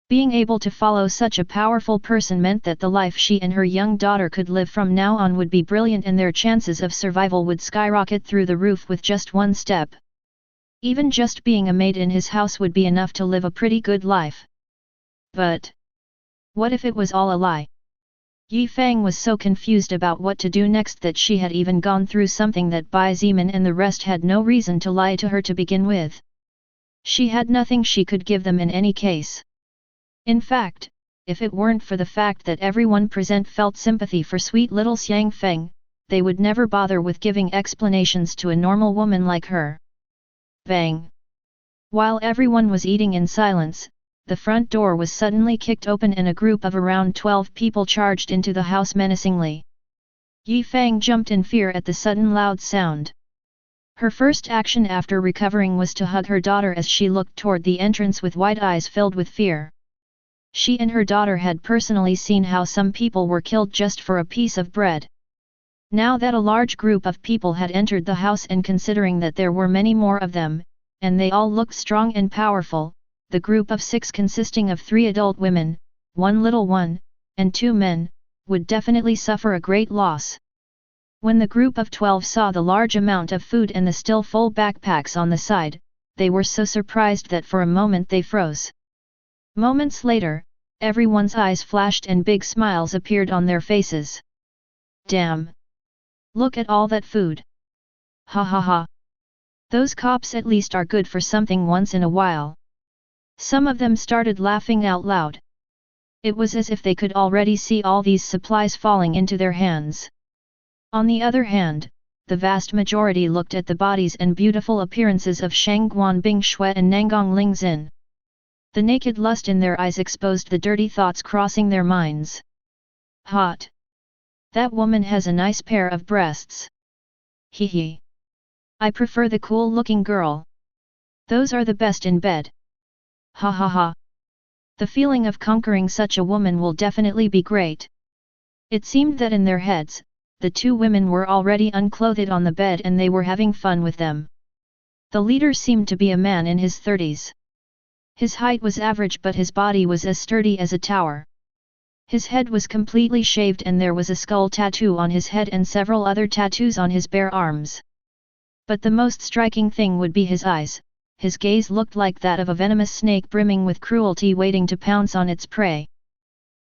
Being able to follow such a powerful person meant that the life she and her young daughter could live from now on would be brilliant and their chances of survival would skyrocket through the roof with just one step. Even just being a maid in his house would be enough to live a pretty good life. But what if it was all a lie? Yi Feng was so confused about what to do next that she had even gone through something that Bai Ziman and the rest had no reason to lie to her to begin with. She had nothing she could give them in any case. In fact, if it weren't for the fact that everyone present felt sympathy for sweet little Xiang Feng, they would never bother with giving explanations to a normal woman like her. Bang! While everyone was eating in silence, the front door was suddenly kicked open and a group of around 12 people charged into the house menacingly. Yi Feng jumped in fear at the sudden loud sound. Her first action after recovering was to hug her daughter as she looked toward the entrance with wide eyes filled with fear. She and her daughter had personally seen how some people were killed just for a piece of bread. Now that a large group of people had entered the house and considering that there were many more of them, and they all looked strong and powerful, the group of 6 consisting of 3 adult women, 1 little one, and 2 men, would definitely suffer a great loss. When the group of 12 saw the large amount of food and the still full backpacks on the side, they were so surprised that for a moment they froze. Moments later, everyone's eyes flashed and big smiles appeared on their faces. Damn! Look at all that food! Ha ha ha! Those cops at least are good for something once in a while. Some of them started laughing out loud. It was as if they could already see all these supplies falling into their hands. On the other hand, the vast majority looked at the bodies and beautiful appearances of Shang Guanbing Shui and Nangong Lingzhen. The naked lust in their eyes exposed the dirty thoughts crossing their minds. Hot! That woman has a nice pair of breasts. Hee hee. I prefer the cool-looking girl. Those are the best in bed. Ha ha ha. The feeling of conquering such a woman will definitely be great. It seemed that in their heads, the 2 women were already unclothed on the bed and they were having fun with them. The leader seemed to be a man in his 30s. His height was average but his body was as sturdy as a tower. His head was completely shaved and there was a skull tattoo on his head and several other tattoos on his bare arms. But the most striking thing would be his eyes. His gaze looked like that of a venomous snake brimming with cruelty waiting to pounce on its prey.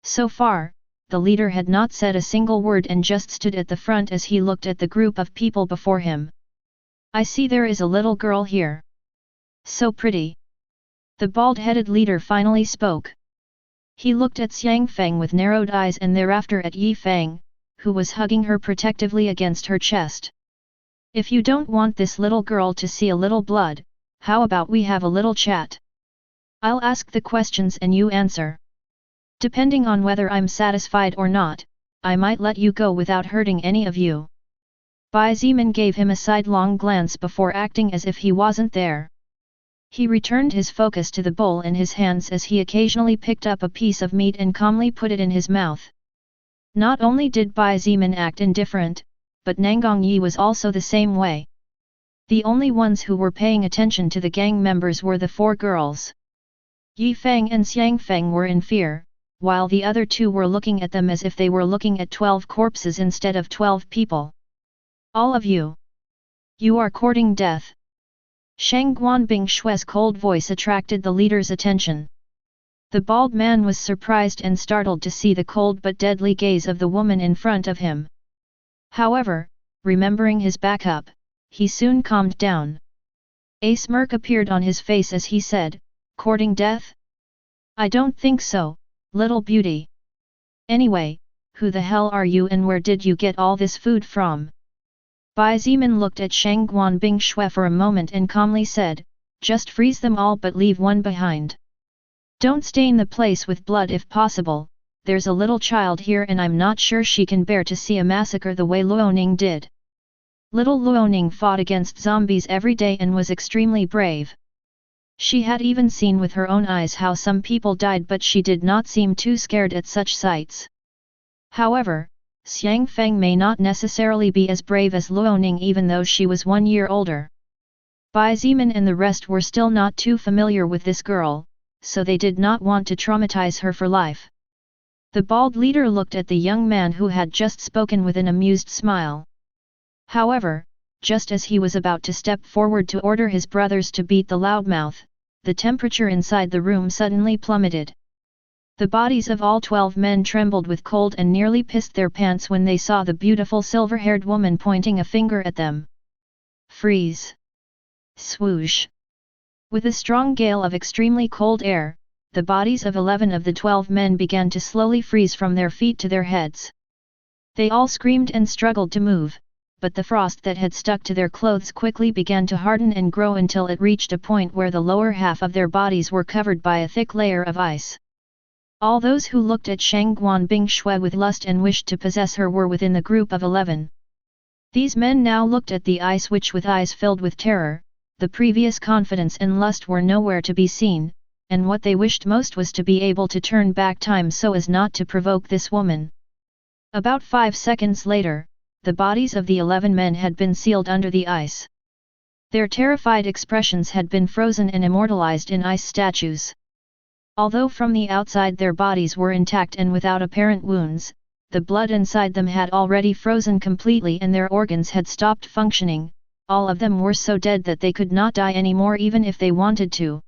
So far, the leader had not said a single word and just stood at the front as he looked at the group of people before him. I see there is a little girl here. So pretty. The bald-headed leader finally spoke. He looked at Lin Feng with narrowed eyes and thereafter at Yi Feng, who was hugging her protectively against her chest. If you don't want this little girl to see a little blood, how about we have a little chat? I'll ask the questions and you answer. Depending on whether I'm satisfied or not, I might let you go without hurting any of you. Bai Zimin gave him a sidelong glance before acting as if he wasn't there. He returned his focus to the bowl in his hands as he occasionally picked up a piece of meat and calmly put it in his mouth. Not only did Bai Zimin act indifferent, but Nangang Yi was also the same way. The only ones who were paying attention to the gang members were the four girls. Yi Feng and Lin Feng were in fear, while the other two were looking at them as if they were looking at 12 corpses instead of 12 people. All of you. You are courting death. Shang Guanbing Shui's cold voice attracted the leader's attention. The bald man was surprised and startled to see the cold but deadly gaze of the woman in front of him. However, remembering his backup, he soon calmed down. A smirk appeared on his face as he said, "Courting death? I don't think so, little beauty. Anyway, who the hell are you and where did you get all this food from?" Bai Zimin looked at Shang Guanbing Shui for a moment and calmly said, "Just freeze them all but leave one behind. Don't stain the place with blood if possible, there's a little child here and I'm not sure she can bear to see a massacre the way Luoning did." Little Luoning fought against zombies every day and was extremely brave. She had even seen with her own eyes how some people died but she did not seem too scared at such sights. However, Lin Feng may not necessarily be as brave as Luoning even though she was 1 year older. Bai Zimin and the rest were still not too familiar with this girl, so they did not want to traumatize her for life. The bald leader looked at the young man who had just spoken with an amused smile. However, just as he was about to step forward to order his brothers to beat the loudmouth, the temperature inside the room suddenly plummeted. The bodies of all 12 men trembled with cold and nearly pissed their pants when they saw the beautiful silver-haired woman pointing a finger at them. Freeze! Swoosh! With a strong gale of extremely cold air, the bodies of 11 of the 12 men began to slowly freeze from their feet to their heads. They all screamed and struggled to move, but the frost that had stuck to their clothes quickly began to harden and grow until it reached a point where the lower half of their bodies were covered by a thick layer of ice. All those who looked at Shang Guanbing Shui with lust and wished to possess her were within the group of 11. These men now looked at the ice witch with eyes filled with terror. The previous confidence and lust were nowhere to be seen, and what they wished most was to be able to turn back time so as not to provoke this woman. About 5 seconds later, the bodies of the 11 men had been sealed under the ice. Their terrified expressions had been frozen and immortalized in ice statues. Although from the outside their bodies were intact and without apparent wounds, the blood inside them had already frozen completely and their organs had stopped functioning. All of them were so dead that they could not die anymore even if they wanted to.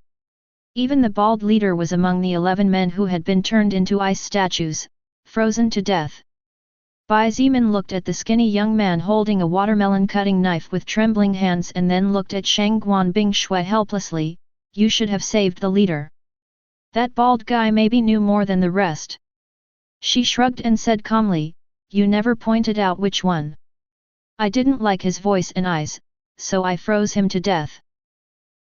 Even the bald leader was among the 11 men who had been turned into ice statues, frozen to death. Bai Zimin looked at the skinny young man holding a watermelon cutting knife with trembling hands and then looked at Shang Guanbing Shui helplessly. "You should have saved the leader. That bald guy maybe knew more than the rest." She shrugged and said calmly, "You never pointed out which one. I didn't like his voice and eyes, so I froze him to death."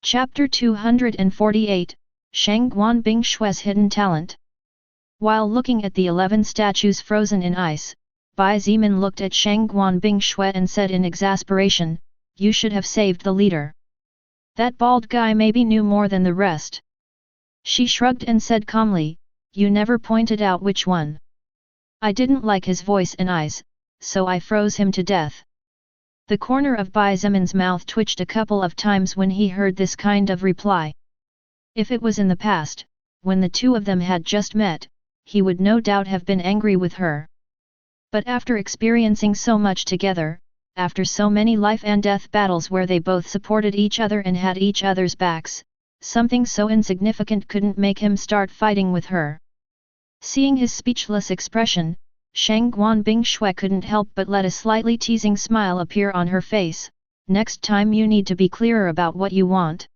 Chapter 248, Shang Guanbing Shui's Hidden Talent. While looking at the 11 statues frozen in ice, Bai Zimin looked at Shang Guanbing Shui and said in exasperation, "You should have saved the leader. That bald guy maybe knew more than the rest." She shrugged and said calmly, "You never pointed out which one. I didn't like his voice and eyes, so I froze him to death." The corner of Bai Zimin's mouth twitched a couple of times when he heard this kind of reply. If it was in the past, when the two of them had just met, he would no doubt have been angry with her. But after experiencing so much together, after so many life and death battles where they both supported each other and had each other's backs, something so insignificant couldn't make him start fighting with her. Seeing his speechless expression, Shang Guanbing Shui couldn't help but let a slightly teasing smile appear on her face. Next time you need to be clearer about what you want.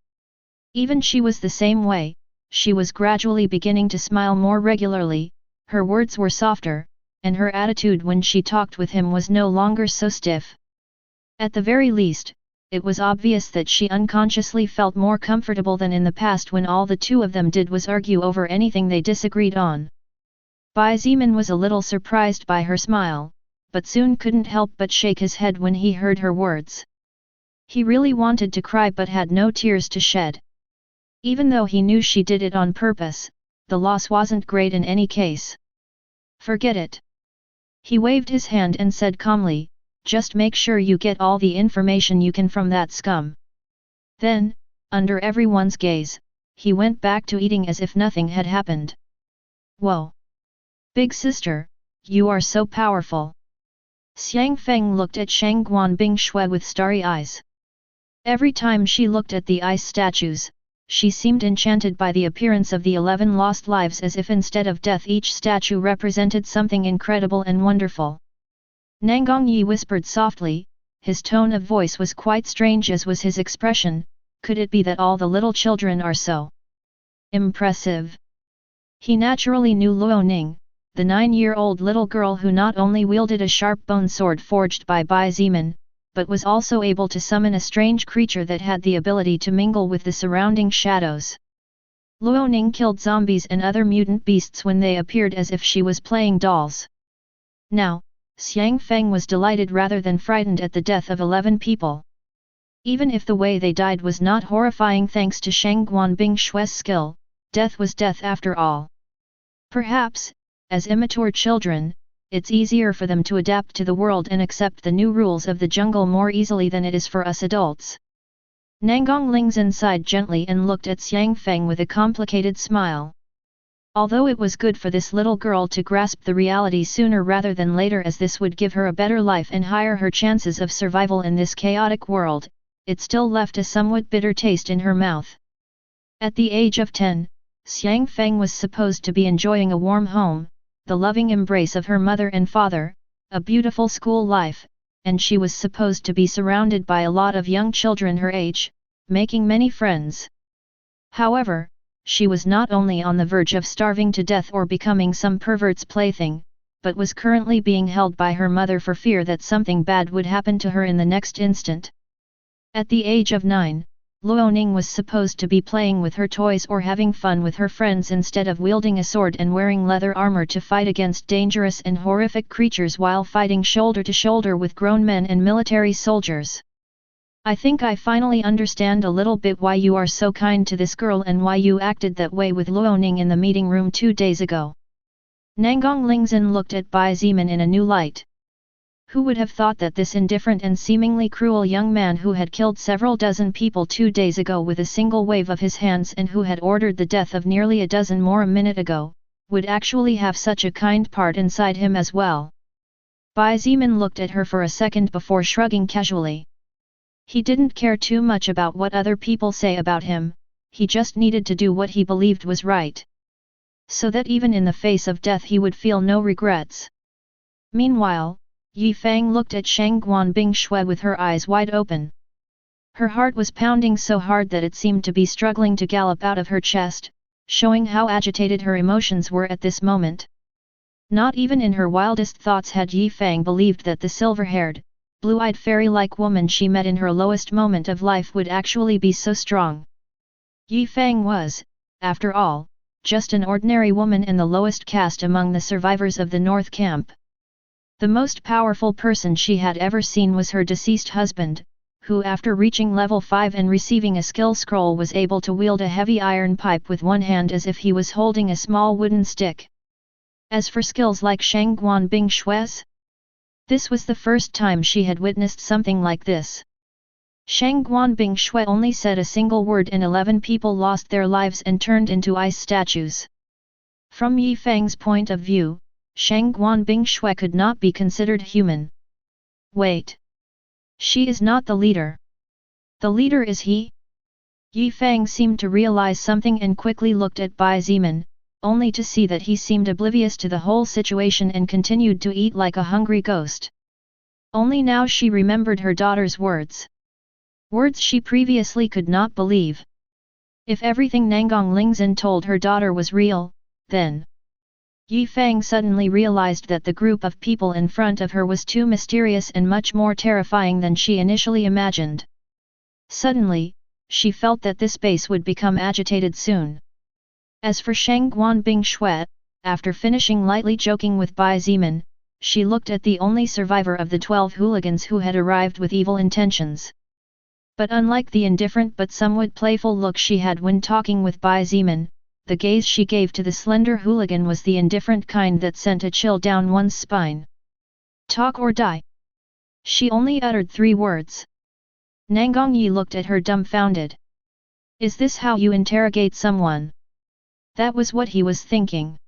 Even she was the same way, she was gradually beginning to smile more regularly, her words were softer, and her attitude when she talked with him was no longer so stiff. At the very least, it was obvious that she unconsciously felt more comfortable than in the past when all the two of them did was argue over anything they disagreed on. Bai Zimin was a little surprised by her smile, but soon couldn't help but shake his head when he heard her words. He really wanted to cry but had no tears to shed. Even though he knew she did it on purpose, the loss wasn't great in any case. Forget it. He waved his hand and said calmly, just make sure you get all the information you can from that scum. Then, under everyone's gaze, he went back to eating as if nothing had happened. Whoa! Big sister, you are so powerful. Xiang Feng looked at Shang Guanbing Shui with starry eyes. Every time she looked at the ice statues, she seemed enchanted by the appearance of the 11 lost lives as if instead of death each statue represented something incredible and wonderful. Nangang Yi whispered softly, his tone of voice was quite strange as was his expression, could it be that all the little children are so impressive? He naturally knew Luo Ning, the 9-year-old little girl who not only wielded a sharp bone sword forged by Bai Zimin, but was also able to summon a strange creature that had the ability to mingle with the surrounding shadows. Luo Ning killed zombies and other mutant beasts when they appeared as if she was playing dolls. Now, Xiang Feng was delighted rather than frightened at the death of 11 people. Even if the way they died was not horrifying thanks to Shang Guanbing Shui's skill, death was death after all. Perhaps, as immature children, it's easier for them to adapt to the world and accept the new rules of the jungle more easily than it is for us adults. Nangang Lingzhen sighed gently and looked at Xiang Feng with a complicated smile. Although it was good for this little girl to grasp the reality sooner rather than later as this would give her a better life and higher her chances of survival in this chaotic world, it still left a somewhat bitter taste in her mouth. At the age of 10, Xiang Feng was supposed to be enjoying a warm home, the loving embrace of her mother and father, a beautiful school life, and she was supposed to be surrounded by a lot of young children her age, making many friends. However, she was not only on the verge of starving to death or becoming some pervert's plaything, but was currently being held by her mother for fear that something bad would happen to her in the next instant. At the age of 9, Luo Ning was supposed to be playing with her toys or having fun with her friends instead of wielding a sword and wearing leather armor to fight against dangerous and horrific creatures while fighting shoulder to shoulder with grown men and military soldiers. I think I finally understand a little bit why you are so kind to this girl and why you acted that way with Luo Ning in the meeting room 2 days ago. Nangang Lingzhen looked at Bai Zimin in a new light. Who would have thought that this indifferent and seemingly cruel young man who had killed several dozen people 2 days ago with a single wave of his hands and who had ordered the death of nearly a dozen more a minute ago, would actually have such a kind part inside him as well? Bai Zimin looked at her for a second before shrugging casually. He didn't care too much about what other people say about him, he just needed to do what he believed was right. So that even in the face of death he would feel no regrets. Meanwhile, Yi Fang looked at Shang Guanbing Shui with her eyes wide open. Her heart was pounding so hard that it seemed to be struggling to gallop out of her chest, showing how agitated her emotions were at this moment. Not even in her wildest thoughts had Yi Fang believed that the silver-haired, blue-eyed fairy-like woman she met in her lowest moment of life would actually be so strong. Yi Fang was, after all, just an ordinary woman and the lowest caste among the survivors of the North Camp. The most powerful person she had ever seen was her deceased husband, who after reaching level 5 and receiving a skill scroll was able to wield a heavy iron pipe with one hand as if he was holding a small wooden stick. As for skills like Shang Guanbing Shui's, this was the first time she had witnessed something like this. Shang Guanbing Shui only said a single word and 11 people lost their lives and turned into ice statues. From Yi Fang's point of view, Shang Guanbing Shui could not be considered human. Wait. She is not the leader. The leader is he? Yi Fang seemed to realize something and quickly looked at Bai Zimin, only to see that he seemed oblivious to the whole situation and continued to eat like a hungry ghost. Only now she remembered her daughter's words. Words she previously could not believe. If everything Nangang Lingzhen told her daughter was real, then… Yi Feng suddenly realized that the group of people in front of her was too mysterious and much more terrifying than she initially imagined. Suddenly, she felt that this base would become agitated soon. As for Shang Guanbing Shui, after finishing lightly joking with Bai Ziman, she looked at the only survivor of the 12 hooligans who had arrived with evil intentions. But unlike the indifferent but somewhat playful look she had when talking with Bai Ziman, the gaze she gave to the slender hooligan was the indifferent kind that sent a chill down one's spine. Talk or die. She only uttered 3 words. Nangang Yi looked at her dumbfounded. Is this how you interrogate someone? That was what he was thinking.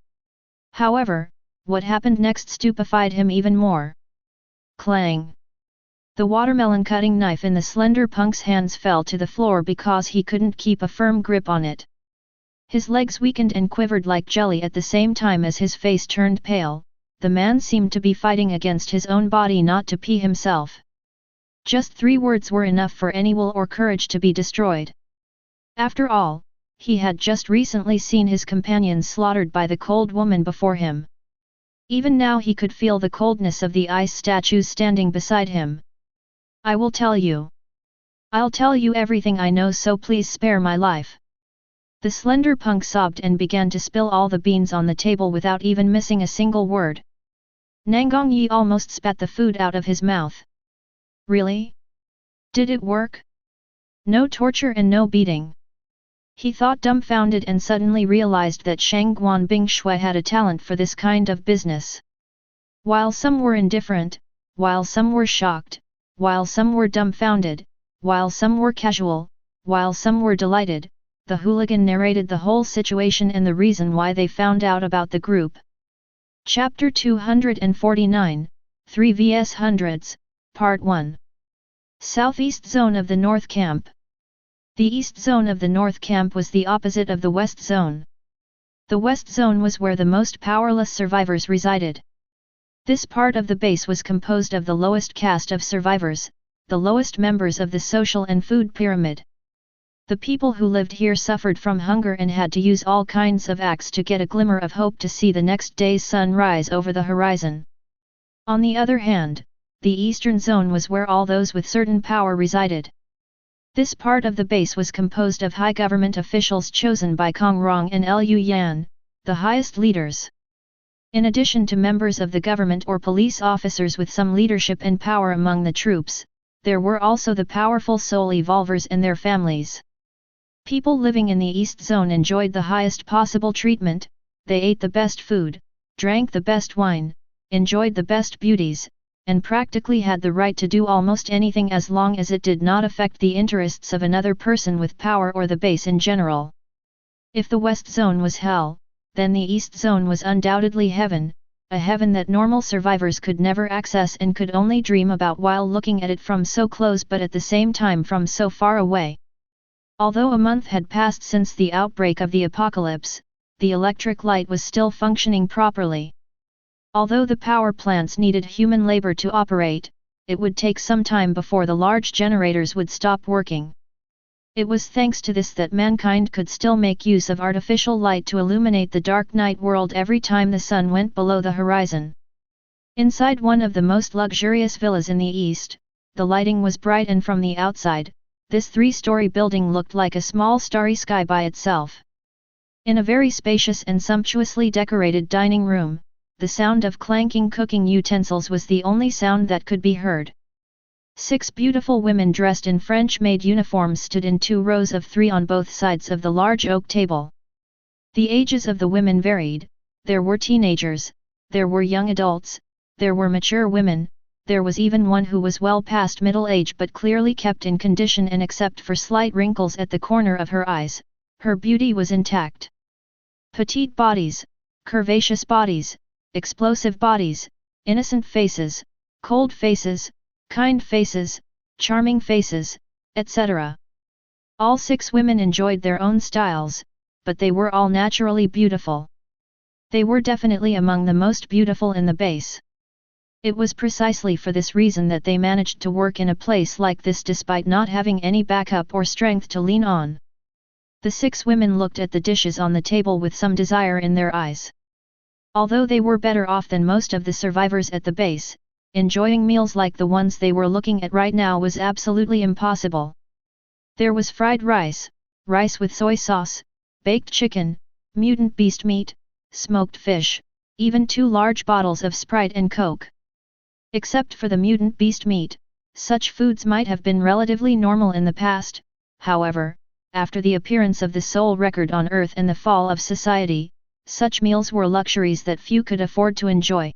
However, what happened next stupefied him even more. Clang! The watermelon cutting knife in the slender punk's hands fell to the floor because he couldn't keep a firm grip on it. His legs weakened and quivered like jelly at the same time as his face turned pale. The man seemed to be fighting against his own body not to pee himself. Just 3 words were enough for any will or courage to be destroyed. After all, he had just recently seen his companions slaughtered by the cold woman before him. Even now he could feel the coldness of the ice statues standing beside him. I will tell you. I'll tell you everything I know, so please spare my life. The slender punk sobbed and began to spill all the beans on the table without even missing a single word. Nangang Yi almost spat the food out of his mouth. Really? Did it work? No torture and no beating. He thought dumbfounded and suddenly realized that Shang Guanbing Shui had a talent for this kind of business. While some were indifferent, while some were shocked, while some were dumbfounded, while some were casual, while some were delighted, the hooligan narrated the whole situation and the reason why they found out about the group. Chapter 249, 3 vs Hundreds, Part 1. Southeast Zone of the North Camp. The East Zone of the North Camp was the opposite of the West Zone. The West Zone was where the most powerless survivors resided. This part of the base was composed of the lowest caste of survivors, the lowest members of the social and food pyramid. The people who lived here suffered from hunger and had to use all kinds of acts to get a glimmer of hope to see the next day's sun rise over the horizon. On the other hand, the Eastern Zone was where all those with certain power resided. This part of the base was composed of high government officials chosen by Kong Rong and Liu Yan, the highest leaders. In addition to members of the government or police officers with some leadership and power among the troops, there were also the powerful soul evolvers and their families. People living in the East Zone enjoyed the highest possible treatment, they ate the best food, drank the best wine, enjoyed the best beauties, and practically had the right to do almost anything as long as it did not affect the interests of another person with power or the base in general. If the West Zone was hell, then the East Zone was undoubtedly heaven, a heaven that normal survivors could never access and could only dream about while looking at it from so close but at the same time from so far away. Although a month had passed since the outbreak of the apocalypse, the electric light was still functioning properly. Although the power plants needed human labor to operate, it would take some time before the large generators would stop working. It was thanks to this that mankind could still make use of artificial light to illuminate the dark night world every time the sun went below the horizon. Inside one of the most luxurious villas in the east, the lighting was bright, and from the outside, this 3-story building looked like a small starry sky by itself. In a very spacious and sumptuously decorated dining room, the sound of clanking cooking utensils was the only sound that could be heard. 6 beautiful women dressed in French-made uniforms stood in 2 rows of 3 on both sides of the large oak table. The ages of the women varied, there were teenagers, there were young adults, there were mature women, there was even one who was well past middle age but clearly kept in condition, and except for slight wrinkles at the corner of her eyes, her beauty was intact. Petite bodies, curvaceous bodies, explosive bodies, innocent faces, cold faces, kind faces, charming faces, etc. All 6 women enjoyed their own styles, but they were all naturally beautiful. They were definitely among the most beautiful in the base. It was precisely for this reason that they managed to work in a place like this despite not having any backup or strength to lean on. The 6 women looked at the dishes on the table with some desire in their eyes. Although they were better off than most of the survivors at the base, enjoying meals like the ones they were looking at right now was absolutely impossible. There was fried rice, rice with soy sauce, baked chicken, mutant beast meat, smoked fish, even 2 large bottles of Sprite and Coke. Except for the mutant beast meat, such foods might have been relatively normal in the past. However, after the appearance of the soul record on Earth and the fall of society, such meals were luxuries that few could afford to enjoy.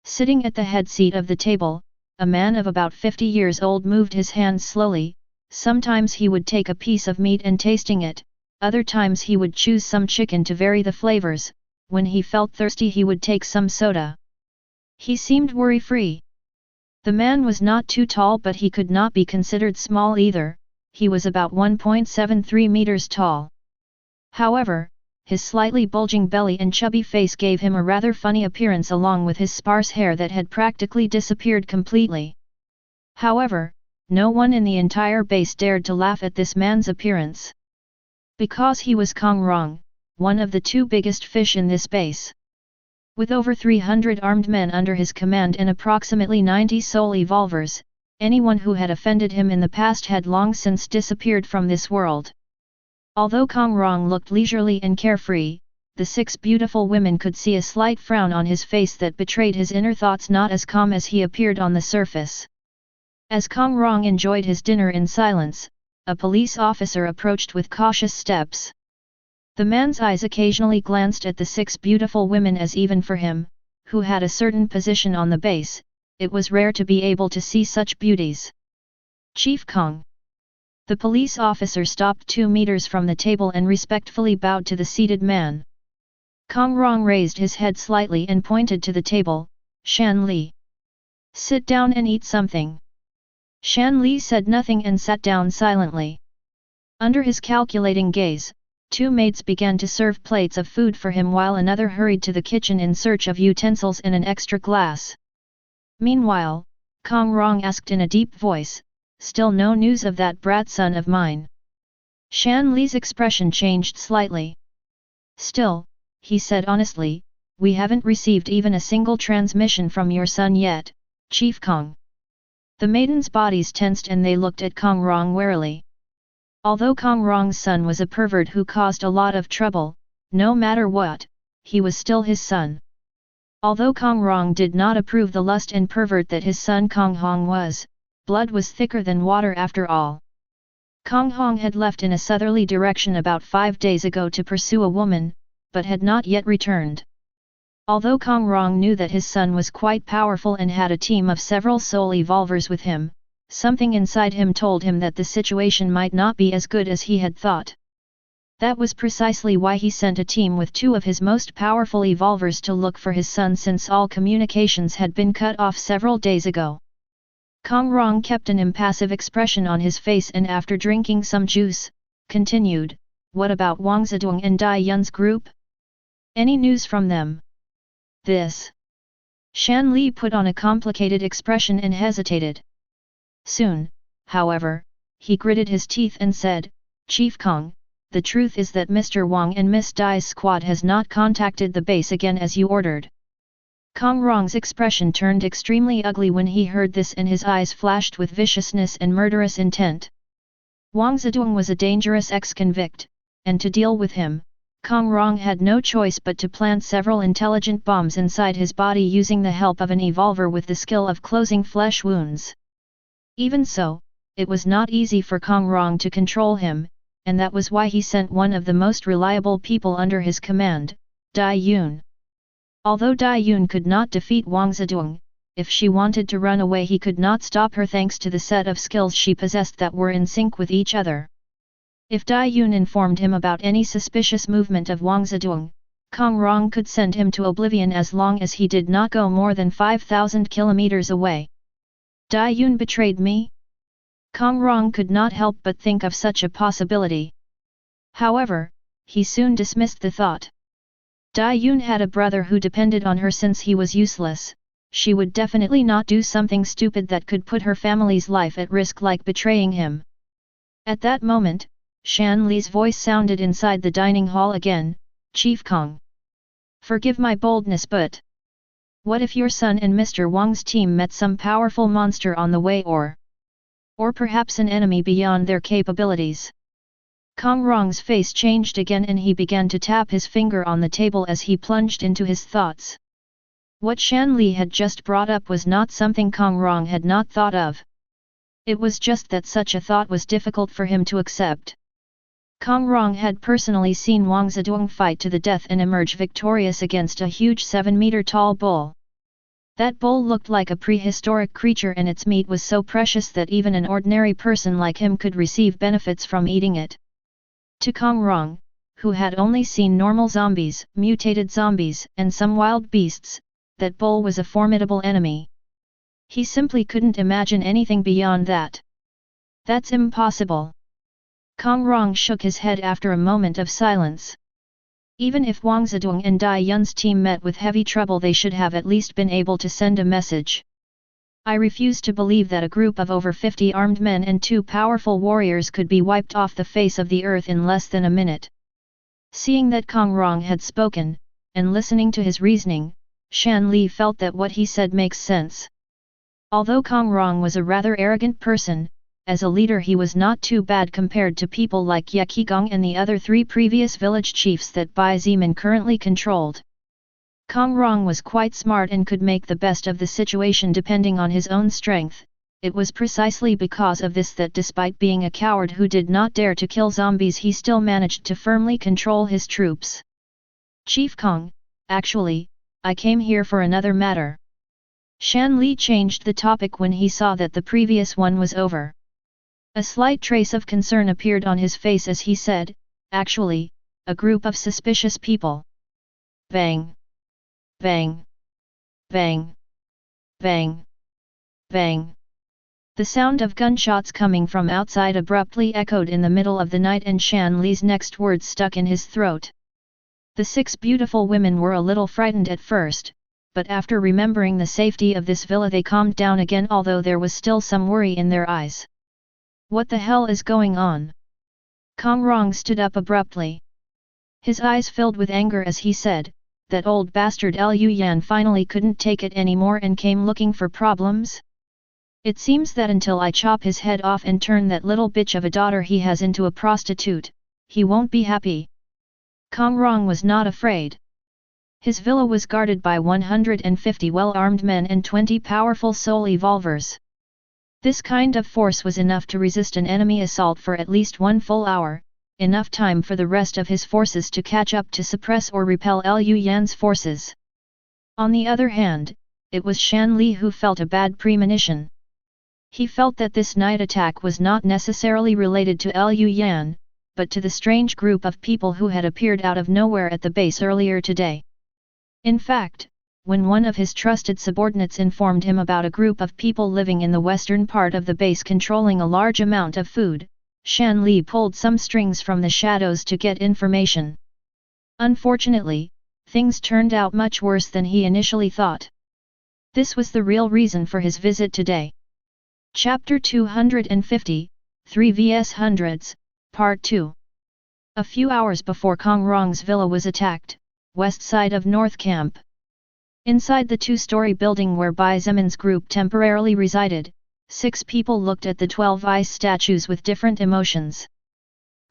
Sitting at the head seat of the table, a man of about 50 years old moved his hands slowly. Sometimes he would take a piece of meat and tasting it, other times he would choose some chicken to vary the flavors. When he felt thirsty he would take some soda. He seemed worry-free. The man was not too tall but he could not be considered small either. He was about 1.73 meters tall. However, his slightly bulging belly and chubby face gave him a rather funny appearance along with his sparse hair that had practically disappeared completely. However, no one in the entire base dared to laugh at this man's appearance. Because he was Kong Rong, one of the 2 biggest fish in this base. With over 300 armed men under his command and approximately 90 soul evolvers, anyone who had offended him in the past had long since disappeared from this world. Although Kong Rong looked leisurely and carefree, the 6 beautiful women could see a slight frown on his face that betrayed his inner thoughts not as calm as he appeared on the surface. As Kong Rong enjoyed his dinner in silence, a police officer approached with cautious steps. The man's eyes occasionally glanced at the 6 beautiful women as even for him, who had a certain position on the base, it was rare to be able to see such beauties. Chief Kong. The police officer stopped 2 meters from the table and respectfully bowed to the seated man. Kong Rong raised his head slightly and pointed to the table. Shan Li. Sit down and eat something. Shan Li said nothing and sat down silently. Under his calculating gaze, 2 maids began to serve plates of food for him while another hurried to the kitchen in search of utensils and an extra glass. Meanwhile, Kong Rong asked in a deep voice, "Still no news of that brat son of mine?" Shan Li's expression changed slightly. "Still," he said honestly, "we haven't received even a single transmission from your son yet, Chief Kong." The maidens' bodies tensed and they looked at Kong Rong warily. Although Kong Rong's son was a pervert who caused a lot of trouble, no matter what, he was still his son. Although Kong Rong did not approve the lust and pervert that his son Kong Hong was, blood was thicker than water after all. Kong Hong had left in a southerly direction about 5 days ago to pursue a woman, but had not yet returned. Although Kong Rong knew that his son was quite powerful and had a team of several soul evolvers with him, something inside him told him that the situation might not be as good as he had thought. That was precisely why he sent a team with 2 of his most powerful evolvers to look for his son since all communications had been cut off several days ago. Kong Rong kept an impassive expression on his face and after drinking some juice, continued, "What about Wang Zedong and Dai Yun's group? Any news from them?" This. Shan Li put on a complicated expression and hesitated. Soon, however, he gritted his teeth and said, "Chief Kong, the truth is that Mr. Wang and Miss Dai's squad has not contacted the base again as you ordered." Kong Rong's expression turned extremely ugly when he heard this and his eyes flashed with viciousness and murderous intent. Wang Zedong was a dangerous ex-convict, and to deal with him, Kong Rong had no choice but to plant several intelligent bombs inside his body using the help of an evolver with the skill of closing flesh wounds. Even so, it was not easy for Kong Rong to control him, and that was why he sent one of the most reliable people under his command, Dai Yun. Although Dai Yun could not defeat Wang Zedong, if she wanted to run away he could not stop her thanks to the set of skills she possessed that were in sync with each other. If Dai Yun informed him about any suspicious movement of Wang Zedong, Kong Rong could send him to oblivion as long as he did not go more than 5,000 kilometers away. Dai Yun betrayed me? Kong Rong could not help but think of such a possibility. However, he soon dismissed the thought. Dai Yun had a brother who depended on her since he was useless. She would definitely not do something stupid that could put her family's life at risk like betraying him. At that moment, Shan Li's voice sounded inside the dining hall again, Chief Kong. Forgive my boldness, but what if your son and Mr. Wang's team met some powerful monster on the way, or perhaps an enemy beyond their capabilities? Kong Rong's face changed again and he began to tap his finger on the table as he plunged into his thoughts. What Shan Li had just brought up was not something Kong Rong had not thought of. It was just that such a thought was difficult for him to accept. Kong Rong had personally seen Wang Zedong fight to the death and emerge victorious against a huge 7-meter-tall bull. That bull looked like a prehistoric creature and its meat was so precious that even an ordinary person like him could receive benefits from eating it. To Kong Rong, who had only seen normal zombies, mutated zombies, and some wild beasts, that bull was a formidable enemy. He simply couldn't imagine anything beyond that. That's impossible. Kong Rong shook his head after a moment of silence. Even if Wang Zedong and Dai Yun's team met with heavy trouble, they should have at least been able to send a message. I refuse to believe that a group of over 50 armed men and 2 powerful warriors could be wiped off the face of the earth in less than a minute. Seeing that Kong Rong had spoken, and listening to his reasoning, Shan Li felt that what he said makes sense. Although Kong Rong was a rather arrogant person, as a leader he was not too bad compared to people like Ye Qigong and the other 3 previous village chiefs that Bai Zimin currently controlled. Kong Rong was quite smart and could make the best of the situation depending on his own strength. It was precisely because of this that despite being a coward who did not dare to kill zombies, he still managed to firmly control his troops. Chief Kong, actually, I came here for another matter. Shan Li changed the topic when he saw that the previous one was over. A slight trace of concern appeared on his face as he said, actually, a group of suspicious people. Bang! Bang! Bang! Bang! Bang! The sound of gunshots coming from outside abruptly echoed in the middle of the night and Shan Li's next words stuck in his throat. The 6 beautiful women were a little frightened at first, but after remembering the safety of this villa they calmed down again, although there was still some worry in their eyes. What the hell is going on? Kong Rong stood up abruptly. His eyes filled with anger as he said, that old bastard Liu Yan finally couldn't take it anymore and came looking for problems? It seems that until I chop his head off and turn that little bitch of a daughter he has into a prostitute, he won't be happy. Kong Rong was not afraid. His villa was guarded by 150 well-armed men and 20 powerful soul evolvers. This kind of force was enough to resist an enemy assault for at least 1 full hour, enough time for the rest of his forces to catch up to suppress or repel Liu Yan's forces. On the other hand, it was Shan Li who felt a bad premonition. He felt that this night attack was not necessarily related to Liu Yan, but to the strange group of people who had appeared out of nowhere at the base earlier today. In fact, when one of his trusted subordinates informed him about a group of people living in the western part of the base controlling a large amount of food, Shan Li pulled some strings from the shadows to get information. Unfortunately, things turned out much worse than he initially thought. This was the real reason for his visit today. Chapter 250, 3 vs Hundreds, Part 2. A few hours before Kong Rong's villa was attacked, west side of North Camp. Inside the 2-story building where Bai Zimin's group temporarily resided, 6 people looked at the 12 ice statues with different emotions.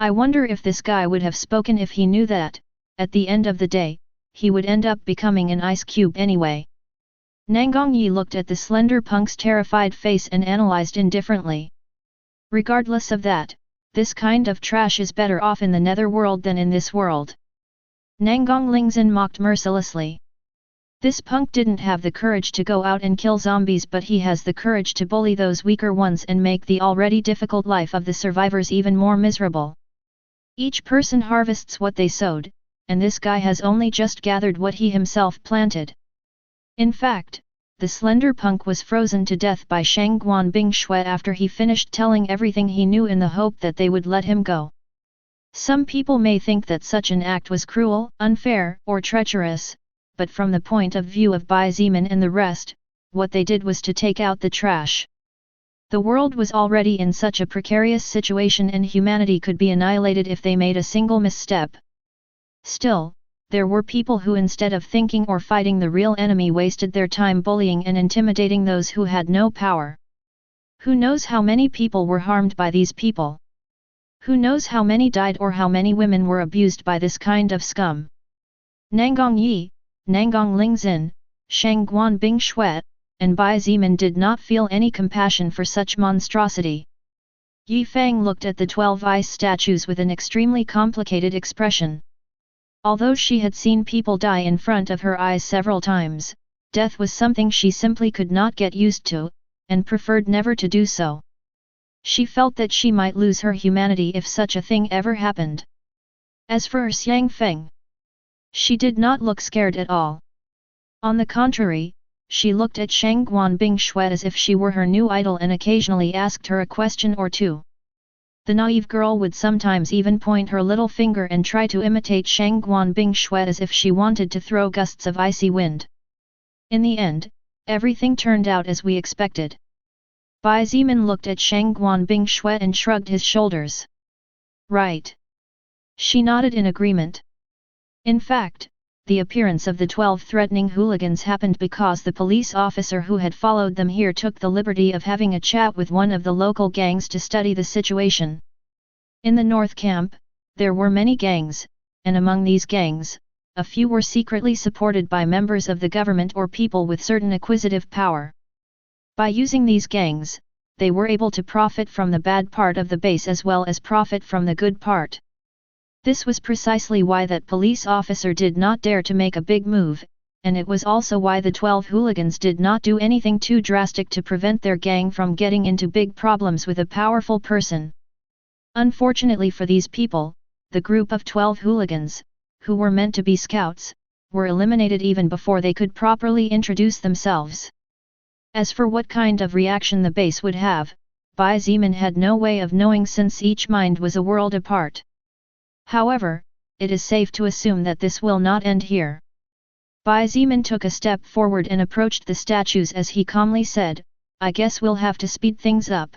I wonder if this guy would have spoken if he knew that, at the end of the day, he would end up becoming an ice cube anyway. Nangang Yi looked at the slender punk's terrified face and analyzed indifferently. Regardless of that, this kind of trash is better off in the netherworld than in this world. Nangang Lingzhen mocked mercilessly. This punk didn't have the courage to go out and kill zombies, but he has the courage to bully those weaker ones and make the already difficult life of the survivors even more miserable. Each person harvests what they sowed, and this guy has only just gathered what he himself planted. In fact, the slender punk was frozen to death by Shangguan Bingshui after he finished telling everything he knew in the hope that they would let him go. Some people may think that such an act was cruel, unfair, or treacherous, but from the point of view of Bai Zeman and the rest, what they did was to take out the trash. The world was already in such a precarious situation and humanity could be annihilated if they made a single misstep. Still, there were people who instead of thinking or fighting the real enemy wasted their time bullying and intimidating those who had no power. Who knows how many people were harmed by these people? Who knows how many died or how many women were abused by this kind of scum? Nanggong Yi, Nanggong Lingzin, Shang Guan Bing Shui, and Bai Zeman did not feel any compassion for such monstrosity. Yi Feng looked at the 12 ice statues with an extremely complicated expression. Although she had seen people die in front of her eyes several times, death was something she simply could not get used to, and preferred never to do so. She felt that she might lose her humanity if such a thing ever happened. As for Xiang Feng, she did not look scared at all. On the contrary, she looked at Shang Guan Bing Shui as if she were her new idol and occasionally asked her a question or two. The naive girl would sometimes even point her little finger and try to imitate Shang Guan Bing Shui as if she wanted to throw gusts of icy wind. In the end, everything turned out as we expected. Bai Zeman looked at Shang Guan Bing Shui and shrugged his shoulders. Right. She nodded in agreement. In fact, the appearance of the 12 threatening hooligans happened because the police officer who had followed them here took the liberty of having a chat with one of the local gangs to study the situation. In the North Camp, there were many gangs, and among these gangs, a few were secretly supported by members of the government or people with certain acquisitive power. By using these gangs, they were able to profit from the bad part of the base as well as profit from the good part. This was precisely why that police officer did not dare to make a big move, and it was also why the 12 hooligans did not do anything too drastic to prevent their gang from getting into big problems with a powerful person. Unfortunately for these people, the group of 12 hooligans, who were meant to be scouts, were eliminated even before they could properly introduce themselves. As for what kind of reaction the base would have, Bai Zeman had no way of knowing since each mind was a world apart. However, it is safe to assume that this will not end here. Bai Zeman took a step forward and approached the statues as he calmly said, "I guess we'll have to speed things up."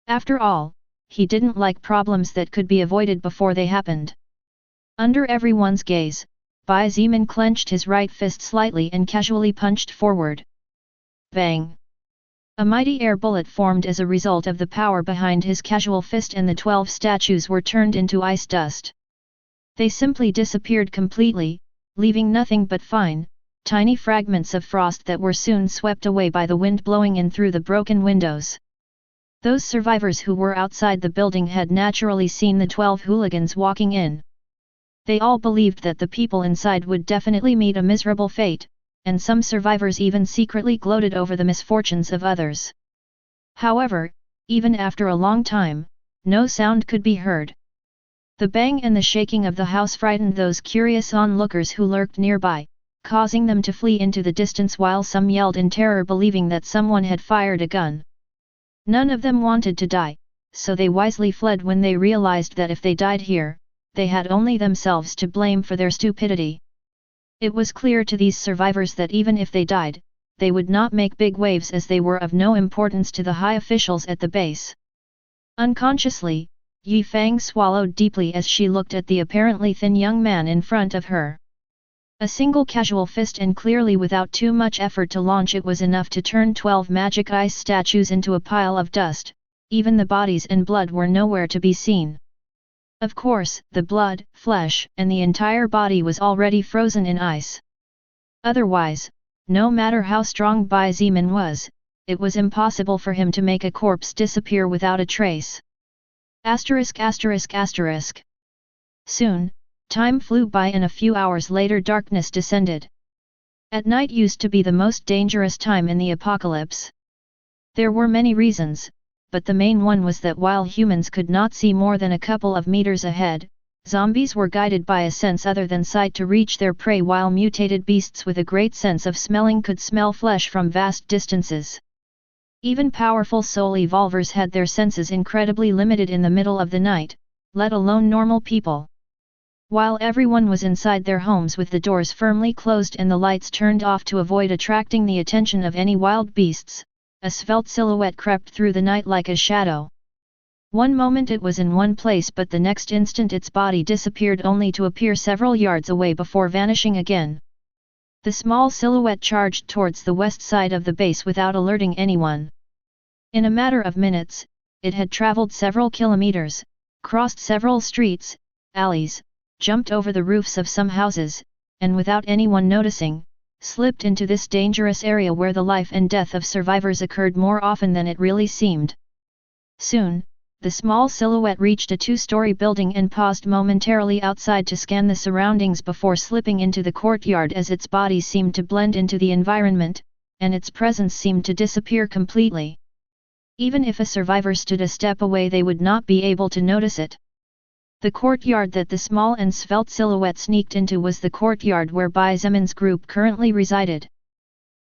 After all, he didn't like problems that could be avoided before they happened. Under everyone's gaze, Bai Zeman clenched his right fist slightly and casually punched forward. Bang! A mighty air bullet formed as a result of the power behind his casual fist and the 12 statues were turned into ice dust. They simply disappeared completely, leaving nothing but fine, tiny fragments of frost that were soon swept away by the wind blowing in through the broken windows. Those survivors who were outside the building had naturally seen the 12 hooligans walking in. They all believed that the people inside would definitely meet a miserable fate, and some survivors even secretly gloated over the misfortunes of others. However, even after a long time, no sound could be heard. The bang and the shaking of the house frightened those curious onlookers who lurked nearby, causing them to flee into the distance while some yelled in terror believing that someone had fired a gun. None of them wanted to die, so they wisely fled when they realized that if they died here, they had only themselves to blame for their stupidity. It was clear to these survivors that even if they died, they would not make big waves as they were of no importance to the high officials at the base. Unconsciously, Yi Feng swallowed deeply as she looked at the apparently thin young man in front of her. A single casual fist and clearly without too much effort to launch it was enough to turn 12 magic ice statues into a pile of dust, even the bodies and blood were nowhere to be seen. Of course, the blood, flesh, and the entire body was already frozen in ice. Otherwise, no matter how strong Bai Zeman was, it was impossible for him to make a corpse disappear without a trace. ******. Soon, time flew by and a few hours later darkness descended. At night used to be the most dangerous time in the apocalypse. There were many reasons, but the main one was that while humans could not see more than a couple of meters ahead, zombies were guided by a sense other than sight to reach their prey while mutated beasts with a great sense of smelling could smell flesh from vast distances. Even powerful soul evolvers had their senses incredibly limited in the middle of the night, let alone normal people. While everyone was inside their homes with the doors firmly closed and the lights turned off to avoid attracting the attention of any wild beasts, a svelte silhouette crept through the night like a shadow. One moment it was in one place, but the next instant its body disappeared, only to appear several yards away before vanishing again. The small silhouette charged towards the west side of the base without alerting anyone. In a matter of minutes, it had traveled several kilometers, crossed several streets, alleys, jumped over the roofs of some houses, and without anyone noticing, slipped into this dangerous area where the life and death of survivors occurred more often than it really seemed. Soon, the small silhouette reached a two-story building and paused momentarily outside to scan the surroundings before slipping into the courtyard as its body seemed to blend into the environment, and its presence seemed to disappear completely. Even if a survivor stood a step away, they would not be able to notice it. The courtyard that the small and svelte silhouette sneaked into was the courtyard where Bai Zemin's group currently resided.